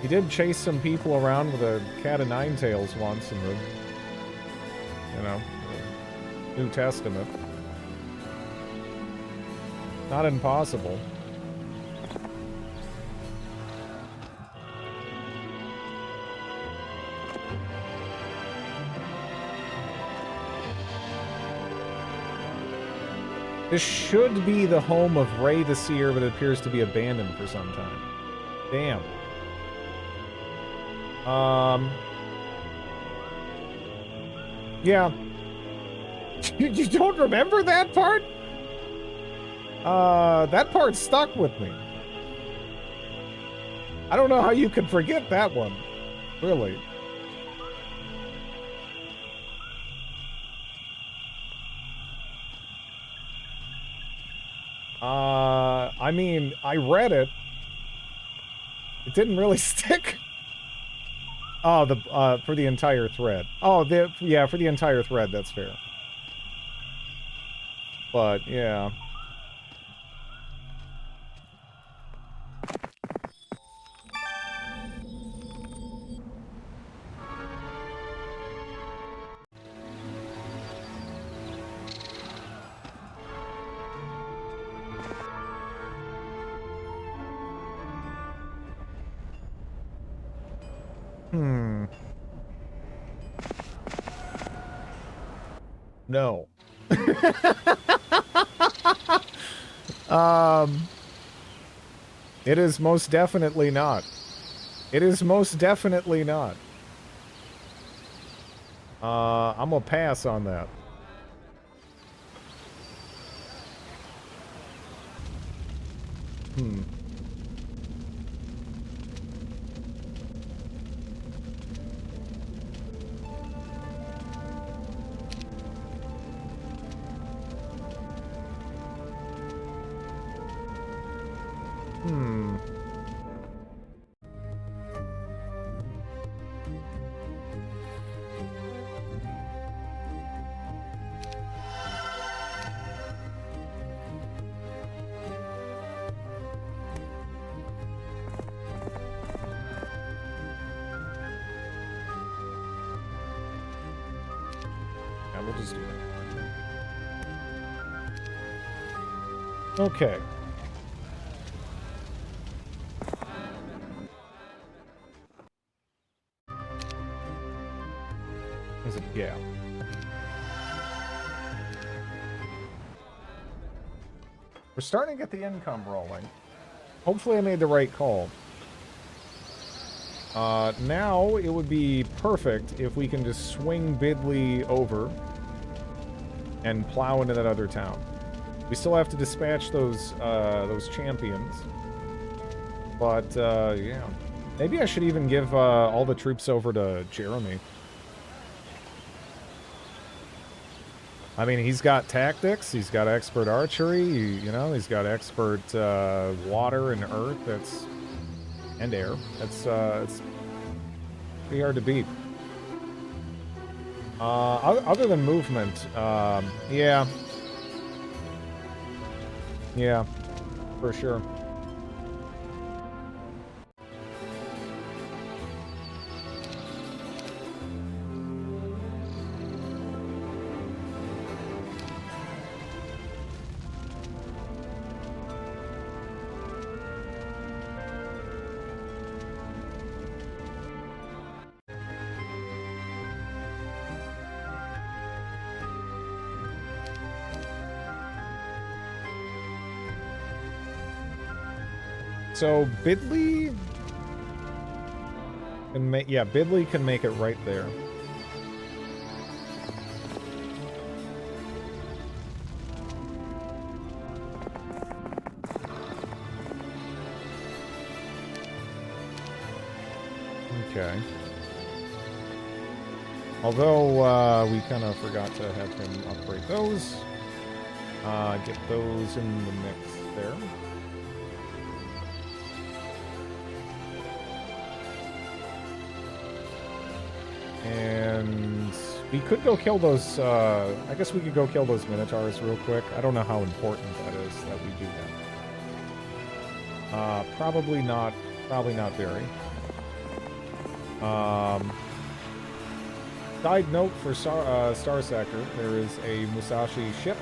He did chase some people around with a cat of nine tails once in the, you know, the New Testament. Not impossible. This should be the home of Ray the Seer, but it appears to be abandoned for some time. Damn. Yeah. You don't remember that part? That part stuck with me. I don't know how you could forget that one. Really. I mean, I read it. It didn't really stick. Oh, for the entire thread. Oh, yeah, for the entire thread, that's fair. But, yeah. No. It is most definitely not. It is most definitely not. I'm gonna pass on that. Yeah, we'll just do that. Okay. Is it? Yeah. We're starting to get the income rolling. Hopefully I made the right call. Now it would be perfect if we can just swing Bidley over and plow into that other town. We still have to dispatch those champions. But, yeah. Maybe I should even give, all the troops over to Jeremy. I mean, he's got tactics, he's got expert archery, you know, he's got expert water and earth, and air. It's pretty hard to beat. Other than movement, yeah. Yeah, for sure. So Bidley can make, yeah, Bidley can make it right there. Okay. Although we kind of forgot to have him upgrade those. Get those in the mix there. And we could go kill those, I guess we could go kill those Minotaurs real quick. I don't know how important that is that we do that. Probably not very. Side note for Star Sector, there is a Musashi ship.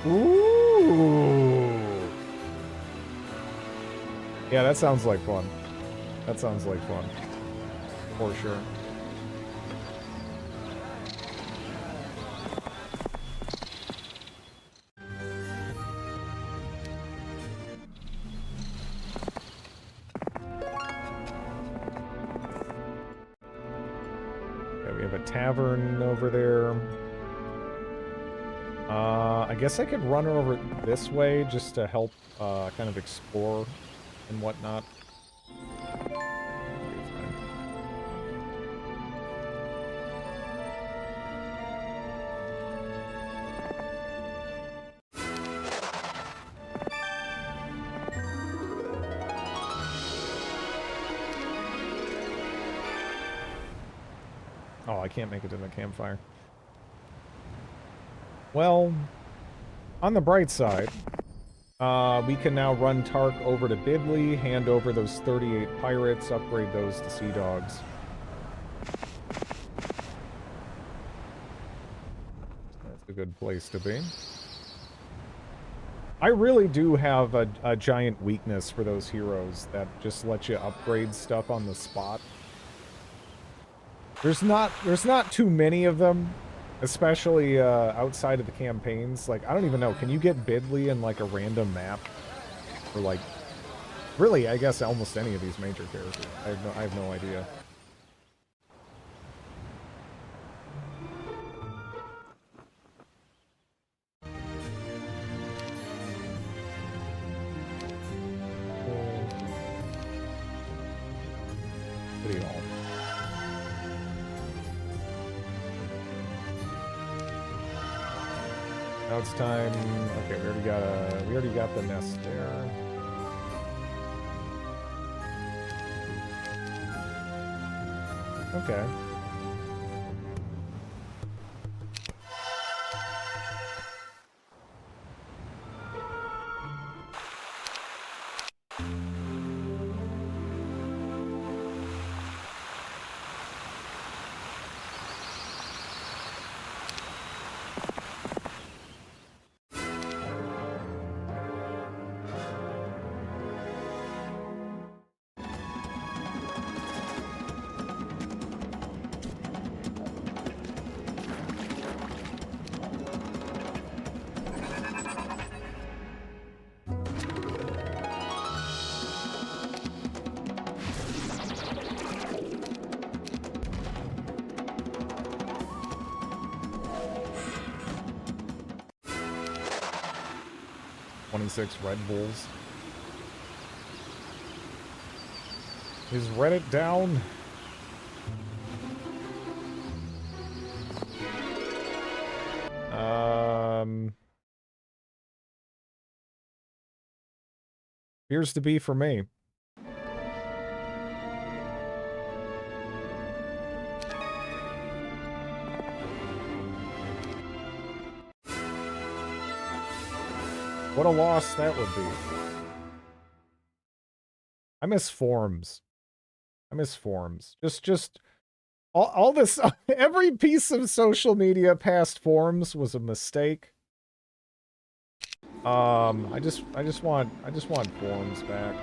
Ooh. Yeah, that sounds like fun. That sounds like fun. For sure. Okay, we have a tavern over there. I guess I could run over this way just to help kind of explore and whatnot. Oh, I can't make it to the campfire. Well, on the bright side, we can now run Tark over to Bidley, hand over those 38 pirates, upgrade those to Sea Dogs. That's a good place to be. I really do have a giant weakness for those heroes that just let you upgrade stuff on the spot. There's not too many of them, especially outside of the campaigns. Like, I don't even know, can you get Bidley in like a random map? Or like, really, I guess almost any of these major characters. I have no idea. City Hall. Now it's time. Okay, we already got the nest there. Okay. Red Bulls. Is Reddit down? Appears to be for me. What a loss that would be. I miss forums. I miss forums. Just all this, every piece of social media past forums was a mistake. I just want forums back.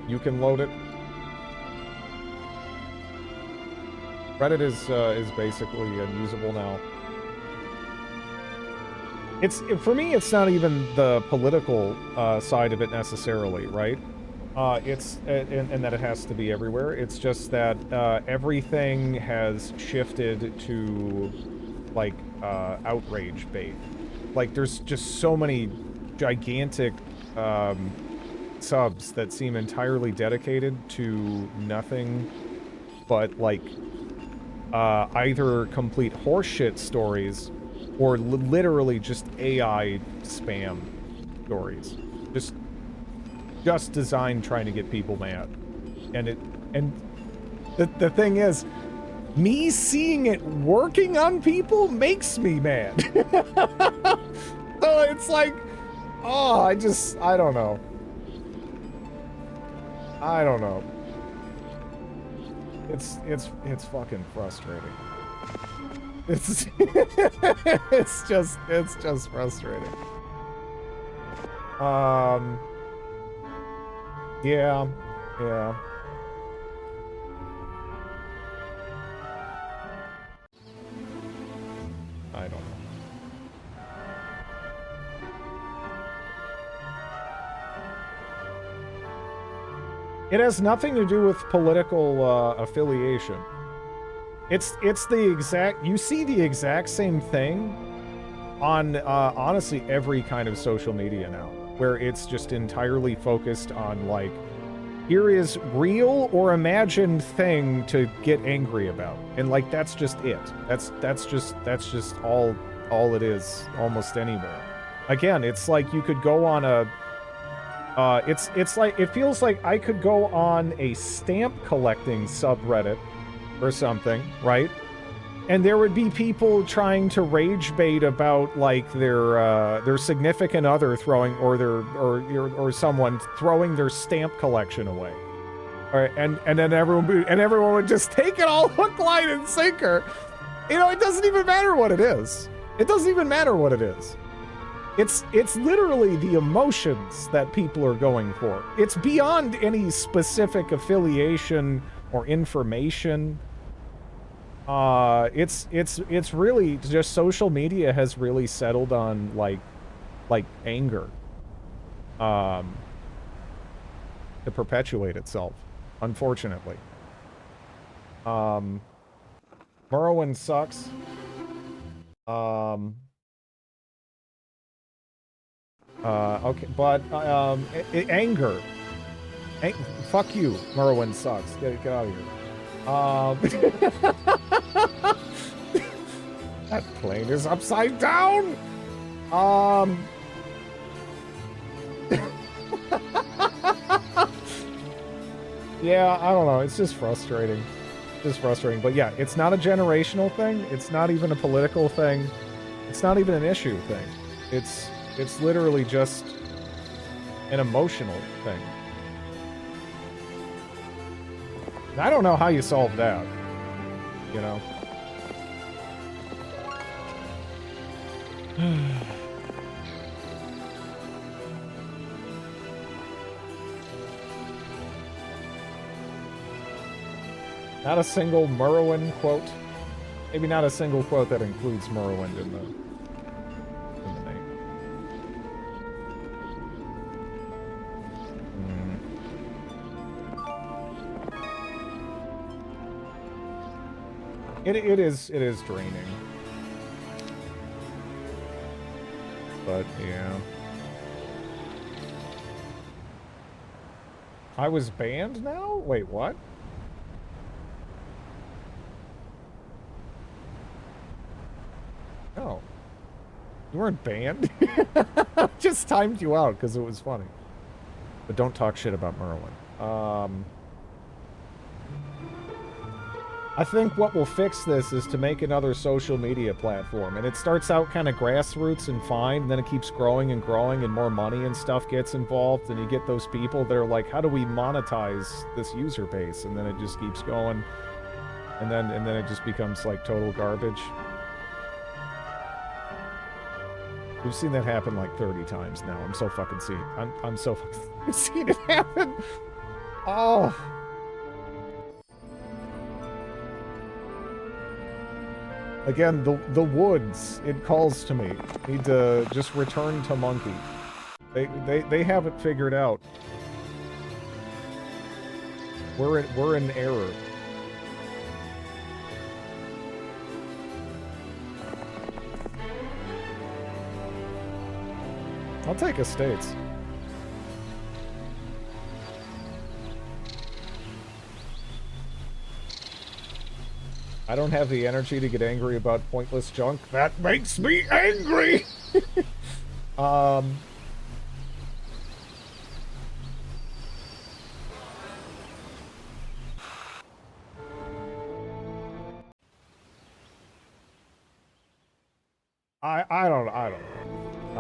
You can load it. Reddit is basically unusable now. For me, it's not even the political side of it necessarily, right? And that it has to be everywhere. It's just that everything has shifted to like outrage bait. Like there's just so many gigantic subs that seem entirely dedicated to nothing but like either complete horseshit stories or literally just AI spam stories. Just designed trying to get people mad. And the thing is, me seeing it working on people makes me mad. So it's like, oh, I don't know. I don't know. It's fucking frustrating. It's it's just frustrating. Yeah. I don't know. It has nothing to do with political affiliation. It's the exact, you see the exact same thing on honestly every kind of social media now, where it's just entirely focused on like, here is real or imagined thing to get angry about, and like that's just it. That's just all it is almost anywhere. Again, it's like you could go on a it's like, it feels like I could go on a stamp collecting subreddit or something, right? And there would be people trying to rage bait about like their significant other throwing, or someone throwing their stamp collection away. All right, and then everyone would just take it all hook, line, and sinker. You know, it doesn't even matter what it is. It doesn't even matter what it is. It's literally the emotions that people are going for. It's beyond any specific affiliation or information. It's really just social media has really settled on like anger to perpetuate itself, unfortunately. Morrowind sucks. Okay, but anger. Fuck you, Morrowind sucks. Get out of here. That plane is upside down. Yeah, I don't know. It's just frustrating. But yeah, it's not a generational thing. It's not even a political thing. It's not even an issue thing. It's literally just an emotional thing. And I don't know how you solve that, you know? Not a single Morrowind quote. Maybe not a single quote that includes Morrowind in the name. It is draining. But yeah. I was banned now? Wait, what? You weren't banned. Just timed you out because it was funny. But don't talk shit about Merlin. I think what will fix this is to make another social media platform. And it starts out kind of grassroots and fine, and then it keeps growing and growing, and more money and stuff gets involved, and you get those people that are like, how do we monetize this user base? And then it just keeps going. And then it just becomes like total garbage. We've seen that happen like 30 times now. I'm so fucking seeing. I'm so fucking seeing it happen. Oh. Again, the woods. It calls to me. Need to just return to monkey. They have it figured out. We're in error. I'll take estates. I don't have the energy to get angry about pointless junk. That makes me angry! I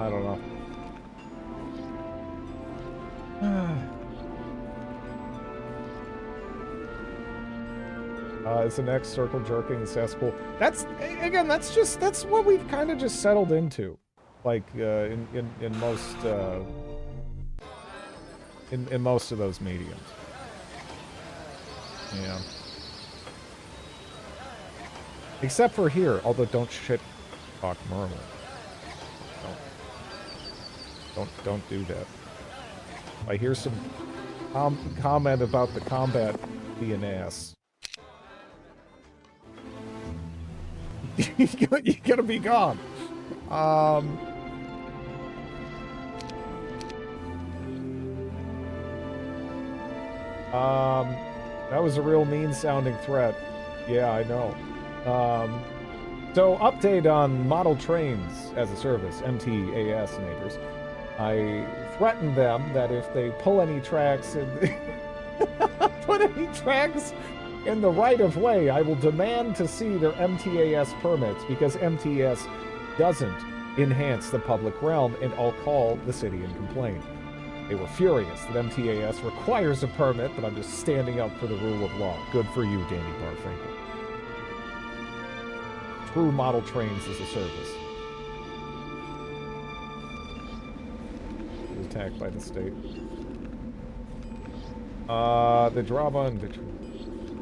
don't know. Is the next circle jerking cesspool? That's again. That's what we've kind of just settled into, like in most in most of those mediums. Yeah. Except for here, although don't shit talk Merlin. Don't do that. I hear some comment about the combat being ass. You're gonna be gone. That was a real mean-sounding threat. Yeah, I know. So, update on model trains as a service, MTAS neighbors. I threatened them that if they pull any tracks and put any tracks in the right-of-way, I will demand to see their MTAS permits because MTAS doesn't enhance the public realm, and I'll call the city and complain. They were furious that MTAS requires a permit, but I'm just standing up for the rule of law. Good for you, Danny Barfinkel. True model trains as a service. Attacked by the state. The drama and the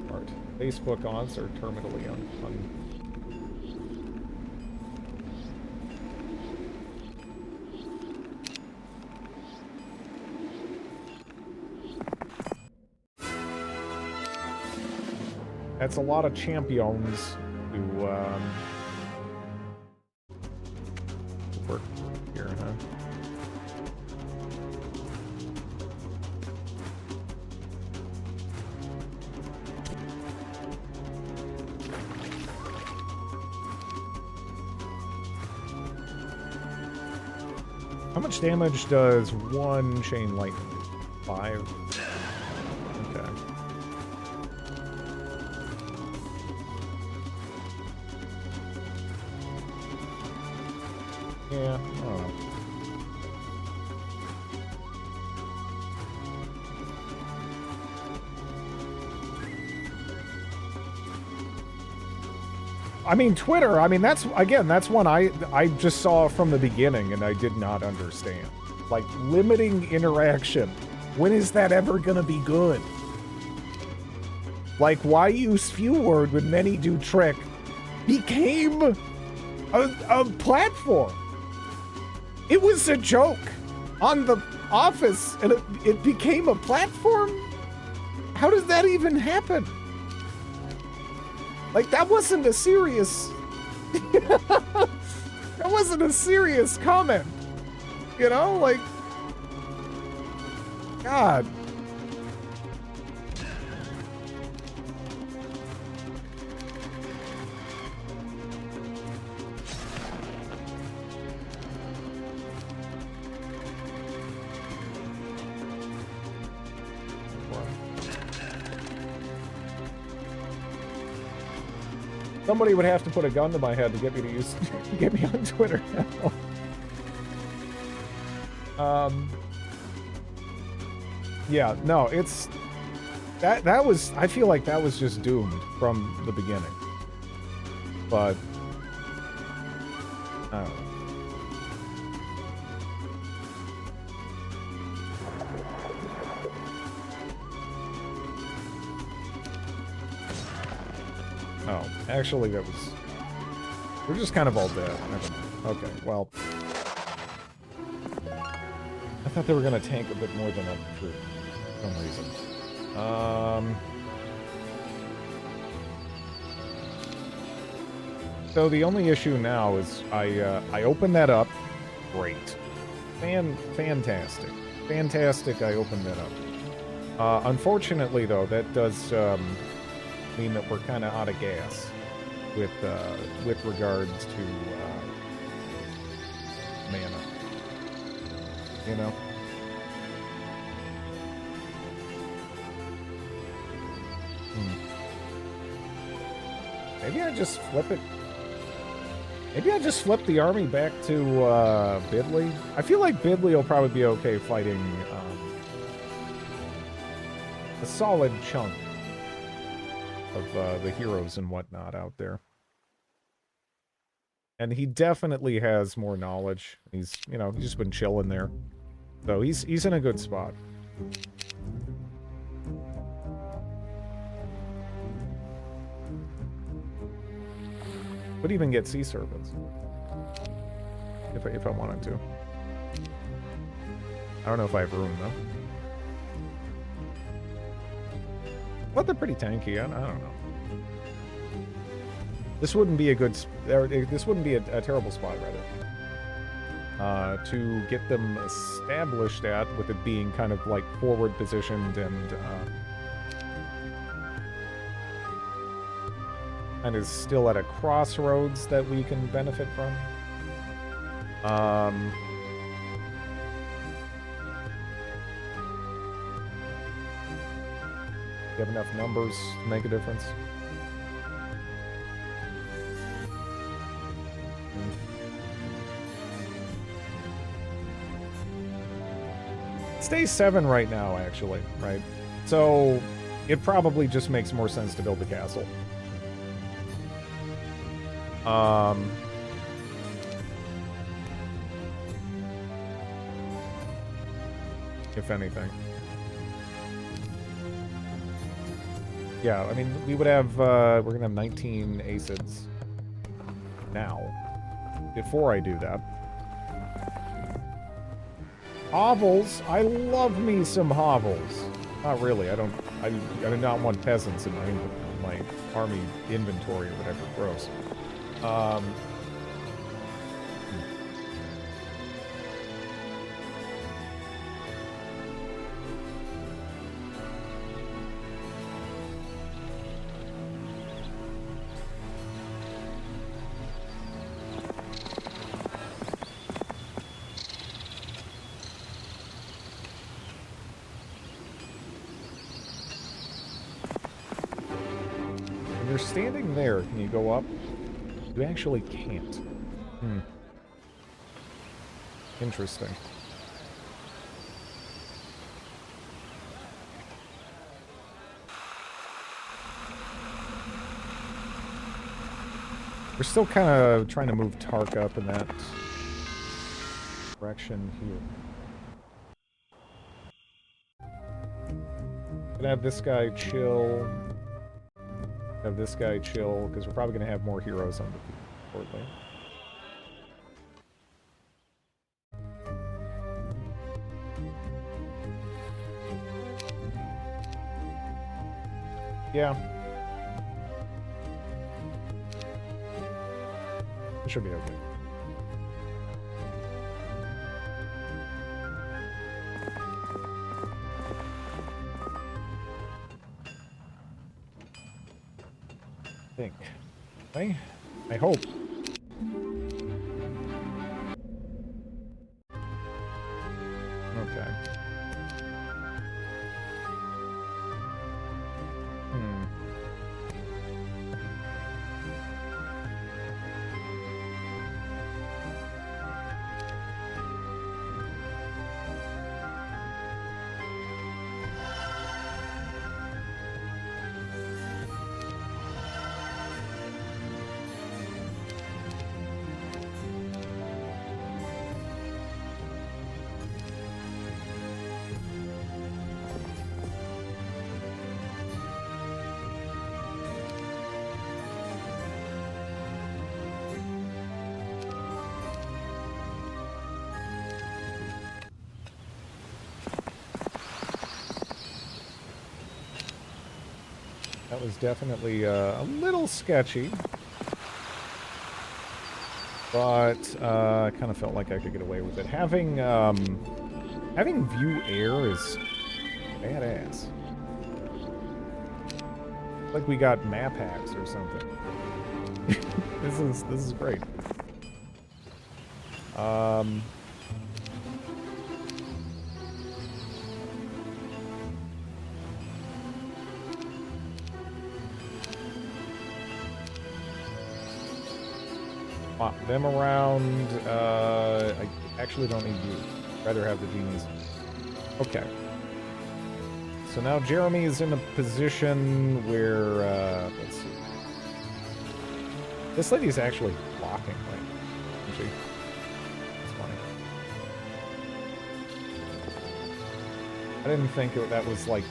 part. Facebook aunts are terminally on. That's a lot of champions to work here, huh? How much damage does one chain lightning do? 5? Okay. Yeah, I don't know. I mean, Twitter, I mean, that's one I just saw from the beginning and I did not understand. Like, limiting interaction. When is that ever gonna be good? Like, why use few word when many do trick became a platform. It was a joke on The Office and it became a platform? How does that even happen? Like, that wasn't a serious... that wasn't a serious comment. You know? Like... God. Somebody would have to put a gun to my head to get me to use, get me on Twitter now. Yeah, no, it's that was, I feel like that was just doomed from the beginning. But I don't know. Oh, actually that was, we're just kind of all dead. Never mind. Okay, well, I thought they were gonna tank a bit more than that for some reason. So the only issue now is I opened that up. Great. Fantastic. Fantastic, I opened that up. Unfortunately, though, that does mean that we're kind of out of gas with regards to mana. You know? Maybe I just flip it. Maybe I just flip the army back to Bidley. I feel like Bidley will probably be okay fighting a solid chunk of the heroes and whatnot out there. And he definitely has more knowledge. He's, you know, he's just been chilling there. So he's in a good spot. Could even get sea serpents. If I wanted to. I don't know if I have room, though. But they're pretty tanky. I don't know. This wouldn't be a good... This wouldn't be a terrible spot, rather. To get them established at, with it being kind of, like, forward positioned and is still at a crossroads that we can benefit from. You have enough numbers to make a difference. It stays 7 right now, actually, right? So it probably just makes more sense to build the castle. If anything. Yeah, I mean, we would have, we're gonna have 19 acids now, before I do that. Hovels! I love me some hovels! Not really, I do not want peasants in my army inventory or whatever, gross. When you're standing there, can you go up? You actually can't. Interesting. We're still kind of trying to move Tark up in that direction here. Gonna have this guy chill. Have this guy chill, because we're probably gonna have more heroes on the shortly. Yeah. It should be okay. Think. I hope. Okay. That was definitely a little sketchy. But I kind of felt like I could get away with it. Having view air is badass. Like we got map hacks or something. This is great. Swap them around. I actually don't need you. I'd rather have the genies. Okay. So now Jeremy is in a position where, let's see. This lady's actually blocking, right? Isn't she? That's funny. I didn't think that was, like,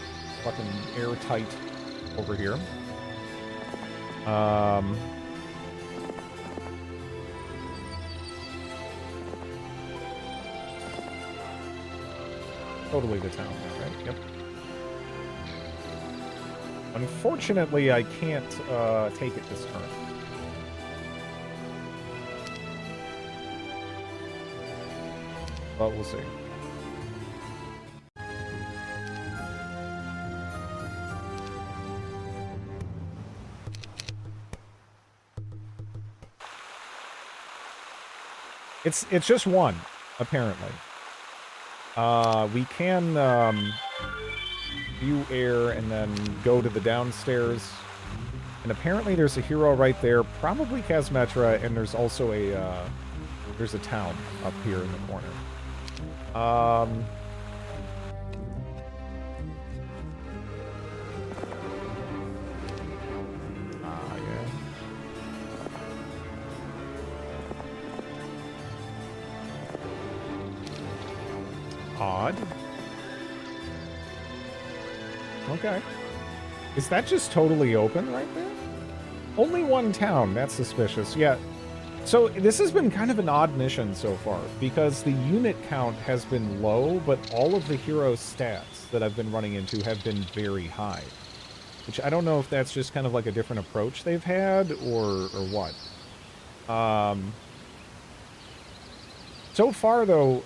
fucking airtight over here. Totally the town, right? Yep. Unfortunately, I can't take it this turn. But we'll see. It's just one, apparently. We can view air and then go to the downstairs. And apparently there's a hero right there, probably Kazmetra, and there's also there's a town up here in the corner. Yeah. Odd. Okay. Is that just totally open right there? Only one town. That's suspicious. Yeah. So this has been kind of an odd mission so far, because the unit count has been low, but all of the hero stats that I've been running into have been very high. Which I don't know if that's just kind of like a different approach they've had, or what. So far, though,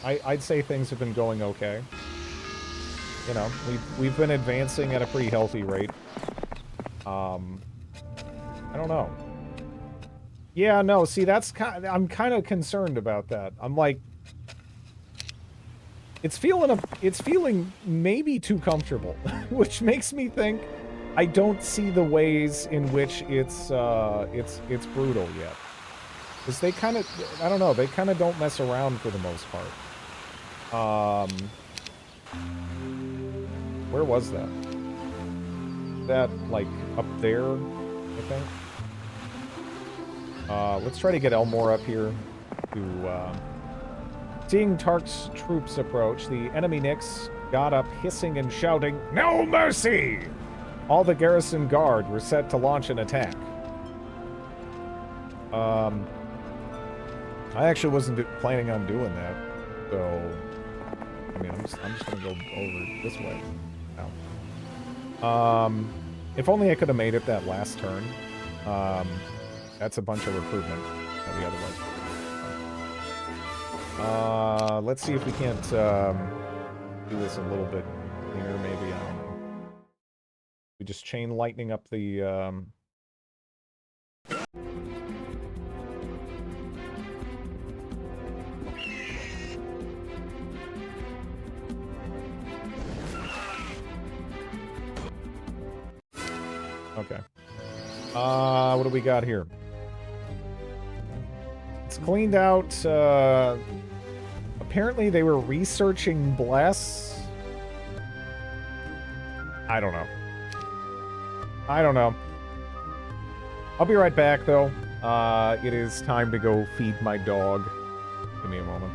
I'd say things have been going okay. You know, we've been advancing at a pretty healthy rate. I don't know. Yeah, no, see, I'm kind of concerned about that. I'm like, it's feeling maybe too comfortable, which makes me think I don't see the ways in which it's brutal yet. Because they kind of, I don't know, they kind of don't mess around for the most part. Where was that? That, like, up there, I think? Let's try to get Elmore up here to, seeing Tark's troops approach, the enemy Nyx got up hissing and shouting, "No mercy!" All the garrison guard were set to launch an attack. I actually wasn't planning on doing that, so, I mean, I'm just gonna go over this way now. If only I could have made it that last turn. That's a bunch of recruitment the other way. Let's see if we can't do this a little bit cleaner, maybe. I don't know. We just chain lightning up the... Okay. What do we got here? It's cleaned out. Apparently they were researching Bless. I don't know. I don't know. I'll be right back, though. It is time to go feed my dog. Give me a moment.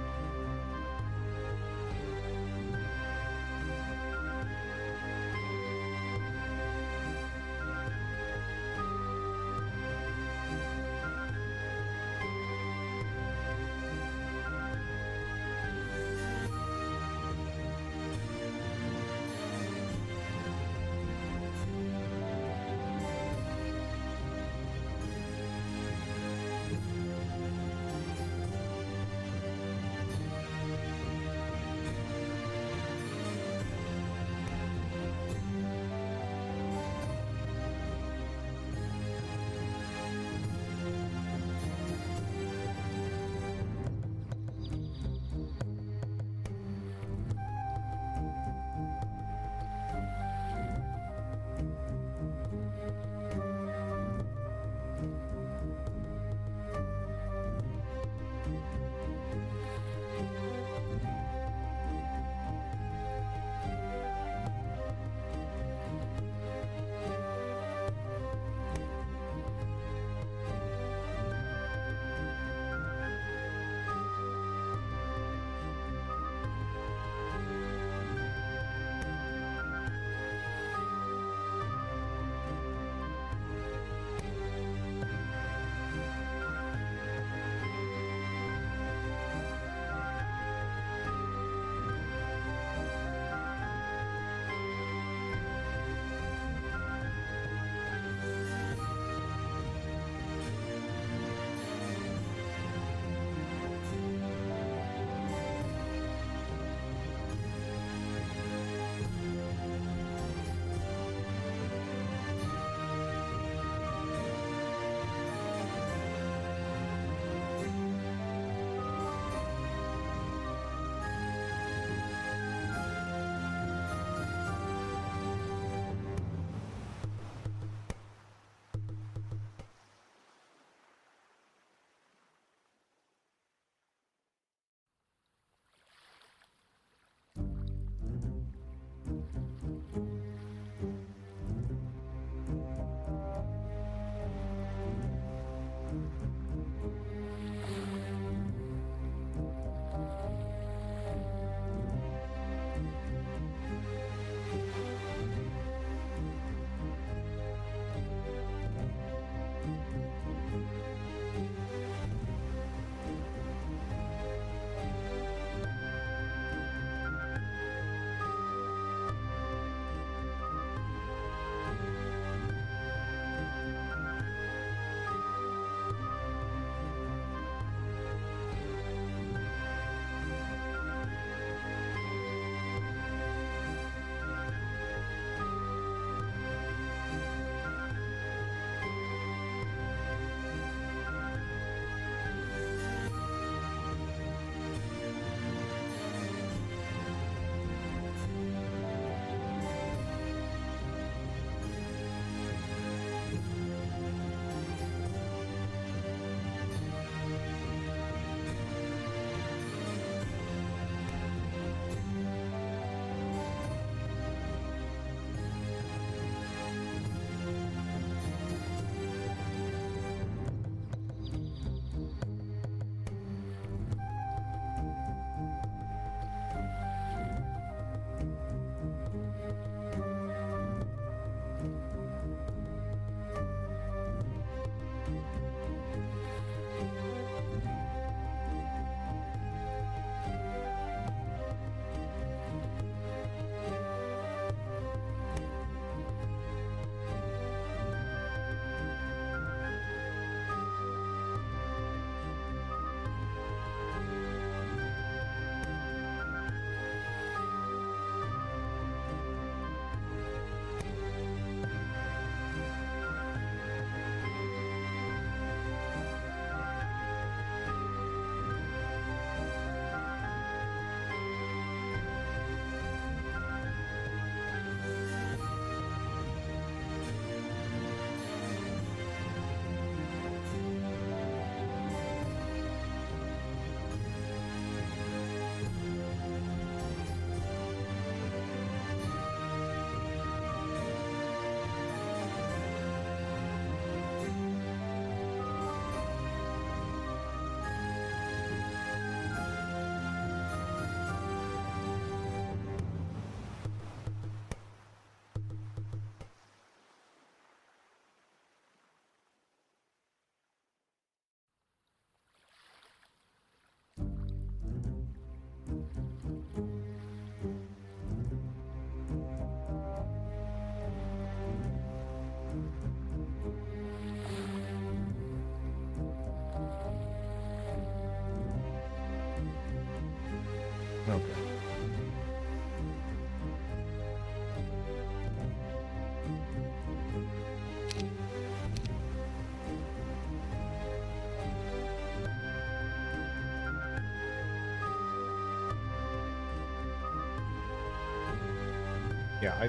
Yeah, I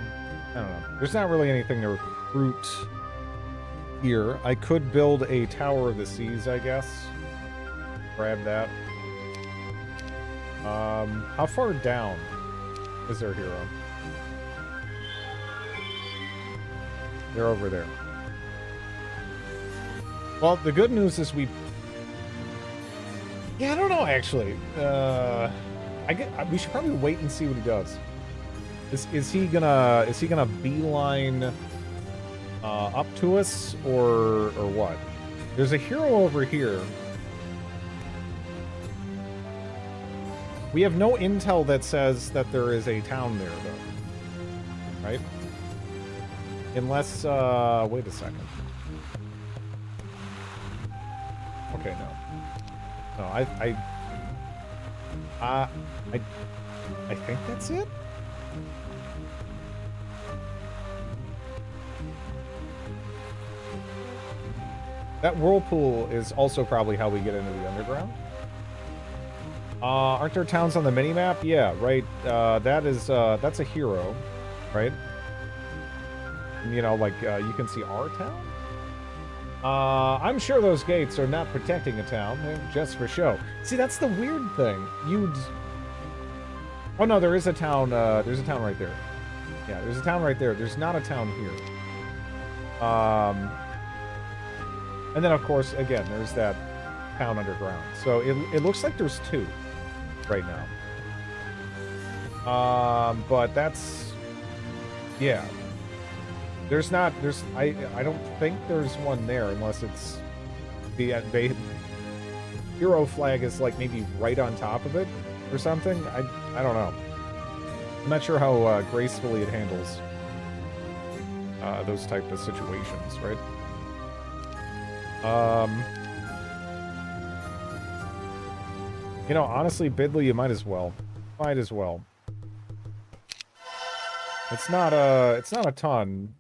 don't know. There's not really anything to recruit here. I could build a Tower of the Seas, I guess. Grab that. How far down is their hero? They're over there. Well, the good news is we... Yeah, I don't know, actually. We should probably wait and see what he does. Is he gonna beeline up to us or what? There's a hero over here. We have no intel that says that there is a town there, though. Right? Unless, wait a second. Okay, no. No, I think that's it? That whirlpool is also probably how we get into the underground. Aren't there towns on the minimap? Yeah, right. That's a hero, right? You know, like, you can see our town? I'm sure those gates are not protecting a town. They're just for show. See, that's the weird thing. Oh, no, there is a town, there's a town right there. Yeah, there's a town right there. There's not a town here. And then, of course, again, there's that town underground. So it looks like there's two right now. But that's... Yeah. I don't think there's one there unless it's... The hero flag is, like, maybe right on top of it or something. I don't know. I'm not sure how gracefully it handles those type of situations, right? You know, honestly, Bidley, you might as well. Might as well. It's not a ton,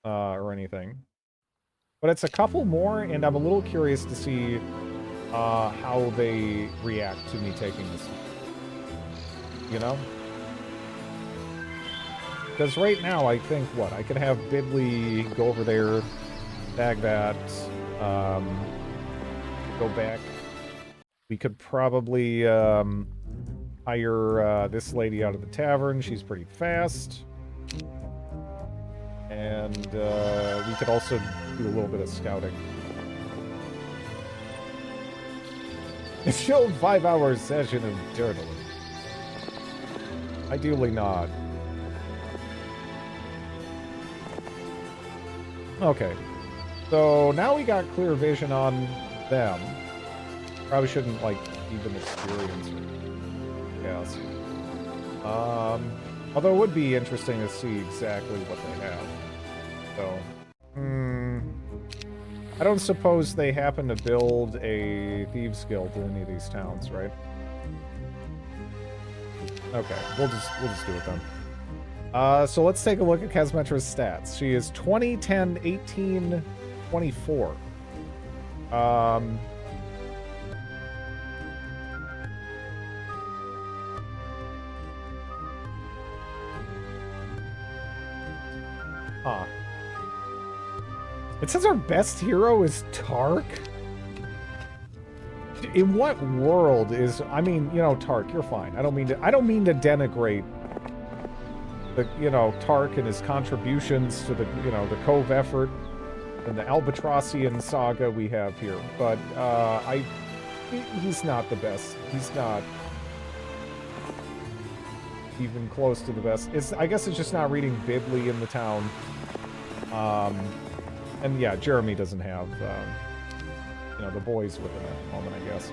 or anything. But it's a couple more, and I'm a little curious to see, how they react to me taking this. You know? Because right now, I think, what? I could have Bidley go over there, tag that, go back. We could probably hire this lady out of the tavern. She's pretty fast. And we could also do a little bit of scouting. A chilled 5-hour session of journaling. Ideally not. Okay. So now we got clear vision on them. Probably shouldn't, like, even experience it. Yes. Although it would be interesting to see exactly what they have. So, I don't suppose they happen to build a Thieves Guild in any of these towns, right? Okay, we'll just do it then. So let's take a look at Kesmetra's stats. She is 20, 10, 18, 24. Huh. It says our best hero is Tark? In what world is... I mean, you know, Tark, you're fine. I don't mean to denigrate the, you know, Tark and his contributions to the, you know, the Cove effort and the Albatrossian saga we have here. But, he's not the best. He's not even close to the best. I guess it's just not reading Bidley in the town. And yeah, Jeremy doesn't have, you know, the boys with him at the moment, I guess.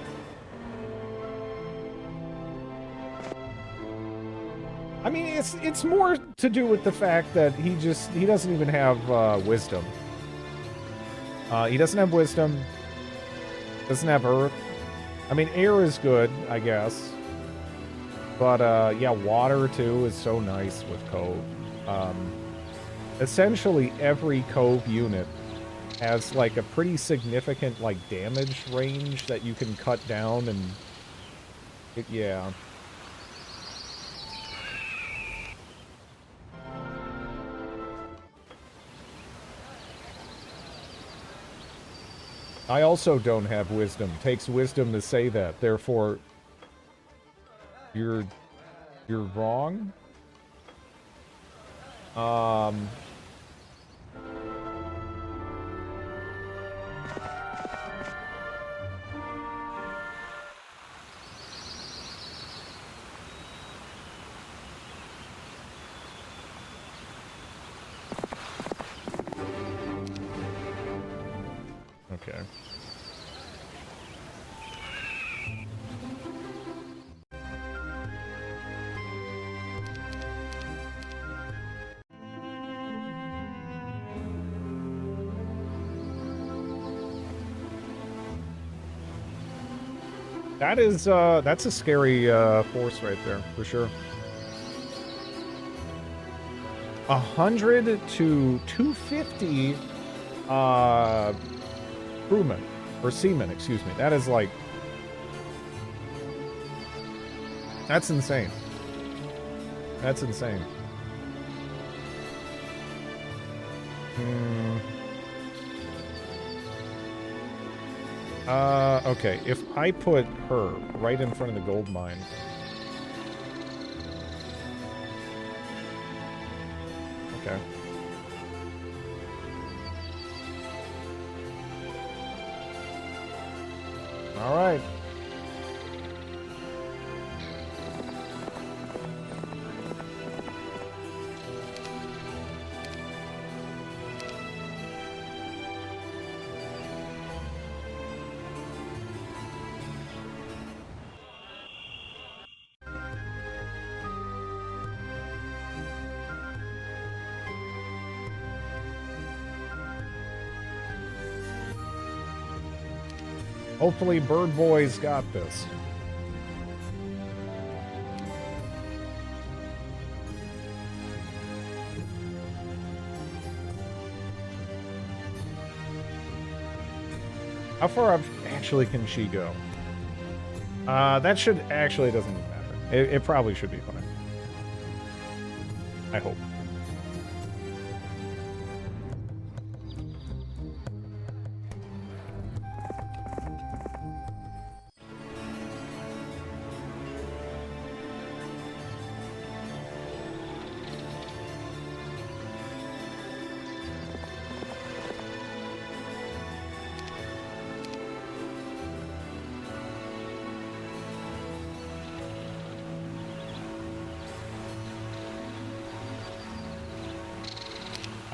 I mean, it's more to do with the fact that he doesn't even have, wisdom. He doesn't have wisdom. Doesn't have earth. I mean, air is good, I guess. But, yeah, water, too, is so nice with Cove. Essentially, every Cove unit has, like, a pretty significant, like, damage range that you can cut down, and... yeah. I also don't have wisdom. Takes wisdom to say that. Therefore, you're wrong. Okay. That is, that's a scary, force right there, for sure. 100 to 250, crewmen, or seamen, excuse me. That is like... That's insane. That's insane. Okay, if I put her right in front of the gold mine... Okay. All right. Hopefully Bird Boy's got this. How far up actually can she go? That should actually doesn't matter. It probably should be fine. I hope.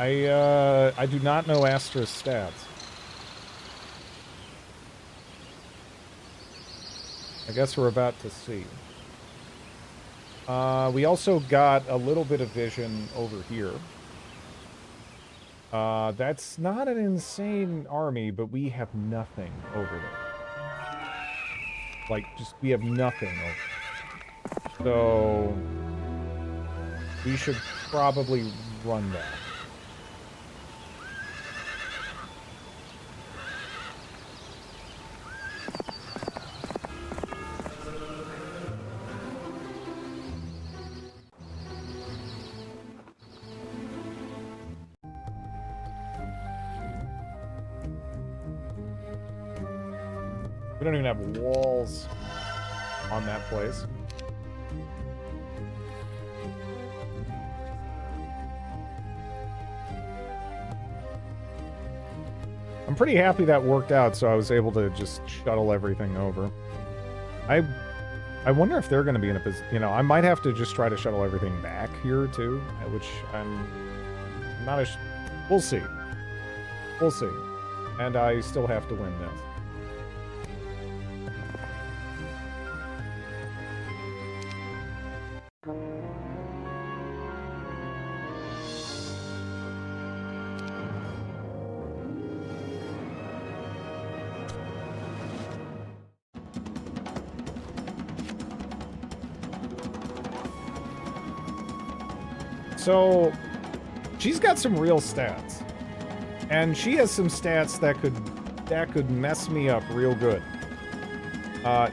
I do not know Astra's stats. I guess we're about to see. We also got a little bit of vision over here. That's not an insane army, but we have nothing over there. Like, just, we have nothing over there. So, we should probably run that. We don't even have walls on that place. I'm pretty happy that worked out, so I was able to just shuttle everything over. I wonder if they're going to be in a position... You know, I might have to just try to shuttle everything back here, too, which I'm not... We'll see. We'll see. And I still have to win this. So, she's got some real stats. And she has some stats that could mess me up real good.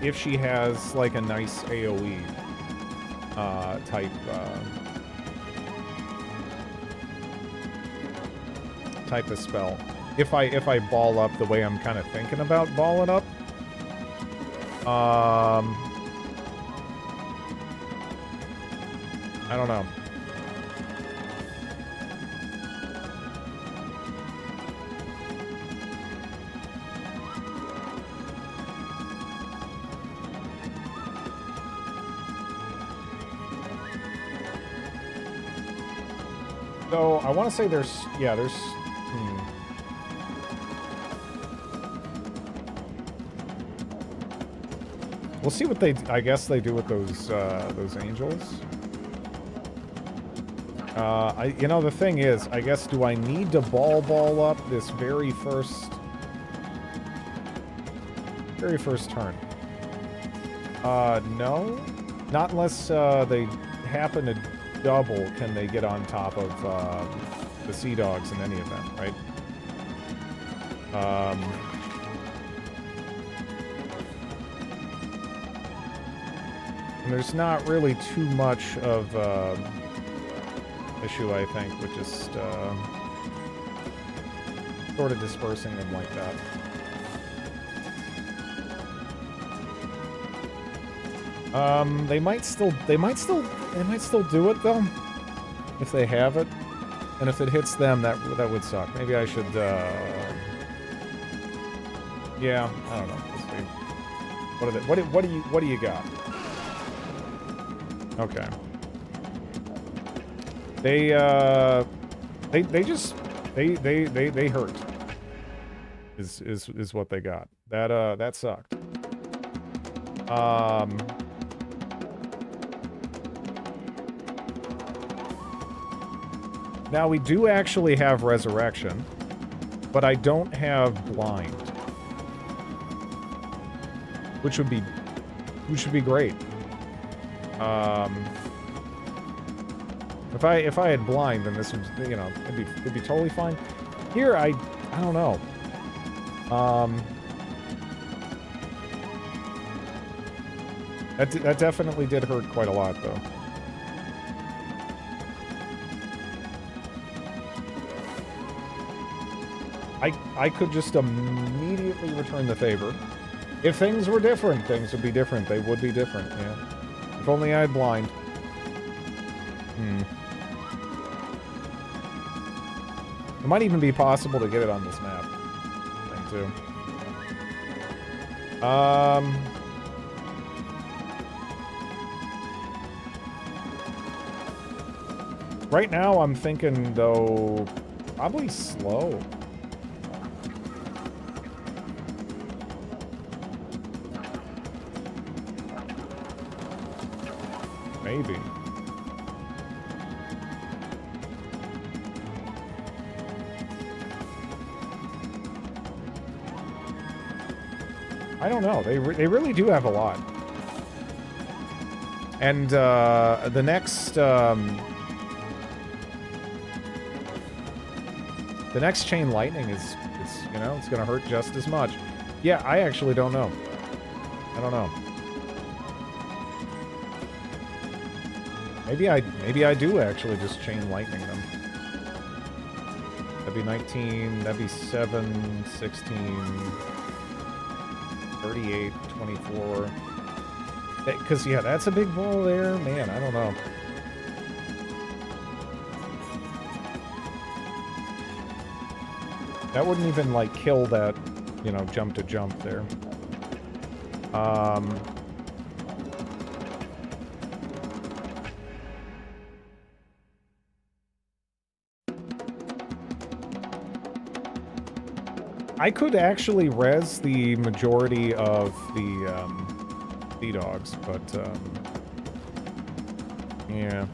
If she has, like, a nice AoE type of spell. if I ball up the way I'm kind of thinking about balling up. I don't know. So I want to say there's We'll see what I guess they do with those angels. You know, the thing is, I guess, do I need to ball up this very first turn? No, not unless they happen to double. Can they get on top of the Sea Dogs in any event, right? And there's not really too much of issue, I think, with just sort of dispersing them like that. They might still do it though, if they have it, and if it hits them, that would suck. Maybe I should. Yeah, I don't know. Let's see. What do you got? Okay. They hurt. Is what they got. That sucked. Now we do actually have Resurrection, but I don't have Blind, which would be great. If I had Blind, then this would, you know, it'd be totally fine. Here, I don't know. That definitely did hurt quite a lot, though. I could just immediately return the favor. If things were different, things would be different. They would be different, yeah. If only I had Blind. It might even be possible to get it on this map. I think, too. Right now, I'm thinking, though, probably slow. Maybe. I don't know. They really do have a lot. And the next Chain Lightning is you know, it's gonna hurt just as much. Yeah, I actually don't know. I don't know. Maybe I do actually just Chain Lightning them. That'd be 19, that'd be 7, 16, 38, 24. Because, yeah, that's a big ball there. Man, I don't know. That wouldn't even, like, kill that, you know, jump to jump there. I could actually res the majority of the Sea Dogs, but yeah.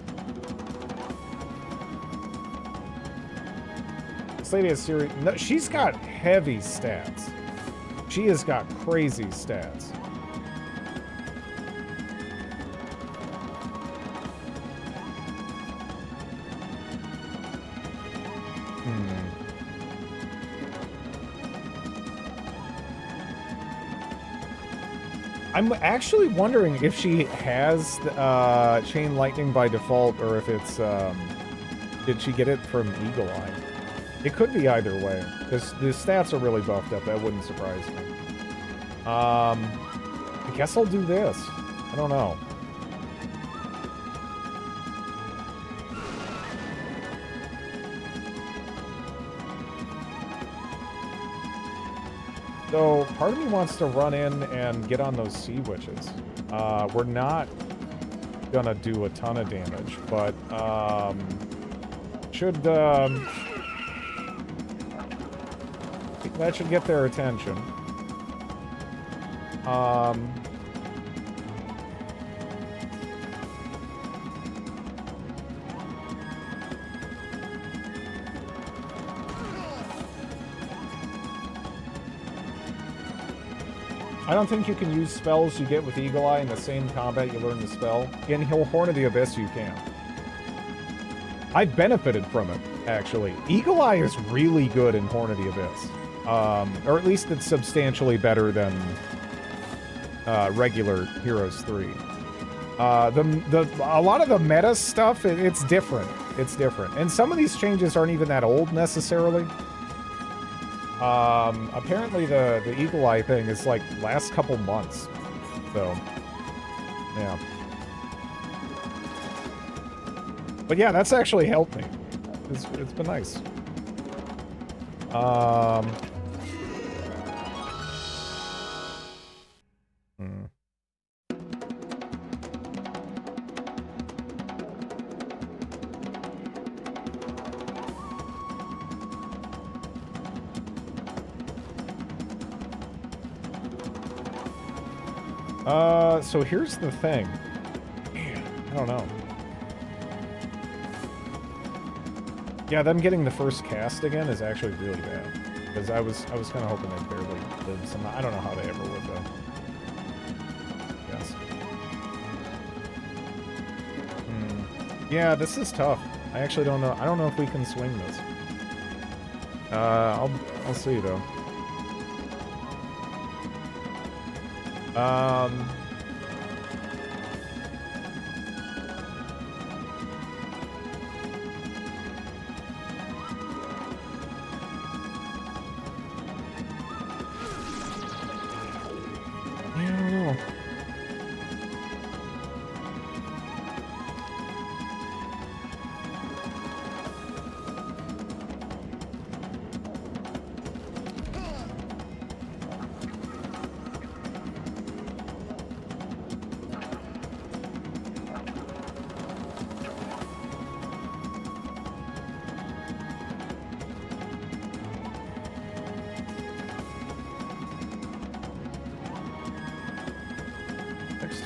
This lady has serious. No, she's got heavy stats. She has got crazy stats. I'm actually wondering if she has Chain Lightning by default, or if it's, did she get it from Eagle Eye? It could be either way. The stats are really buffed up. That wouldn't surprise me. I guess I'll do this. I don't know. So, part of me wants to run in and get on those sea witches. We're not gonna do a ton of damage, but, that should get their attention. I don't think you can use spells you get with Eagle Eye in the same combat you learn the spell. In Horn of the Abyss, you can. I've benefited from it, actually. Eagle Eye is really good in Horn of the Abyss. Or at least it's substantially better than regular Heroes 3. A lot of the meta stuff, it's different. It's different. And some of these changes aren't even that old, necessarily. Apparently the Eagle Eye thing is like last couple months. So, yeah. But yeah, that's actually helped me. It's been nice. So here's the thing. Man, I don't know. Yeah, them getting the first cast again is actually really bad. Because I was kind of hoping they'd barely live some. I don't know how they ever would though. Yes. Yeah, this is tough. I actually don't know. I don't know if we can swing this. I'll see though.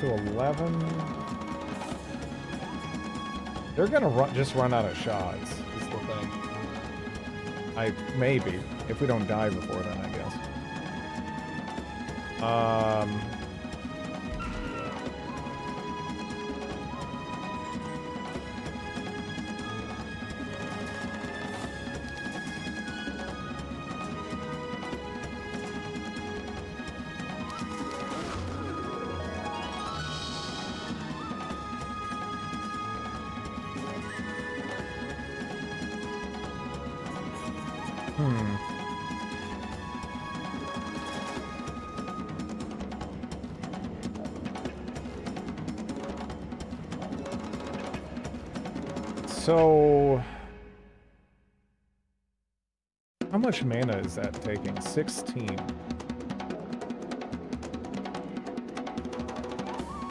To 11. They're gonna just run out of shots, is the thing. Maybe. If we don't die before then, I guess. So, how much mana is that taking? 16.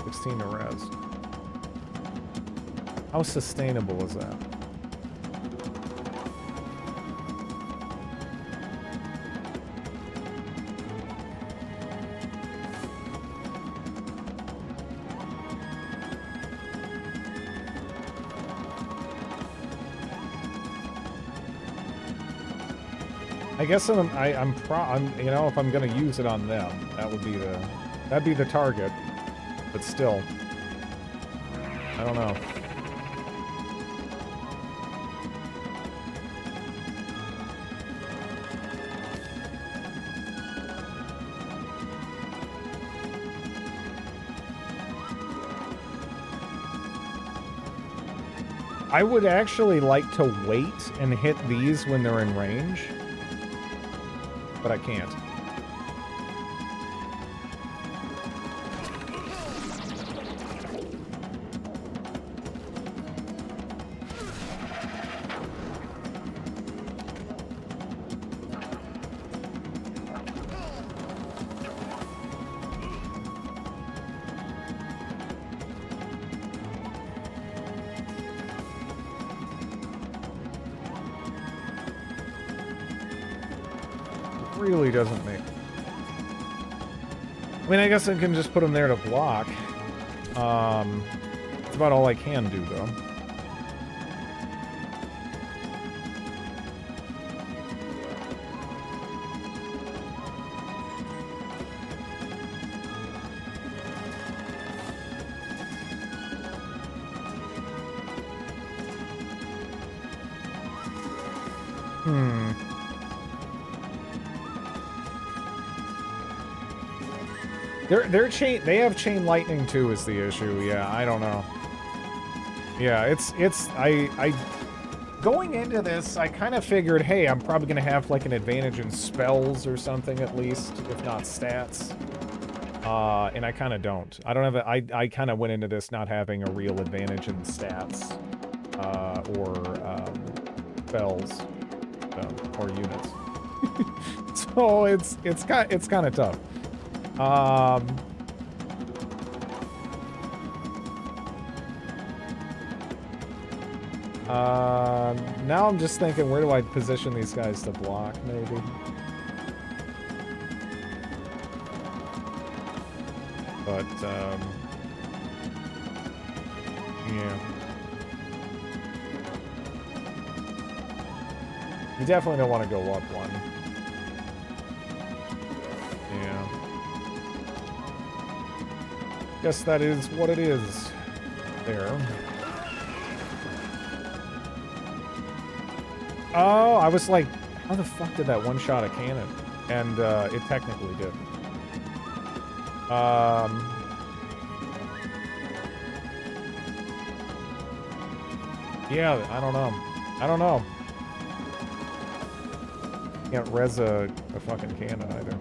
16 to res. How sustainable is that? I guess I'm you know, if I'm gonna use it on them, that'd be the target. But still, I don't know. I would actually like to wait and hit these when they're in range, but I can't. Really doesn't make... I mean, I guess I can just put them there to block. It's about all I can do, though. Their chain, they have chain lightning too is the issue. Yeah, I don't know. Yeah, I going into this, I kind of figured, hey, I'm probably gonna have like an advantage in spells or something at least, if not stats. And I kind of don't. I don't have a, I kind of went into this not having a real advantage in stats, or spells, or units. So it's kind of tough. Now I'm just thinking, where do I position these guys to block, maybe? But, yeah. You definitely don't want to go up one. Yeah. Guess that is what it is. There. Oh, I was like, how the fuck did that one-shot a cannon? And, it technically did. Yeah, I don't know. I don't know. Can't res a fucking cannon either.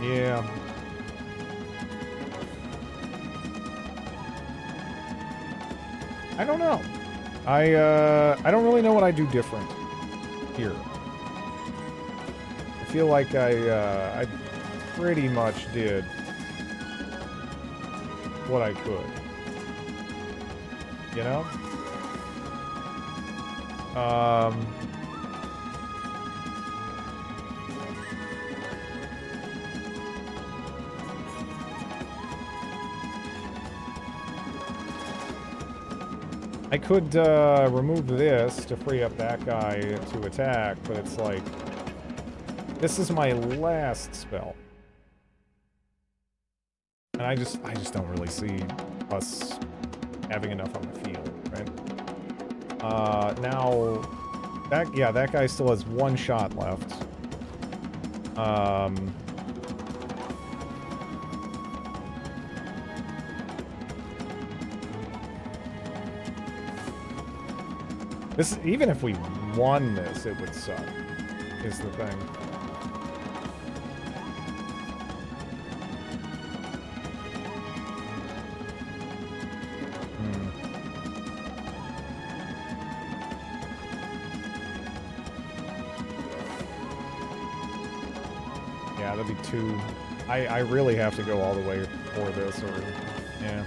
Yeah. I don't know. I don't really know what I do different here. I feel like I pretty much did what I could. You know? I could remove this to free up that guy to attack, but it's like, this is my last spell. And I just don't really see us having enough on the field, right? Now, that guy still has one shot left. This, even if we won this, it would suck, is the thing. Yeah, that'd be too... I really have to go all the way for this, or... yeah.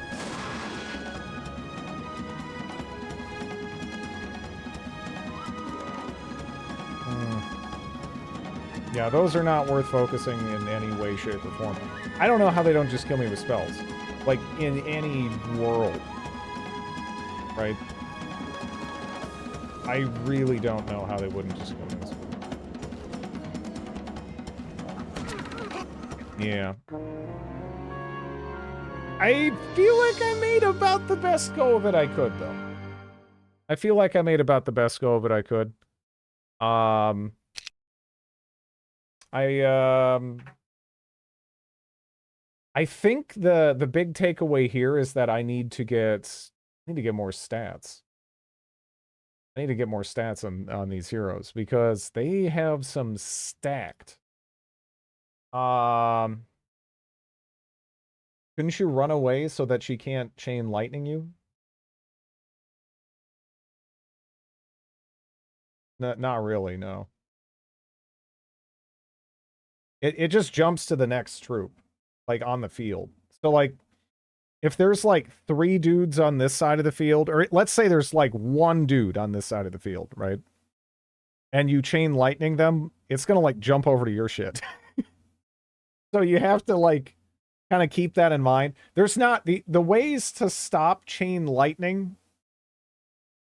Yeah, those are not worth focusing in any way, shape, or form. I don't know how they don't just kill me with spells. Like, in any world. Right? I really don't know how they wouldn't just kill me with spells. Yeah. I feel like I made about the best go of it I could, though. I feel like I made about the best go of it I could. I think the big takeaway here is that I need to get more stats. I need to get more stats on these heroes because they have some stacked. Couldn't you run away so that she can't chain lightning you? No, not really, no. It just jumps to the next troop, like on the field. So like if there's like 3 dudes on this side of the field, or let's say there's like 1 dude on this side of the field, right? And you chain lightning them, it's gonna like jump over to your shit. So you have to like kind of keep that in mind. There's not the ways to stop chain lightning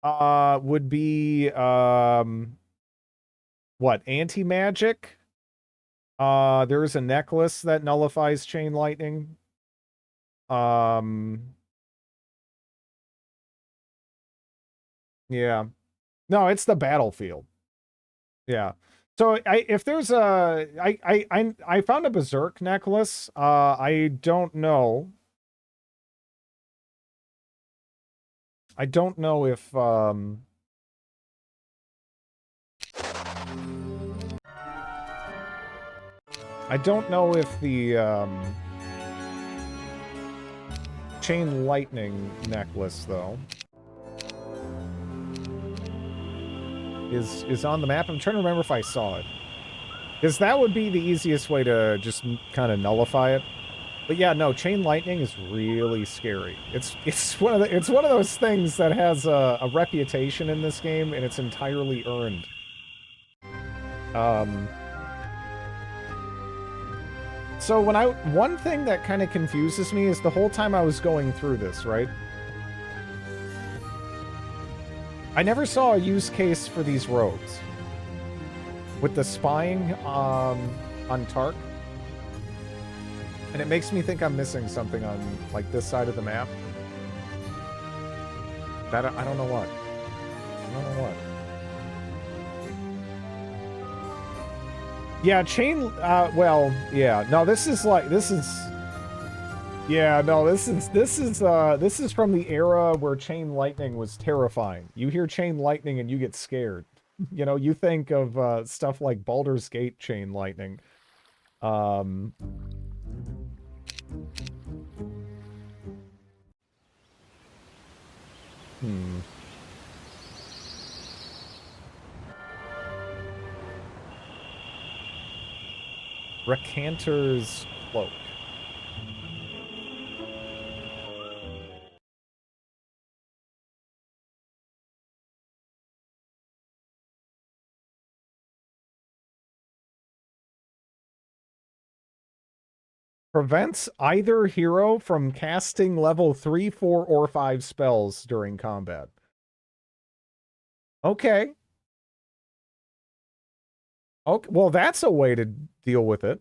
would be what, anti-magic? There's a necklace that nullifies chain lightning. Yeah. No, it's the battlefield. Yeah. So if there's a I found a berserk necklace. I don't know. I don't know if I don't know if the chain lightning necklace though is on the map. I'm trying to remember if I saw it. Because that would be the easiest way to just kind of nullify it. But yeah, no, chain lightning is really scary. It's one of those things that has a reputation in this game, and it's entirely earned. So one thing that kind of confuses me is the whole time I was going through this, right? I never saw a use case for these rogues. With the spying on Tark. And it makes me think I'm missing something on, like, this side of the map. I don't know what. I don't know what. Yeah, chain, well, yeah. No, this is yeah, no, this is from the era where chain lightning was terrifying. You hear chain lightning and you get scared. You know, you think of stuff like Baldur's Gate chain lightning. Recanter's Cloak. Prevents either hero from casting level 3, 4, or 5 spells during combat. Okay. Okay, well, that's a way to deal with it.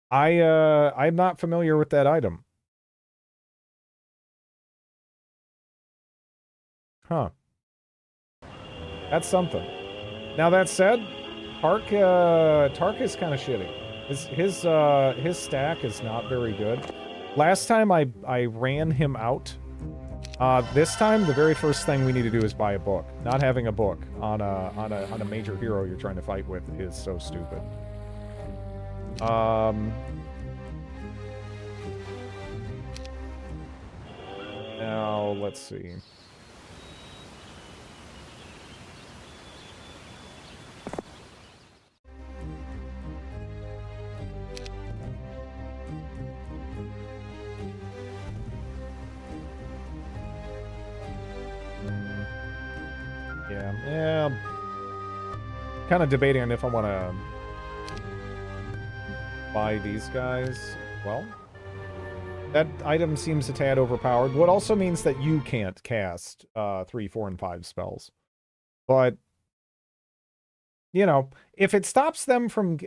I'm not familiar with that item. Huh. That's something. Now that said, Tark is kind of shitty. His stack is not very good. Last time I ran him out. This time the very first thing we need to do is buy a book. Not having a book on a major hero you're trying to fight with is so stupid. Now let's see. Yeah. Kind of debating on if I want to buy these guys. Well, that item seems a tad overpowered. What also means that you can't cast 3, 4, and 5 spells. But you know, if it stops them from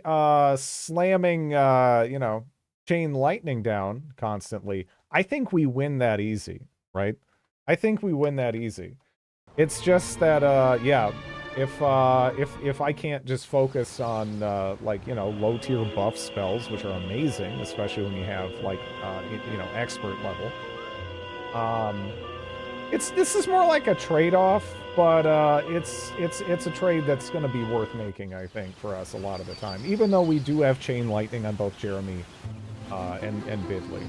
slamming, you know, chain lightning down constantly, I think we win that easy, right? I think we win that easy. It's just that, yeah, if I can't just focus on, like, you know, low-tier buff spells, which are amazing, especially when you have, like, you know, expert level. This is more like a trade-off, but it's a trade that's going to be worth making, I think, for us a lot of the time. Even though we do have chain lightning on both Jeremy and Bidley.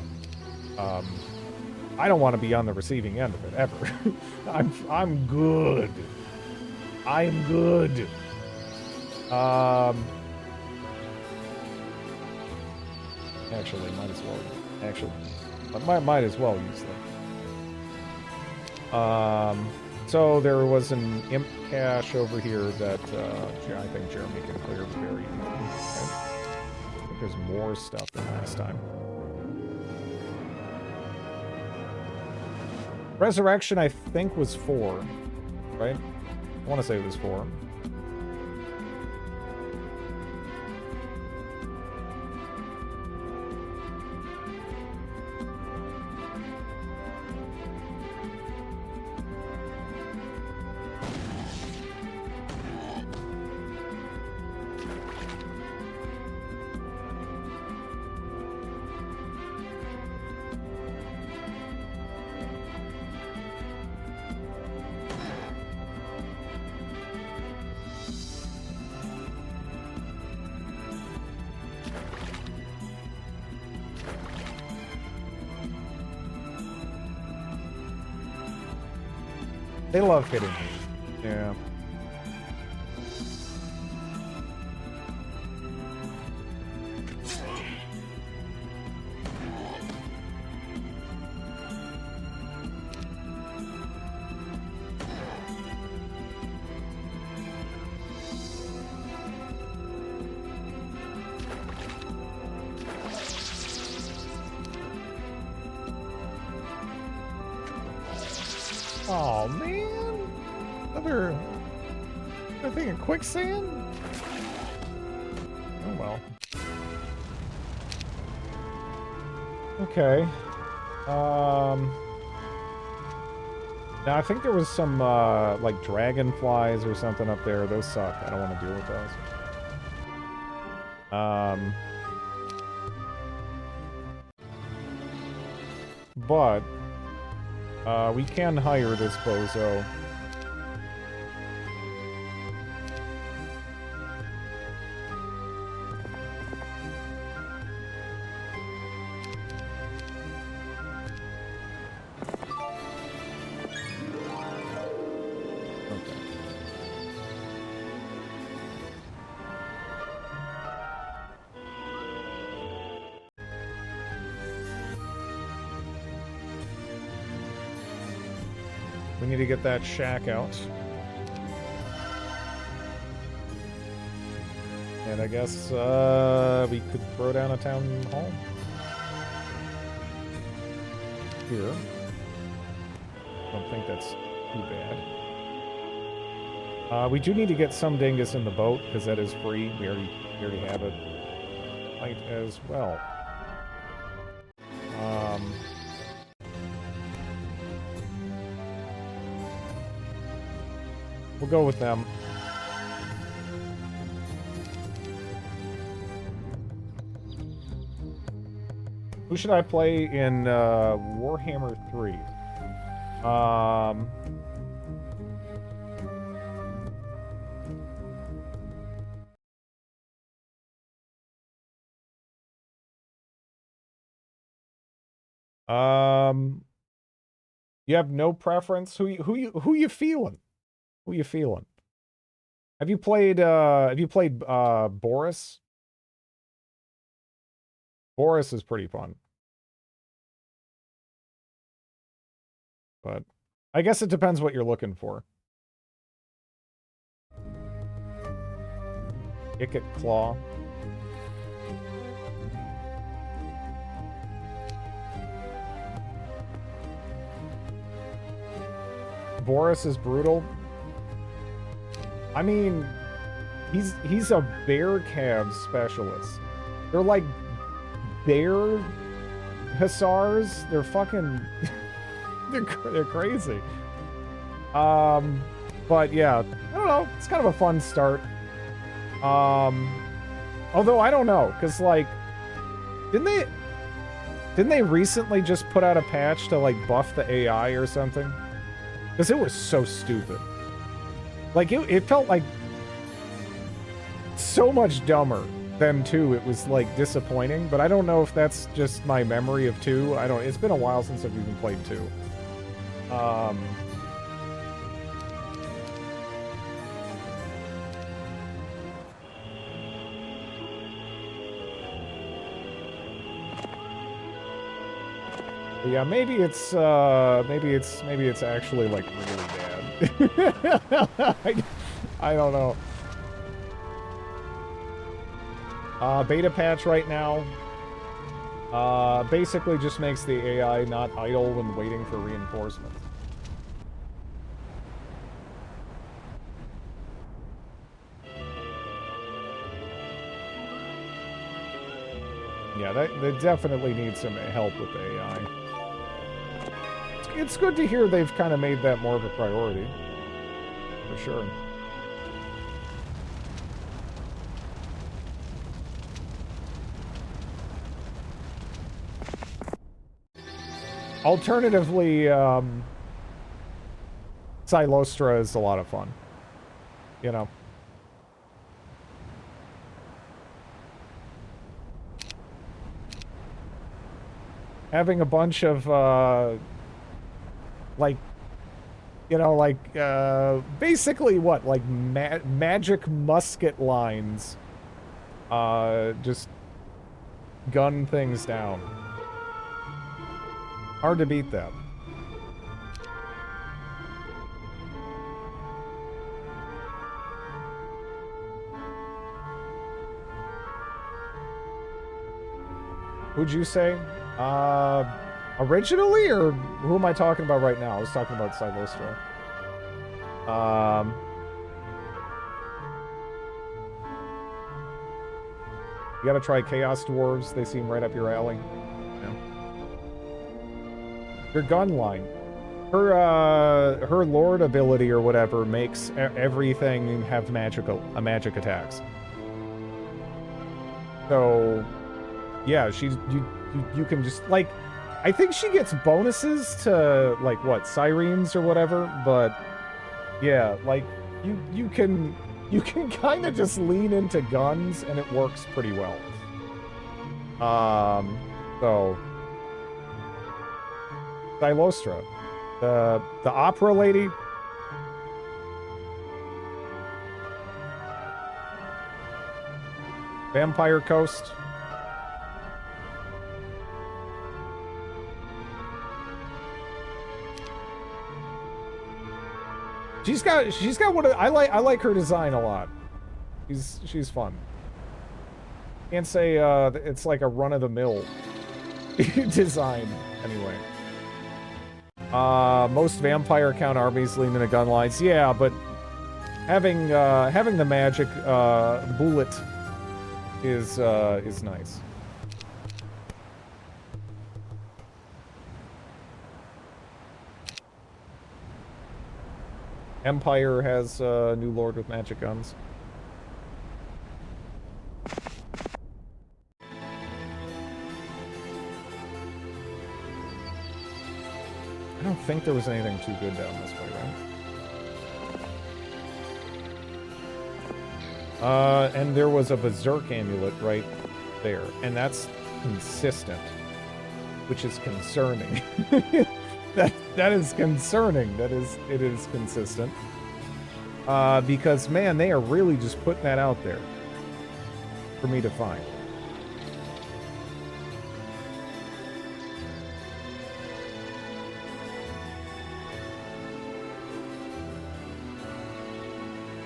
I don't want to be on the receiving end of it ever. I'm good. I'm good. Actually, might as well. Actually, might as well use them. So there was an imp cache over here that I think Jeremy can clear very easily. Okay. I think there's more stuff than last time. Resurrection, I think, was 4, right? I want to say it was 4. They love hitting me. Yeah. Oh man, another thing of quicksand. Oh well. Okay. Now I think there was some like dragonflies or something up there. Those suck. I don't want to deal with those. But we can hire this bozo. We need to get that shack out. And I guess we could throw down a town hall. Here. Don't think that's too bad. We do need to get some dingus in the boat, because that is free. We already have it. Might as well. We'll go with them. Who should I play in Warhammer 3? You have no preference? Who you feeling? Who you feeling? Have you played Boris? Boris is pretty fun. But I guess it depends what you're looking for. Icket Claw. Boris is brutal. I mean, He's a bear calves specialist. They're like bear hussars. They're fucking they're crazy. But yeah, I don't know. It's kind of a fun start. Although I don't know, cause like, didn't they recently just put out a patch to like buff the AI or something? Cause it was so stupid. Like it felt like so much dumber than 2. It was like disappointing, but I don't know if that's just my memory of 2. It's been a while since I've even played 2. Yeah, maybe it's actually like really bad. I don't know. Beta patch right now. Basically just makes the AI not idle when waiting for reinforcements. Yeah, they definitely need some help with the AI. It's good to hear they've kind of made that more of a priority. For sure. Alternatively, Silostra is a lot of fun. You know? Having a bunch of, like, you know, like, basically what? Like, magic musket lines. Just gun things down. Hard to beat that. Who'd you say? Originally, or who am I talking about right now? I was talking about Silostra. You gotta try Chaos Dwarves. They seem right up your alley. Yeah. Your gun line. Her Lord ability or whatever makes everything have magic attacks. So, yeah, you can just, like, I think she gets bonuses to, like, what, Sirens or whatever, but, yeah, like, you can kind of just lean into guns, and it works pretty well. So, Silostra, the opera lady. Vampire Coast. She's got what I like her design a lot. She's fun. Can't say it's like a run-of-the-mill design anyway. Most vampire count armies lean into gun lines. Yeah, but having the magic bullet is nice. Empire has a new lord with magic guns. I don't think there was anything too good down this way, right? And there was a Berserk amulet right there, and that's consistent, which is concerning. That is concerning. It is consistent. Because, man, they are really just putting that out there for me to find.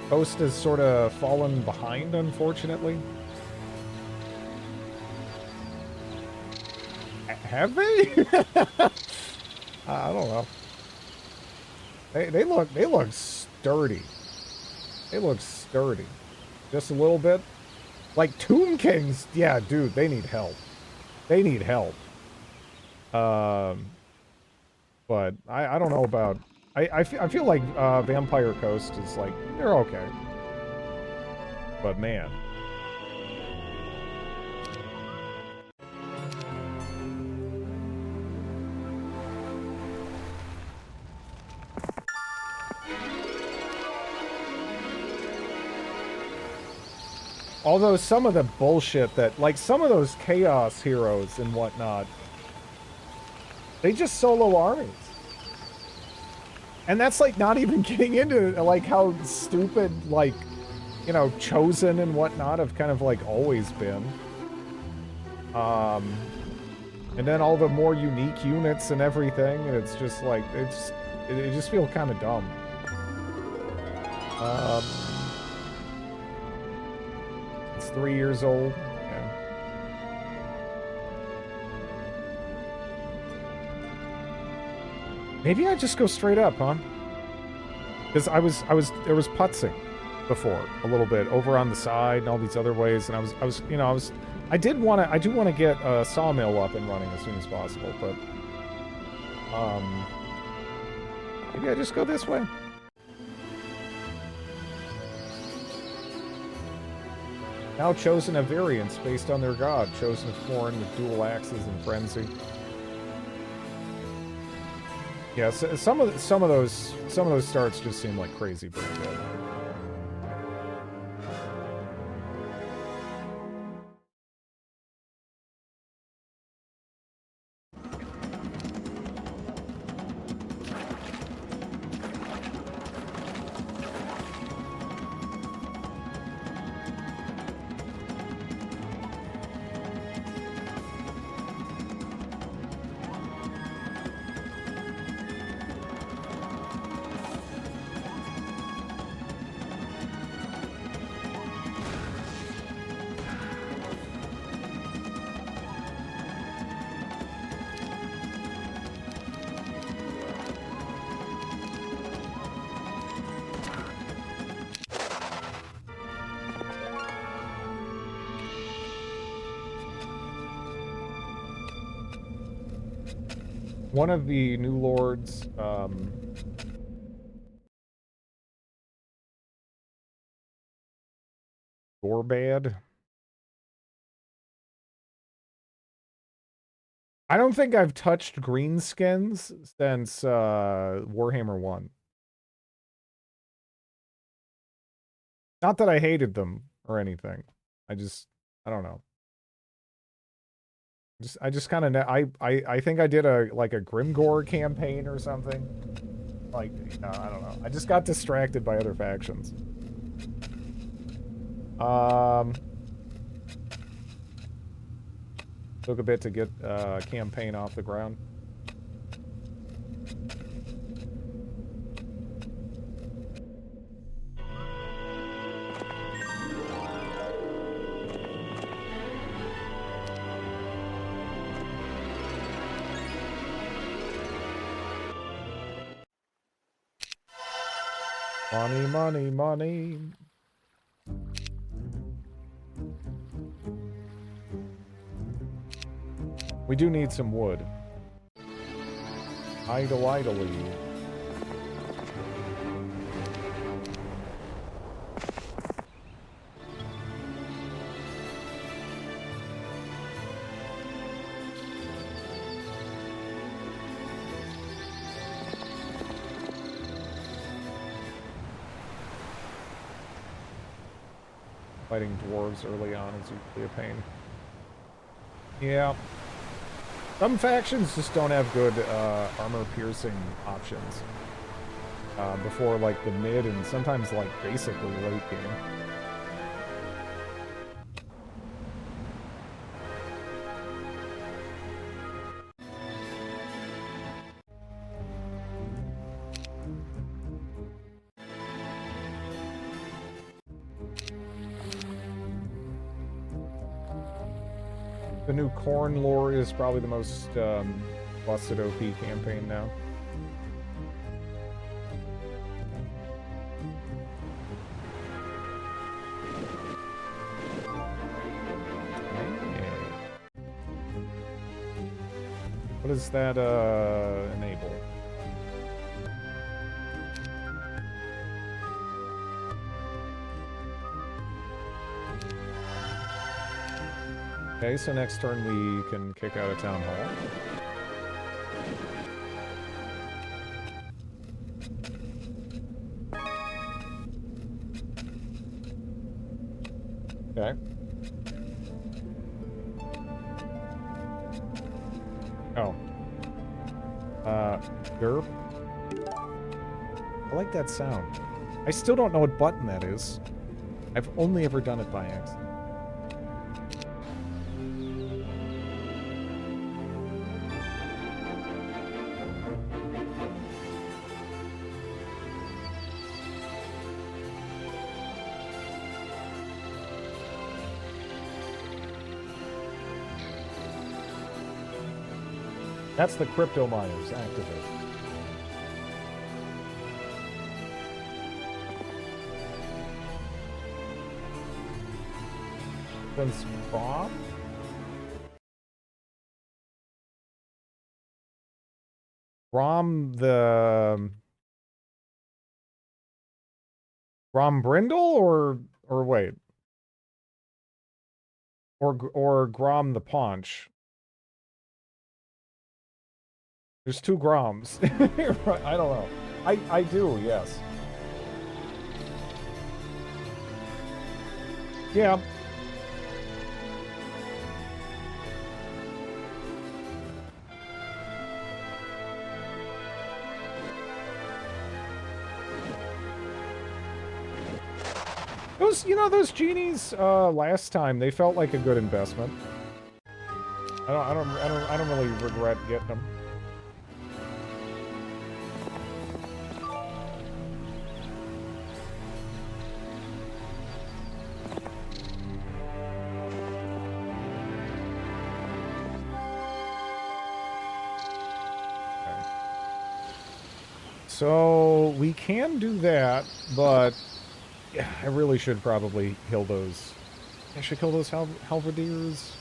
Coast has sort of fallen behind, unfortunately. Have they? I don't know. They look sturdy. They look sturdy. Just a little bit. Like, Tomb Kings, yeah, dude, they need help. They need help. But I don't know about... I feel like Vampire Coast is like, they're okay. But man. Although some of the bullshit that, like, some of those Chaos heroes and whatnot, they just solo armies. And that's, like, not even getting into, like, how stupid, like, you know, Chosen and whatnot have kind of, like, always been. And then all the more unique units and everything, and it's just, like, it just feels kind of dumb. It's 3 years old. Yeah. Maybe I just go straight up, huh? Because there was putzing before a little bit over on the side and all these other ways, and I do want to get a sawmill up and running as soon as possible, but maybe I just go this way. Now Chosen have variants based on their god. Chosen of Corn with dual axes and frenzy. Yeah, so some of those starts just seem like crazy pretty good. One of the new lords, Gorbad. I don't think I've touched greenskins since Warhammer 1. Not that I hated them or anything. I don't know. I just kind of I think I did a Grimgore campaign or something. Like, I don't know. I just got distracted by other factions. Took a bit to get a campaign off the ground. Money, money, money. We do need some wood. Idly. Fighting dwarves early on is usually a pain. Yeah. Some factions just don't have good armor-piercing options before, like, the mid and sometimes, like, basically late game. The new Corn lore is probably the most busted OP campaign now. What does that enable? Okay, so next turn we can kick out of Town Hall. Okay. Oh. Derp. I like that sound. I still don't know what button that is. I've only ever done it by accident. That's the crypto miners activate. Since bomb? Rom Brindle or wait. Or Grom the Paunch. There's 2 Groms. I don't know. I do, yes. Yeah. Those genies last time, they felt like a good investment. I don't really regret getting them. So we can do that, but yeah, I really should probably kill those. I should kill those halberdiers.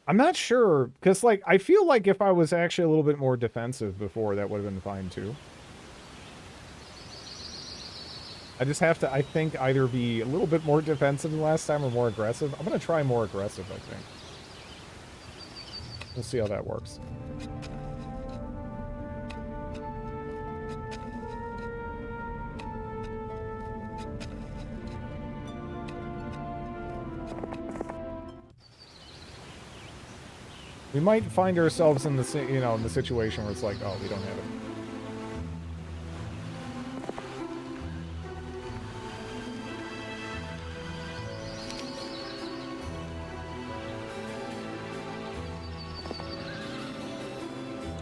I'm not sure, because like I feel like if I was actually a little bit more defensive before, that would have been fine too. I just have to, I think, either be a little bit more defensive than last time or more aggressive. I'm going to try more aggressive, I think. We'll see how that works. We might find ourselves in the, in the situation where it's like, oh, we don't have it.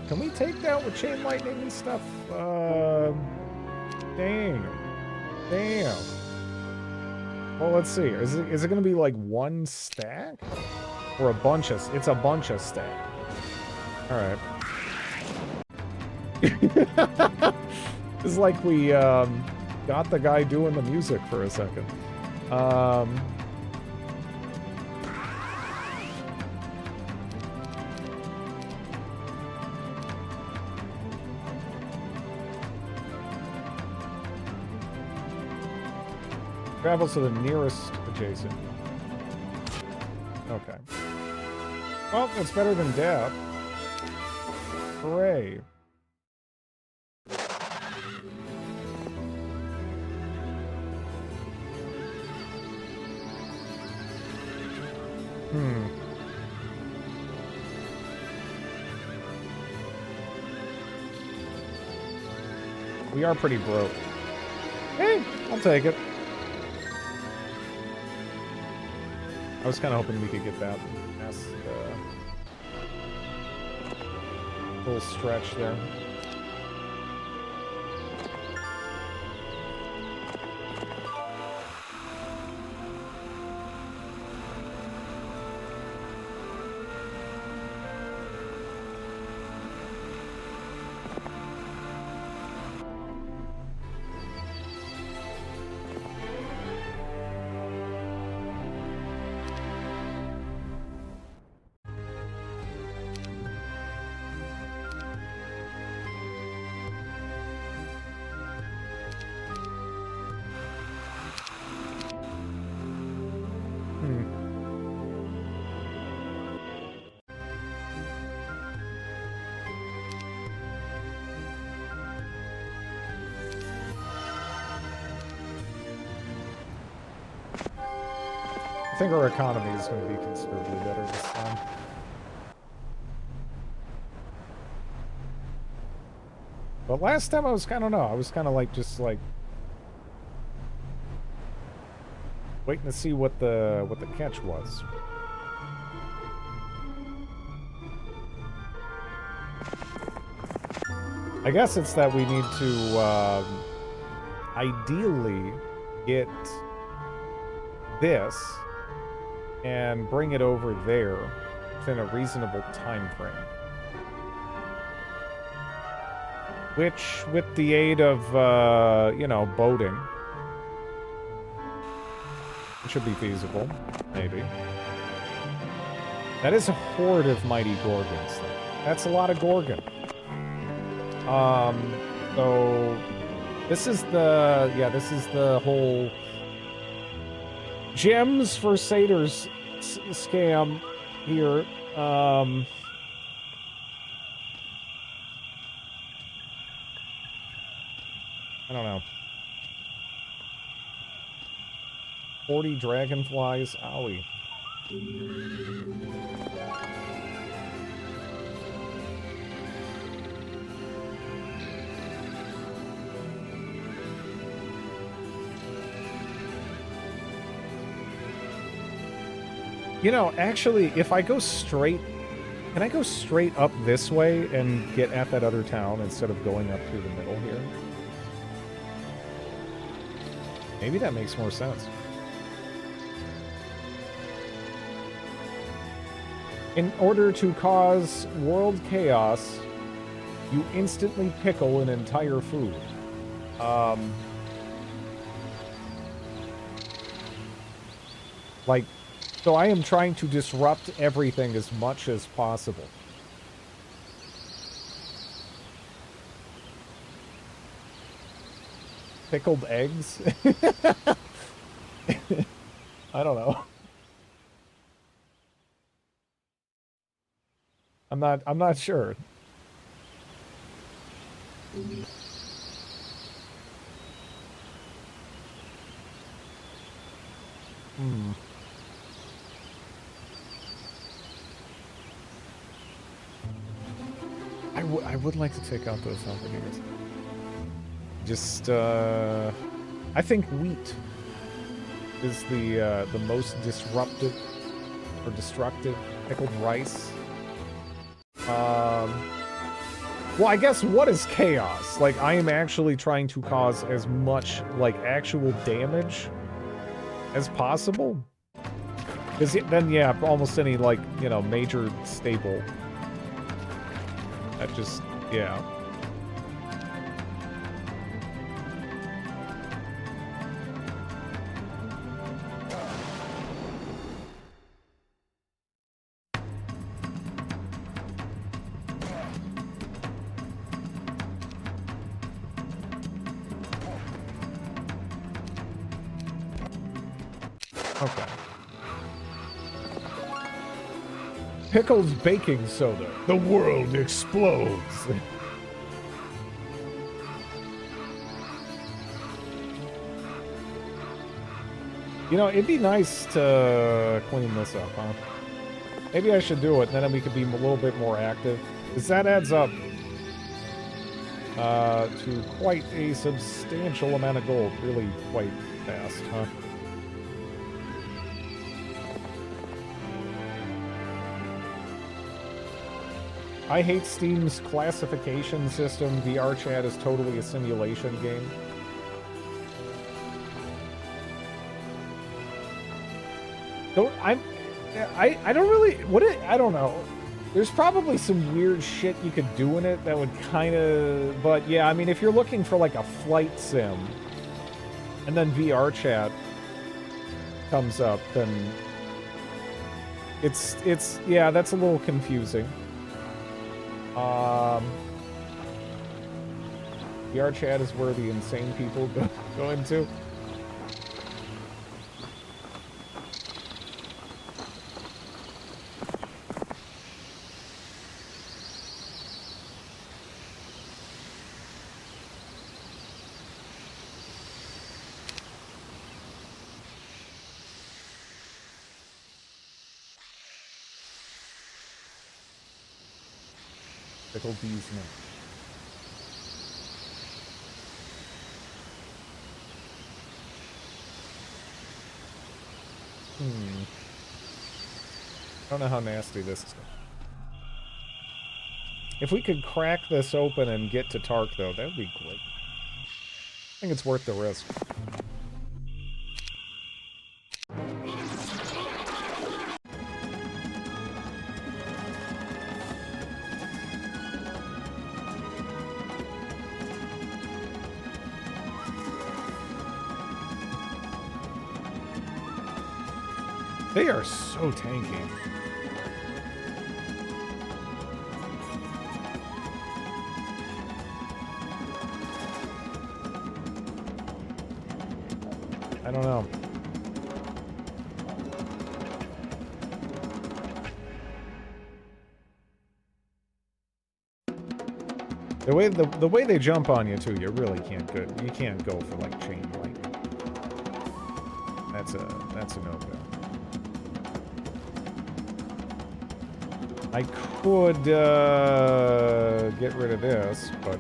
Can we take that with chain lightning and stuff? Damn. Well, let's see. Is it going to be like 1 stack? Or a bunch of... It's a bunch of stack. Alright. It's like we, got the guy doing the music for a second. Travels to the nearest adjacent. Okay. Well, it's better than death. Hooray. We are pretty broke. Hey, I'll take it. I was kind of hoping we could get that past the little stretch there. I think our economy is going to be considerably better this time. But last time I was kind of, no, I was kind of like, just like, waiting to see what the catch was. I guess it's that we need to, ideally get this and bring it over there within a reasonable time frame. Which, with the aid of, you know, boating, it should be feasible, maybe. That is a horde of mighty Gorgons, though. That's a lot of Gorgon. So this is the, yeah, this is the whole gems for satyrs scam here. I don't know. 40 dragonflies, owie. You know, actually, if I go straight... Can I go straight up this way and get at that other town instead of going up through the middle here? Maybe that makes more sense. In order to cause world chaos, you instantly pickle an entire food. Like... So I am trying to disrupt everything as much as possible. Pickled eggs? I don't know. I'm not sure. Hmm. I would like to take out those Alpiniers. Just, I think wheat is the most disruptive or destructive. Pickled rice. Well, I guess what is chaos? Like, I am actually trying to cause as much, like, actual damage as possible. Because then, yeah, almost any, like, you know, major staple. That just, yeah. Okay. Pickled baking soda. The world explodes. You know, it'd be nice to clean this up, huh? Maybe I should do it, and then we could be a little bit more active. Because that adds up to quite a substantial amount of gold. Really quite fast, huh? I hate Steam's classification system. VRChat is totally a simulation game. I don't really... I don't know. There's probably some weird shit you could do in it that would kind of... But yeah, I mean, if you're looking for like a flight sim, and then VRChat comes up, then... It's... Yeah, that's a little confusing. VRChat is where the insane people go into. Pickled bees, no. I don't know how nasty this is. If we could crack this open and get to Tark, though, that would be great. I think it's worth the risk. They are so tanky. I don't know. The way they jump on you too, you really can't go. You can't go for like chain lightning. That's a no-go. I could get rid of this, but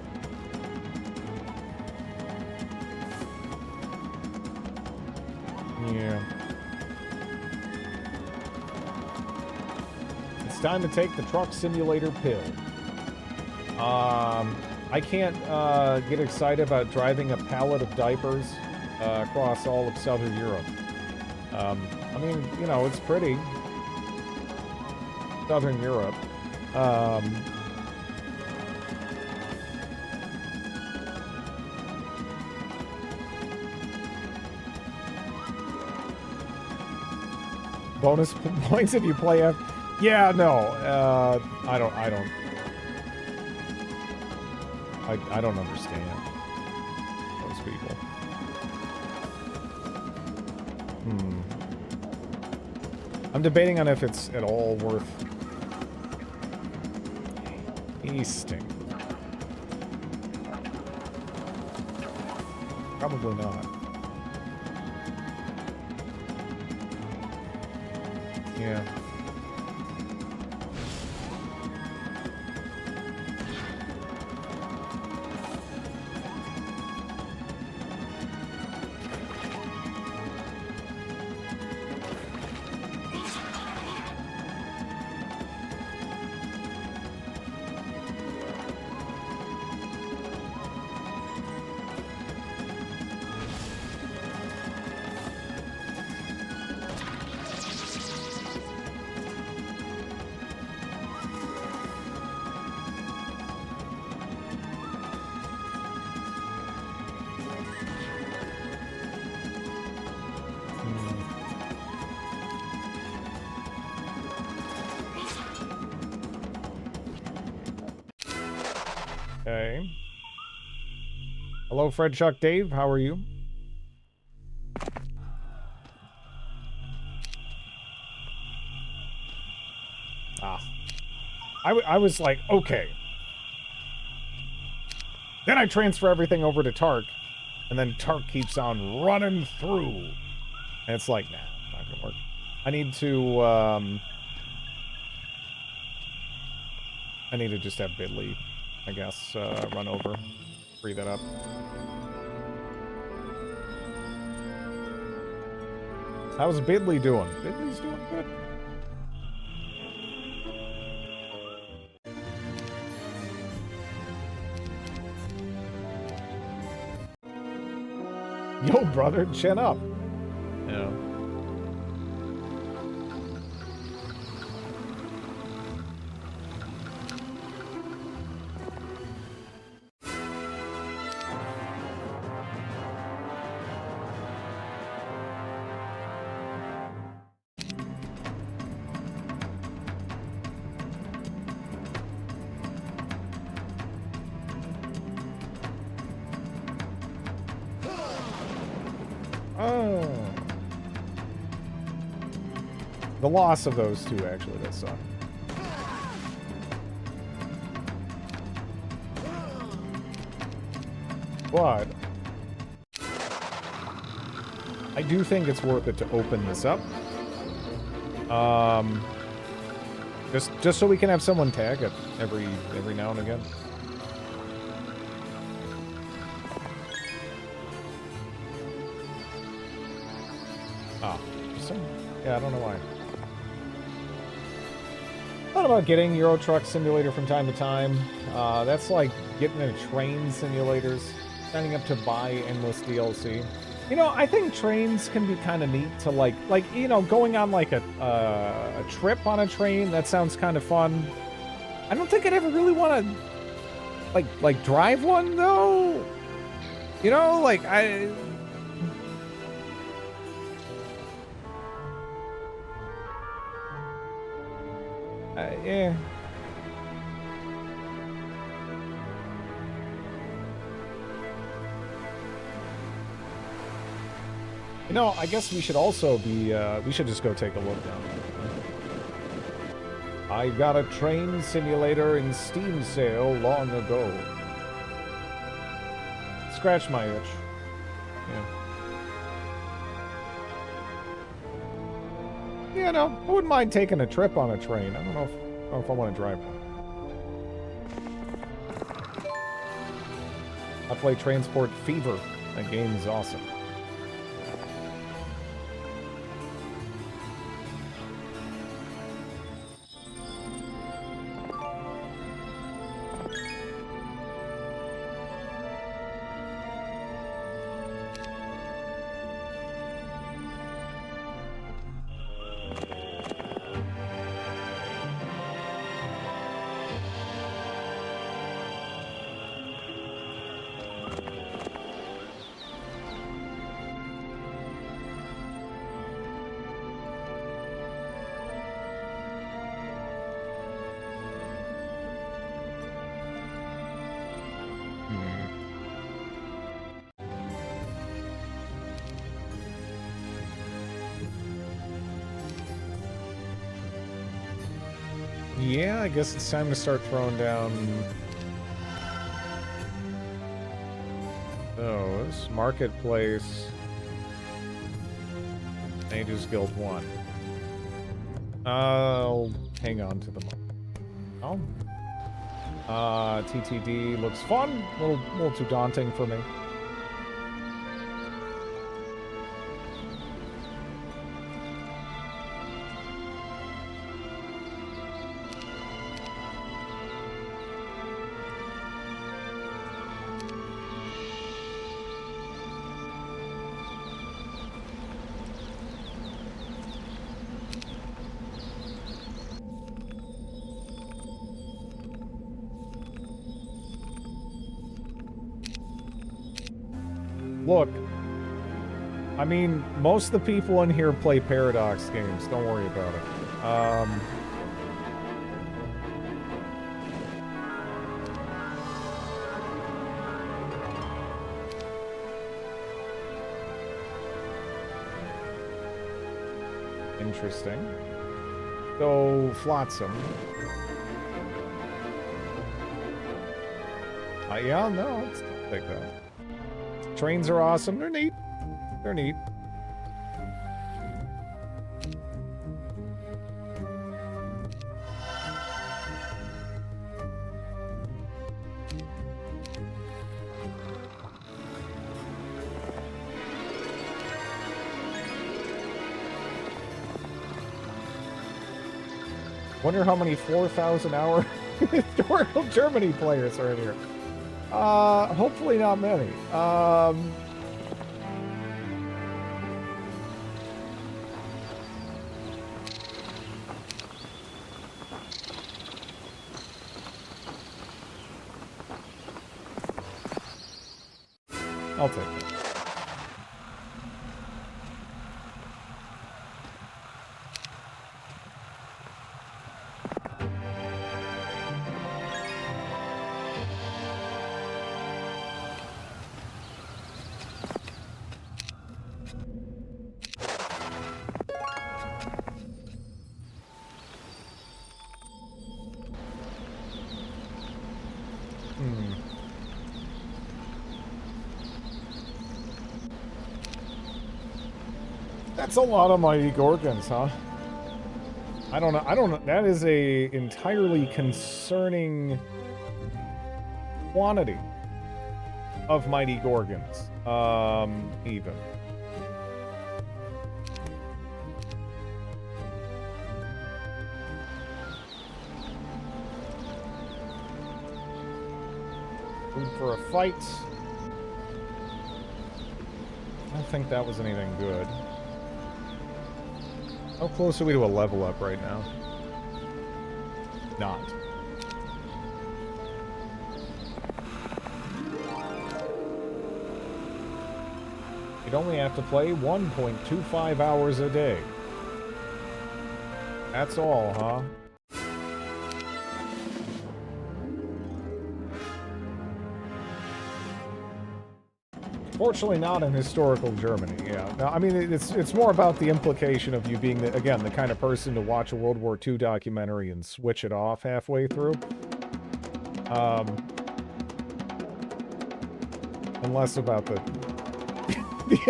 yeah. It's time to take the truck simulator pill. I can't get excited about driving a pallet of diapers across all of Southern Europe. I mean, you know, it's pretty. Southern Europe. Bonus points if you play F. Yeah, no. I don't understand those people. I'm debating on if it's at all worth tasting. Probably not. Yeah. Okay. Hello, Fred, Chuck, Dave. How are you? I was like, okay. Then I transfer everything over to Tark, and then Tark keeps on running through. And it's like, nah, not gonna work. I need to just have Bidley, I guess, run over, free that up. How's Bidley doing? Bidley's doing good. Yo, brother, chin up. Yeah. The loss of those two, actually, that sucked. But I do think it's worth it to open this up. Just so we can have someone tag it every now and again. Ah, yeah, I don't know why. Thought about getting Euro Truck Simulator from time to time. That's like getting into train simulators, signing up to buy endless DLC. You know, I think trains can be kind of neat to like you know, going on like a trip on a train. That sounds kind of fun. I don't think I'd ever really want to like drive one though. You know, like yeah. You know, I guess we should also be, we should just go take a look down there. I got a train simulator in Steam sale long ago. Scratch my itch. Yeah. Yeah, no, I wouldn't mind taking a trip on a train. I don't know if I want to drive one. I play Transport Fever. That game is awesome. Yeah, I guess it's time to start throwing down those. Marketplace. Mages Guild 1. I'll hang on to them. Oh. TTD looks fun. A little too daunting for me. Look, I mean, most of the people in here play Paradox games. Don't worry about it. Interesting. So, Flotsam. Yeah, no, let's take that. Trains are awesome. They're neat. They're neat. Wonder how many 4,000-hour historical Germany players are in here. Hopefully not many. I'll take it. That's a lot of Mighty Gorgons, huh? I don't know. That is a entirely concerning quantity of mighty Gorgons. Even. Food for a fight. I don't think that was anything good. How close are we to a level up right now? Not. You'd only have to play 1.25 hours a day. That's all, huh? Fortunately, not in historical Germany. Yeah, no, I mean it's more about the implication of you being again the kind of person to watch a World War II documentary and switch it off halfway through. And less about the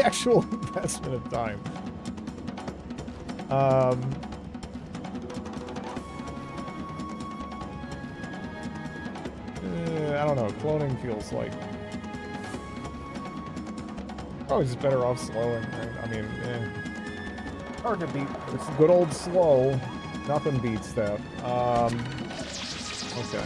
actual investment of time. I don't know. Cloning feels like. Probably just better off slowing, right? I mean, hard to beat. It's good old slow. Nothing beats that. Okay.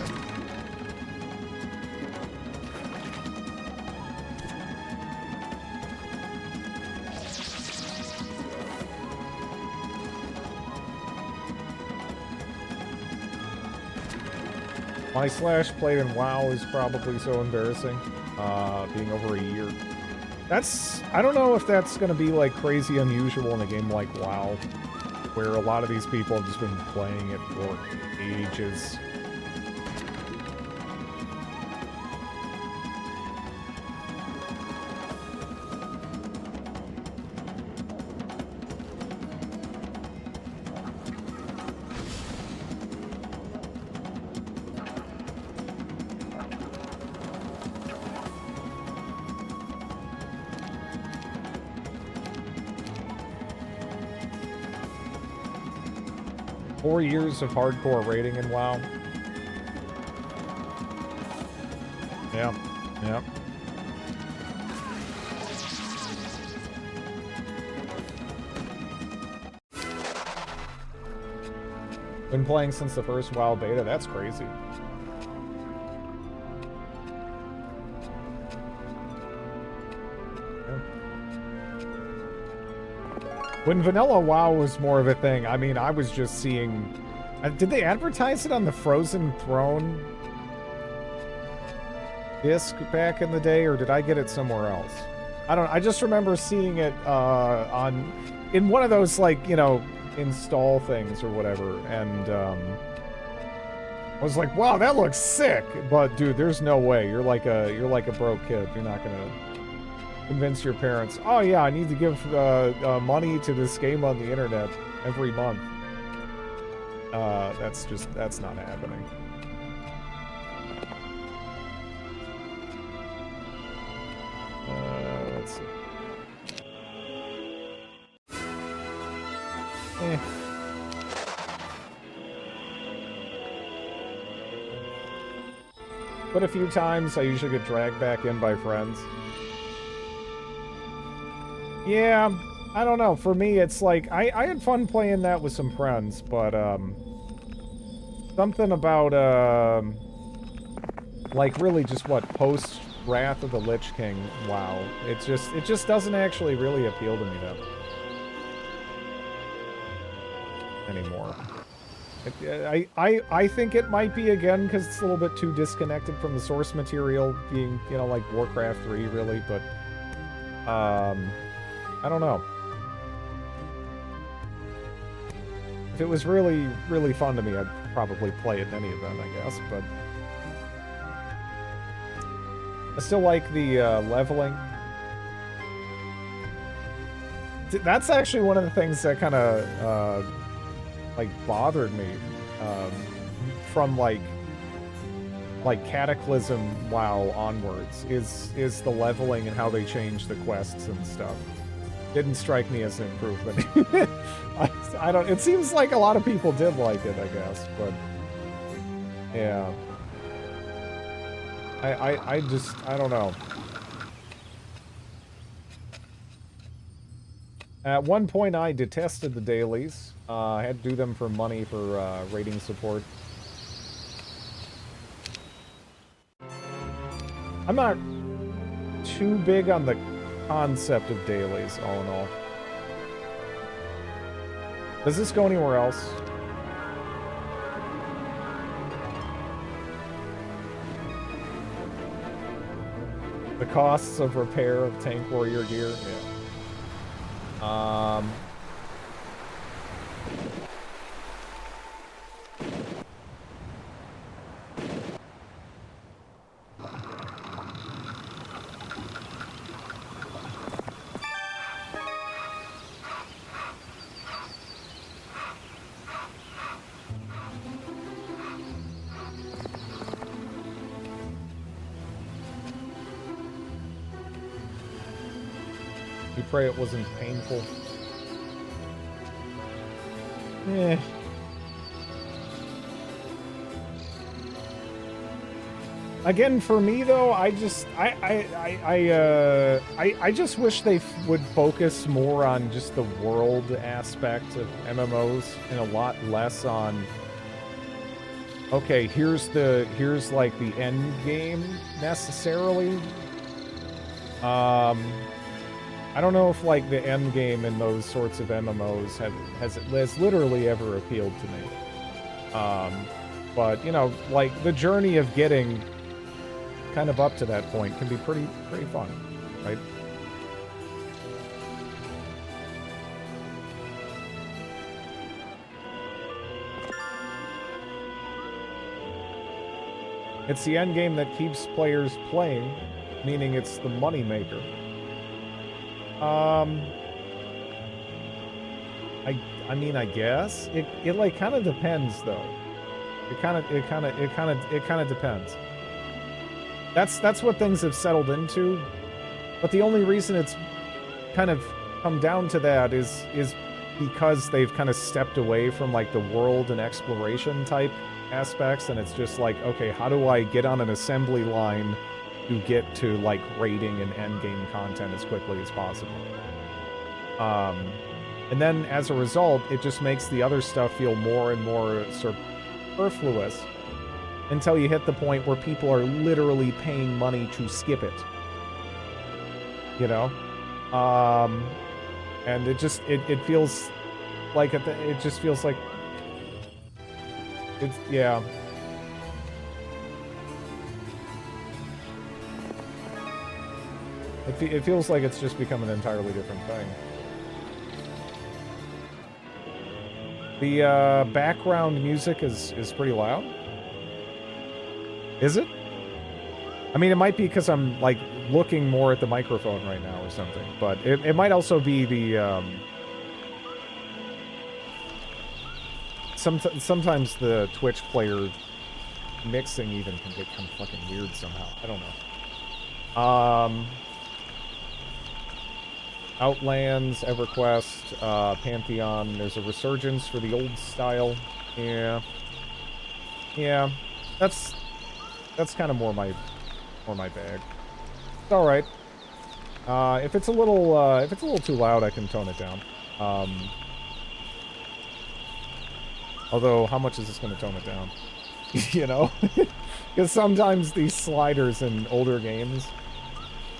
My slash played in WoW is probably so embarrassing. Being over a year. I don't know if that's going to be, like, crazy unusual in a game like WoW, where a lot of these people have just been playing it for ages. Four years of hardcore raiding in WoW. Yeah, yeah. Been playing since the first WoW beta. That's crazy. When vanilla WoW was more of a thing, I mean, I was just seeing... Did they advertise it on the Frozen Throne disc back in the day, or did I get it somewhere else? I don't know. I just remember seeing it in one of those, like, you know, install things or whatever, and I was like, wow, that looks sick! But, dude, there's no way. You're like a broke kid. You're not gonna... convince your parents, oh yeah, I need to give money to this game on the internet every month. That's not happening. Let's see. But a few times, I usually get dragged back in by friends. Yeah, I don't know. For me, it's like, I had fun playing that with some friends, but, something about, like, really just what, post Wrath of the Lich King, WoW. It just doesn't actually really appeal to me, though. Anymore. I think it might be, again, because it's a little bit too disconnected from the source material, being, you know, like Warcraft 3, really, but, I don't know. If it was really, really fun to me, I'd probably play it in any event, I guess, but... I still like the, leveling. That's actually one of the things that kind of, like, bothered me, from, like Cataclysm WoW onwards, is the leveling and how they change the quests and stuff. didn't strike me as an improvement. I don't. It seems like a lot of people did like it, I guess, but yeah. I just I don't know. At one point, I detested the dailies. I had to do them for money for rating support. I'm not too big on the concept of dailies, all in all. Does this go anywhere else? The costs of repair of tank warrior gear? Yeah. You pray it wasn't painful. Eh. Again, for me though, I just just wish they would focus more on just the world aspect of MMOs and a lot less on, okay, here's like the end game necessarily. I don't know if like the end game in those sorts of MMOs has literally ever appealed to me. But you know, like the journey of getting kind of up to that point can be pretty fun, right? It's the end game that keeps players playing, meaning it's the money maker. I mean, I guess it like kind of depends though. It kind of depends. That's what things have settled into. But the only reason it's kind of come down to that is because they've kind of stepped away from like the world and exploration type aspects, and it's just like, okay, how do I get on an assembly line to get to like raiding and endgame content as quickly as possible? And then as a result, it just makes the other stuff feel more and more superfluous until you hit the point where people are literally paying money to skip it. You know? And it just, it feels like, it just feels like, it's, yeah. It feels like it's just become an entirely different thing. The background music is pretty loud. Is it? I mean, it might be because I'm like looking more at the microphone right now or something, but it might also be the sometimes the Twitch player mixing even can get kind of fucking weird somehow. I don't know. Outlands, EverQuest, Pantheon. There's a resurgence for the old style. Yeah. Yeah. That's kind of more my bag. It's all right. If it's a little too loud, I can tone it down. Although, how much is this going to tone it down? You know, because sometimes these sliders in older games,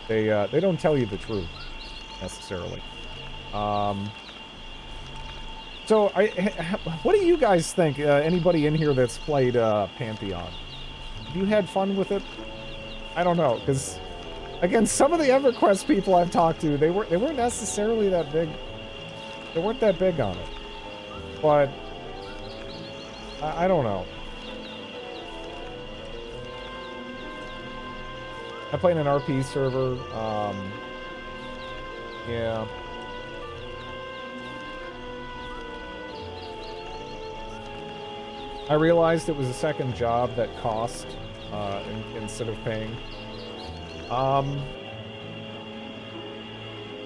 they don't tell you the truth necessarily. So, what do you guys think? Anybody in here that's played Pantheon? Have you had fun with it? I don't know, because again, some of the EverQuest people I've talked to, they weren't necessarily that big. They weren't that big on it, but I don't know. I play in an RP server. Yeah. I realized it was a second job that cost instead of paying. I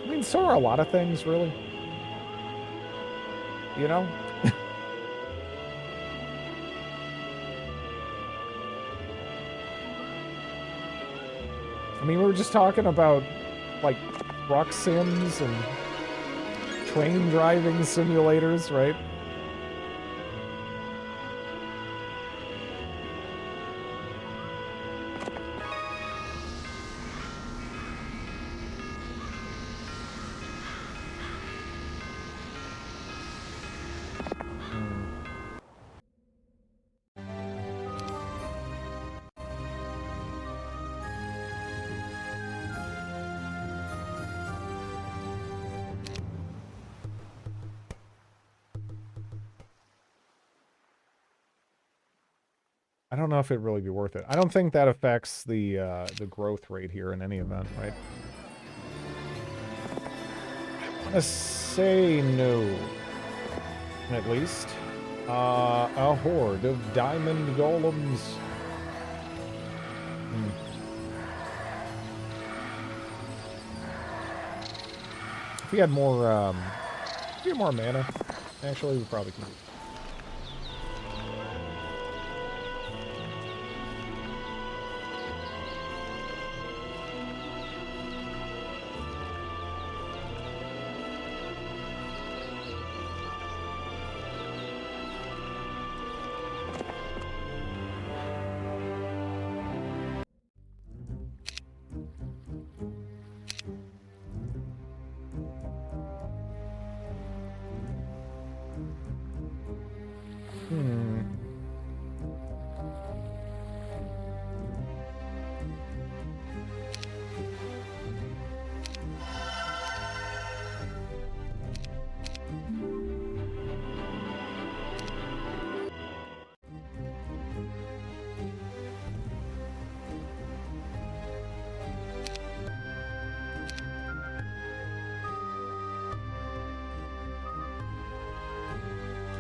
mean, mean, so are a lot of things, really. You know? I mean, we were just talking about, like, truck sims and train driving simulators, right? I don't know if it'd really be worth it. I don't think that affects the growth rate here in any event, right? I'm gonna say no. At least. A horde of diamond golems. If we had more, mana, actually, we probably could.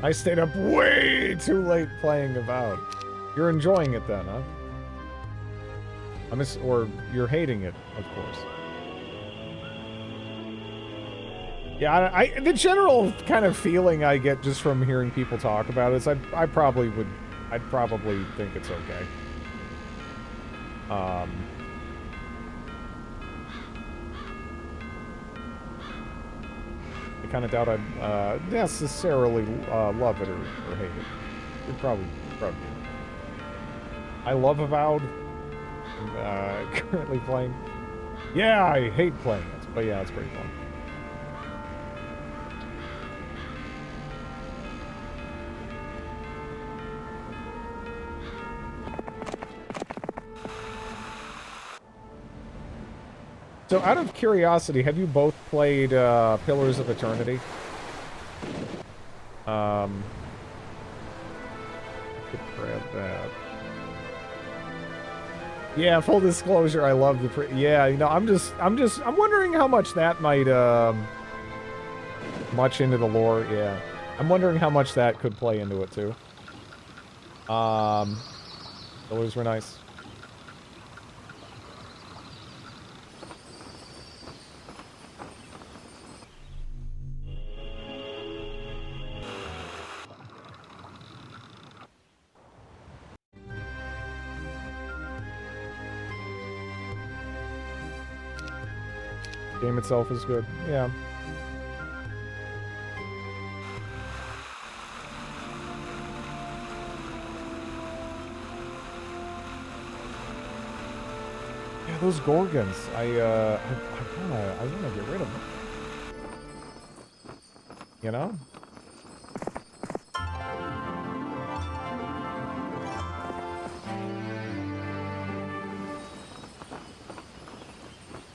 I stayed up way too late playing Avowed. You're enjoying it then, huh? Or you're hating it, of course. Yeah, the general kind of feeling I get just from hearing people talk about it is I'd probably think it's okay. I kind of doubt I'd necessarily love it or hate it. You'd probably. I love Avowed. I'm currently playing. Yeah, I hate playing it, but yeah, it's pretty fun. So, out of curiosity, have you both played Pillars of Eternity? I could grab that. Yeah, full disclosure, I love the yeah, you know, I'm wondering how much that might much into the lore, yeah. I'm wondering how much that could play into it too. Pillars were nice. Game itself is good, yeah. Yeah, those Gorgons, I wanna get rid of them. You know?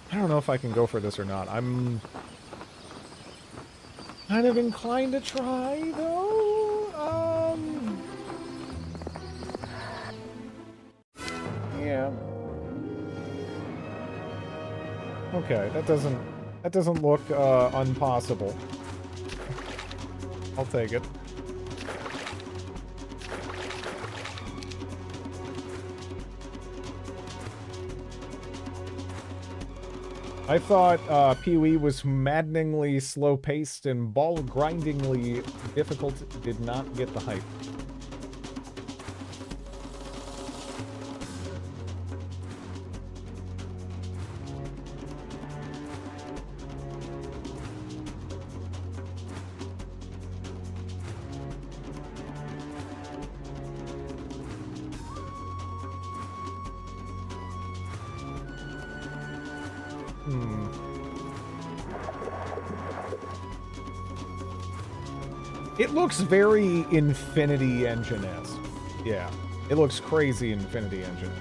I don't know if I can go for this or not. I'm kind of inclined to try, though. Yeah. Okay, that doesn't look impossible. I'll take it. I thought Pee-wee was maddeningly slow-paced and ball-grindingly difficult. Did not get the hype. It looks very Infinity Engine-esque. Yeah, it looks crazy Infinity Engine.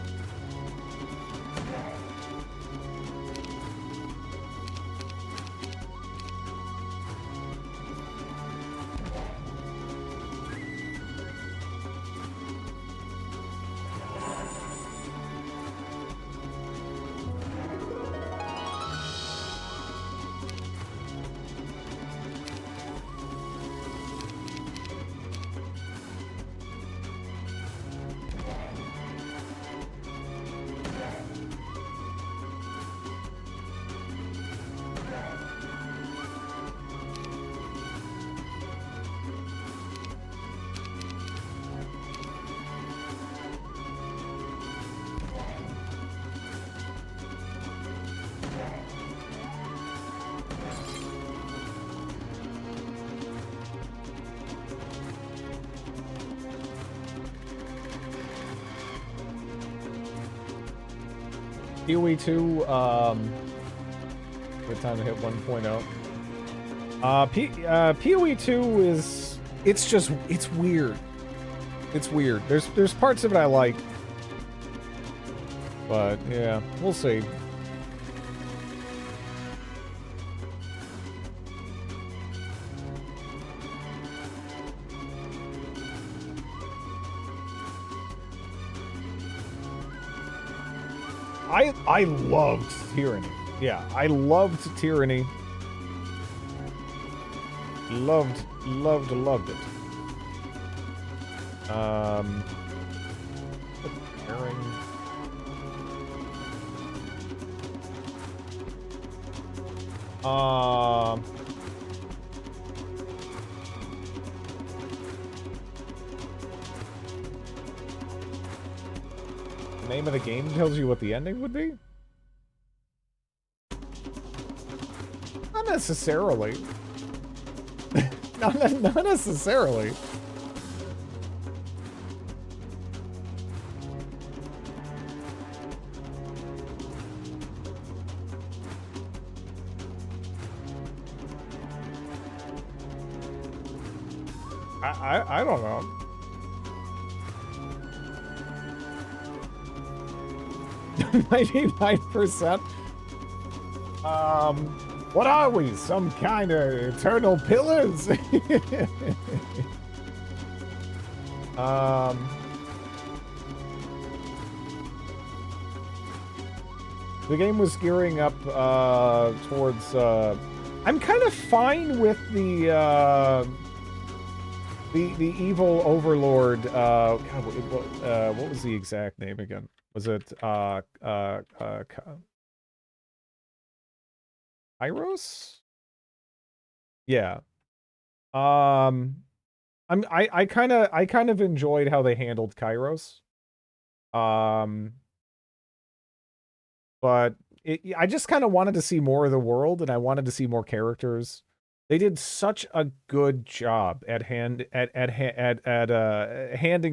PoE 2, good time to hit 1.0. PoE 2 is, it's weird. It's weird. There's parts of it I like. But, yeah, we'll see. I loved Tyranny. Yeah, I loved Tyranny. Loved it. Pairing. The name of the game tells you what the ending would be? Not necessarily. Not necessarily. I don't know. %. What are we? Some kind of eternal pillars? The game was gearing up towards. I'm kind of fine with the evil overlord. God, what was the exact name again? Was it Kairos? Yeah. I kind of enjoyed how they handled Kairos. But I just kind of wanted to see more of the world, and I wanted to see more characters. They did such a good job at handing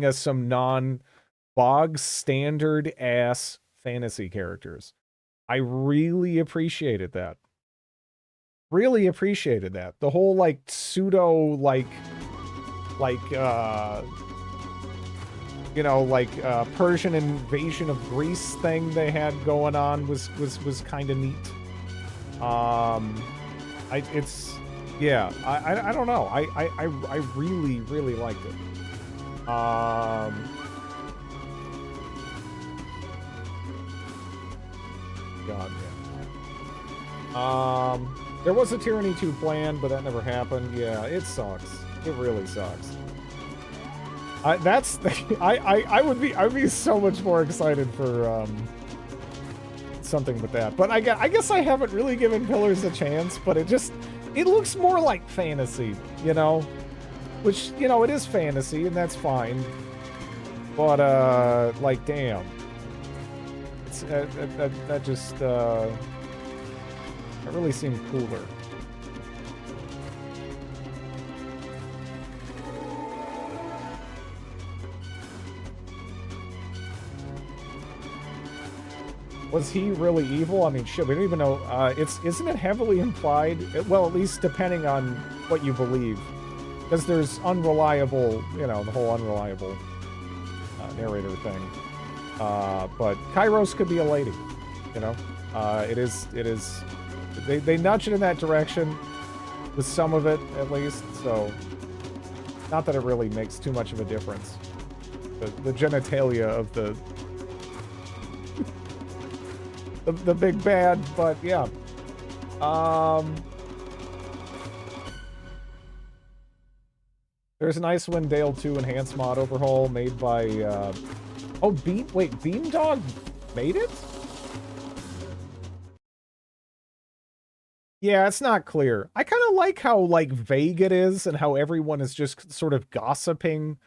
us some non-bog standard ass fantasy characters. I really appreciated that. Really appreciated that. The whole like pseudo Persian invasion of Greece thing they had going on was kind of neat. I don't know. I really liked it. God, yeah. There was a Tyranny 2 plan, but that never happened. Yeah, it sucks. It really sucks. I would be so much more excited for something with that. But I guess I haven't really given Pillars a chance, but it looks more like fantasy, you know? Which, you know, it is fantasy, and that's fine. But, like, damn. It's, that just, that really seemed cooler. Was he really evil? I mean, shit, we don't even know. Isn't it heavily implied? Well, at least depending on what you believe. Because there's unreliable, you know, the whole unreliable narrator thing. But Kairos could be a lady, you know? It is, they nudge it in that direction with some of it, at least, so not that it really makes too much of a difference. The genitalia of the big bad, but yeah. There's an Icewind Dale 2 enhanced mod overhaul made by, oh, Beamdog made it? Yeah, it's not clear. I kind of like how, like, vague it is and how everyone is just sort of gossiping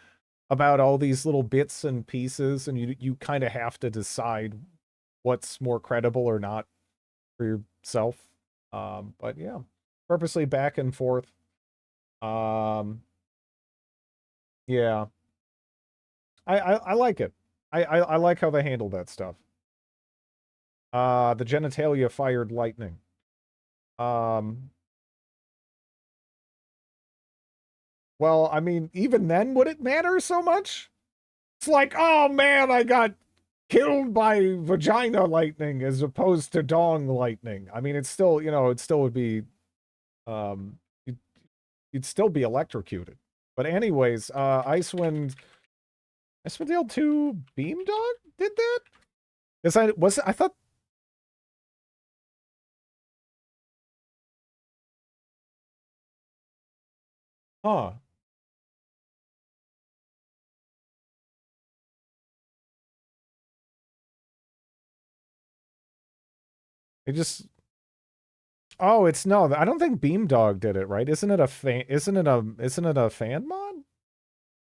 about all these little bits and pieces, and you kind of have to decide what's more credible or not for yourself. But yeah, purposely back and forth. Yeah. I like it. I like how they handled that stuff. The genitalia fired lightning. Well, I mean, even then, would it matter so much? It's like, oh man, I got killed by vagina lightning as opposed to dong lightning. I mean, it's still, you know, it still would be, you'd still be electrocuted. But anyways, Icewind Dale 2 Beamdog did that? Because I thought. Huh. It just. Oh, it's no. I don't think Beamdog did it, right? Isn't it a fan? Isn't it a fan mod?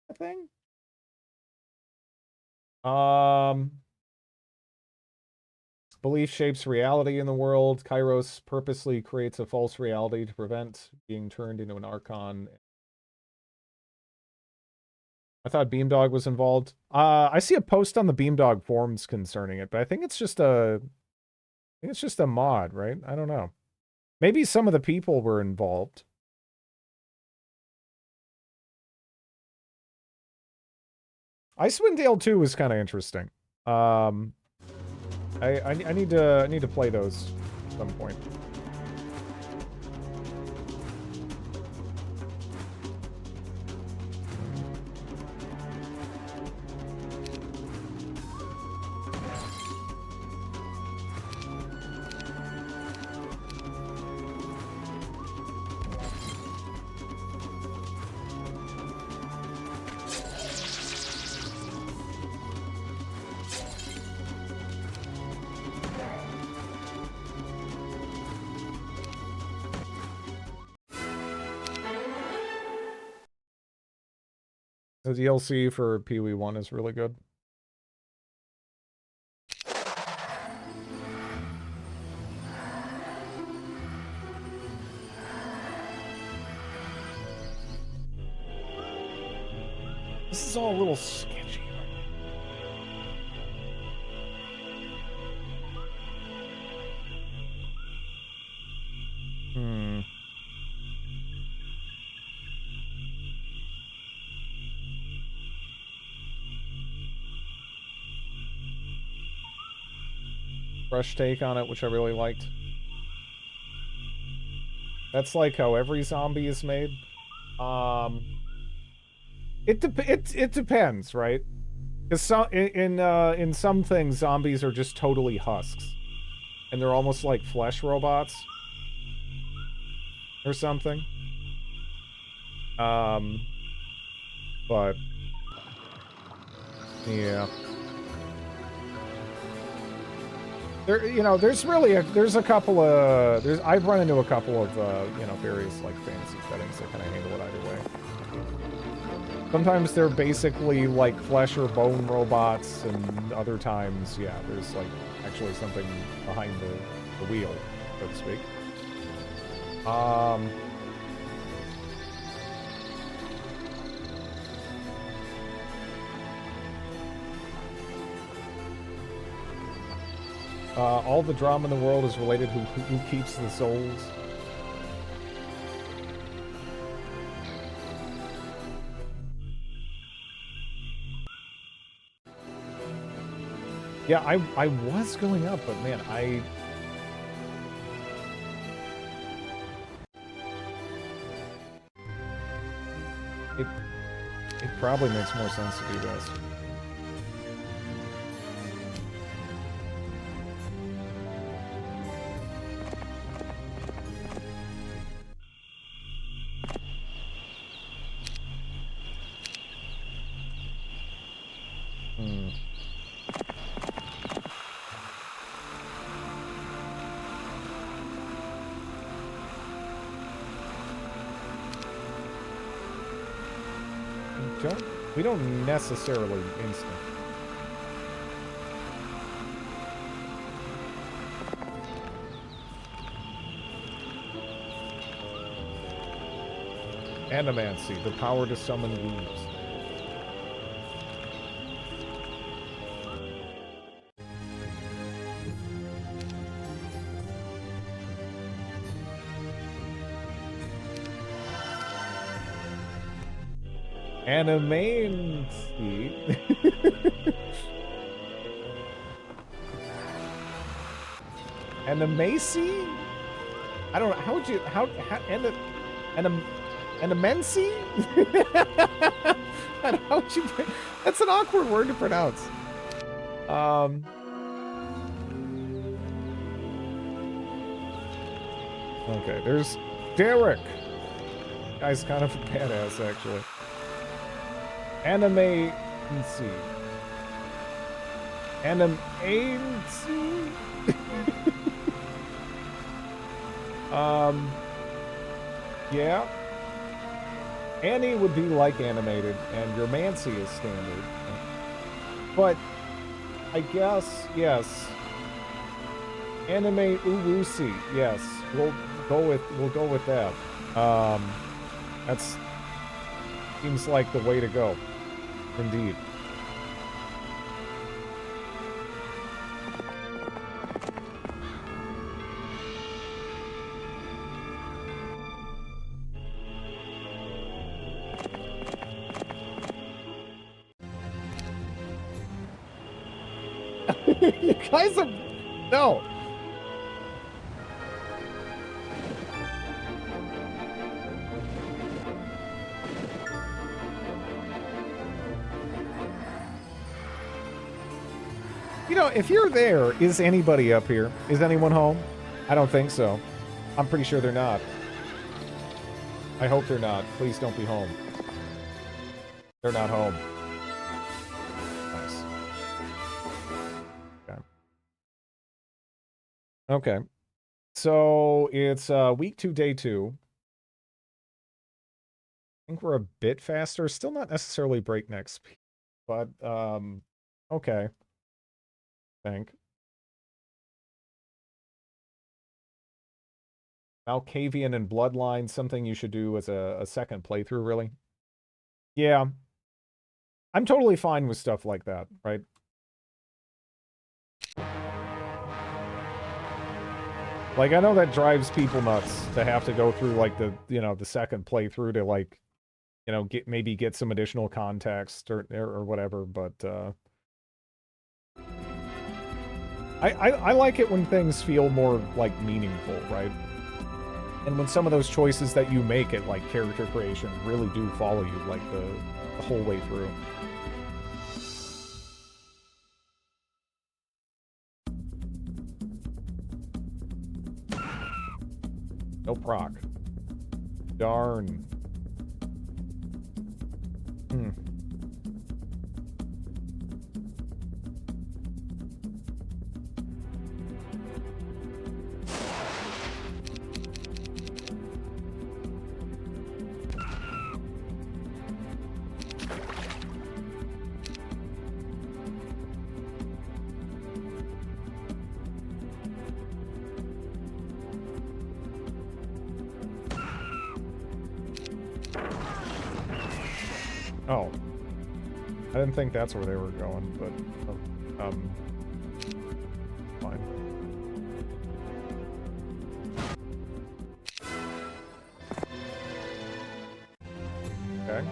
I think. Belief shapes reality in the world. Kairos purposely creates a false reality to prevent being turned into an Archon. I thought Beamdog was involved. I see a post on the Beamdog forums concerning it, but I think it's just a mod, right? I don't know. Maybe some of the people were involved. Icewind Dale 2 was kind of interesting. I need to play those at some point. The DLC for Pee-wee 1 is really good. This is all a little sketchy. Fresh take on it, which I really liked. That's like how every zombie is made. It depends, right? Because in some things, zombies are just totally husks, and they're almost like flesh robots or something. But yeah. There, you know, there's really a couple of I've run into a couple of you know, various like fantasy settings that kind of handle it either way. Sometimes they're basically like flesh or bone robots, and other times, yeah, there's like actually something behind the wheel, so to speak. All the drama in the world is related to who keeps the souls. Yeah, I was going up, but man, it probably makes more sense to do this. We don't necessarily instant. Animancy, the power to summon wolves. Animancy. Animacy? I don't know. How would you... Animency? How would you... That's an awkward word to pronounce. Okay, there's Derek. Guy's kind of a badass, actually. Animancy. Animancy? Yeah. Annie would be like animated, and your Mancy is standard. But I guess, yes. Anime Uwusi, yes. We'll go with that. That's seems like the way to go. Indeed. You guys are... No. You know, if you're there, is anybody up here? Is anyone home? I don't think so. I'm pretty sure they're not. I hope they're not. Please don't be home. They're not home. Nice. Okay. Okay. So it's week 2, day 2. I think we're a bit faster. Still not necessarily breakneck speed, but okay. I think. Malkavian and Bloodline, something you should do as a second playthrough, really. Yeah. I'm totally fine with stuff like that, right? Like, I know that drives people nuts to have to go through, like, the, you know, the second playthrough to, like, you know, maybe get some additional context or whatever, but, I like it when things feel more, like, meaningful, right? And when some of those choices that you make at, like, character creation really do follow you, like, the whole way through. No proc. Darn. Oh. I didn't think that's where they were going, but... fine. Okay.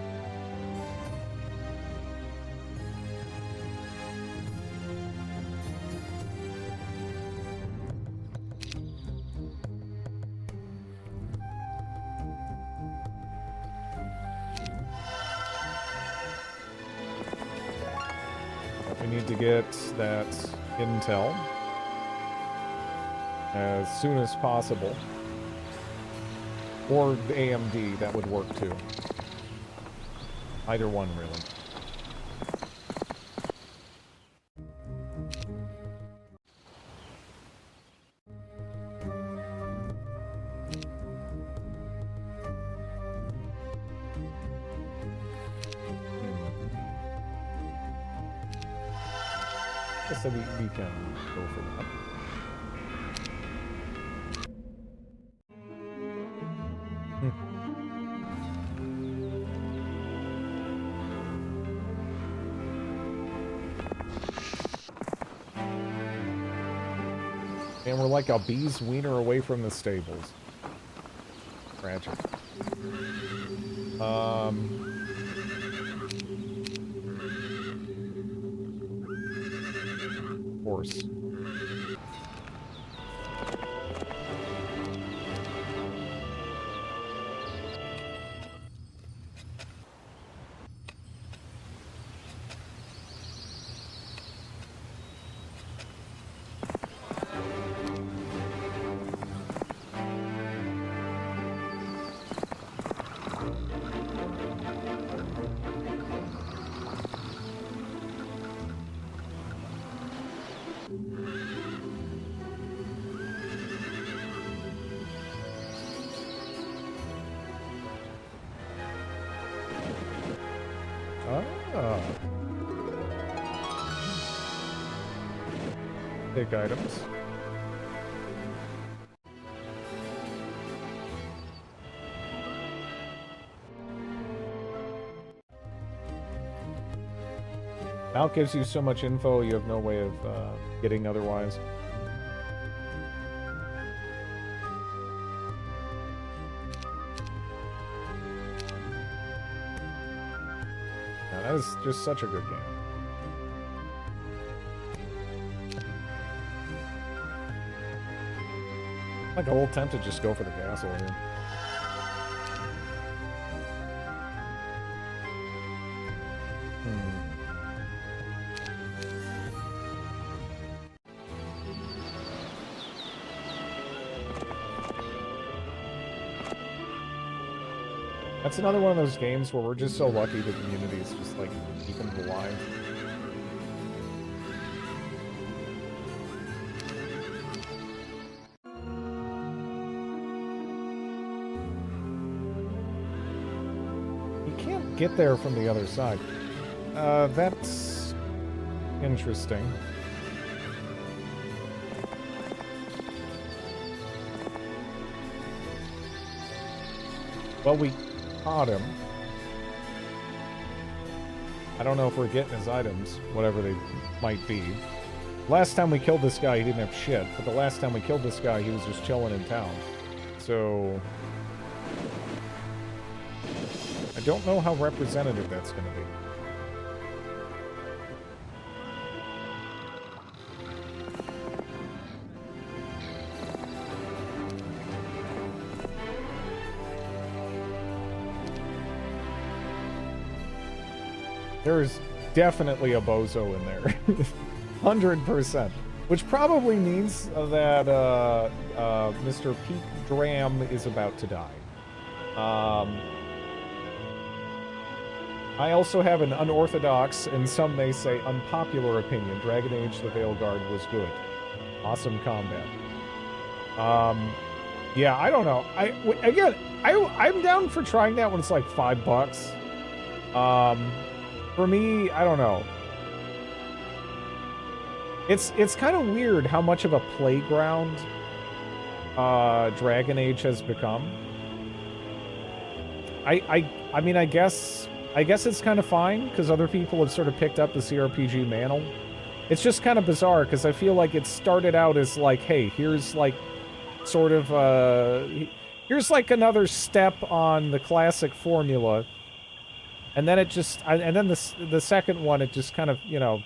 We need to get that intel as soon as possible. Or the AMD, that would work too. Either one, really. So we can go for that. And we're like a bee's wiener away from the stables. Tragic. Horse. Ah. Take items. Now it gives you so much info you have no way of getting otherwise. That is just such a good game. Like a whole tempted to just go for the castle here. That's another one of those games where we're just so lucky the community is just like keeping it alive. You can't get there from the other side. That's interesting. Well, we caught him. I don't know if we're getting his items, whatever they might be. Last time we killed this guy, he didn't have shit, but the last time we killed this guy, he was just chilling in town. So... I don't know how representative that's going to be. There's definitely a bozo in there. 100%. Which probably means that Mr. Pete Dram is about to die. I also have an unorthodox, and some may say unpopular opinion. Dragon Age The Veilguard was good. Awesome combat. Yeah, I don't know. I'm down for trying that when it's like $5. For me, I don't know. It's kind of weird how much of a playground Dragon Age has become. I mean, I guess I guess it's kind of fine, because other people have sort of picked up the CRPG mantle. It's just kind of bizarre, because I feel like it started out as like, hey, here's like, sort of, here's like another step on the classic formula. And then it just, and then the second one, it just kind of, you know,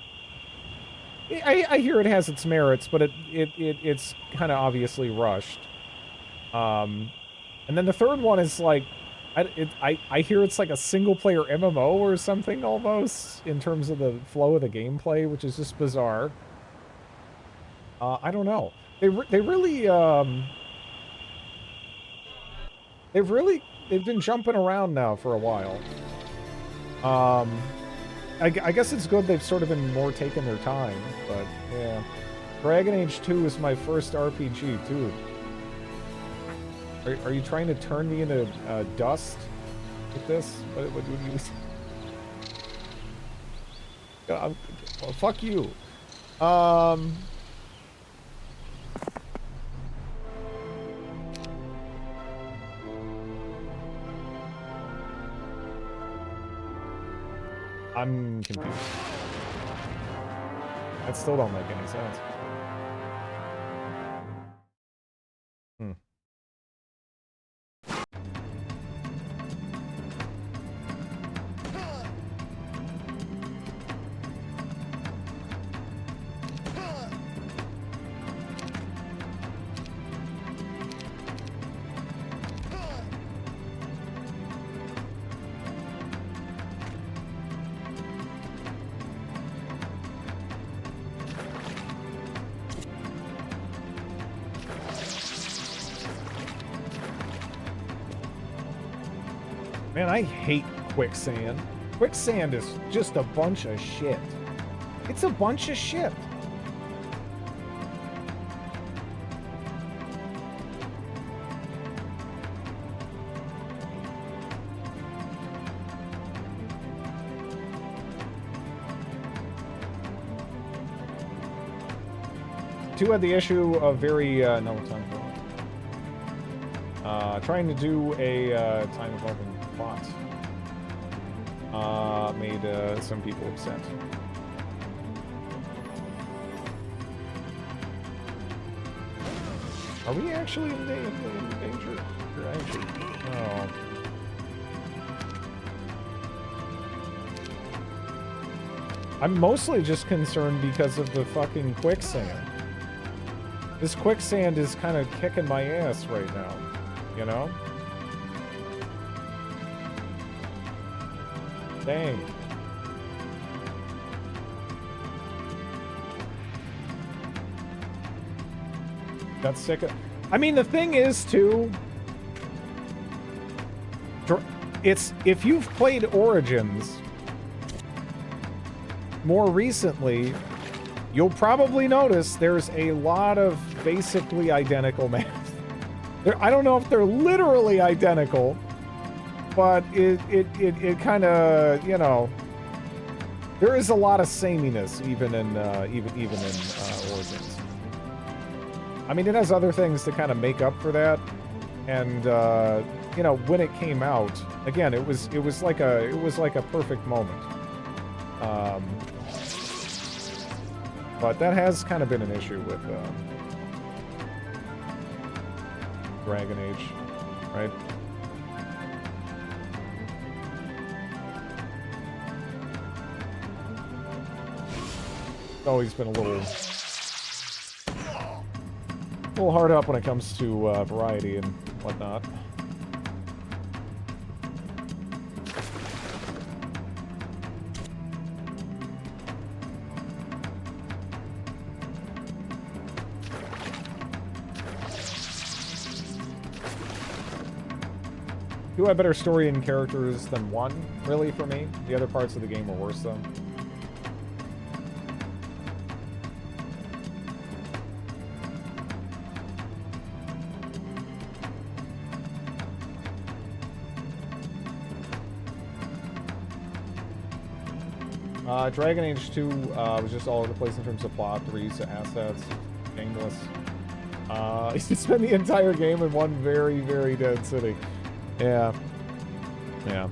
I hear it has its merits, but it's kind of obviously rushed. And then the third one is like, I hear it's like a single-player MMO or something almost in terms of the flow of the gameplay, which is just bizarre. I don't know. They've been jumping around now for a while. I guess it's good they've sort of been more taking their time, but yeah. Dragon Age 2 is my first RPG, too. Are you trying to turn me into dust with this? What would you... well, fuck you. I'm confused. That still don't make any sense. Hmm. Man, I hate quicksand. Quicksand is just a bunch of shit. It's a bunch of shit. Two had the issue of very, no, it's not trying to do a time evolving plot made some people upset. Are we actually in danger? We're actually... Oh. I'm mostly just concerned because of the fucking quicksand. This quicksand is kind of kicking my ass right now, you know? Dang. Got sick of... I mean, the thing is, too... It's... If you've played Origins more recently, you'll probably notice there's a lot of basically identical maps. I don't know if they're literally identical, but it kind of, you know, there is a lot of sameness even in Origins. I mean, it has other things to kind of make up for that, and you know, when it came out, again, it was like a perfect moment. But that has kind of been an issue with Dragon Age, right? It's always been a little hard up when it comes to variety and whatnot. Two had better story and characters than one, really, for me. The other parts of the game were worse, though. Dragon Age 2 was just all over the place in terms of plot, the reuse of assets, aimless. You spend the entire game in one very, very dead city. Yeah. Yeah.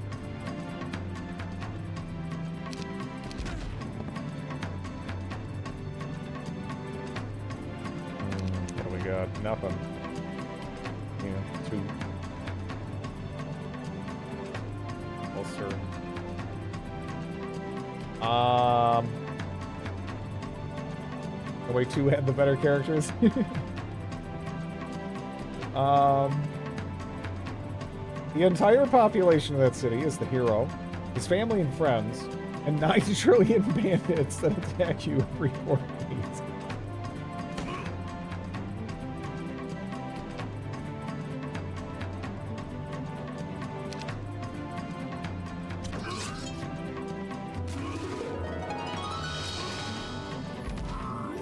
nothing. Yeah, 2. Closer. The way 2 had the better characters. The entire population of that city is the hero, his family and friends, and 9 trillion bandits that attack you every 4 days.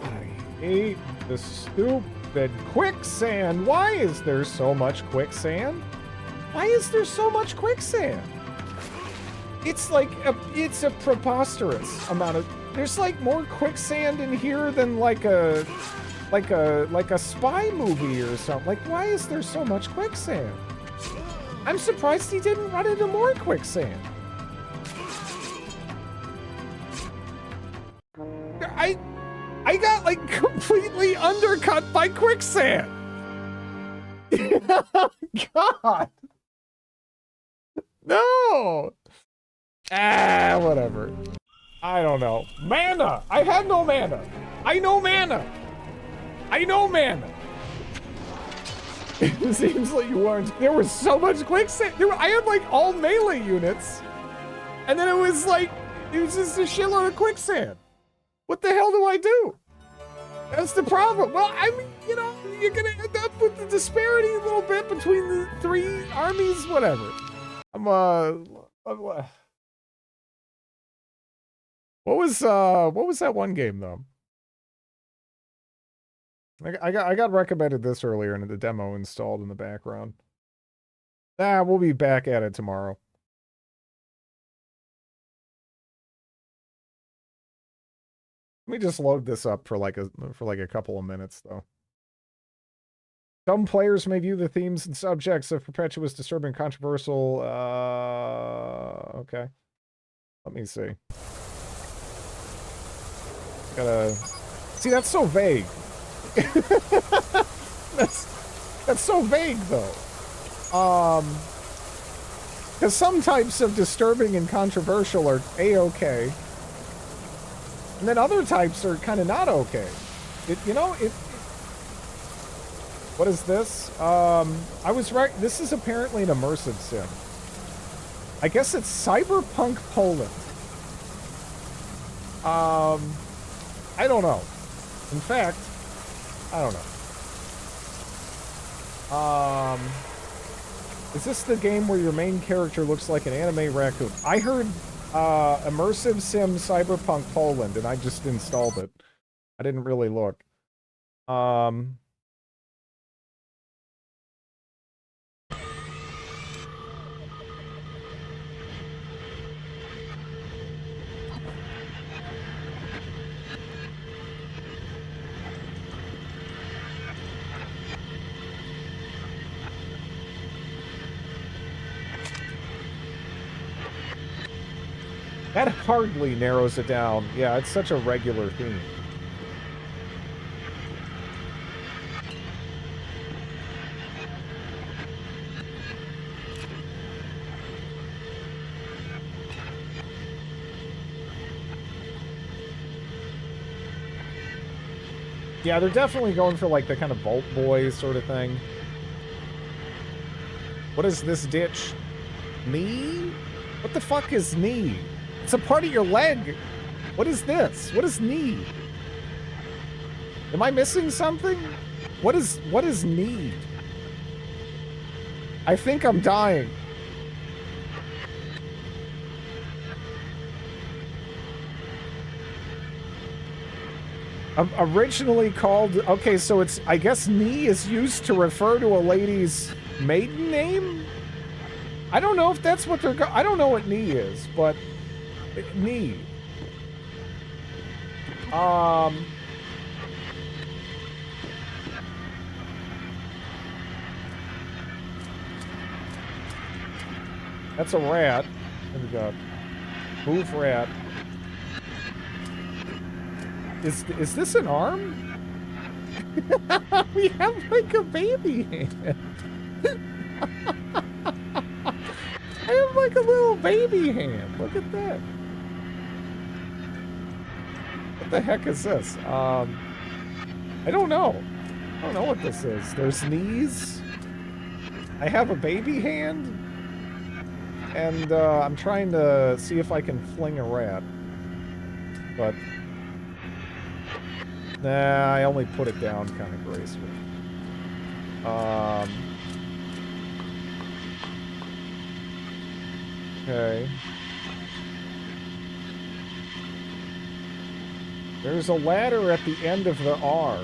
I hate the stupid quicksand. Why is there so much quicksand? Why is there so much quicksand? It's like it's a preposterous amount of. There's like more quicksand in here than like a spy movie or something. Like, why is there so much quicksand? I'm surprised he didn't run into more quicksand. I got like completely undercut by quicksand. God. No! Whatever. I don't know. Mana! I have no mana! I know mana! I know mana! It seems like you weren't. There was so much quicksand. I had like all melee units. And then it was just a shitload of quicksand. What the hell do I do? That's the problem. Well, I mean, you know, you're gonna end up with the disparity a little bit between the 3 armies, whatever. What was that one game though? I got recommended this earlier and the demo installed in the background. We'll be back at it tomorrow. Let me just load this up for like a couple of minutes though. Some players may view the themes and subjects of Perpetua as disturbing and controversial. Okay. Let me see. Gotta... See, that's so vague. That's so vague, though. Because some types of disturbing and controversial are A-okay. And then other types are kind of not okay. What is this? I was right. This is apparently an immersive sim. I guess it's Cyberpunk Poland. I don't know. In fact, I don't know. Is this the game where your main character looks like an anime raccoon? I heard immersive sim Cyberpunk Poland, and I just installed it. I didn't really look. That hardly narrows it down. Yeah, it's such a regular theme. Yeah, they're definitely going for like the kind of Vault Boy sort of thing. What is this ditch? Knee? What the fuck is knee? It's a part of your leg. What is this? What is knee? Am I missing something? What is knee? I think I'm dying. Originally called, okay, so it's, I guess knee is used to refer to a lady's maiden name? I don't know if that's what they're I don't know what knee is, but knee. That's a rat. There we go. Move rat. Is this an arm? We have like a baby hand. I have like a little baby hand. Look at that. What the heck is this? I don't know. I don't know what this is. There's knees. I have a baby hand. And I'm trying to see if I can fling a rat. But nah, I only put it down kind of gracefully. Okay. There's a ladder at the end of the R.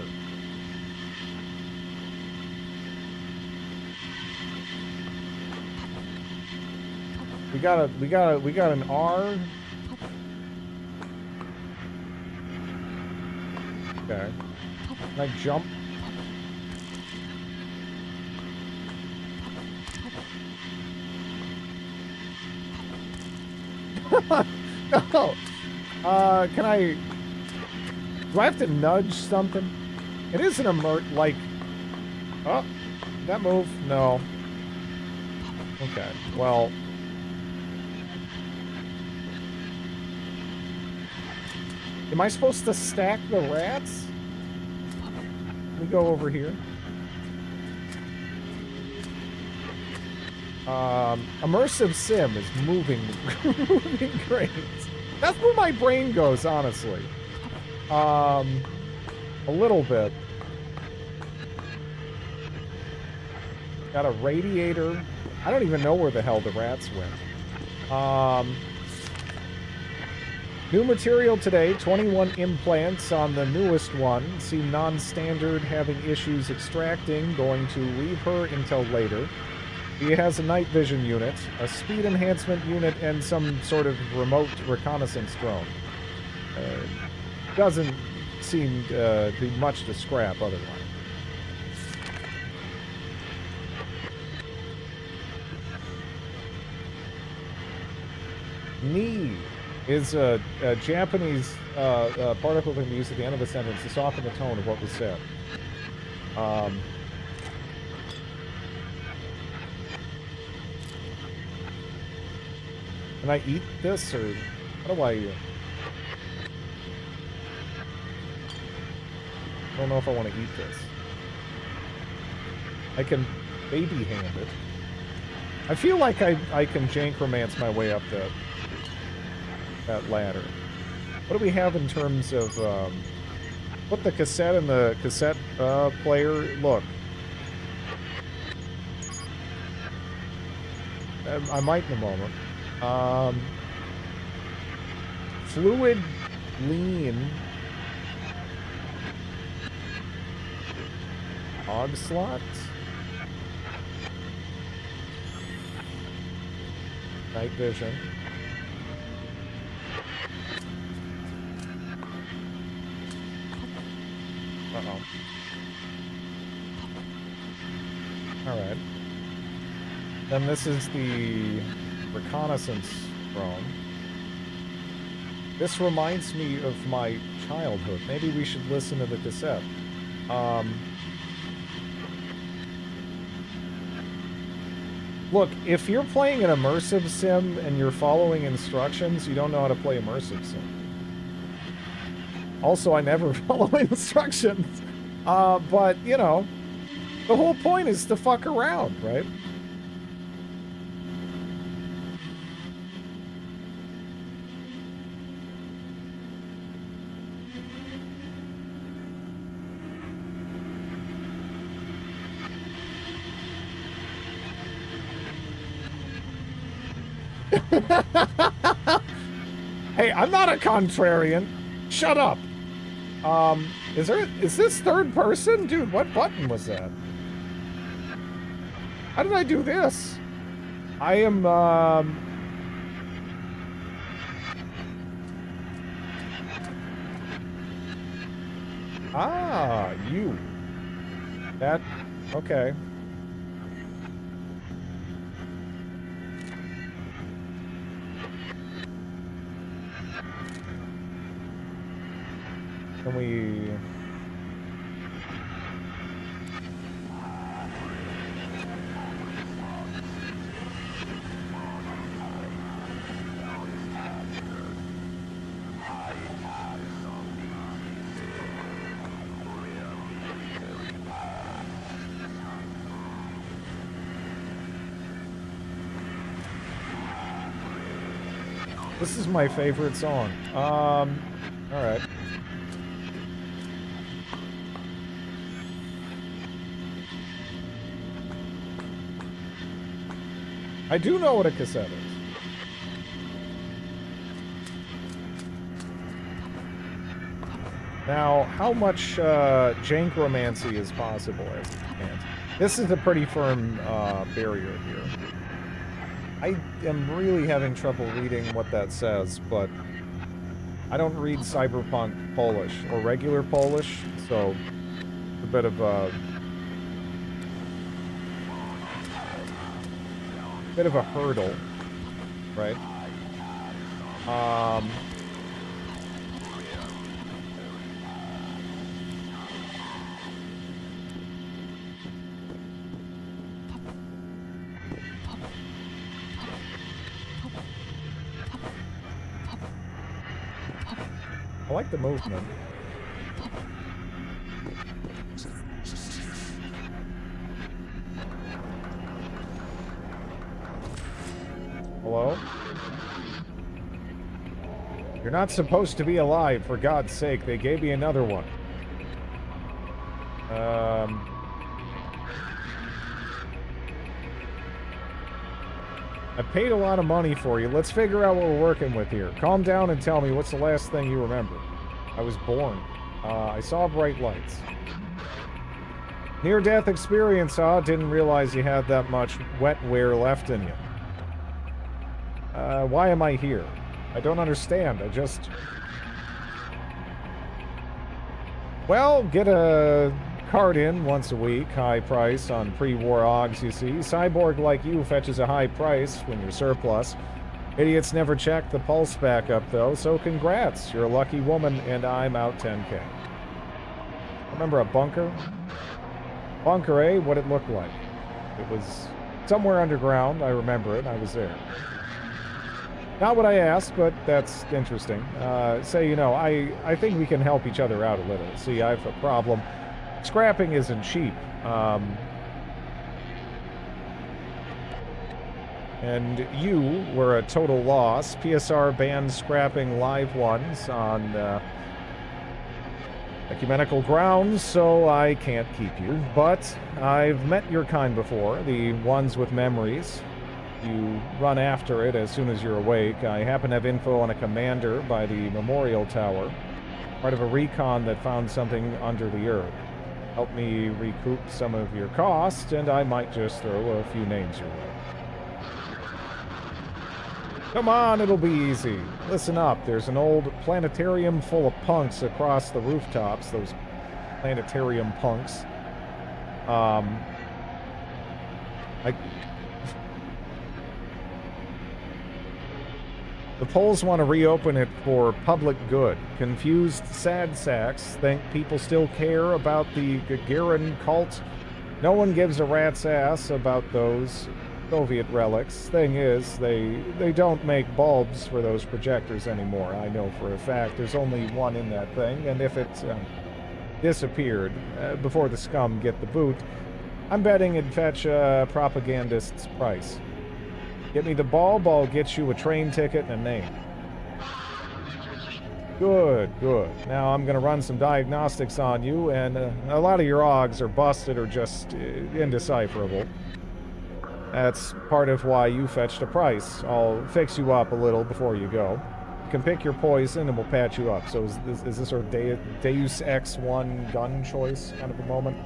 We got an R. Okay. Can I jump? No. Can I... Do I have to nudge something? It isn't a like... Oh, that move? No. Okay, well... Am I supposed to stack the rats? Let me go over here. Immersive sim is moving, moving great. That's where my brain goes, honestly. A little bit. Got a radiator. I don't even know where the hell the rats went. New material today, 21 implants on the newest one. Seem non-standard, having issues extracting. Going to leave her until later. He has a night vision unit, a speed enhancement unit, and some sort of remote reconnaissance drone. Doesn't seem to be much to scrap otherwise. Knee is a Japanese particle that can be used at the end of a sentence to soften the tone of what was said. Can I eat this, or how do I... I don't know if I want to eat this. I can baby hand it. I feel like I can jank romance my way up that ladder. What do we have in terms of... put the cassette in the cassette player. Look. I might in a moment. Fluid lean. Og slot. Night vision. Uh-oh. Alright. Then this is the reconnaissance drone. This reminds me of my childhood. Maybe we should listen to the cassette. Look, if you're playing an immersive sim and you're following instructions, you don't know how to play immersive sim. Also, I never follow instructions. But, you know, the whole point is to fuck around, right? Hey, I'm not a contrarian. Shut up. Is this third person? Dude, what button was that? How did I do this? I am, Ah, you. That, okay. Can we... This is my favorite song. Alright. I do know what a cassette is. Now, how much jankromancy is possible as it stands? This is a pretty firm barrier here. I am really having trouble reading what that says, but I don't read cyberpunk Polish or regular Polish, so it's a bit of a hurdle, right? I like the movement. Hello? You're not supposed to be alive, for God's sake. They gave me another one. I paid a lot of money for you. Let's figure out what we're working with here. Calm down and tell me, what's the last thing you remember? I was born. I saw bright lights. Near-death experience, huh? Didn't realize you had that much wetware left in you. Why am I here? I don't understand. I just... Well, get a card in once a week. High price on pre-war Augs, you see. Cyborg like you fetches a high price when you're surplus. Idiots never check the pulse back up, though, so congrats. You're a lucky woman, and I'm out 10K. Remember a bunker? Bunker, eh? What it looked like. It was somewhere underground. I remember it. I was there. Not what I asked, but that's interesting. Say, you know, I think we can help each other out a little. See, I have a problem. Scrapping isn't cheap. And you were a total loss. PSR banned scrapping live ones on ecumenical grounds, so I can't keep you. But I've met your kind before, the ones with memories. You run after it as soon as you're awake. I happen to have info on a commander by the Memorial Tower, part of a recon that found something under the earth. Help me recoup some of your cost, and I might just throw a few names your way. Come on, it'll be easy. Listen up, there's an old planetarium full of punks across the rooftops, those planetarium punks. The Poles want to reopen it for public good. Confused sad sacks think people still care about the Gagarin cult. No one gives a rat's ass about those Soviet relics. Thing is, they don't make bulbs for those projectors anymore. I know for a fact there's only one in that thing, and if it disappeared before the scum get the boot, I'm betting it'd fetch a propagandist's price. Get me the bulb, I'll get you a train ticket and a name. Good, good. Now I'm going to run some diagnostics on you, and a lot of your Augs are busted or just indecipherable. That's part of why you fetched a price. I'll fix you up a little before you go. You can pick your poison and we'll patch you up. So is this sort of Deus Ex 1 gun choice kind of a moment?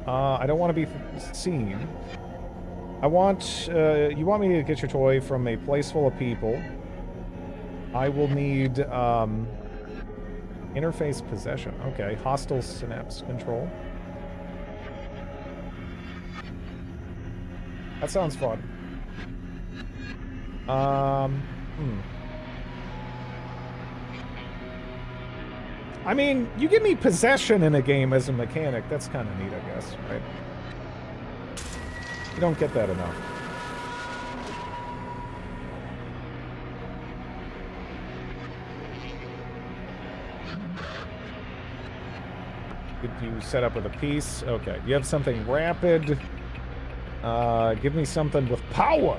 I don't want to be seen. I want, you want me to get your toy from a place full of people. I will need, interface possession. Okay, hostile synapse control. That sounds fun. I mean, you give me possession in a game as a mechanic. That's kind of neat, I guess, right? You don't get that enough. Did you set up with a piece? Okay. You have something rapid. Give me something with power.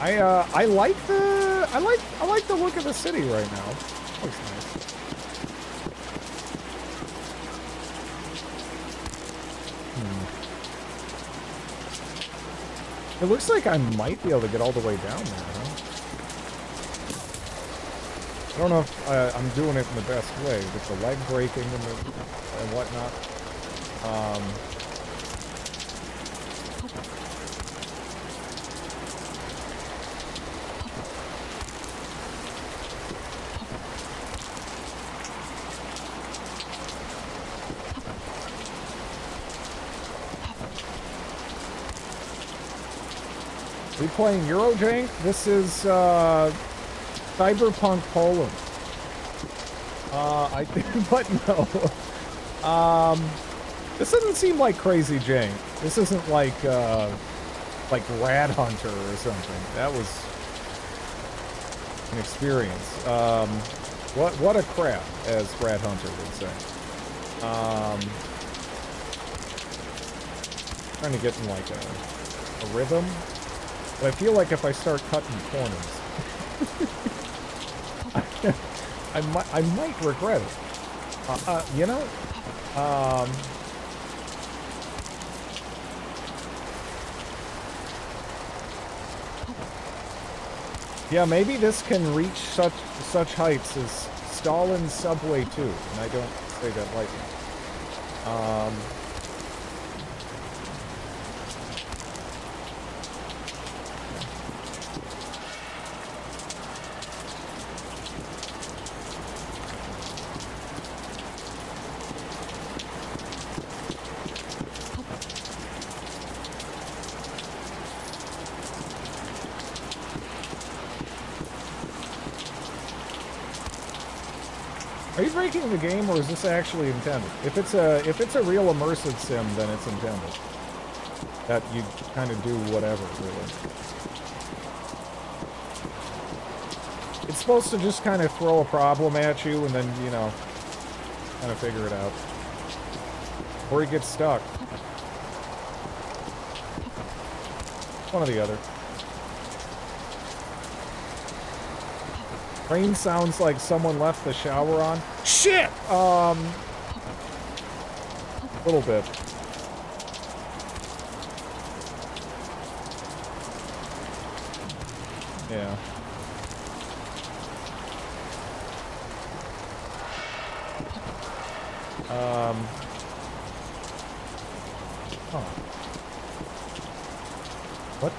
I like the look of the city right now. Looks nice. It looks like I might be able to get all the way down there, huh? I don't know if I'm doing it in the best way with the leg breaking and whatnot. Are we playing Eurojank? This is Cyberpunk Poland. I think, but no. This doesn't seem like Crazy Jank. This isn't like Rad Hunter or something. That was an experience. What a crap, as Rad Hunter would say. Trying to get in like a rhythm. But I feel like if I start cutting corners, I might regret it. You know, yeah, maybe this can reach such heights as Stalin's Subway 2, and I don't say that lightly. Are you breaking the game, or is this actually intended? If it's a real immersive sim, then it's intended. That you kind of do whatever, really. It's supposed to just kind of throw a problem at you, and then, you know, kind of figure it out. Or you get stuck. One or the other. Rain sounds like someone left the shower on. Shit! A little bit. Yeah. Huh. What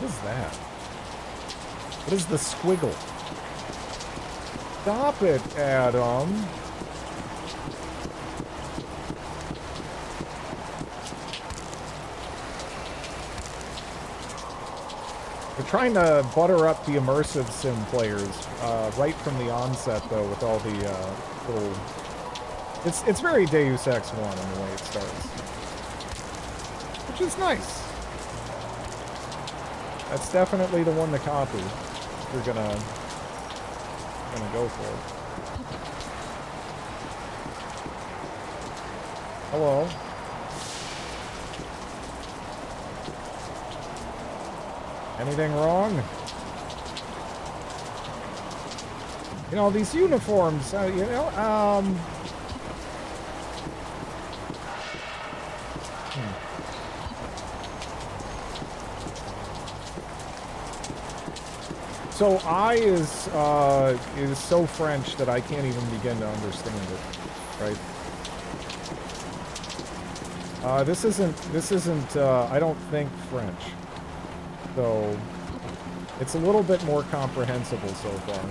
is that? What is the squiggle? Stop it, Adam. We're trying to butter up the immersive sim players right from the onset, though, with all the little... It's very Deus Ex 1 in the way it starts. Which is nice. That's definitely the one to copy. You're gonna go for it. Hello. Anything wrong? You know, these uniforms, you know, So I is so French that I can't even begin to understand it, right? This isn't I don't think French. So it's a little bit more comprehensible so far.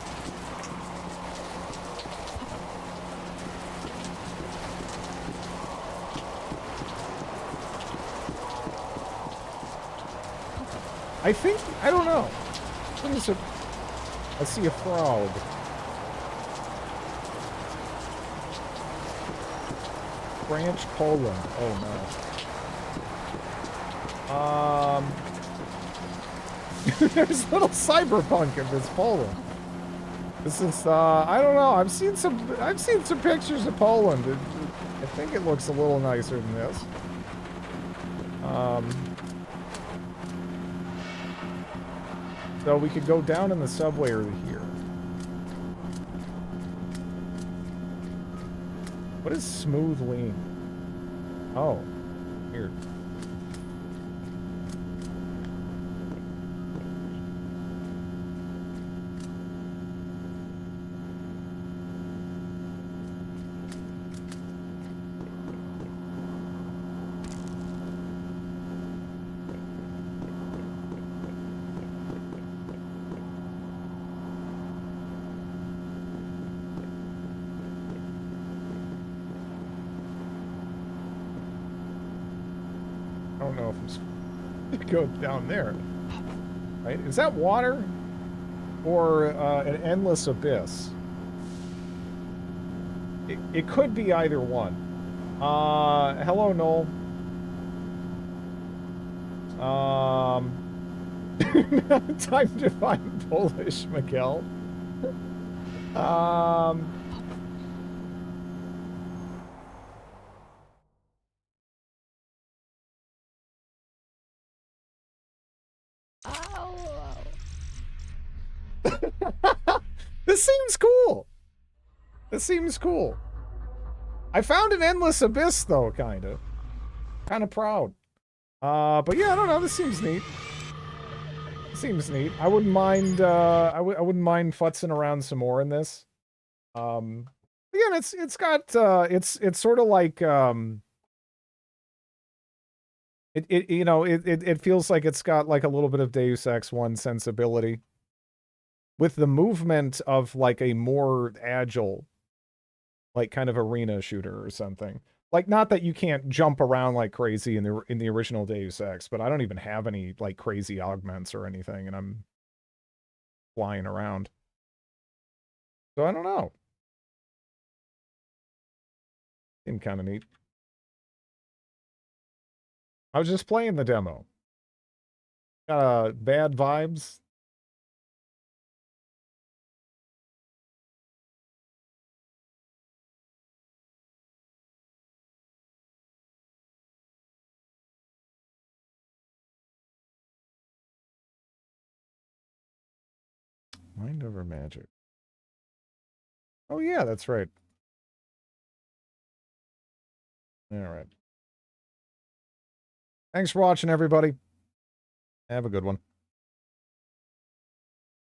I think, I don't know. What is it? I see a frog. Branch Poland. Oh no. There's little cyberpunk in this Poland. This is I don't know. I've seen some pictures of Poland. I think it looks a little nicer than this. So we could go down in the subway or here. What is smooth lean? Oh, weird. I don't know if I'm supposed to go down there. Right? Is that water? Or an endless abyss? It could be either one. Hello, Noel. Time to find Polish, Miguel. This seems cool. This seems cool. I found an endless abyss, though, kind of proud. But yeah, I don't know. This seems neat. Seems neat. I wouldn't mind. I wouldn't mind futzing around some more in this. Again, it's got. It's sort of like. It feels like it's got like a little bit of Deus Ex 1 sensibility, with the movement of like a more agile, like kind of arena shooter or something. Like, not that you can't jump around like crazy in the original Deus Ex, but I don't even have any like crazy augments or anything, and I'm flying around. So I don't know. Seemed kind of neat. I was just playing the demo. Got bad vibes. Mind over magic. Oh yeah, that's right. All right. Thanks for watching, everybody. Have a good one.